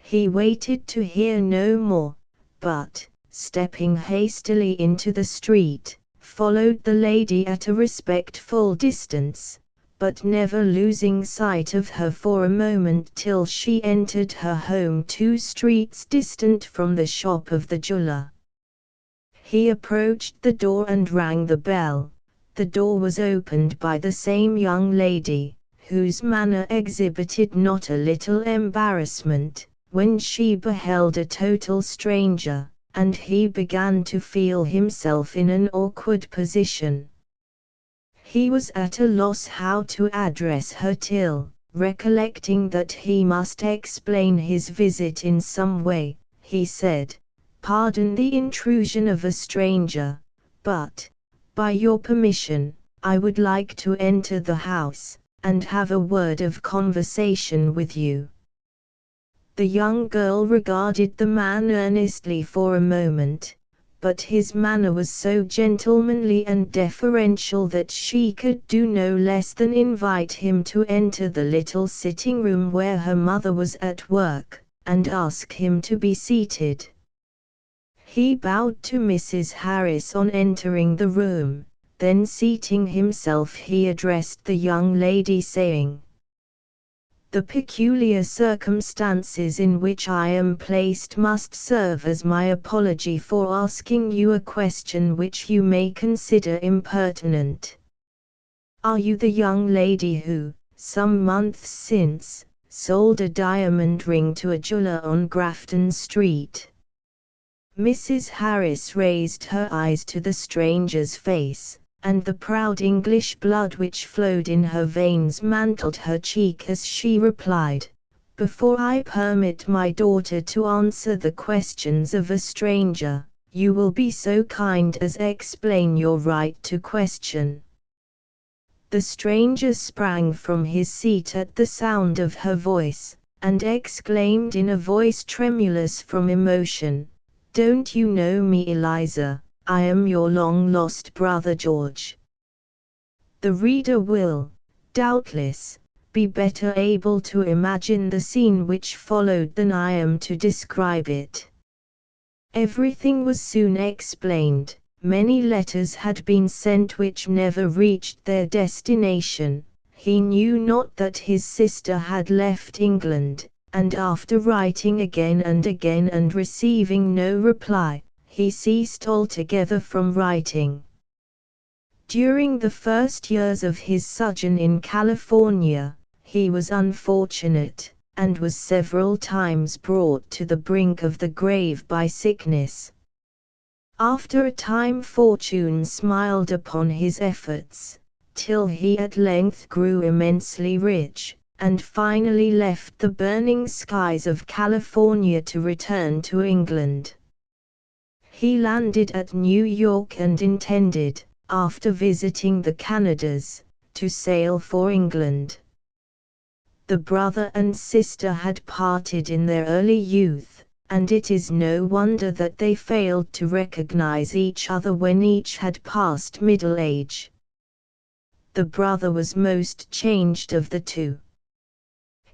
He waited to hear no more, but, stepping hastily into the street, followed the lady at a respectful distance, but never losing sight of her for a moment till she entered her home 2 streets distant from the shop of the jeweler. He approached the door and rang the bell. The door was opened by the same young lady, whose manner exhibited not a little embarrassment, when she beheld a total stranger, and he began to feel himself in an awkward position. He was at a loss how to address her till, recollecting that he must explain his visit in some way, he said, "Pardon the intrusion of a stranger, but, by your permission, I would like to enter the house, and have a word of conversation with you." The young girl regarded the man earnestly for a moment, but his manner was so gentlemanly and deferential that she could do no less than invite him to enter the little sitting room where her mother was at work, and ask him to be seated. He bowed to Mrs. Harris on entering the room, then seating himself he addressed the young lady saying, "The peculiar circumstances in which I am placed must serve as my apology for asking you a question which you may consider impertinent. Are you the young lady who, some months since, sold a diamond ring to a jeweler on Grafton Street?" Mrs. Harris raised her eyes to the stranger's face, and the proud English blood which flowed in her veins mantled her cheek as she replied, "Before I permit my daughter to answer the questions of a stranger, you will be so kind as explain your right to question." The stranger sprang from his seat at the sound of her voice, and exclaimed in a voice tremulous from emotion, "Don't you know me, Eliza? I am your long-lost brother George." The reader will, doubtless, be better able to imagine the scene which followed than I am to describe it. Everything was soon explained. Many letters had been sent which never reached their destination. He knew not that his sister had left England, and after writing again and receiving no reply, he ceased altogether from writing. During the first years of his sojourn in California, he was unfortunate, and was several times brought to the brink of the grave by sickness. After a time fortune smiled upon his efforts, till he at length grew immensely rich, and finally left the burning skies of California to return to England. He landed at New York and intended, after visiting the Canadas, to sail for England. The brother and sister had parted in their early youth, and it is no wonder that they failed to recognize each other when each had passed middle age. The brother was most changed of the two.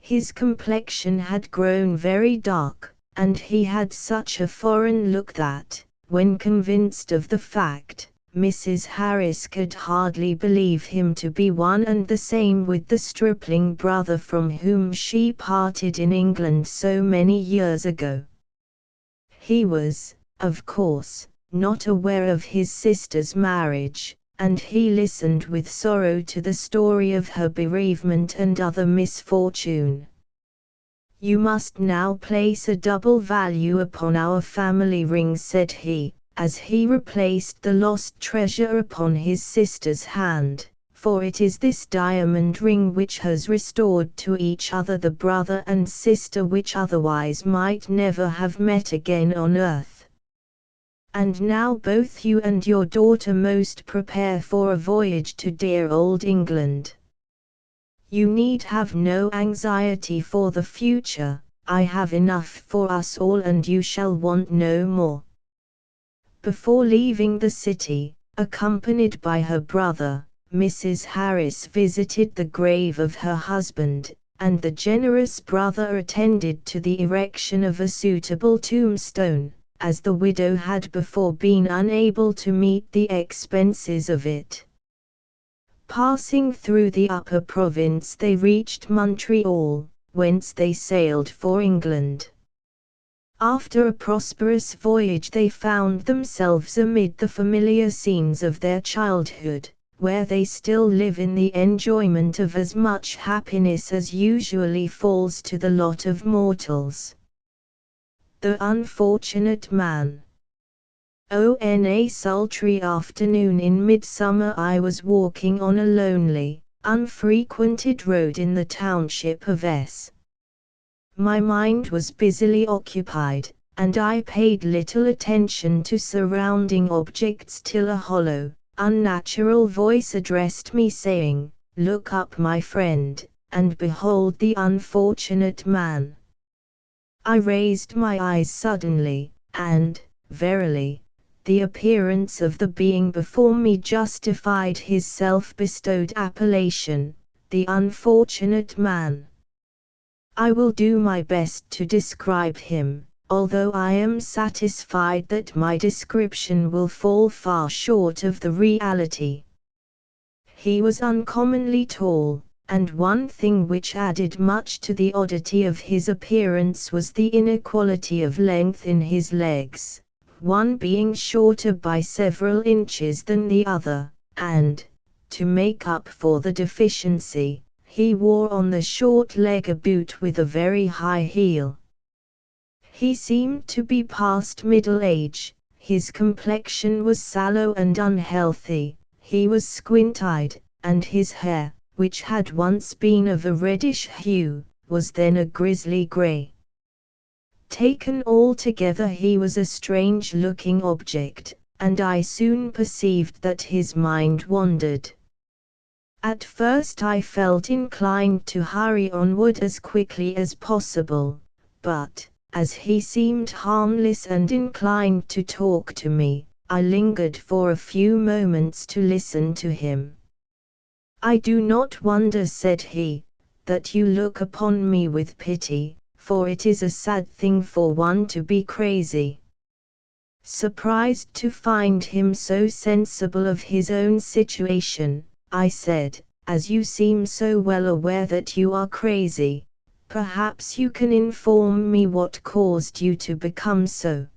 His complexion had grown very dark, and he had such a foreign look that, when convinced of the fact, Mrs. Harris could hardly believe him to be one and the same with the stripling brother from whom she parted in England so many years ago. He was, of course, not aware of his sister's marriage, and he listened with sorrow to the story of her bereavement and other misfortune. "You must now place a double value upon our family ring," said he, as he replaced the lost treasure upon his sister's hand, "for it is this diamond ring which has restored to each other the brother and sister which otherwise might never have met again on earth. And now both you and your daughter most prepare for a voyage to dear old England. You need have no anxiety for the future, I have enough for us all and you shall want no more." Before leaving the city, accompanied by her brother, Mrs. Harris visited the grave of her husband, and the generous brother attended to the erection of a suitable tombstone, as the widow had before been unable to meet the expenses of it. Passing through the upper province they reached Montreal, whence they sailed for England. After a prosperous voyage they found themselves amid the familiar scenes of their childhood, where they still live in the enjoyment of as much happiness as usually falls to the lot of mortals. The unfortunate man. On a sultry afternoon in midsummer I was walking on a lonely, unfrequented road in the township of S. My mind was busily occupied, and I paid little attention to surrounding objects till a hollow, unnatural voice addressed me saying, "Look up, my friend, and behold the unfortunate man." I raised my eyes suddenly, and, verily, the appearance of the being before me justified his self-bestowed appellation, the unfortunate man. I will do my best to describe him, although I am satisfied that my description will fall far short of the reality. He was uncommonly tall, and one thing which added much to the oddity of his appearance was the inequality of length in his legs, one being shorter by several inches than the other, and, to make up for the deficiency, he wore on the short leg a boot with a very high heel. He seemed to be past middle age, his complexion was sallow and unhealthy, he was squint-eyed, and his hair, which had once been of a reddish hue, was then a grisly grey. Taken altogether he was a strange-looking object, and I soon perceived that his mind wandered. At first I felt inclined to hurry onward as quickly as possible, but, as he seemed harmless and inclined to talk to me, I lingered for a few moments to listen to him. "I do not wonder," said he, "that you look upon me with pity, for it is a sad thing for one to be crazy." Surprised to find him so sensible of his own situation, I said, "As you seem so well aware that you are crazy, perhaps you can inform me what caused you to become so."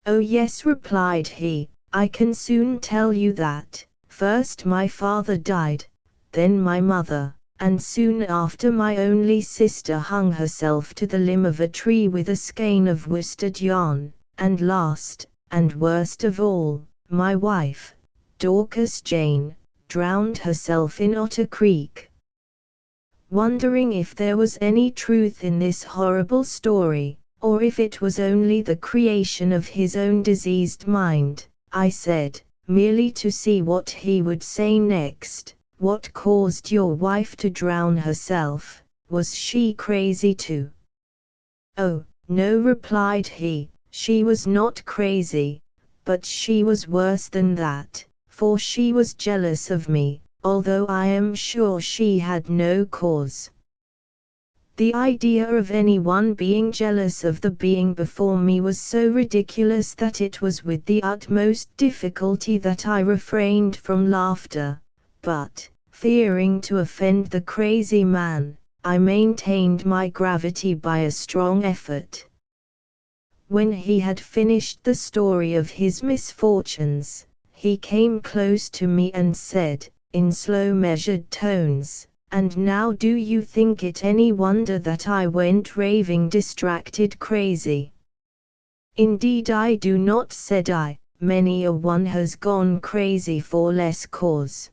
"Oh yes," replied he, "I can soon tell you that, First my father died, then my mother, and soon after my only sister hung herself to the limb of a tree with a skein of worsted yarn, and last, and worst of all, my wife, Dorcas Jane, drowned herself in Otter Creek. Wondering if there was any truth in this horrible story, or if it was only the creation of his own diseased mind, I said, merely to see what he would say next, "What caused your wife to drown herself? Was she crazy too?" "Oh, no," replied he, "she was not crazy, but she was worse than that, for she was jealous of me, although I am sure she had no cause." The idea of anyone being jealous of the being before me was so ridiculous that it was with the utmost difficulty that I refrained from laughter, but, fearing to offend the crazy man, I maintained my gravity by a strong effort. When he had finished the story of his misfortunes, he came close to me and said, in slow measured tones, "And now do you think it any wonder that I went raving distracted crazy?" "Indeed I do not," said I, "many a one has gone crazy for less cause."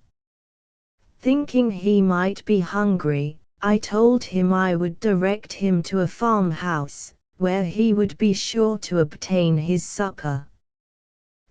Thinking he might be hungry, I told him I would direct him to a farmhouse, where he would be sure to obtain his supper.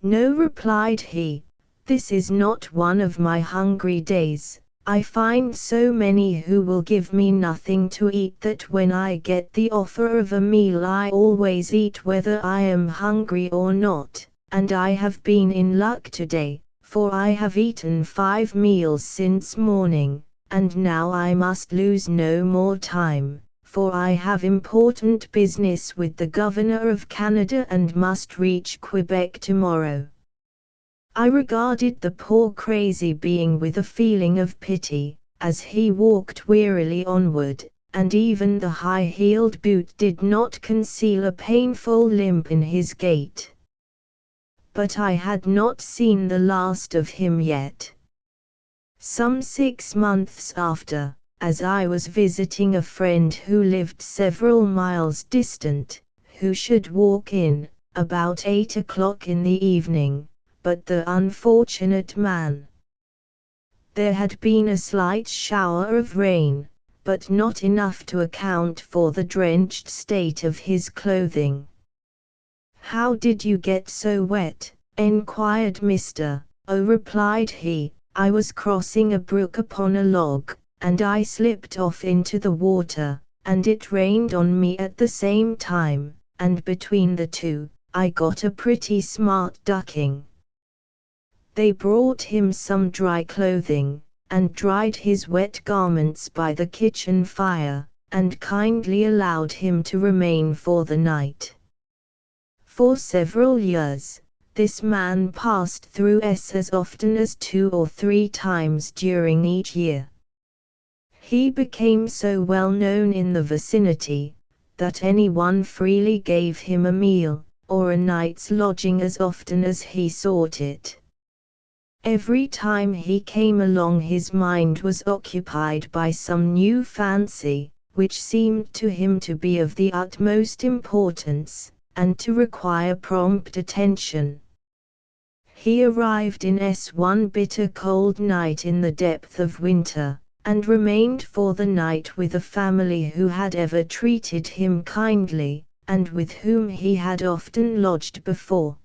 "No," replied he, "this is not one of my hungry days. I find so many who will give me nothing to eat that when I get the offer of a meal I always eat whether I am hungry or not, and I have been in luck today, for I have eaten 5 meals since morning, and now I must lose no more time, for I have important business with the Governor of Canada and must reach Quebec tomorrow." I regarded the poor crazy being with a feeling of pity, as he walked wearily onward, and even the high-heeled boot did not conceal a painful limp in his gait. But I had not seen the last of him yet. Some 6 months after, as I was visiting a friend who lived several miles distant, who should walk in, about 8 o'clock in the evening, but the unfortunate man. There had been a slight shower of rain, but not enough to account for the drenched state of his clothing. "How did you get so wet?" enquired Mr. O. Replied he, "I was crossing a brook upon a log, and I slipped off into the water, and it rained on me at the same time, and between the two, I got a pretty smart ducking." They brought him some dry clothing, and dried his wet garments by the kitchen fire, and kindly allowed him to remain for the night. For several years, this man passed through S as often as 2 or 3 times during each year. He became so well known in the vicinity, that anyone freely gave him a meal, or a night's lodging as often as he sought it. Every time he came along his mind was occupied by some new fancy, which seemed to him to be of the utmost importance, and to require prompt attention. He arrived in S one bitter cold night in the depth of winter, and remained for the night with a family who had ever treated him kindly, and with whom he had often lodged before.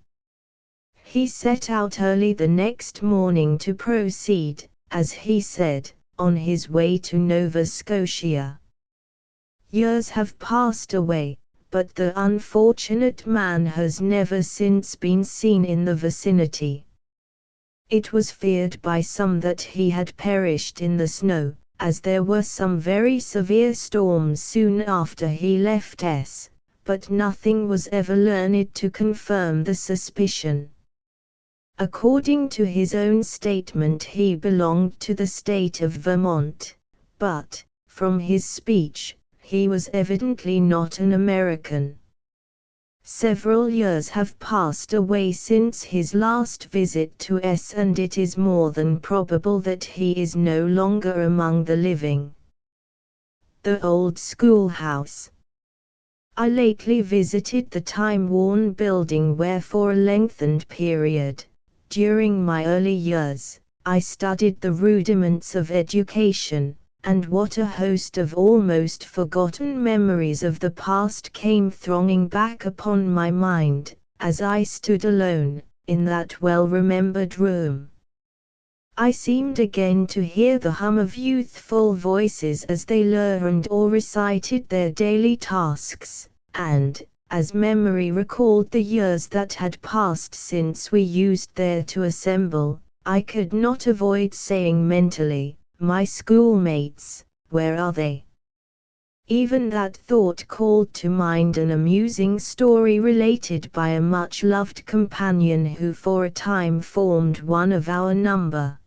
He set out early the next morning to proceed, as he said, on his way to Nova Scotia. Years have passed away, but the unfortunate man has never since been seen in the vicinity. It was feared by some that he had perished in the snow, as there were some very severe storms soon after he left S, but nothing was ever learned to confirm the suspicion. According to his own statement he belonged to the state of Vermont, but, from his speech, he was evidently not an American. Several years have passed away since his last visit to us, and it is more than probable that he is no longer among the living. The old schoolhouse. I lately visited the time-worn building where for a lengthened period, during my early years, I studied the rudiments of education, and what a host of almost forgotten memories of the past came thronging back upon my mind, as I stood alone, in that well-remembered room. I seemed again to hear the hum of youthful voices as they learned or recited their daily tasks, and, as memory recalled the years that had passed since we used there to assemble, I could not avoid saying mentally, "My schoolmates, where are they?" Even that thought called to mind an amusing story related by a much-loved companion who for a time formed one of our number.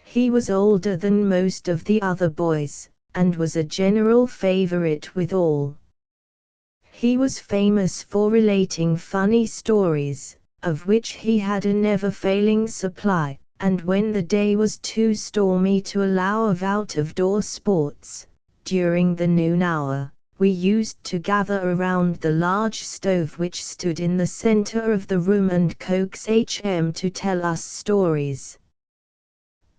He was older than most of the other boys, and was a general favorite with all. He was famous for relating funny stories, of which he had a never-failing supply, and when the day was too stormy to allow of out-of-door sports, during the noon hour, we used to gather around the large stove which stood in the center of the room and coax him to tell us stories.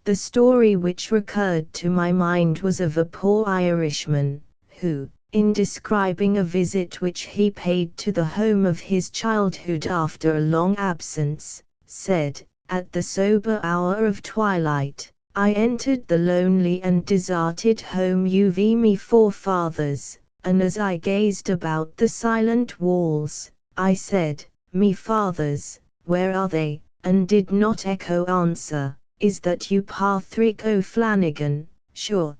The story which recurred to my mind was of a poor Irishman, who, in describing a visit which he paid to the home of his childhood after a long absence, said, "At the sober hour of twilight, I entered the lonely and deserted home of me forefathers, and as I gazed about the silent walls, I said, 'Me fathers, where are they?' and did not echo answer, 'Is that you, Patrick O'Flanagan, sure?'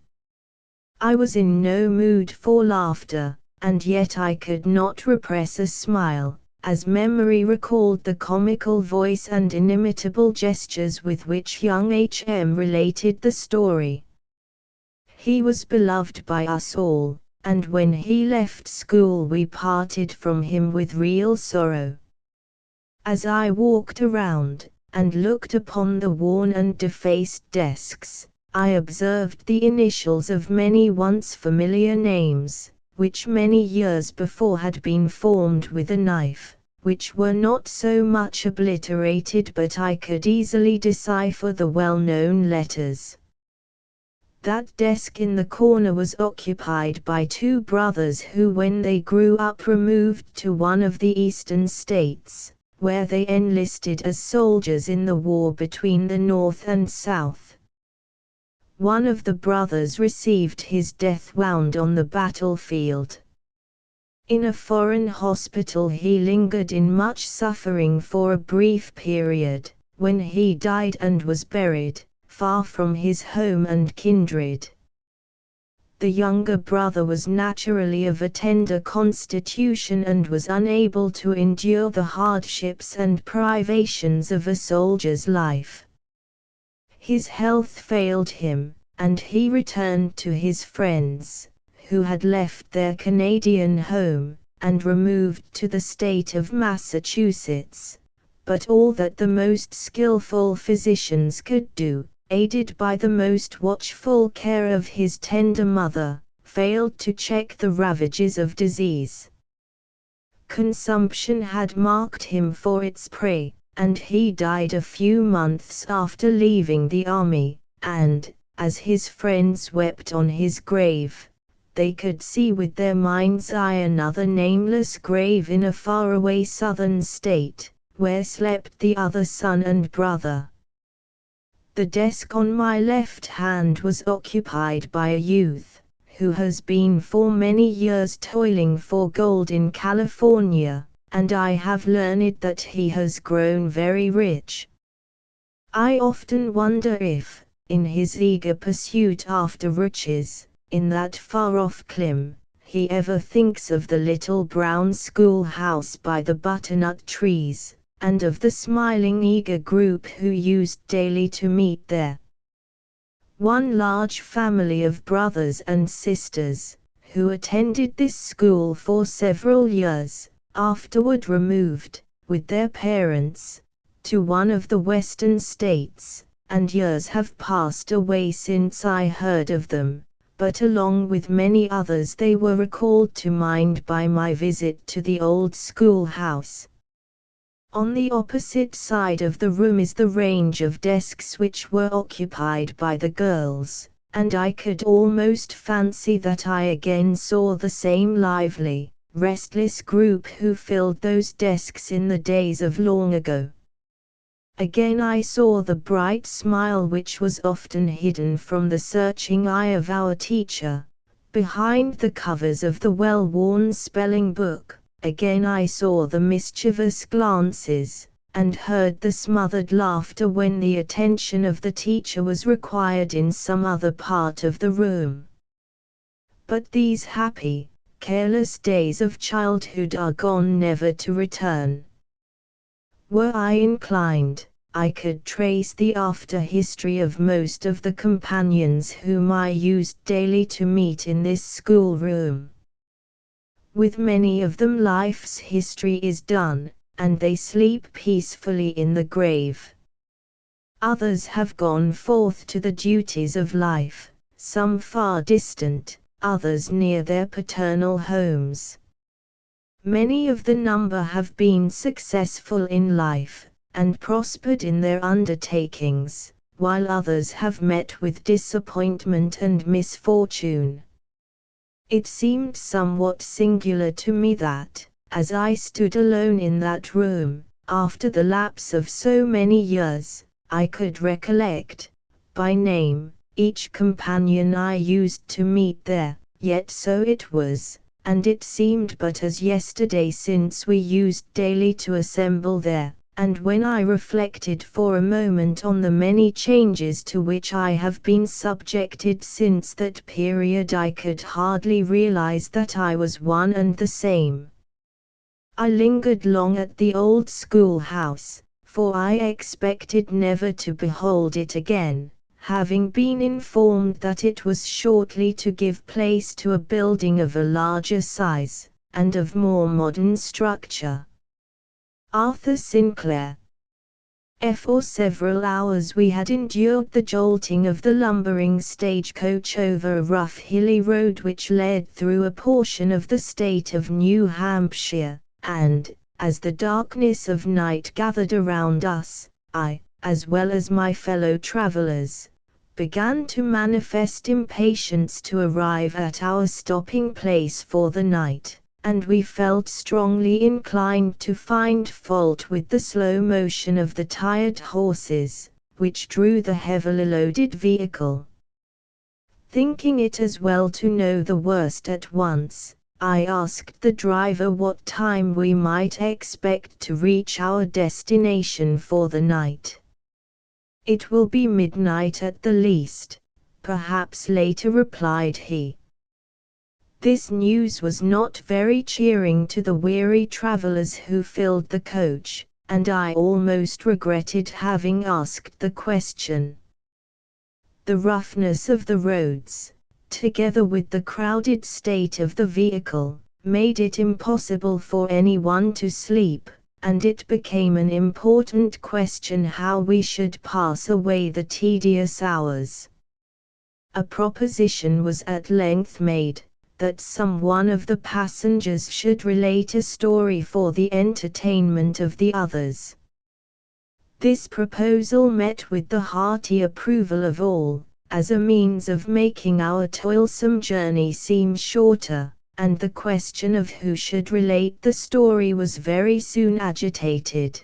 I was in no mood for laughter, and yet I could not repress a smile, as memory recalled the comical voice and inimitable gestures with which young H.M. related the story. He was beloved by us all, and when he left school we parted from him with real sorrow. As I walked around, and looked upon the worn and defaced desks, I observed the initials of many once familiar names, which many years before had been formed with a knife, which were not so much obliterated but I could easily decipher the well-known letters. That desk in the corner was occupied by two brothers who when they grew up removed to one of the eastern states, where they enlisted as soldiers in the war between the North and South. One of the brothers received his death wound on the battlefield. In a foreign hospital he lingered in much suffering for a brief period, when he died and was buried, far from his home and kindred. The younger brother was naturally of a tender constitution and was unable to endure the hardships and privations of a soldier's life. His health failed him, and he returned to his friends, who had left their Canadian home, and removed to the state of Massachusetts. But all that the most skillful physicians could do, aided by the most watchful care of his tender mother, failed to check the ravages of disease. Consumption had marked him for its prey, and he died a few months after leaving the army, and, as his friends wept on his grave, they could see with their mind's eye another nameless grave in a faraway southern state, where slept the other son and brother. The desk on my left hand was occupied by a youth, who has been for many years toiling for gold in California, and I have learned that he has grown very rich. I often wonder if, in his eager pursuit after riches, in that far-off clime, he ever thinks of the little brown schoolhouse by the butternut trees, and of the smiling eager group who used daily to meet there. One large family of brothers and sisters, who attended this school for several years, afterward removed, with their parents, to one of the western states, and years have passed away since I heard of them, but along with many others they were recalled to mind by my visit to the old schoolhouse. On the opposite side of the room is the range of desks which were occupied by the girls, and I could almost fancy that I again saw the same lively, restless group who filled those desks in the days of long ago. Again I saw the bright smile which was often hidden from the searching eye of our teacher, behind the covers of the well-worn spelling book. Again I saw the mischievous glances, and heard the smothered laughter when the attention of the teacher was required in some other part of the room. But these happy, careless days of childhood are gone never to return. Were I inclined, I could trace the after history of most of the companions whom I used daily to meet in this schoolroom. With many of them life's history is done, and they sleep peacefully in the grave. Others have gone forth to the duties of life, some far distant, others near their paternal homes. Many of the number have been successful in life, and prospered in their undertakings, while others have met with disappointment and misfortune. It seemed somewhat singular to me that, as I stood alone in that room, after the lapse of so many years, I could recollect, by name, each companion I used to meet there, yet so it was, and it seemed but as yesterday since we used daily to assemble there, and when I reflected for a moment on the many changes to which I have been subjected since that period, I could hardly realize that I was one and the same. I lingered long at the old schoolhouse, for I expected never to behold it again, having been informed that it was shortly to give place to a building of a larger size, and of more modern structure. Arthur Sinclair. For several hours we had endured the jolting of the lumbering stagecoach over a rough hilly road which led through a portion of the state of New Hampshire, and, as the darkness of night gathered around us, I, as well as my fellow travelers, began to manifest impatience to arrive at our stopping place for the night, and we felt strongly inclined to find fault with the slow motion of the tired horses, which drew the heavily loaded vehicle. Thinking it as well to know the worst at once, I asked the driver what time we might expect to reach our destination for the night. "It will be midnight at the least, perhaps later," replied he. This news was not very cheering to the weary travelers who filled the coach, and I almost regretted having asked the question. The roughness of the roads, together with the crowded state of the vehicle, made it impossible for anyone to sleep, and it became an important question how we should pass away the tedious hours. A proposition was at length made, that some one of the passengers should relate a story for the entertainment of the others. This proposal met with the hearty approval of all, as a means of making our toilsome journey seem shorter, and the question of who should relate the story was very soon agitated.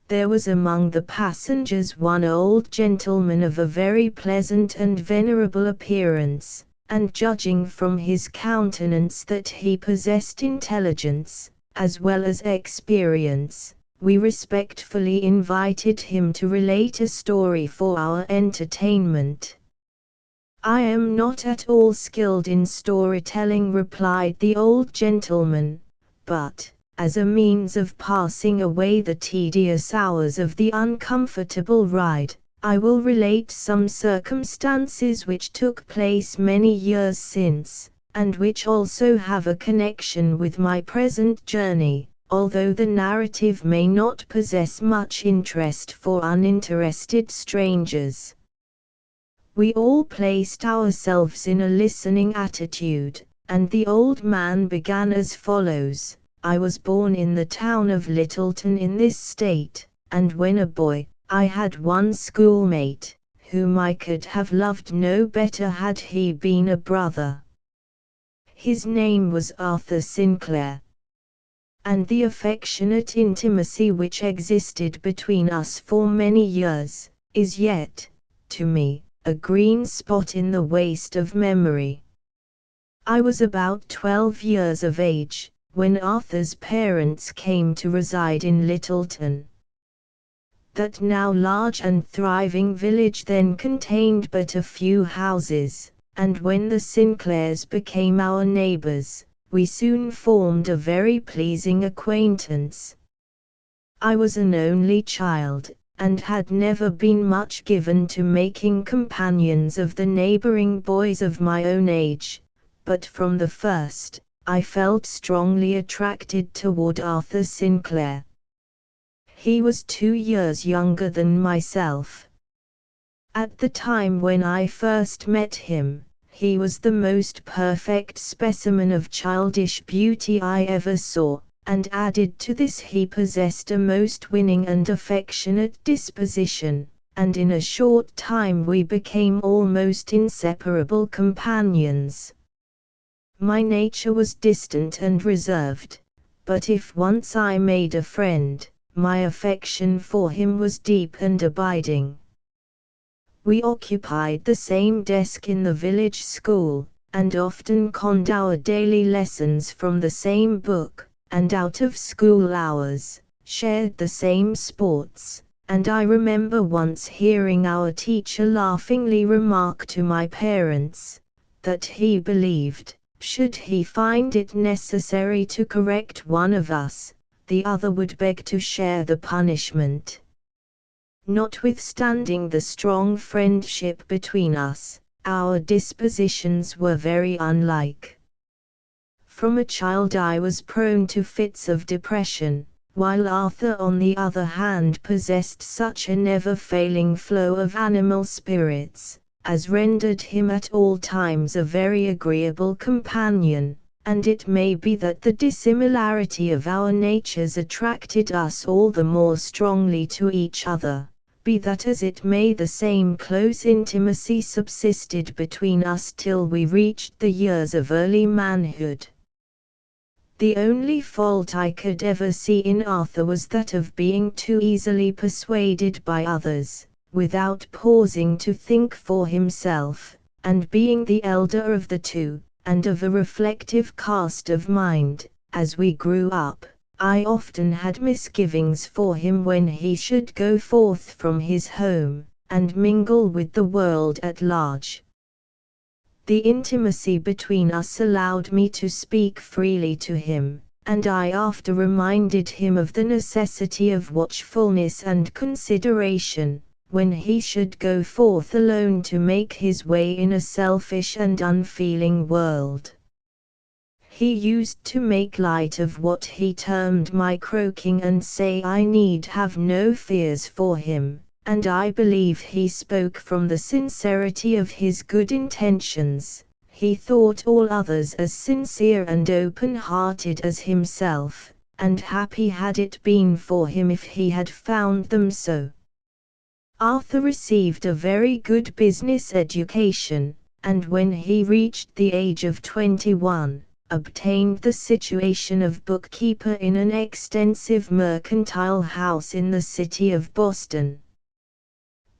There was among the passengers one old gentleman of a very pleasant and venerable appearance, and judging from his countenance that he possessed intelligence, as well as experience, we respectfully invited him to relate a story for our entertainment. "I am not at all skilled in storytelling," replied the old gentleman, "but, as a means of passing away the tedious hours of the uncomfortable ride, I will relate some circumstances which took place many years since, and which also have a connection with my present journey, although the narrative may not possess much interest for uninterested strangers. We all placed ourselves in a listening attitude, and the old man began as follows. I was born in the town of Littleton in this state, and when a boy, I had one schoolmate, whom I could have loved no better had he been a brother. His name was Arthur Sinclair. And the affectionate intimacy which existed between us for many years, is yet, to me, a green spot in the waste of memory. I was about 12 years of age, when Arthur's parents came to reside in Littleton. That now large and thriving village then contained but a few houses, and when the Sinclairs became our neighbors, we soon formed a very pleasing acquaintance. I was an only child, and had never been much given to making companions of the neighboring boys of my own age, but from the first, I felt strongly attracted toward Arthur Sinclair. He was 2 years younger than myself. At the time when I first met him, he was the most perfect specimen of childish beauty I ever saw, and added to this he possessed a most winning and affectionate disposition, and in a short time we became almost inseparable companions. My nature was distant and reserved, but if once I made a friend, my affection for him was deep and abiding. We occupied the same desk in the village school, and often conned our daily lessons from the same book, and out of school hours, shared the same sports, and I remember once hearing our teacher laughingly remark to my parents, that he believed, should he find it necessary to correct one of us, the other would beg to share the punishment. Notwithstanding the strong friendship between us, our dispositions were very unlike. From a child I was prone to fits of depression, while Arthur on the other hand possessed such a never-failing flow of animal spirits, as rendered him at all times a very agreeable companion, and it may be that the dissimilarity of our natures attracted us all the more strongly to each other. Be that as it may, the same close intimacy subsisted between us till we reached the years of early manhood. The only fault I could ever see in Arthur was that of being too easily persuaded by others, without pausing to think for himself, and being the elder of the two, and of a reflective cast of mind. As we grew up, I often had misgivings for him when he should go forth from his home, and mingle with the world at large. The intimacy between us allowed me to speak freely to him, and I after reminded him of the necessity of watchfulness and consideration, when he should go forth alone to make his way in a selfish and unfeeling world. He used to make light of what he termed my croaking and say I need have no fears for him, and I believe he spoke from the sincerity of his good intentions. He thought all others as sincere and open-hearted as himself, and happy had it been for him if he had found them so. Arthur received a very good business education, and when he reached the age of 21, obtained the situation of bookkeeper in an extensive mercantile house in the city of Boston.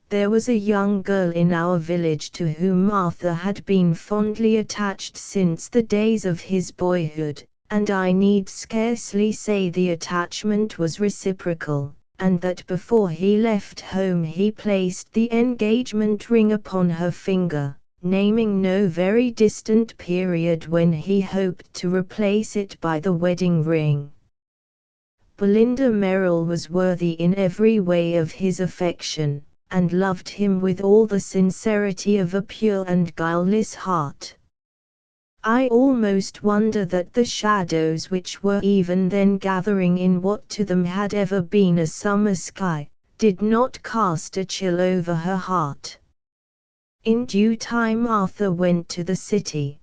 There was a young girl in our village to whom Arthur had been fondly attached since the days of his boyhood, and I need scarcely say the attachment was reciprocal, and that before he left home he placed the engagement ring upon her finger, naming no very distant period when he hoped to replace it by the wedding ring. Belinda Merrill was worthy in every way of his affection, and loved him with all the sincerity of a pure and guileless heart. I almost wonder that the shadows which were even then gathering in what to them had ever been a summer sky, did not cast a chill over her heart. In due time Arthur went to the city.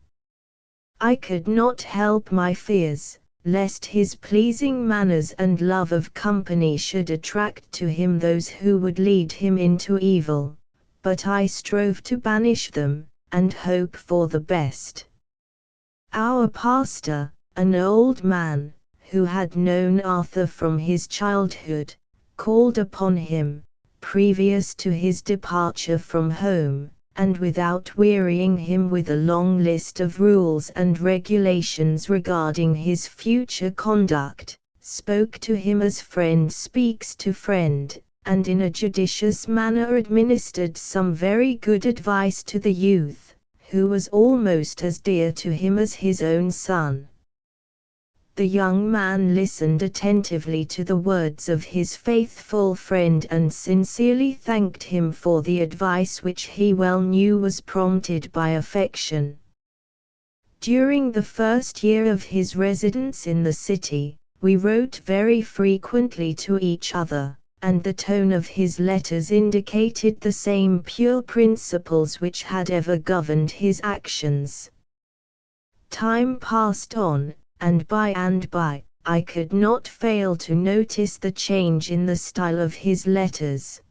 I could not help my fears, lest his pleasing manners and love of company should attract to him those who would lead him into evil, but I strove to banish them, and hope for the best. Our pastor, an old man, who had known Arthur from his childhood, called upon him, previous to his departure from home, and without wearying him with a long list of rules and regulations regarding his future conduct, spoke to him as friend speaks to friend, and in a judicious manner administered some very good advice to the youth, who was almost as dear to him as his own son. The young man listened attentively to the words of his faithful friend and sincerely thanked him for the advice which he well knew was prompted by affection. During the first year of his residence in the city, we wrote very frequently to each other, and the tone of his letters indicated the same pure principles which had ever governed his actions. Time passed on, and by, I could not fail to notice the change in the style of his letters.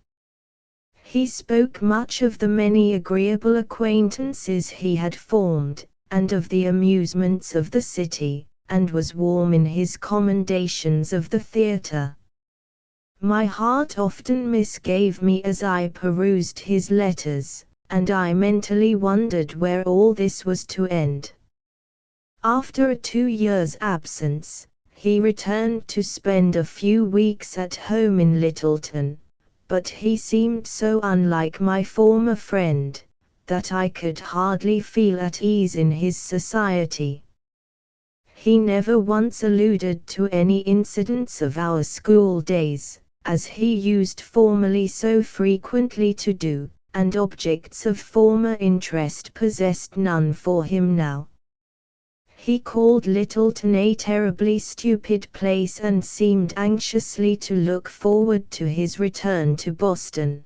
He spoke much of the many agreeable acquaintances he had formed, and of the amusements of the city, and was warm in his commendations of the theatre. My heart often misgave me as I perused his letters, and I mentally wondered where all this was to end. After a 2 years' absence, he returned to spend a few weeks at home in Littleton, but he seemed so unlike my former friend, that I could hardly feel at ease in his society. He never once alluded to any incidents of our school days, as he used formerly so frequently to do, and objects of former interest possessed none for him now. He called Littleton a terribly stupid place and seemed anxiously to look forward to his return to Boston.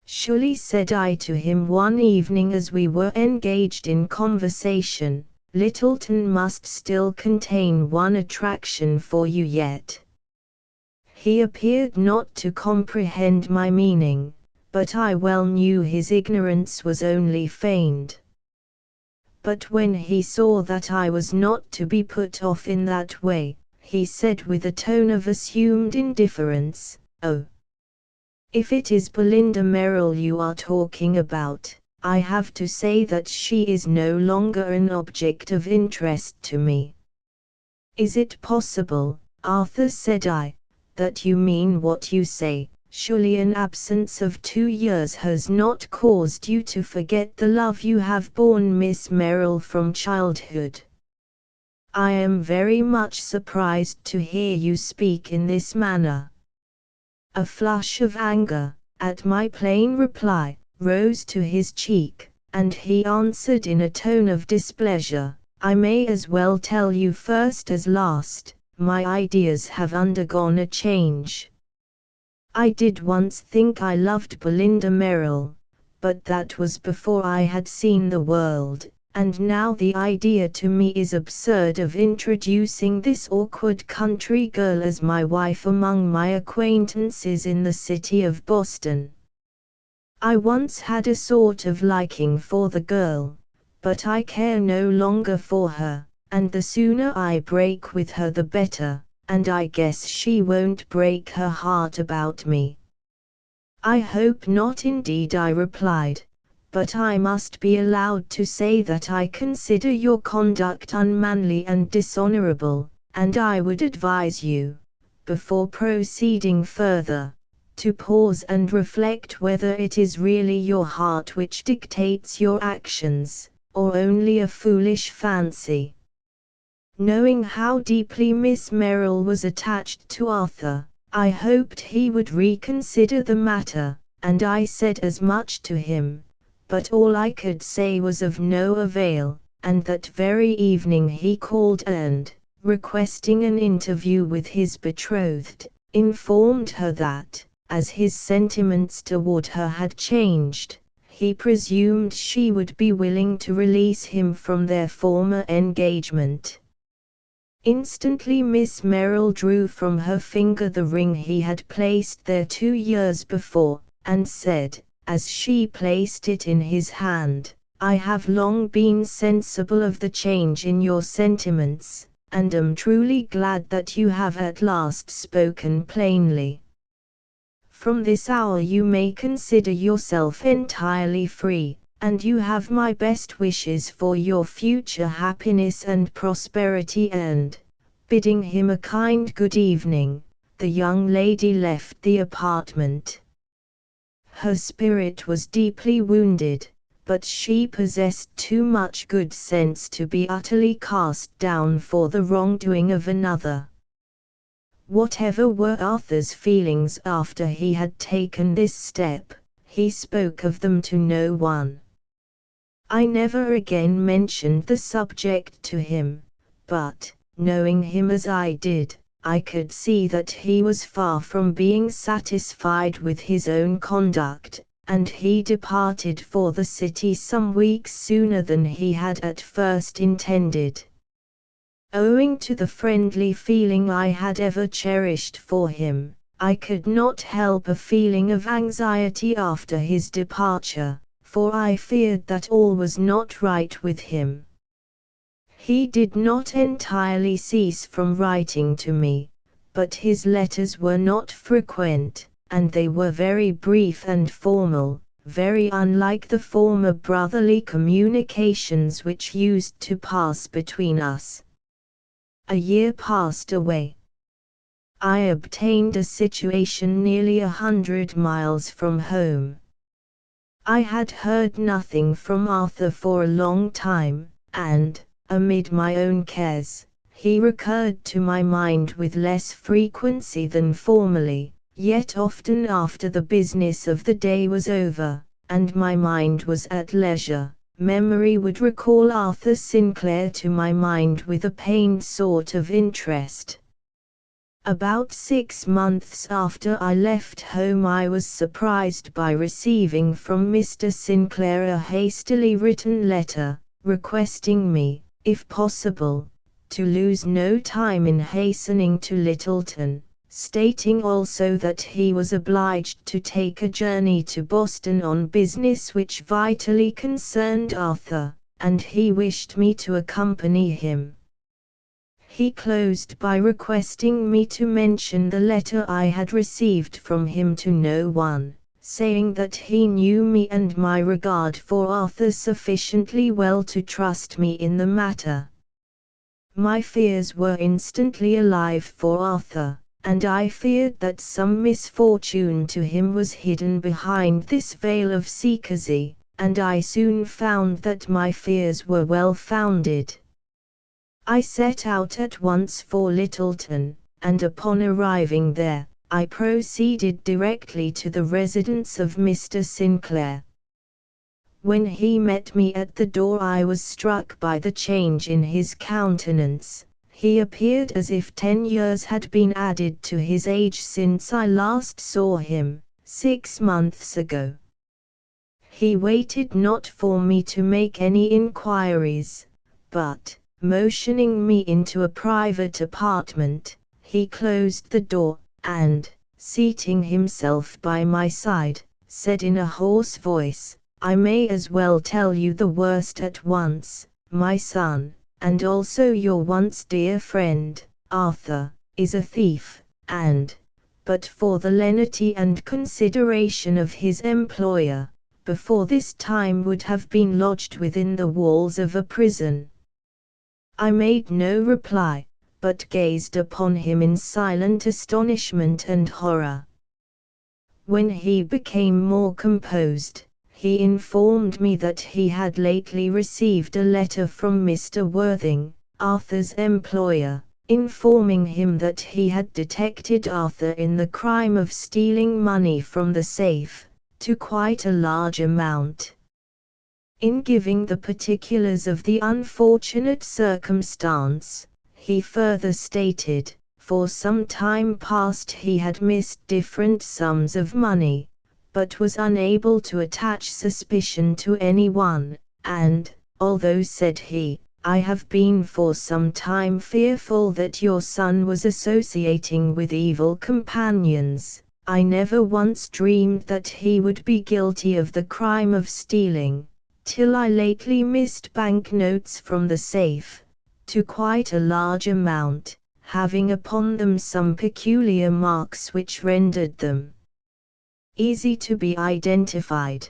"Surely," said I to him one evening as we were engaged in conversation, "Littleton must still contain one attraction for you yet." He appeared not to comprehend my meaning, but I well knew his ignorance was only feigned. But when he saw that I was not to be put off in that way, he said with a tone of assumed indifference, "Oh, if it is Belinda Merrill you are talking about, I have to say that she is no longer an object of interest to me." "Is it possible, Arthur," said I, "that you mean what you say? Surely an absence of 2 years has not caused you to forget the love you have borne Miss Merrill from childhood." "I am very much surprised to hear you speak in this manner." A flush of anger, at my plain reply, rose to his cheek, and he answered in a tone of displeasure, "I may as well tell you first as last, my ideas have undergone a change. I did once think I loved Belinda Merrill, but that was before I had seen the world, and now the idea to me is absurd of introducing this awkward country girl as my wife among my acquaintances in the city of Boston. I once had a sort of liking for the girl, but I care no longer for her, and the sooner I break with her the better, and I guess she won't break her heart about me." "I hope not indeed," I replied, "but I must be allowed to say that I consider your conduct unmanly and dishonorable, and I would advise you, before proceeding further, to pause and reflect whether it is really your heart which dictates your actions, or only a foolish fancy." Knowing how deeply Miss Merrill was attached to Arthur, I hoped he would reconsider the matter, and I said as much to him, but all I could say was of no avail, and that very evening he called and, requesting an interview with his betrothed, informed her that, as his sentiments toward her had changed, he presumed she would be willing to release him from their former engagement. Instantly Miss Merrill drew from her finger the ring he had placed there 2 years before, and said, as she placed it in his hand, "I have long been sensible of the change in your sentiments, and am truly glad that you have at last spoken plainly. From this hour you may consider yourself entirely free, and you have my best wishes for your future happiness and prosperity." And, bidding him a kind good evening, the young lady left the apartment. Her spirit was deeply wounded, but she possessed too much good sense to be utterly cast down for the wrongdoing of another. Whatever were Arthur's feelings after he had taken this step, he spoke of them to no one. I never again mentioned the subject to him, but, knowing him as I did, I could see that he was far from being satisfied with his own conduct, and he departed for the city some weeks sooner than he had at first intended. Owing to the friendly feeling I had ever cherished for him, I could not help a feeling of anxiety after his departure, for I feared that all was not right with him. He did not entirely cease from writing to me, but his letters were not frequent, and they were very brief and formal, very unlike the former brotherly communications which used to pass between us. A year passed away. I obtained a situation nearly 100 miles from home. I had heard nothing from Arthur for a long time, and, amid my own cares, he recurred to my mind with less frequency than formerly, yet often after the business of the day was over, and my mind was at leisure, memory would recall Arthur Sinclair to my mind with a pained sort of interest. About 6 months after I left home I was surprised by receiving from Mr. Sinclair a hastily written letter, requesting me, if possible, to lose no time in hastening to Littleton, stating also that he was obliged to take a journey to Boston on business which vitally concerned Arthur, and he wished me to accompany him. He closed by requesting me to mention the letter I had received from him to no one, saying that he knew me and my regard for Arthur sufficiently well to trust me in the matter. My fears were instantly alive for Arthur, and I feared that some misfortune to him was hidden behind this veil of secrecy, and I soon found that my fears were well founded. I set out at once for Littleton, and upon arriving there, I proceeded directly to the residence of Mr. Sinclair. When he met me at the door I was struck by the change in his countenance. He appeared as if 10 years had been added to his age since I last saw him, 6 months ago. He waited not for me to make any inquiries, but, motioning me into a private apartment, he closed the door, and, seating himself by my side, said in a hoarse voice, "I may as well tell you the worst at once, my son, and also your once dear friend, Arthur, is a thief, and, but for the lenity and consideration of his employer, before this time would have been lodged within the walls of a prison." I made no reply, but gazed upon him in silent astonishment and horror. When he became more composed, he informed me that he had lately received a letter from Mr. Worthing, Arthur's employer, informing him that he had detected Arthur in the crime of stealing money from the safe, to quite a large amount. In giving the particulars of the unfortunate circumstance, he further stated, for some time past he had missed different sums of money, but was unable to attach suspicion to anyone, and, although said he, I have been for some time fearful that your son was associating with evil companions, I never once dreamed that he would be guilty of the crime of stealing, till I lately missed banknotes from the safe, to quite a large amount, having upon them some peculiar marks which rendered them easy to be identified.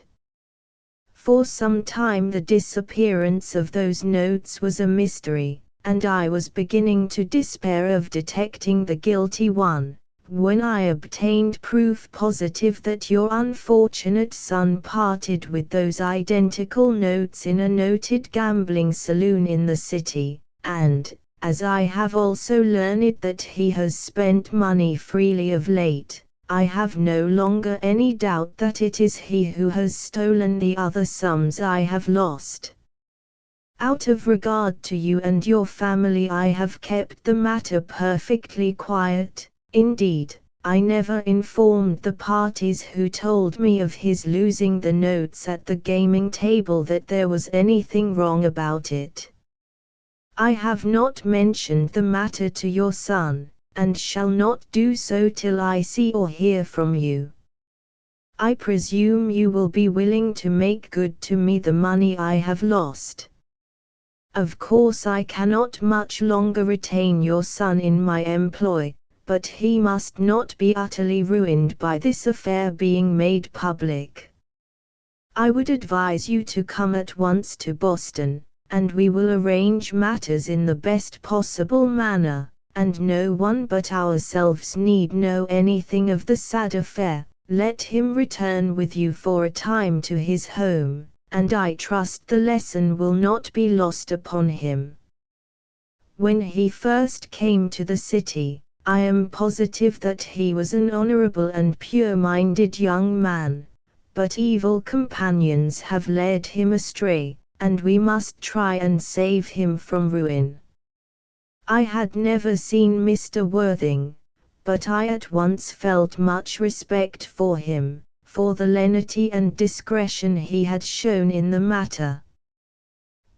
For some time the disappearance of those notes was a mystery, and I was beginning to despair of detecting the guilty one, when I obtained proof positive that your unfortunate son parted with those identical notes in a noted gambling saloon in the city, and, as I have also learned that he has spent money freely of late, I have no longer any doubt that it is he who has stolen the other sums I have lost. Out of regard to you and your family I have kept the matter perfectly quiet. Indeed, I never informed the parties who told me of his losing the notes at the gaming table that there was anything wrong about it. I have not mentioned the matter to your son, and shall not do so till I see or hear from you. I presume you will be willing to make good to me the money I have lost. Of course I cannot much longer retain your son in my employ, but he must not be utterly ruined by this affair being made public. I would advise you to come at once to Boston, and we will arrange matters in the best possible manner, and no one but ourselves need know anything of the sad affair. Let him return with you for a time to his home, and I trust the lesson will not be lost upon him. When he first came to the city, I am positive that he was an honorable and pure-minded young man, but evil companions have led him astray, and we must try and save him from ruin. I had never seen Mr. Worthing, but I at once felt much respect for him, for the lenity and discretion he had shown in the matter.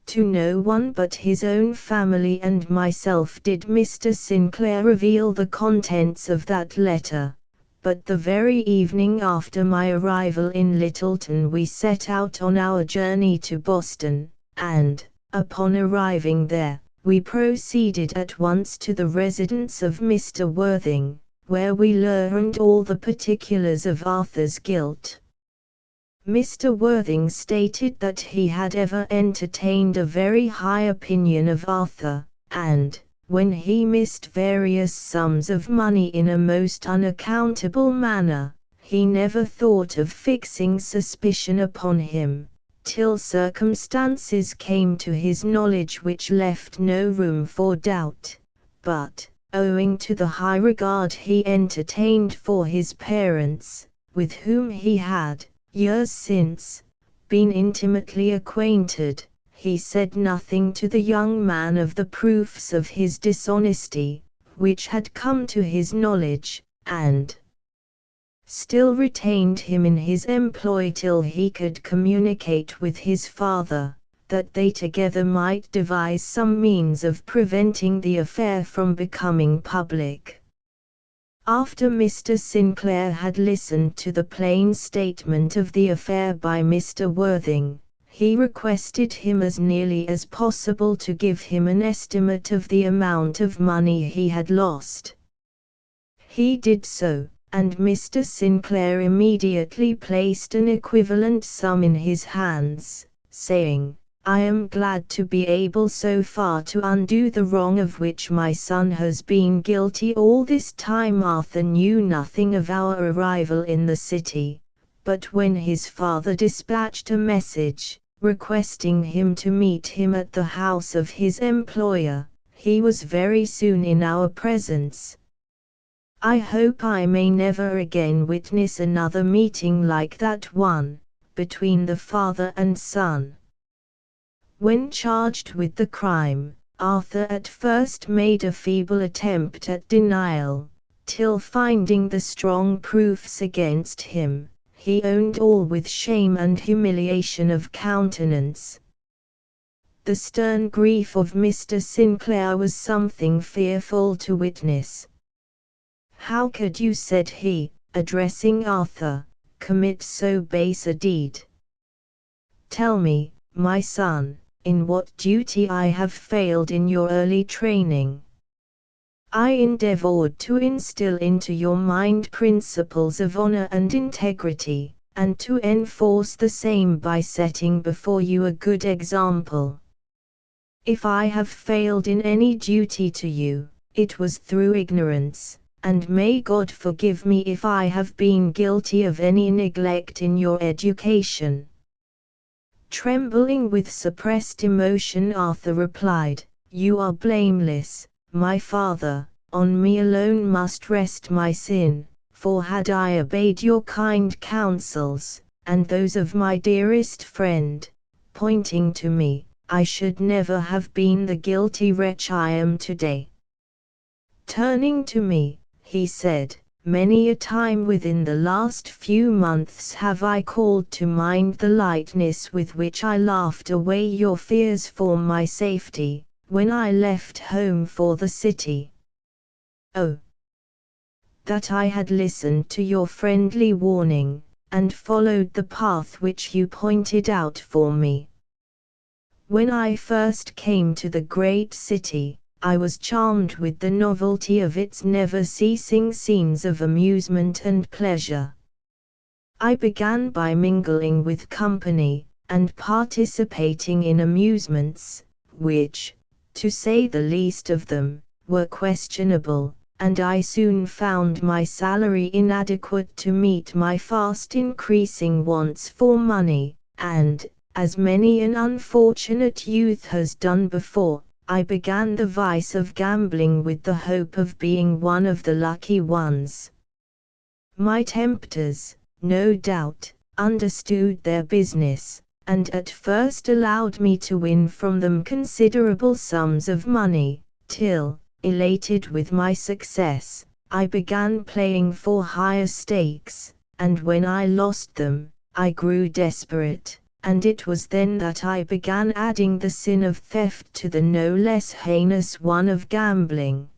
To no one but his own family and myself did Mr. Sinclair reveal the contents of that letter, but the very evening after my arrival in Littleton we set out on our journey to Boston, and, upon arriving there, we proceeded at once to the residence of Mr. Worthing, where we learned all the particulars of Arthur's guilt. Mr. Worthing stated that he had ever entertained a very high opinion of Arthur, and, when he missed various sums of money in a most unaccountable manner, he never thought of fixing suspicion upon him, till circumstances came to his knowledge which left no room for doubt, but, owing to the high regard he entertained for his parents, with whom he had, years since, been intimately acquainted, he said nothing to the young man of the proofs of his dishonesty, which had come to his knowledge, and still retained him in his employ till he could communicate with his father, that they together might devise some means of preventing the affair from becoming public. After Mr. Sinclair had listened to the plain statement of the affair by Mr. Worthing, he requested him as nearly as possible to give him an estimate of the amount of money he had lost. He did so, and Mr. Sinclair immediately placed an equivalent sum in his hands, saying, I am glad to be able so far to undo the wrong of which my son has been guilty. All this time Arthur knew nothing of our arrival in the city, but when his father dispatched a message, requesting him to meet him at the house of his employer, he was very soon in our presence. I hope I may never again witness another meeting like that one, between the father and son. When charged with the crime, Arthur at first made a feeble attempt at denial, till finding the strong proofs against him, he owned all with shame and humiliation of countenance. The stern grief of Mr. Sinclair was something fearful to witness. "How could you," said he, addressing Arthur, "commit so base a deed? Tell me, my son, in what duty I have failed in your early training." "I endeavored to instill into your mind principles of honor and integrity, and to enforce the same by setting before you a good example. If I have failed in any duty to you, it was through ignorance, and may God forgive me if I have been guilty of any neglect in your education." Trembling with suppressed emotion, Arthur replied, "You are blameless, my father. On me alone must rest my sin, for had I obeyed your kind counsels, and those of my dearest friend, pointing to me, I should never have been the guilty wretch I am today." Turning to me, he said, "Many a time within the last few months have I called to mind the lightness with which I laughed away your fears for my safety, when I left home for the city. Oh, that I had listened to your friendly warning, and followed the path which you pointed out for me. When I first came to the great city, I was charmed with the novelty of its never-ceasing scenes of amusement and pleasure. I began by mingling with company, and participating in amusements, which, to say the least of them, were questionable, and I soon found my salary inadequate to meet my fast increasing wants for money, and, as many an unfortunate youth has done before, I began the vice of gambling with the hope of being one of the lucky ones. My tempters, no doubt, understood their business, and at first allowed me to win from them considerable sums of money, till, elated with my success, I began playing for higher stakes, and when I lost them, I grew desperate, and it was then that I began adding the sin of theft to the no less heinous one of gambling.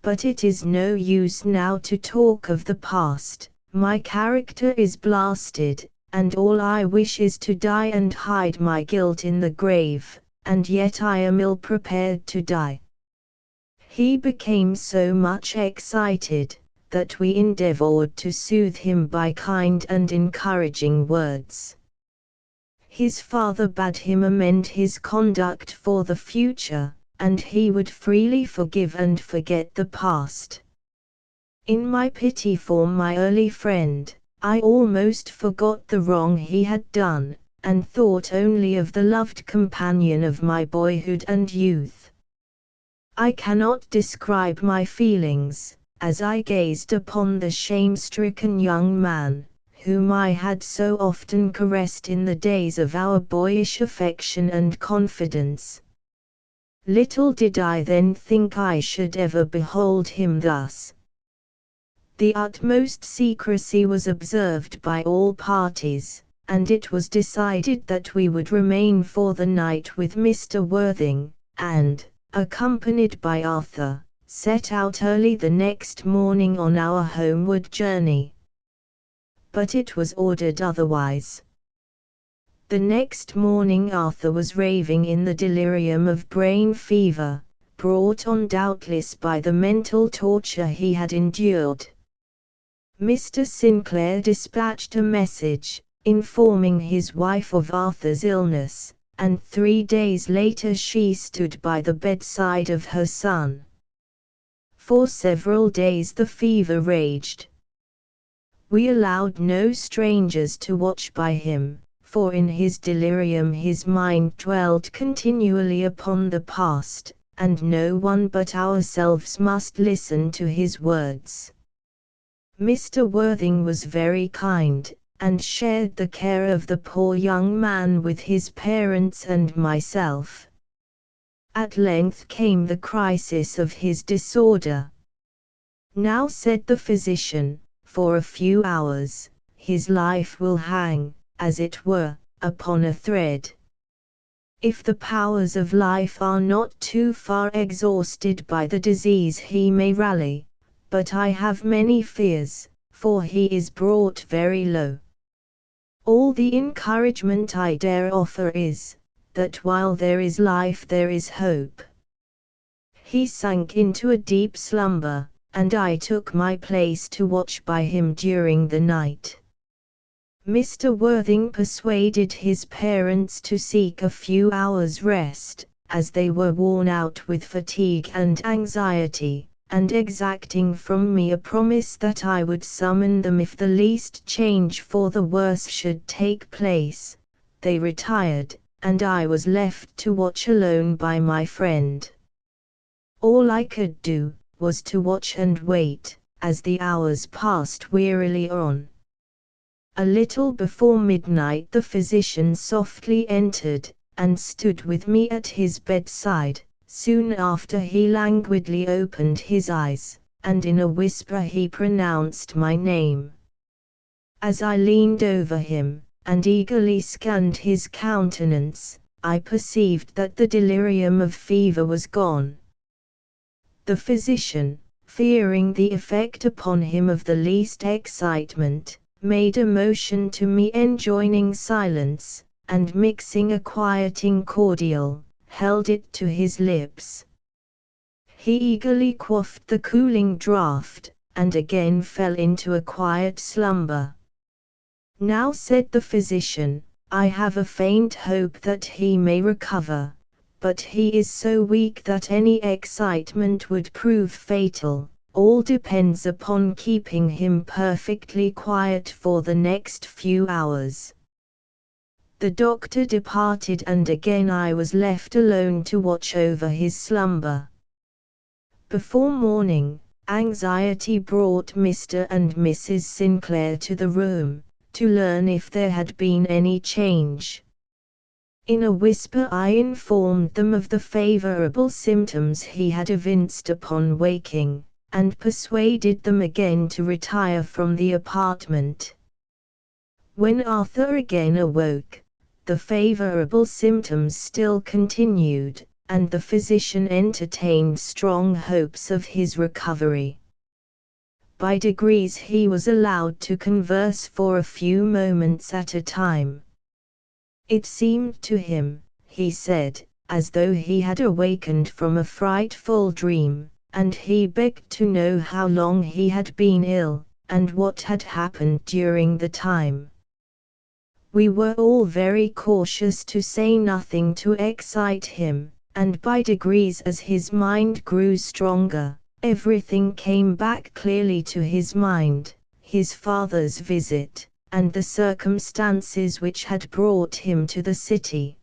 But it is no use now to talk of the past. My character is blasted, and all I wish is to die and hide my guilt in the grave, and yet I am ill prepared to die." He became so much excited, that we endeavored to soothe him by kind and encouraging words. His father bade him amend his conduct for the future, and he would freely forgive and forget the past. In my pity for my early friend, I almost forgot the wrong he had done, and thought only of the loved companion of my boyhood and youth. I cannot describe my feelings, as I gazed upon the shame-stricken young man, whom I had so often caressed in the days of our boyish affection and confidence. Little did I then think I should ever behold him thus. The utmost secrecy was observed by all parties, and it was decided that we would remain for the night with Mr. Worthing, and, accompanied by Arthur, set out early the next morning on our homeward journey. But it was ordered otherwise. The next morning Arthur was raving in the delirium of brain fever, brought on doubtless by the mental torture he had endured. Mr. Sinclair dispatched a message, informing his wife of Arthur's illness, and 3 days later she stood by the bedside of her son. For several days the fever raged. We allowed no strangers to watch by him, for in his delirium his mind dwelled continually upon the past, and no one but ourselves must listen to his words. Mr. Worthing was very kind, and shared the care of the poor young man with his parents and myself. At length came the crisis of his disorder. "Now," said the physician, "for a few hours, his life will hang, as it were, upon a thread. If the powers of life are not too far exhausted by the disease, he may rally, but I have many fears, for he is brought very low. All the encouragement I dare offer is, that while there is life there is hope." He sank into a deep slumber, and I took my place to watch by him during the night. Mr. Worthing persuaded his parents to seek a few hours' rest, as they were worn out with fatigue and anxiety, and exacting from me a promise that I would summon them if the least change for the worse should take place, they retired, and I was left to watch alone by my friend. All I could do was to watch and wait, as the hours passed wearily on. A little before midnight the physician softly entered, and stood with me at his bedside. Soon after he languidly opened his eyes, and in a whisper he pronounced my name. As I leaned over him, and eagerly scanned his countenance, I perceived that the delirium of fever was gone. The physician, fearing the effect upon him of the least excitement, made a motion to me enjoining silence, and mixing a quieting cordial, held it to his lips. He eagerly quaffed the cooling draught, and again fell into a quiet slumber. "Now," said the physician, "I have a faint hope that he may recover, but he is so weak that any excitement would prove fatal. All depends upon keeping him perfectly quiet for the next few hours." The doctor departed, and again I was left alone to watch over his slumber. Before morning, anxiety brought Mr. and Mrs. Sinclair to the room, to learn if there had been any change. In a whisper I informed them of the favorable symptoms he had evinced upon waking, and persuaded them again to retire from the apartment. When Arthur again awoke, the favorable symptoms still continued, and the physician entertained strong hopes of his recovery. By degrees he was allowed to converse for a few moments at a time. It seemed to him, he said, as though he had awakened from a frightful dream, and he begged to know how long he had been ill, and what had happened during the time. We were all very cautious to say nothing to excite him, and by degrees as his mind grew stronger, everything came back clearly to his mind, his father's visit, and the circumstances which had brought him to the city.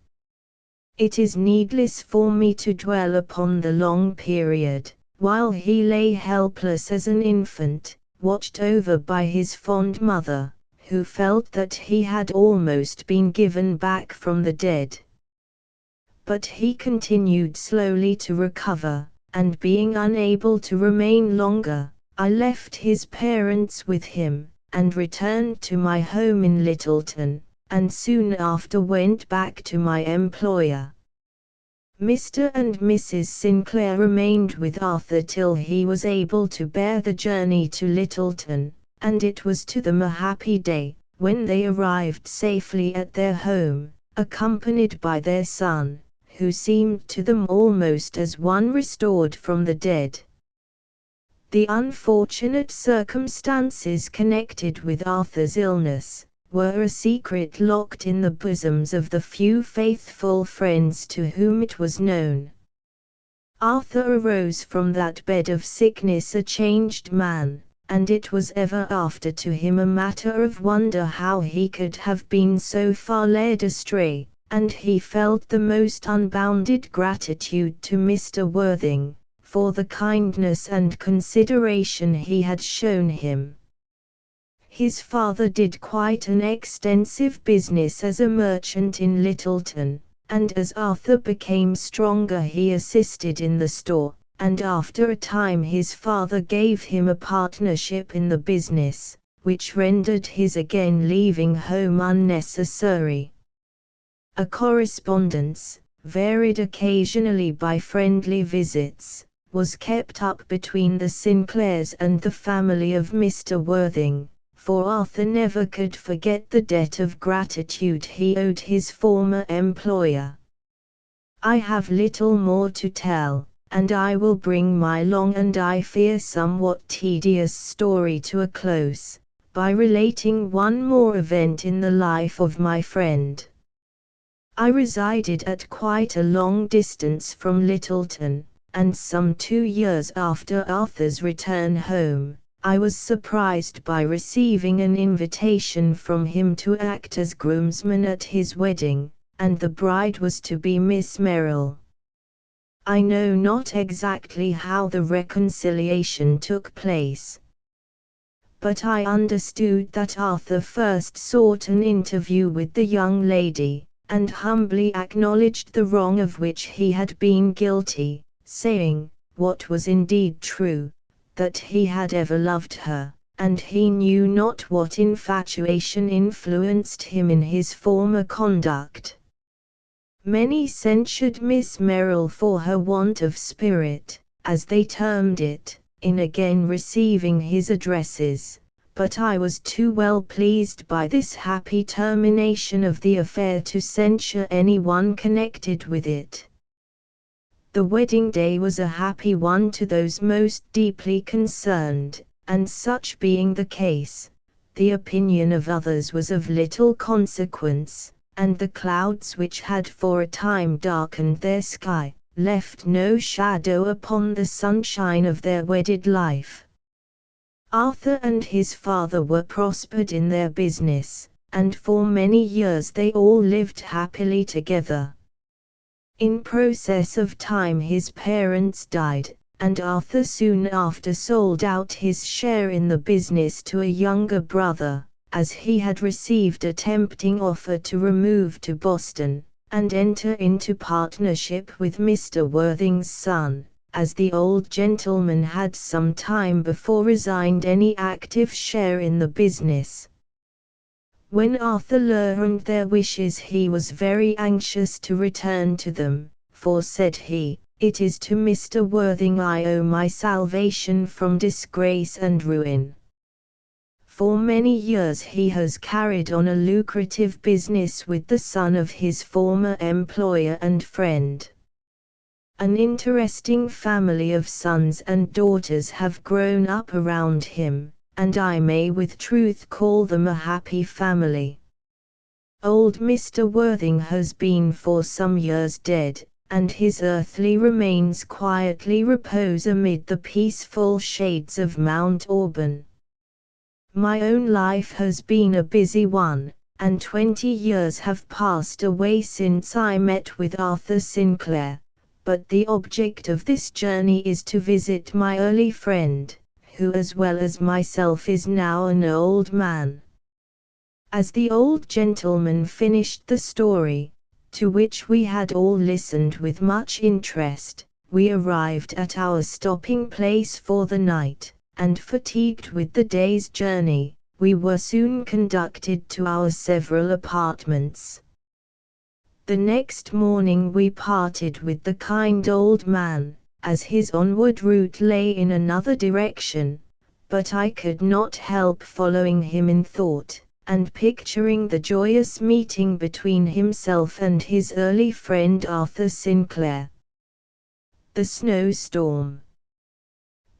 It is needless for me to dwell upon the long period, while he lay helpless as an infant, watched over by his fond mother, who felt that he had almost been given back from the dead. But he continued slowly to recover, and being unable to remain longer, I left his parents with him, and returned to my home in Littleton, and soon after went back to my employer. Mr. and Mrs. Sinclair remained with Arthur till he was able to bear the journey to Littleton, and it was to them a happy day, when they arrived safely at their home, accompanied by their son, who seemed to them almost as one restored from the dead. The unfortunate circumstances connected with Arthur's illness were a secret locked in the bosoms of the few faithful friends to whom it was known. Arthur arose from that bed of sickness a changed man, and it was ever after to him a matter of wonder how he could have been so far led astray, and he felt the most unbounded gratitude to Mr. Worthing, for the kindness and consideration he had shown him. His father did quite an extensive business as a merchant in Littleton, and as Arthur became stronger he assisted in the store, and after a time his father gave him a partnership in the business, which rendered his again leaving home unnecessary. A correspondence, varied occasionally by friendly visits, was kept up between the Sinclairs and the family of Mr. Worthing, for Arthur never could forget the debt of gratitude he owed his former employer. I have little more to tell, and I will bring my long and I fear somewhat tedious story to a close, by relating one more event in the life of my friend. I resided at quite a long distance from Littleton, and some 2 years after Arthur's return home, I was surprised by receiving an invitation from him to act as groomsman at his wedding, and the bride was to be Miss Merrill. I know not exactly how the reconciliation took place, but I understood that Arthur first sought an interview with the young lady, and humbly acknowledged the wrong of which he had been guilty, saying, what was indeed true, that he had ever loved her, and he knew not what infatuation influenced him in his former conduct. Many censured Miss Merrill for her want of spirit, as they termed it, in again receiving his addresses, but I was too well pleased by this happy termination of the affair to censure anyone connected with it. The wedding day was a happy one to those most deeply concerned, and such being the case, the opinion of others was of little consequence, and the clouds which had for a time darkened their sky, left no shadow upon the sunshine of their wedded life. Arthur and his father were prospered in their business, and for many years they all lived happily together. In process of time his parents died, and Arthur soon after sold out his share in the business to a younger brother, as he had received a tempting offer to remove to Boston, and enter into partnership with Mr. Worthing's son, as the old gentleman had some time before resigned any active share in the business. When Arthur learned their wishes he was very anxious to return to them, for said he, "It is to Mr. Worthing I owe my salvation from disgrace and ruin. For many years he has carried on a lucrative business with the son of his former employer and friend. An interesting family of sons and daughters have grown up around him, and I may with truth call them a happy family. Old Mr. Worthing has been for some years dead, and his earthly remains quietly repose amid the peaceful shades of Mount Auburn. My own life has been a busy one, and 20 years have passed away since I met with Arthur Sinclair, but the object of this journey is to visit my early friend, who as well as myself is now an old man." As the old gentleman finished the story, to which we had all listened with much interest, we arrived at our stopping place for the night, and fatigued with the day's journey, we were soon conducted to our several apartments. The next morning we parted with the kind old man, as his onward route lay in another direction, but I could not help following him in thought, and picturing the joyous meeting between himself and his early friend Arthur Sinclair. The snowstorm.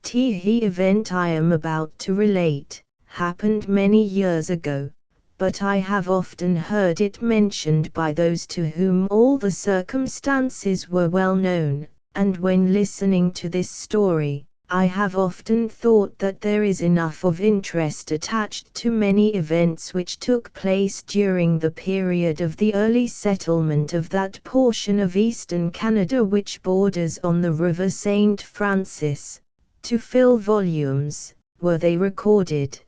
The event I am about to relate happened many years ago, but I have often heard it mentioned by those to whom all the circumstances were well known, and when listening to this story, I have often thought that there is enough of interest attached to many events which took place during the period of the early settlement of that portion of eastern Canada which borders on the River St. Francis, to fill volumes, were they recorded.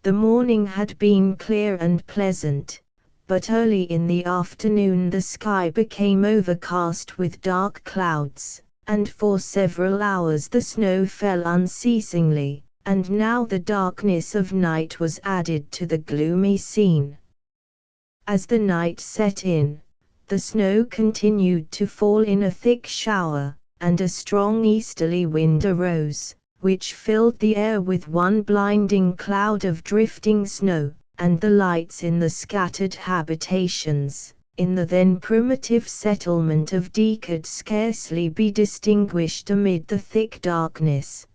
The morning had been clear and pleasant, but early in the afternoon the sky became overcast with dark clouds, and for several hours the snow fell unceasingly, and now the darkness of night was added to the gloomy scene. As the night set in, the snow continued to fall in a thick shower, and a strong easterly wind arose, which filled the air with one blinding cloud of drifting snow, and the lights in the scattered habitations, in the then primitive settlement of D, could scarcely be distinguished amid the thick darkness.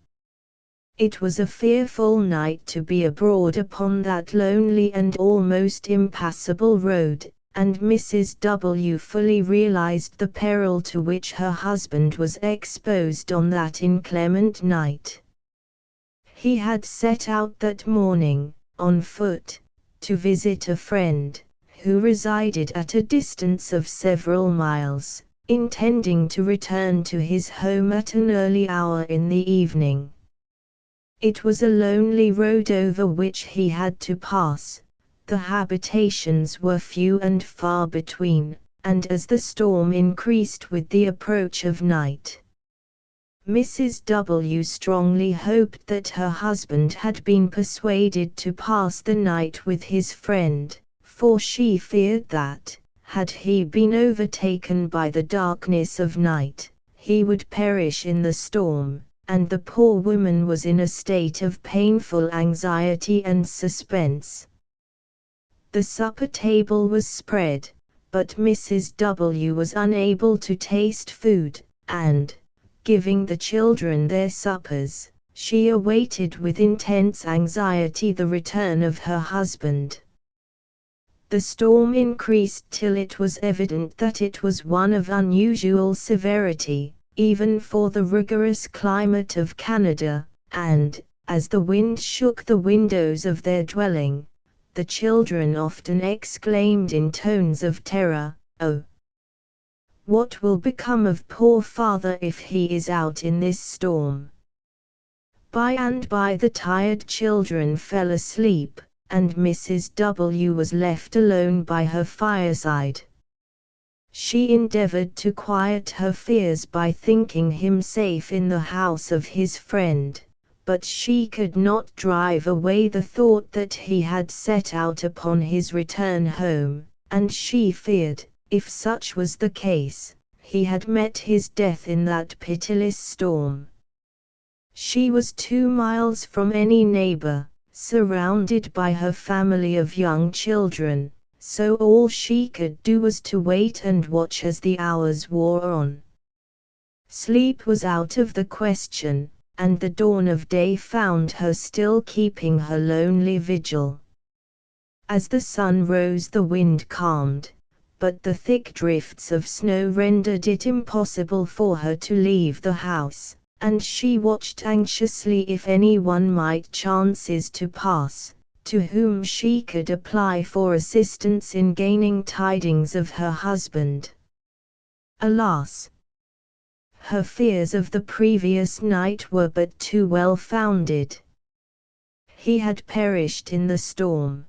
It was a fearful night to be abroad upon that lonely and almost impassable road, and Mrs. W. fully realized the peril to which her husband was exposed on that inclement night. He had set out that morning, on foot, to visit a friend, who resided at a distance of several miles, intending to return to his home at an early hour in the evening. It was a lonely road over which he had to pass. The habitations were few and far between, and as the storm increased with the approach of night, Mrs. W. strongly hoped that her husband had been persuaded to pass the night with his friend, for she feared that, had he been overtaken by the darkness of night, he would perish in the storm, and the poor woman was in a state of painful anxiety and suspense. The supper table was spread, but Mrs. W. was unable to taste food, and, giving the children their suppers, she awaited with intense anxiety the return of her husband. The storm increased till it was evident that it was one of unusual severity, even for the rigorous climate of Canada, and, as the wind shook the windows of their dwelling, the children often exclaimed in tones of terror, "Oh! What will become of poor father if he is out in this storm?" By and by the tired children fell asleep, and Mrs. W. was left alone by her fireside. She endeavored to quiet her fears by thinking him safe in the house of his friend, but she could not drive away the thought that he had set out upon his return home, and she feared, if such was the case, he had met his death in that pitiless storm. She was 2 miles from any neighbor, surrounded by her family of young children, so all she could do was to wait and watch as the hours wore on. Sleep was out of the question, and the dawn of day found her still keeping her lonely vigil. As the sun rose the wind calmed, but the thick drifts of snow rendered it impossible for her to leave the house, and she watched anxiously if anyone might chances to pass, to whom she could apply for assistance in gaining tidings of her husband. Alas! Her fears of the previous night were but too well founded. He had perished in the storm.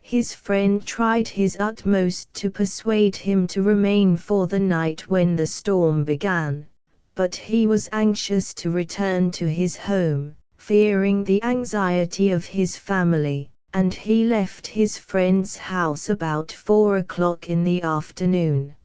His friend tried his utmost to persuade him to remain for the night when the storm began, but he was anxious to return to his home, fearing the anxiety of his family, and he left his friend's house about 4 o'clock in the afternoon.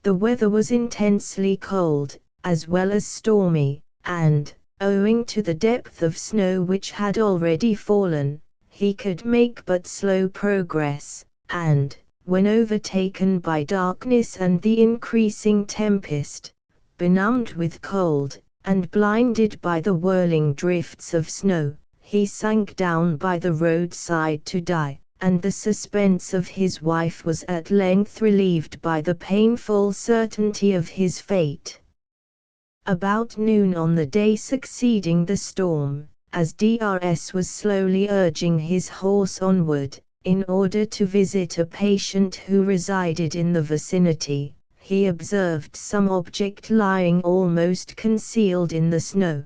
The weather was intensely cold, as well as stormy, and, owing to the depth of snow which had already fallen, he could make but slow progress, and, when overtaken by darkness and the increasing tempest, benumbed with cold, and blinded by the whirling drifts of snow, he sank down by the roadside to die, and the suspense of his wife was at length relieved by the painful certainty of his fate. About noon on the day succeeding the storm, as Drs was slowly urging his horse onward, in order to visit a patient who resided in the vicinity, he observed some object lying almost concealed in the snow.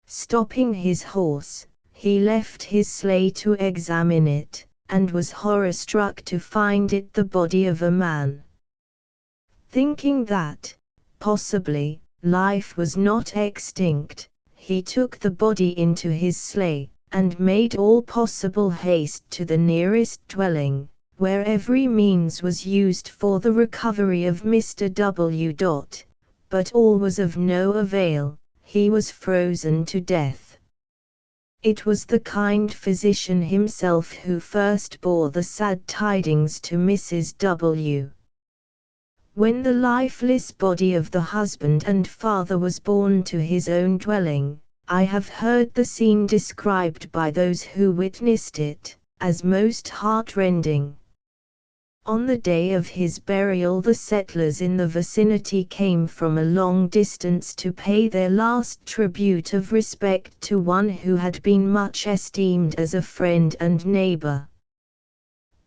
Stopping his horse, he left his sleigh to examine it, and was horror-struck to find it the body of a man. Thinking that, possibly, life was not extinct, he took the body into his sleigh, and made all possible haste to the nearest dwelling, where every means was used for the recovery of Mr. W. But all was of no avail, he was frozen to death. It was the kind physician himself who first bore the sad tidings to Mrs. W. When the lifeless body of the husband and father was borne to his own dwelling, I have heard the scene described by those who witnessed it, as most heartrending. On the day of his burial, the settlers in the vicinity came from a long distance to pay their last tribute of respect to one who had been much esteemed as a friend and neighbor.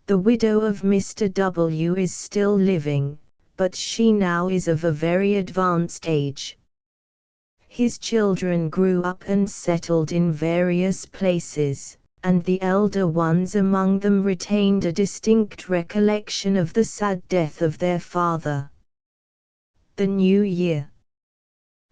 The widow of Mr. W. is still living, but she now is of a very advanced age. His children grew up and settled in various places, and the elder ones among them retained a distinct recollection of the sad death of their father. The New Year.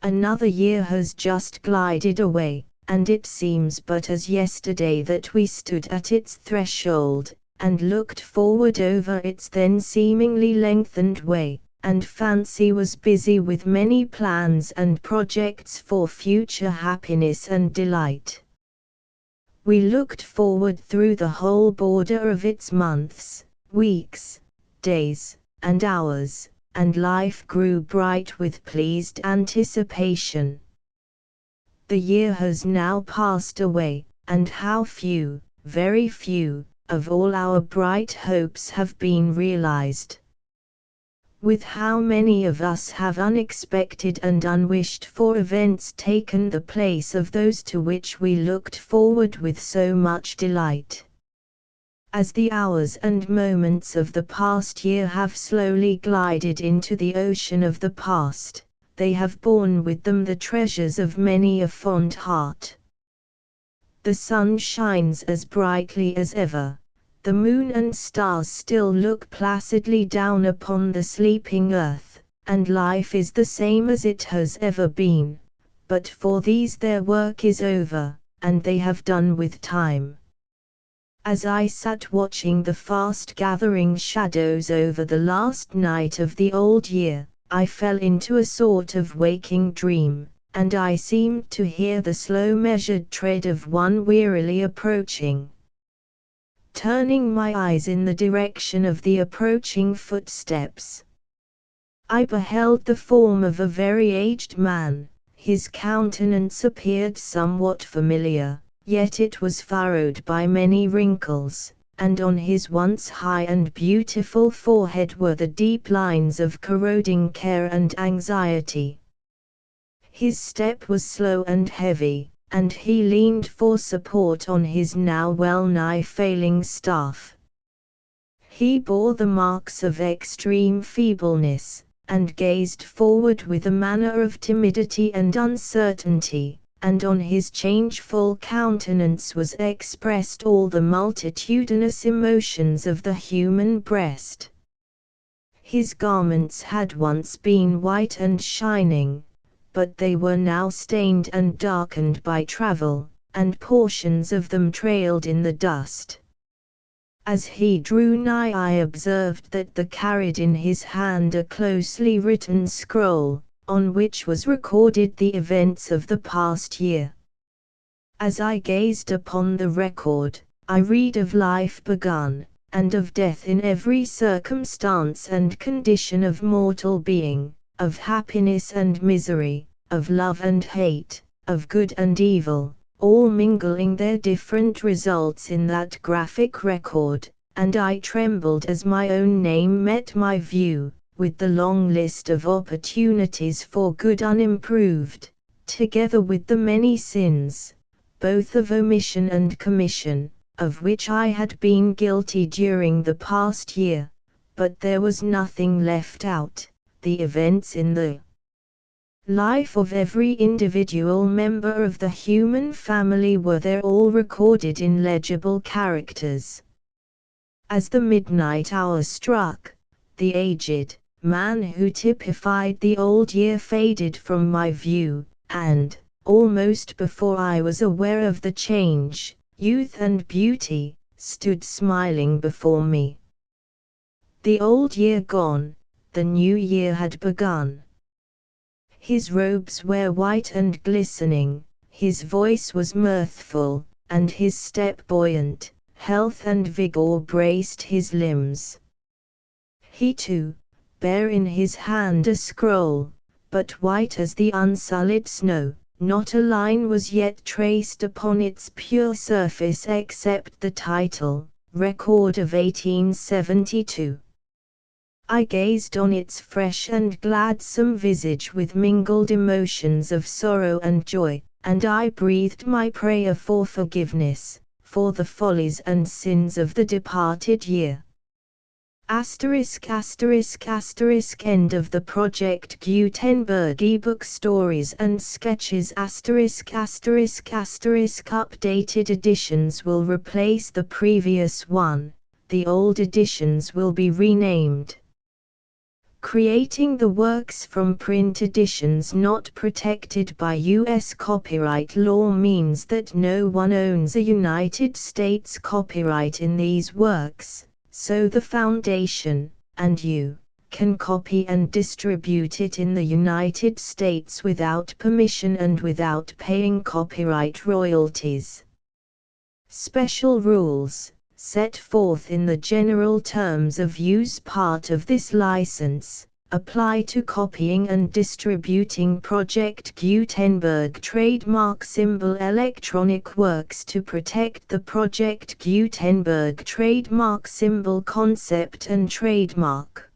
Another year has just glided away, and it seems but as yesterday that we stood at its threshold, and looked forward over its then seemingly lengthened way, and fancy was busy with many plans and projects for future happiness and delight. We looked forward through the whole border of its months, weeks, days, and hours, and life grew bright with pleased anticipation. The year has now passed away, and how few, very few, of all our bright hopes have been realized. With how many of us have unexpected and unwished for events taken the place of those to which we looked forward with so much delight. As the hours and moments of the past year have slowly glided into the ocean of the past, they have borne with them the treasures of many a fond heart. The sun shines as brightly as ever. The moon and stars still look placidly down upon the sleeping earth, and life is the same as it has ever been, but for these their work is over, and they have done with time. As I sat watching the fast gathering shadows over the last night of the old year, I fell into a sort of waking dream, and I seemed to hear the slow measured tread of one wearily approaching. Turning my eyes in the direction of the approaching footsteps, I beheld the form of a very aged man. His countenance appeared somewhat familiar, yet it was furrowed by many wrinkles, and on his once high and beautiful forehead were the deep lines of corroding care and anxiety. His step was slow and heavy, and he leaned for support on his now well-nigh failing staff. He bore the marks of extreme feebleness, and gazed forward with a manner of timidity and uncertainty, and on his changeful countenance was expressed all the multitudinous emotions of the human breast. His garments had once been white and shining, but they were now stained and darkened by travel, and portions of them trailed in the dust. As he drew nigh, I observed that he carried in his hand a closely written scroll, on which was recorded the events of the past year. As I gazed upon the record, I read of life begun, and of death in every circumstance and condition of mortal being, of happiness and misery, of love and hate, of good and evil, all mingling their different results in that graphic record, and I trembled as my own name met my view, with the long list of opportunities for good unimproved, together with the many sins, both of omission and commission, of which I had been guilty during the past year, but there was nothing left out. The events in the life of every individual member of the human family were there all recorded in legible characters. As the midnight hour struck, the aged man who typified the old year faded from my view, and, almost before I was aware of the change, youth and beauty stood smiling before me. The old year gone, the new year had begun. His robes were white and glistening, his voice was mirthful, and his step buoyant. Health and vigor braced his limbs. He too, bare in his hand a scroll, but white as the unsullied snow, not a line was yet traced upon its pure surface except the title, Record of 1872. I gazed on its fresh and gladsome visage with mingled emotions of sorrow and joy, and I breathed my prayer for forgiveness for the follies and sins of the departed year. Asterisk asterisk asterisk end of the Project Gutenberg ebook stories and sketches asterisk asterisk asterisk updated editions will replace the previous one, the old editions will be renamed. Creating the works from print editions not protected by U.S. copyright law means that no one owns a United States copyright in these works, so the Foundation, and you, can copy and distribute it in the United States without permission and without paying copyright royalties. Special rules set forth in the general terms of use part of this license, apply to copying and distributing Project Gutenberg trademark symbol electronic works to protect the Project Gutenberg trademark symbol concept and trademark.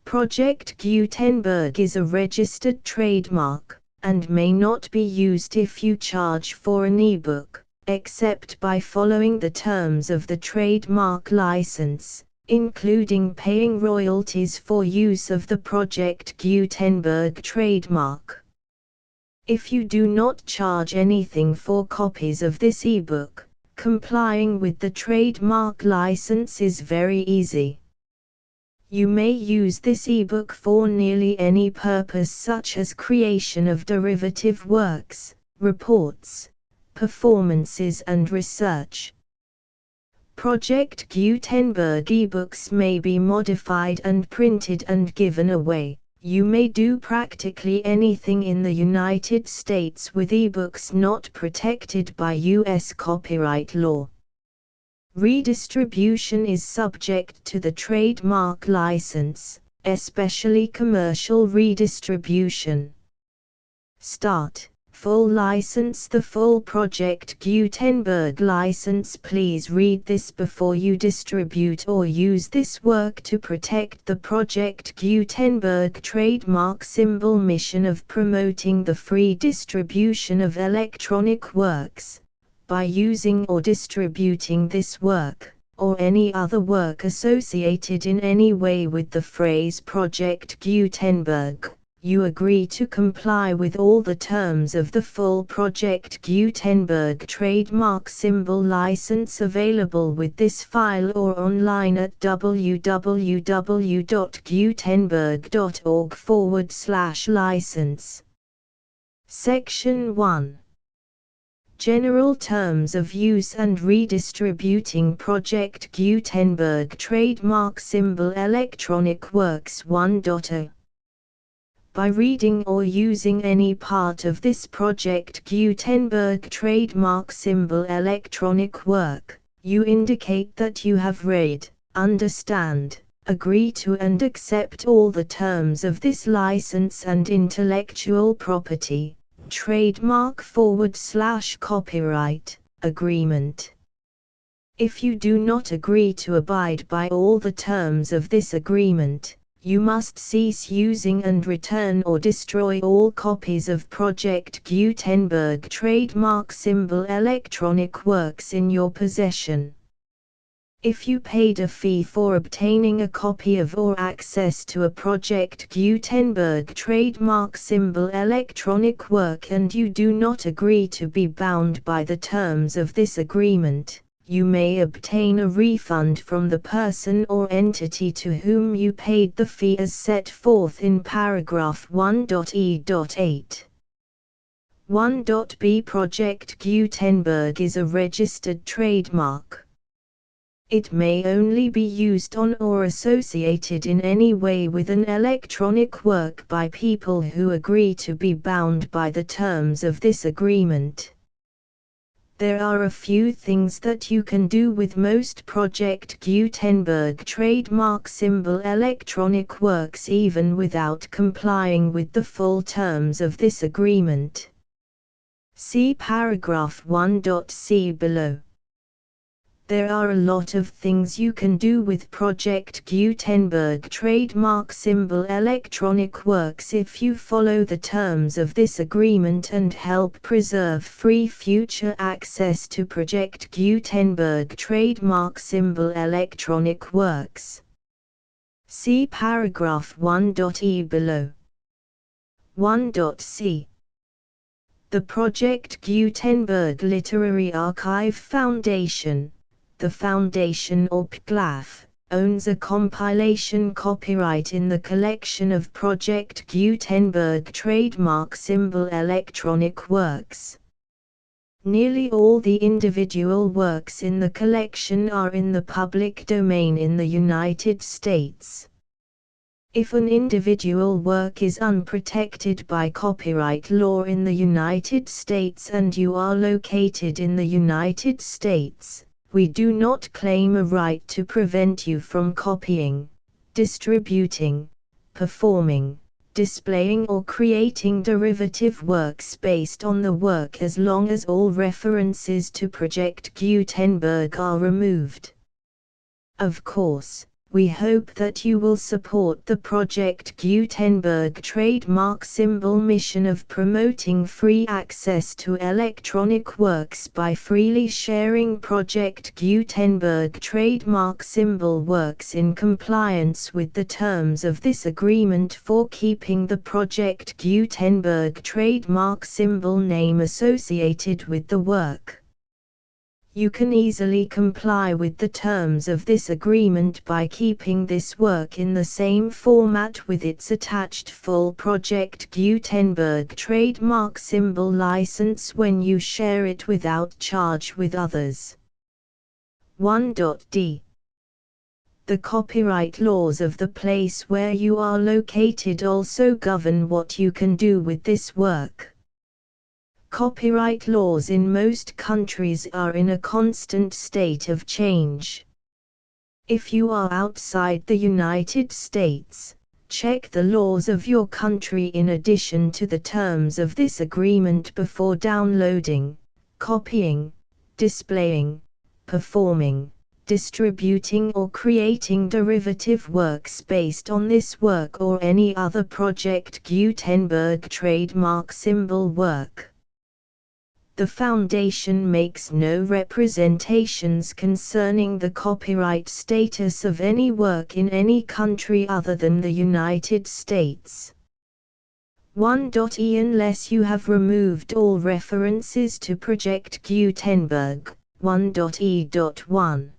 Project Gutenberg is a registered trademark, and may not be used if you charge for an ebook, except by following the terms of the trademark license, including paying royalties for use of the Project Gutenberg trademark. If you do not charge anything for copies of this ebook, complying with the trademark license is very easy. You may use this ebook for nearly any purpose such as creation of derivative works, reports, performances and research. Project Gutenberg ebooks may be modified and printed and given away. You may do practically anything in the United States with ebooks not protected by U.S. copyright law. Redistribution is subject to the trademark license, especially commercial redistribution. Start. Full license. The full Project Gutenberg license. Please read this before you distribute or use this work to protect the Project Gutenberg trademark symbol mission of promoting the free distribution of electronic works. By using or distributing this work, or any other work associated in any way with the phrase Project Gutenberg, you agree to comply with all the terms of the full Project Gutenberg trademark symbol license available with this file or online at www.gutenberg.org/license. Section 1. General Terms of Use and Redistributing Project Gutenberg Trademark Symbol Electronic Works 1.0. By reading or using any part of this Project Gutenberg trademark symbol electronic work, you indicate that you have read, understand, agree to and accept all the terms of this license and intellectual property, trademark/copyright, agreement. If you do not agree to abide by all the terms of this agreement, you must cease using and return or destroy all copies of Project Gutenberg trademark symbol electronic works in your possession. If you paid a fee for obtaining a copy of or access to a Project Gutenberg trademark symbol electronic work and you do not agree to be bound by the terms of this agreement, you may obtain a refund from the person or entity to whom you paid the fee as set forth in paragraph 1.e.8. 1.b Project Gutenberg is a registered trademark. It may only be used on or associated in any way with an electronic work by people who agree to be bound by the terms of this agreement. There are a few things that you can do with most Project Gutenberg trademark symbol electronic works even without complying with the full terms of this agreement. See paragraph 1.c below. There are a lot of things you can do with Project Gutenberg trademark symbol electronic works if you follow the terms of this agreement and help preserve free future access to Project Gutenberg trademark symbol electronic works. See paragraph 1.e below. 1.c. The Project Gutenberg Literary Archive Foundation, the Foundation or PGLAF, owns a compilation copyright in the collection of Project Gutenberg trademark symbol electronic works. Nearly all the individual works in the collection are in the public domain in the United States. If an individual work is unprotected by copyright law in the United States and you are located in the United States, we do not claim a right to prevent you from copying, distributing, performing, displaying or creating derivative works based on the work as long as all references to Project Gutenberg are removed. Of course, we hope that you will support the Project Gutenberg trademark symbol mission of promoting free access to electronic works by freely sharing Project Gutenberg trademark symbol works in compliance with the terms of this agreement for keeping the Project Gutenberg trademark symbol name associated with the work. You can easily comply with the terms of this agreement by keeping this work in the same format with its attached full Project Gutenberg trademark symbol license when you share it without charge with others. 1.d. The copyright laws of the place where you are located also govern what you can do with this work. Copyright laws in most countries are in a constant state of change. If you are outside the United States, check the laws of your country in addition to the terms of this agreement before downloading, copying, displaying, performing, distributing or creating derivative works based on this work or any other Project Gutenberg trademark symbol work. The Foundation makes no representations concerning the copyright status of any work in any country other than the United States. 1.e Unless you have removed all references to Project Gutenberg, 1.e.1.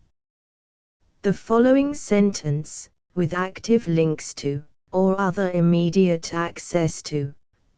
The following sentence, with active links to, or other immediate access to,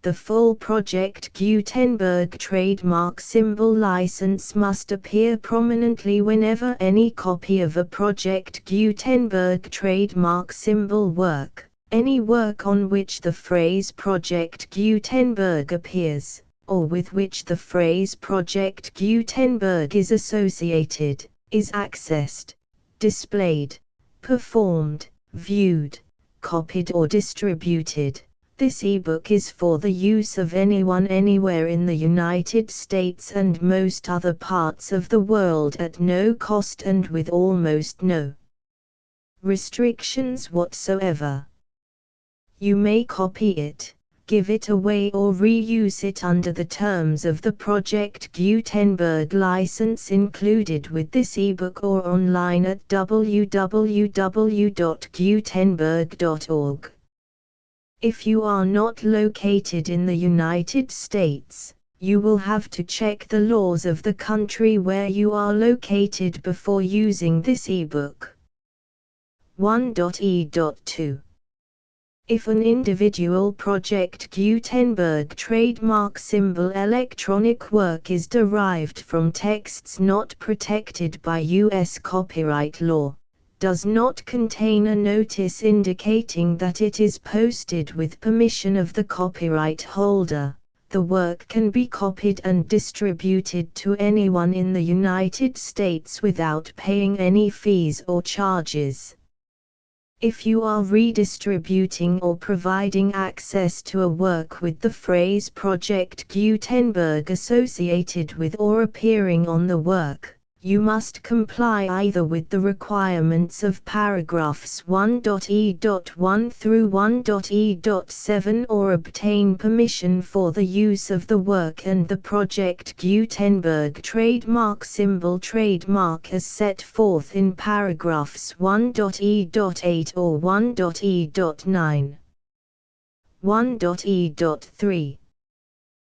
the full Project Gutenberg trademark symbol license must appear prominently whenever any copy of a Project Gutenberg trademark symbol work, any work on which the phrase Project Gutenberg appears, or with which the phrase Project Gutenberg is associated, is accessed, displayed, performed, viewed, copied or distributed. This ebook is for the use of anyone anywhere in the United States and most other parts of the world at no cost and with almost no restrictions whatsoever. You may copy it, give it away or reuse it under the terms of the Project Gutenberg license included with this ebook or online at www.gutenberg.org. If you are not located in the United States, you will have to check the laws of the country where you are located before using this ebook. 1.e.2 If an individual Project Gutenberg trademark symbol electronic work is derived from texts not protected by U.S. copyright law, does not contain a notice indicating that it is posted with permission of the copyright holder, the work can be copied and distributed to anyone in the United States without paying any fees or charges. If you are redistributing or providing access to a work with the phrase Project Gutenberg associated with or appearing on the work, you must comply either with the requirements of paragraphs 1.e.1 through 1.e.7 or obtain permission for the use of the work and the Project Gutenberg trademark symbol trademark as set forth in paragraphs 1.e.8 or 1.e.9. 1.e.3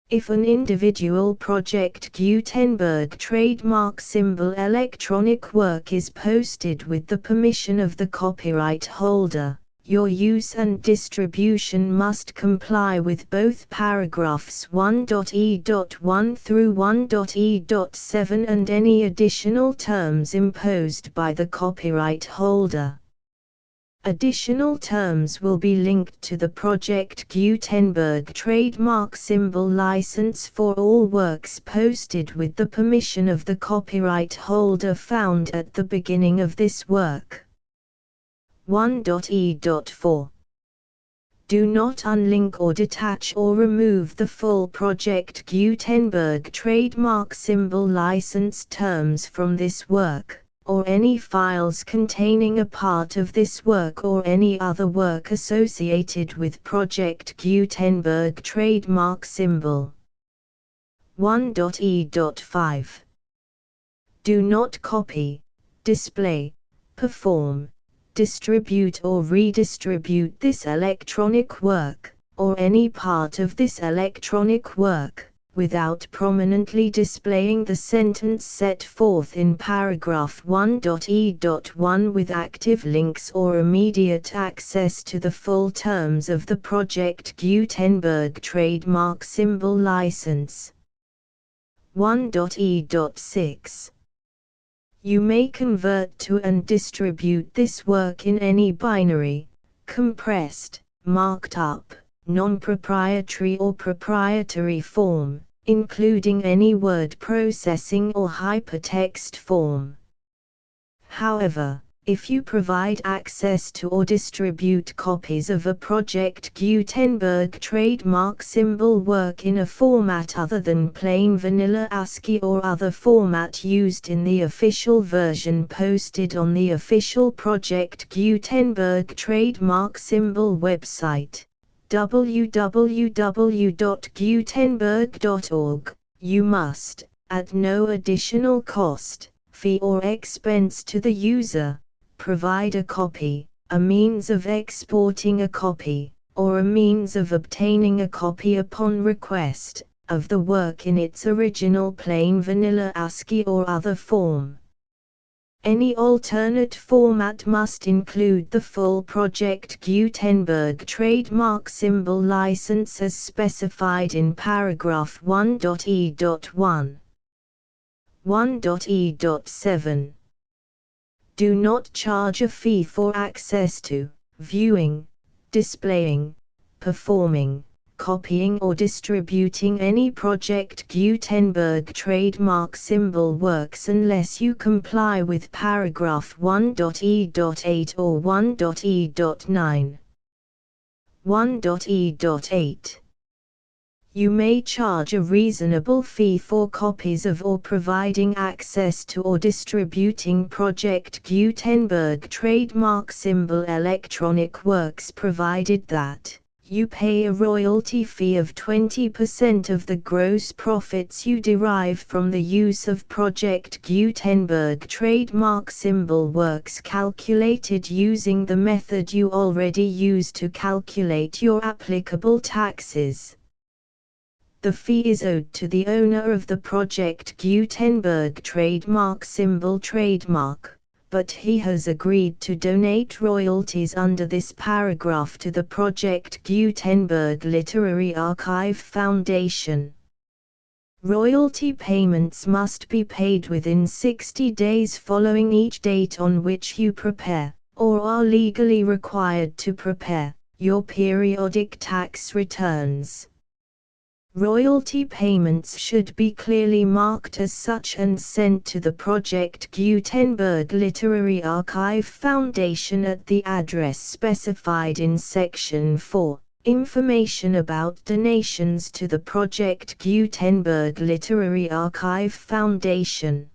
If an individual Project Gutenberg trademark symbol electronic work is posted with the permission of the copyright holder, your use and distribution must comply with both paragraphs 1.e.1 through 1.e.7 and any additional terms imposed by the copyright holder. Additional terms will be linked to the Project Gutenberg trademark symbol license for all works posted with the permission of the copyright holder found at the beginning of this work. 1.e.4 Do not unlink or detach or remove the full Project Gutenberg trademark symbol license terms from this work, or any files containing a part of this work or any other work associated with Project Gutenberg trademark symbol. 1.e.5 Do not copy, display, perform, distribute or redistribute this electronic work, or any part of this electronic work, without prominently displaying the sentence set forth in paragraph 1.e.1 with active links or immediate access to the full terms of the Project Gutenberg trademark symbol license. 1.e.6 You may convert to and distribute this work in any binary, compressed, marked up, non-proprietary or proprietary form, including any word processing or hypertext form. However, if you provide access to or distribute copies of a Project Gutenberg trademark symbol work in a format other than plain vanilla ASCII or other format used in the official version posted on the official Project Gutenberg trademark symbol website, www.gutenberg.org, you must, at no additional cost, fee or expense to the user, provide a copy, a means of exporting a copy, or a means of obtaining a copy upon request, of the work in its original plain vanilla ASCII or other form. Any alternate format must include the full Project Gutenberg trademark symbol license as specified in paragraph 1.e.1. 1.e.7 Do not charge a fee for access to, viewing, displaying, performing, copying or distributing any Project Gutenberg trademark symbol works unless you comply with paragraph 1.e.8 or 1.e.9. 1.e.8 You may charge a reasonable fee for copies of or providing access to or distributing Project Gutenberg trademark symbol electronic works provided that, You pay a royalty fee of 20% of the gross profits you derive from the use of Project Gutenberg trademark symbol works calculated using the method you already use to calculate your applicable taxes. The fee is owed to the owner of the Project Gutenberg trademark symbol trademark, but he has agreed to donate royalties under this paragraph to the Project Gutenberg Literary Archive Foundation. Royalty payments must be paid within 60 days following each date on which you prepare, or are legally required to prepare, your periodic tax returns. Royalty payments should be clearly marked as such and sent to the Project Gutenberg Literary Archive Foundation at the address specified in Section 4. Information about donations to the Project Gutenberg Literary Archive Foundation.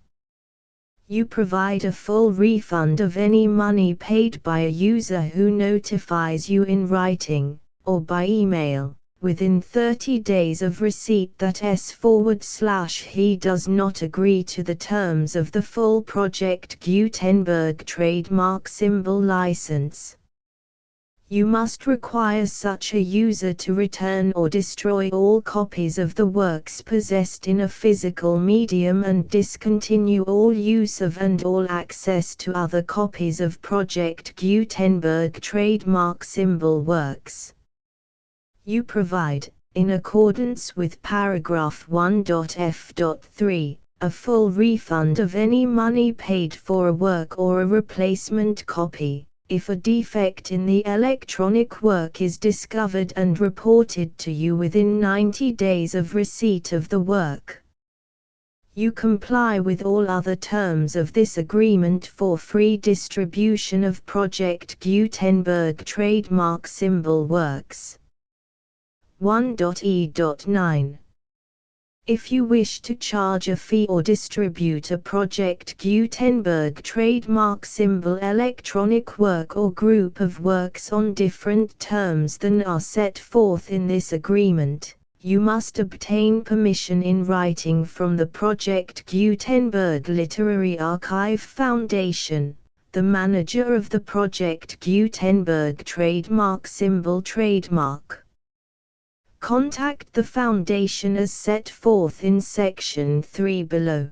You provide a full refund of any money paid by a user who notifies you in writing, or by email, within 30 days of receipt that he does not agree to the terms of the full Project Gutenberg trademark symbol license. You must require such a user to return or destroy all copies of the works possessed in a physical medium and discontinue all use of and all access to other copies of Project Gutenberg trademark symbol works. You provide, in accordance with paragraph 1.f.3, a full refund of any money paid for a work or a replacement copy, if a defect in the electronic work is discovered and reported to you within 90 days of receipt of the work. You comply with all other terms of this agreement for free distribution of Project Gutenberg trademark symbol works. 1.e.9. If you wish to charge a fee or distribute a Project Gutenberg trademark symbol electronic work or group of works on different terms than are set forth in this agreement, you must obtain permission in writing from the Project Gutenberg Literary Archive Foundation, the manager of the Project Gutenberg trademark symbol trademark. Contact the Foundation as set forth in Section 3 below.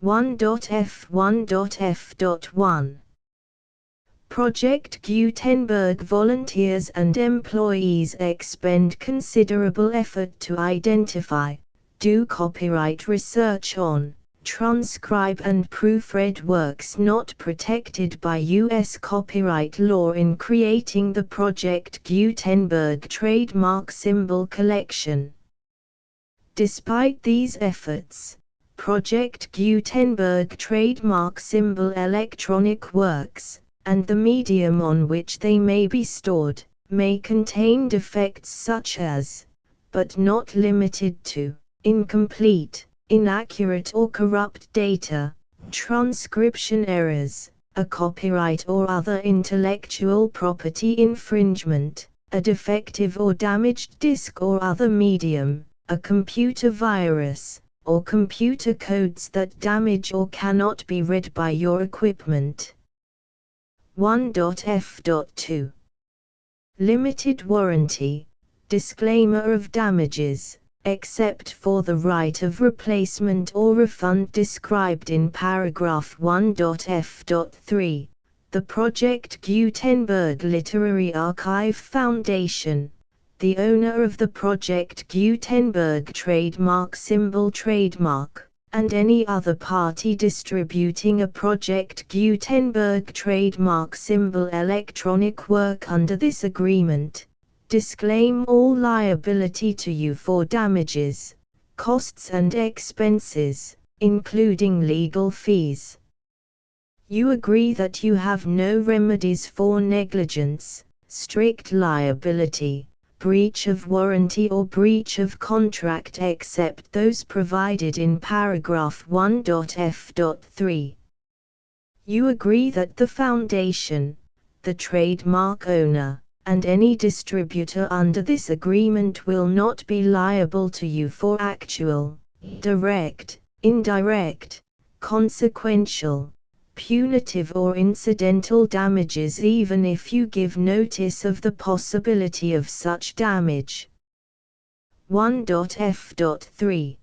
1.f1.f.1. Project Gutenberg volunteers and employees expend considerable effort to identify, do copyright research on, transcribe and proofread works not protected by U.S. copyright law in creating the Project Gutenberg trademark symbol collection. Despite these efforts, Project Gutenberg trademark symbol electronic works, and the medium on which they may be stored, may contain defects such as, but not limited to, incomplete, inaccurate or corrupt data, transcription errors, a copyright or other intellectual property infringement, a defective or damaged disk or other medium, a computer virus, or computer codes that damage or cannot be read by your equipment. 1.f.2. Limited warranty, disclaimer of damages, except for the right of replacement or refund described in paragraph 1.f.3, the Project Gutenberg Literary Archive Foundation, the owner of the Project Gutenberg trademark symbol trademark, and any other party distributing a Project Gutenberg trademark symbol electronic work under this agreement, disclaim all liability to you for damages, costs and expenses, including legal fees. You agree that you have no remedies for negligence, strict liability, breach of warranty or breach of contract except those provided in paragraph 1.f.3. You agree that the Foundation, the trademark owner, and any distributor under this agreement will not be liable to you for actual, direct, indirect, consequential, punitive or incidental damages even if you give notice of the possibility of such damage. 1.f.3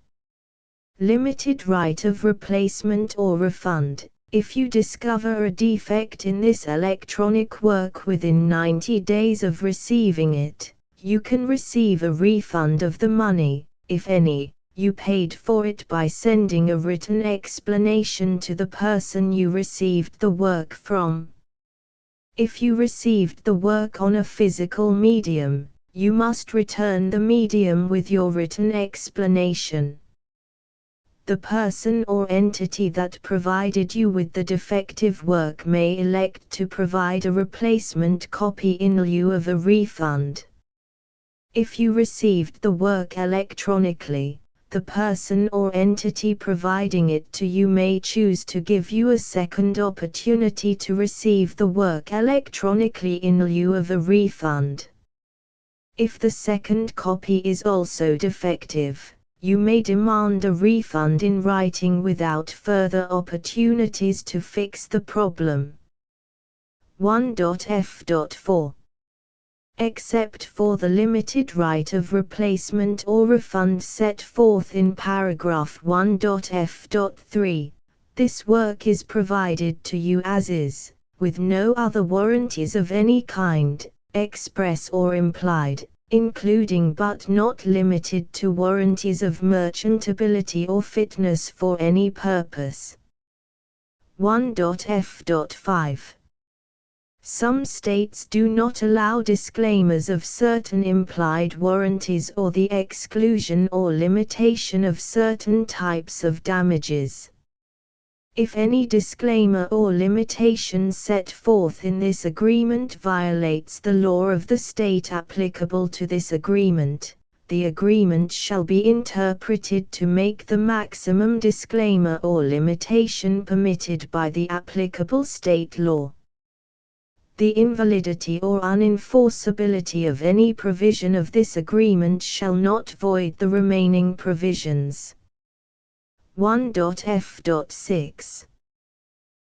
Limited right of replacement or refund. If you discover a defect in this electronic work within 90 days of receiving it, you can receive a refund of the money, if any, you paid for it by sending a written explanation to the person you received the work from. If you received the work on a physical medium, you must return the medium with your written explanation. The person or entity that provided you with the defective work may elect to provide a replacement copy in lieu of a refund. If you received the work electronically, the person or entity providing it to you may choose to give you a second opportunity to receive the work electronically in lieu of a refund. If the second copy is also defective, you may demand a refund in writing without further opportunities to fix the problem. 1.f.4 Except for the limited right of replacement or refund set forth in paragraph 1.f.3, this work is provided to you as is, with no other warranties of any kind, express or implied, including but not limited to warranties of merchantability or fitness for any purpose. 1.f.5 Some states do not allow disclaimers of certain implied warranties or the exclusion or limitation of certain types of damages. If any disclaimer or limitation set forth in this agreement violates the law of the state applicable to this agreement, the agreement shall be interpreted to make the maximum disclaimer or limitation permitted by the applicable state law. The invalidity or unenforceability of any provision of this agreement shall not void the remaining provisions. 1.f.6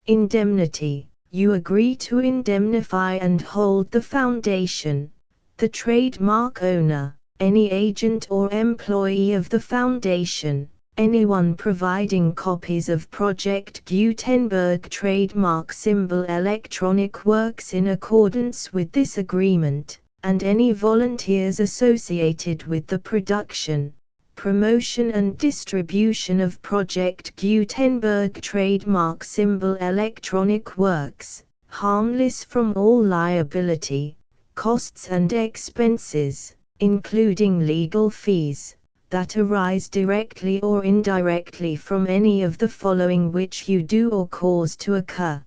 Indemnity. You agree to indemnify and hold the foundation, the trademark owner, any agent or employee of the foundation, anyone providing copies of Project Gutenberg trademark symbol electronic works in accordance with this agreement, and any volunteers associated with the production, promotion and distribution of Project Gutenberg trademark symbol electronic works, harmless from all liability, costs and expenses, including legal fees, that arise directly or indirectly from any of the following which you do or cause to occur.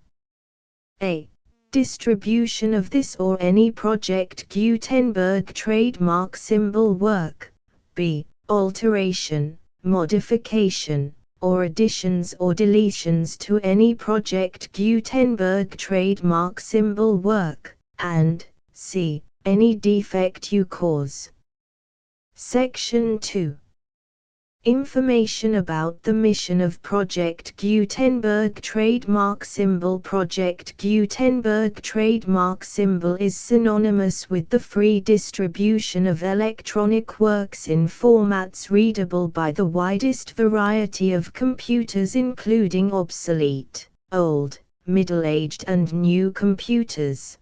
A. Distribution of this or any Project Gutenberg trademark symbol work. B. Alteration, modification, or additions or deletions to any Project Gutenberg trademark symbol work, and c. Any defect you cause. Section 2. Information about the mission of Project Gutenberg trademark symbol. Project Gutenberg trademark symbol is synonymous with the free distribution of electronic works in formats readable by the widest variety of computers, including obsolete, old, middle-aged and new computers.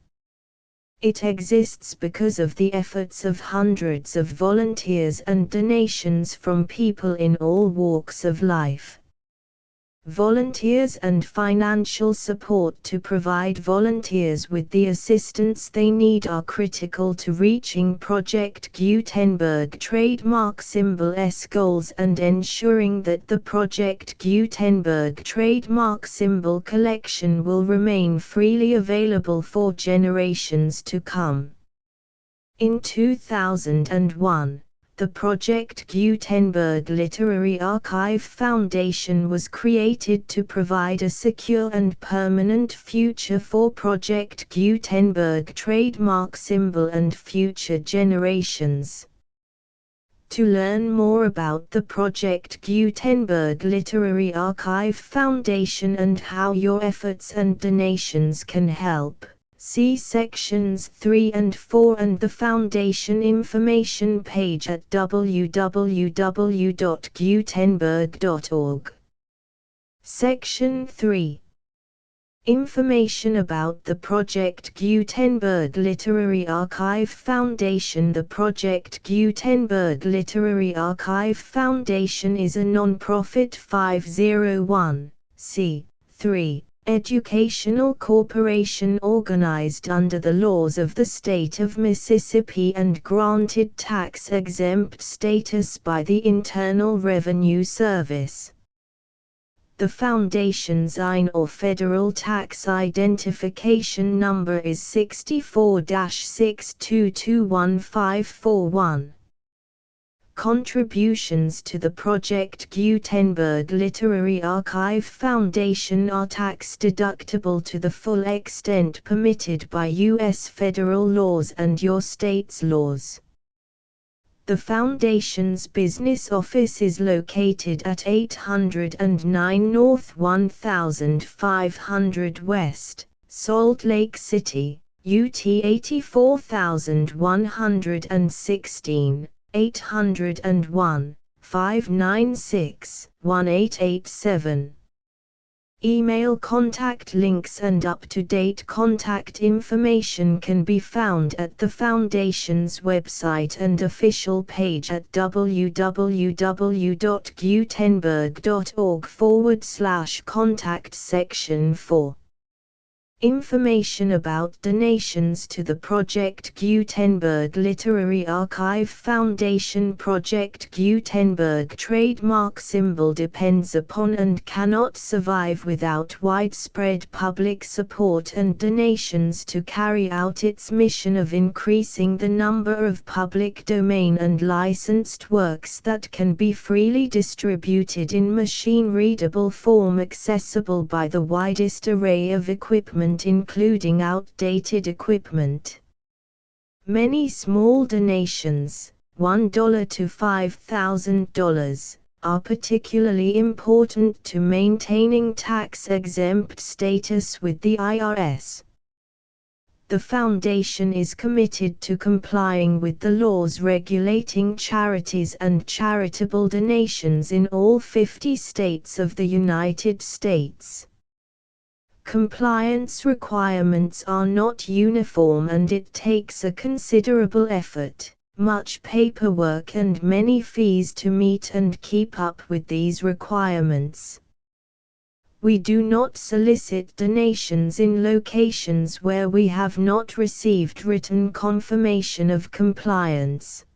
It exists because of the efforts of hundreds of volunteers and donations from people in all walks of life. Volunteers and financial support to provide volunteers with the assistance they need are critical to reaching Project Gutenberg trademark symbol's goals and ensuring that the Project Gutenberg trademark symbol collection will remain freely available for generations to come. In 2001, The Project Gutenberg Literary Archive Foundation was created to provide a secure and permanent future for Project Gutenberg trademark symbol and future generations. To learn more about the Project Gutenberg Literary Archive Foundation and how your efforts and donations can help, see sections 3 and 4 and the Foundation information page at www.gutenberg.org. Section 3. Information about the Project Gutenberg Literary Archive Foundation. The Project Gutenberg Literary Archive Foundation is a non-profit 501(c)(3) educational corporation organized under the laws of the state of Mississippi and granted tax-exempt status by the Internal Revenue Service. The Foundation's IN or Federal Tax Identification Number is 64-6221541. Contributions to the Project Gutenberg Literary Archive Foundation are tax-deductible to the full extent permitted by U.S. federal laws and your state's laws. The Foundation's business office is located at 809 North 1500 West, Salt Lake City, UT 84116, 801-596-1887. Email contact links and up-to-date contact information can be found at the Foundation's website and official page at www.gutenberg.org/contact section 4. Information about donations to the Project Gutenberg Literary Archive Foundation. Project Gutenberg trademark symbol depends upon and cannot survive without widespread public support and donations to carry out its mission of increasing the number of public domain and licensed works that can be freely distributed in machine-readable form accessible by the widest array of equipment including outdated equipment. Many small donations, $1 to $5,000, are particularly important to maintaining tax-exempt status with the IRS. The Foundation is committed to complying with the laws regulating charities and charitable donations in all 50 states of the United States. Compliance requirements are not uniform and it takes a considerable effort, much paperwork and many fees to meet and keep up with these requirements. We do not solicit donations in locations where we have not received written confirmation of compliance.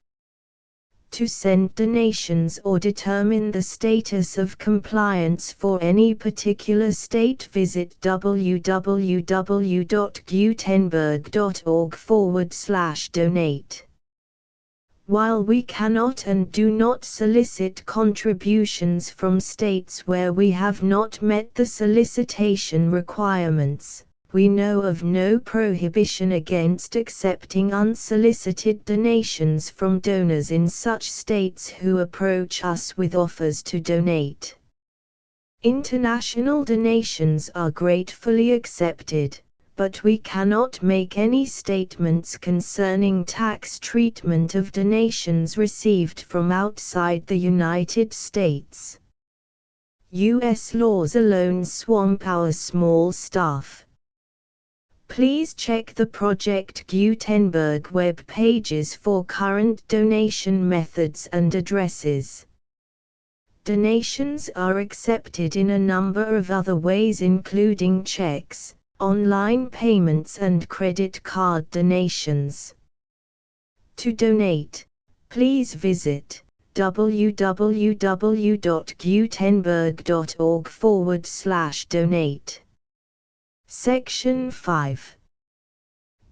To send donations or determine the status of compliance for any particular state, visit www.gutenberg.org/donate. While we cannot and do not solicit contributions from states where we have not met the solicitation requirements, we know of no prohibition against accepting unsolicited donations from donors in such states who approach us with offers to donate. International donations are gratefully accepted, but we cannot make any statements concerning tax treatment of donations received from outside the United States. U.S. laws alone swamp our small staff. Please check the Project Gutenberg web pages for current donation methods and addresses. Donations are accepted in a number of other ways including checks, online payments and credit card donations. To donate, please visit www.gutenberg.org/donate. Section 5.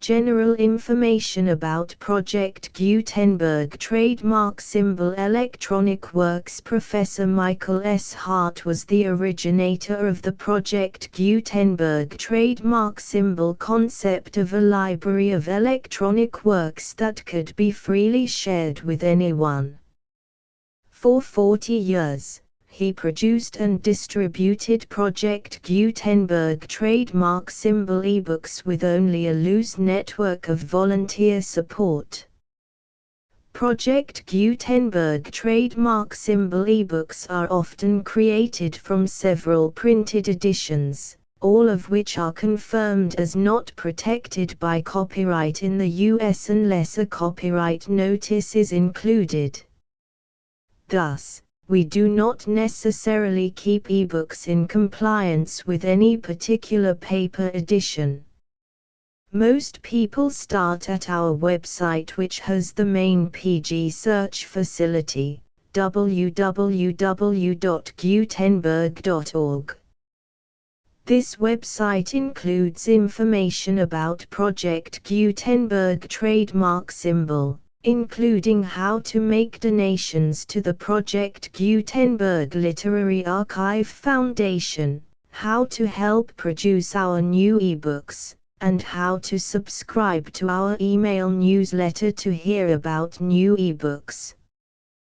General information about Project Gutenberg trademark symbol electronic works. Professor Michael S. Hart was the originator of the Project Gutenberg trademark symbol concept of a library of electronic works that could be freely shared with anyone. For 40 years, he produced and distributed Project Gutenberg trademark symbol ebooks with only a loose network of volunteer support. Project Gutenberg trademark symbol ebooks are often created from several printed editions, all of which are confirmed as not protected by copyright in the US unless a copyright notice is included. Thus, we do not necessarily keep ebooks in compliance with any particular paper edition. Most people start at our website, which has the main PG search facility, www.gutenberg.org. This website includes information about Project Gutenberg trademark symbol, including how to make donations to the Project Gutenberg Literary Archive Foundation, how to help produce our new ebooks, and how to subscribe to our email newsletter to hear about new ebooks.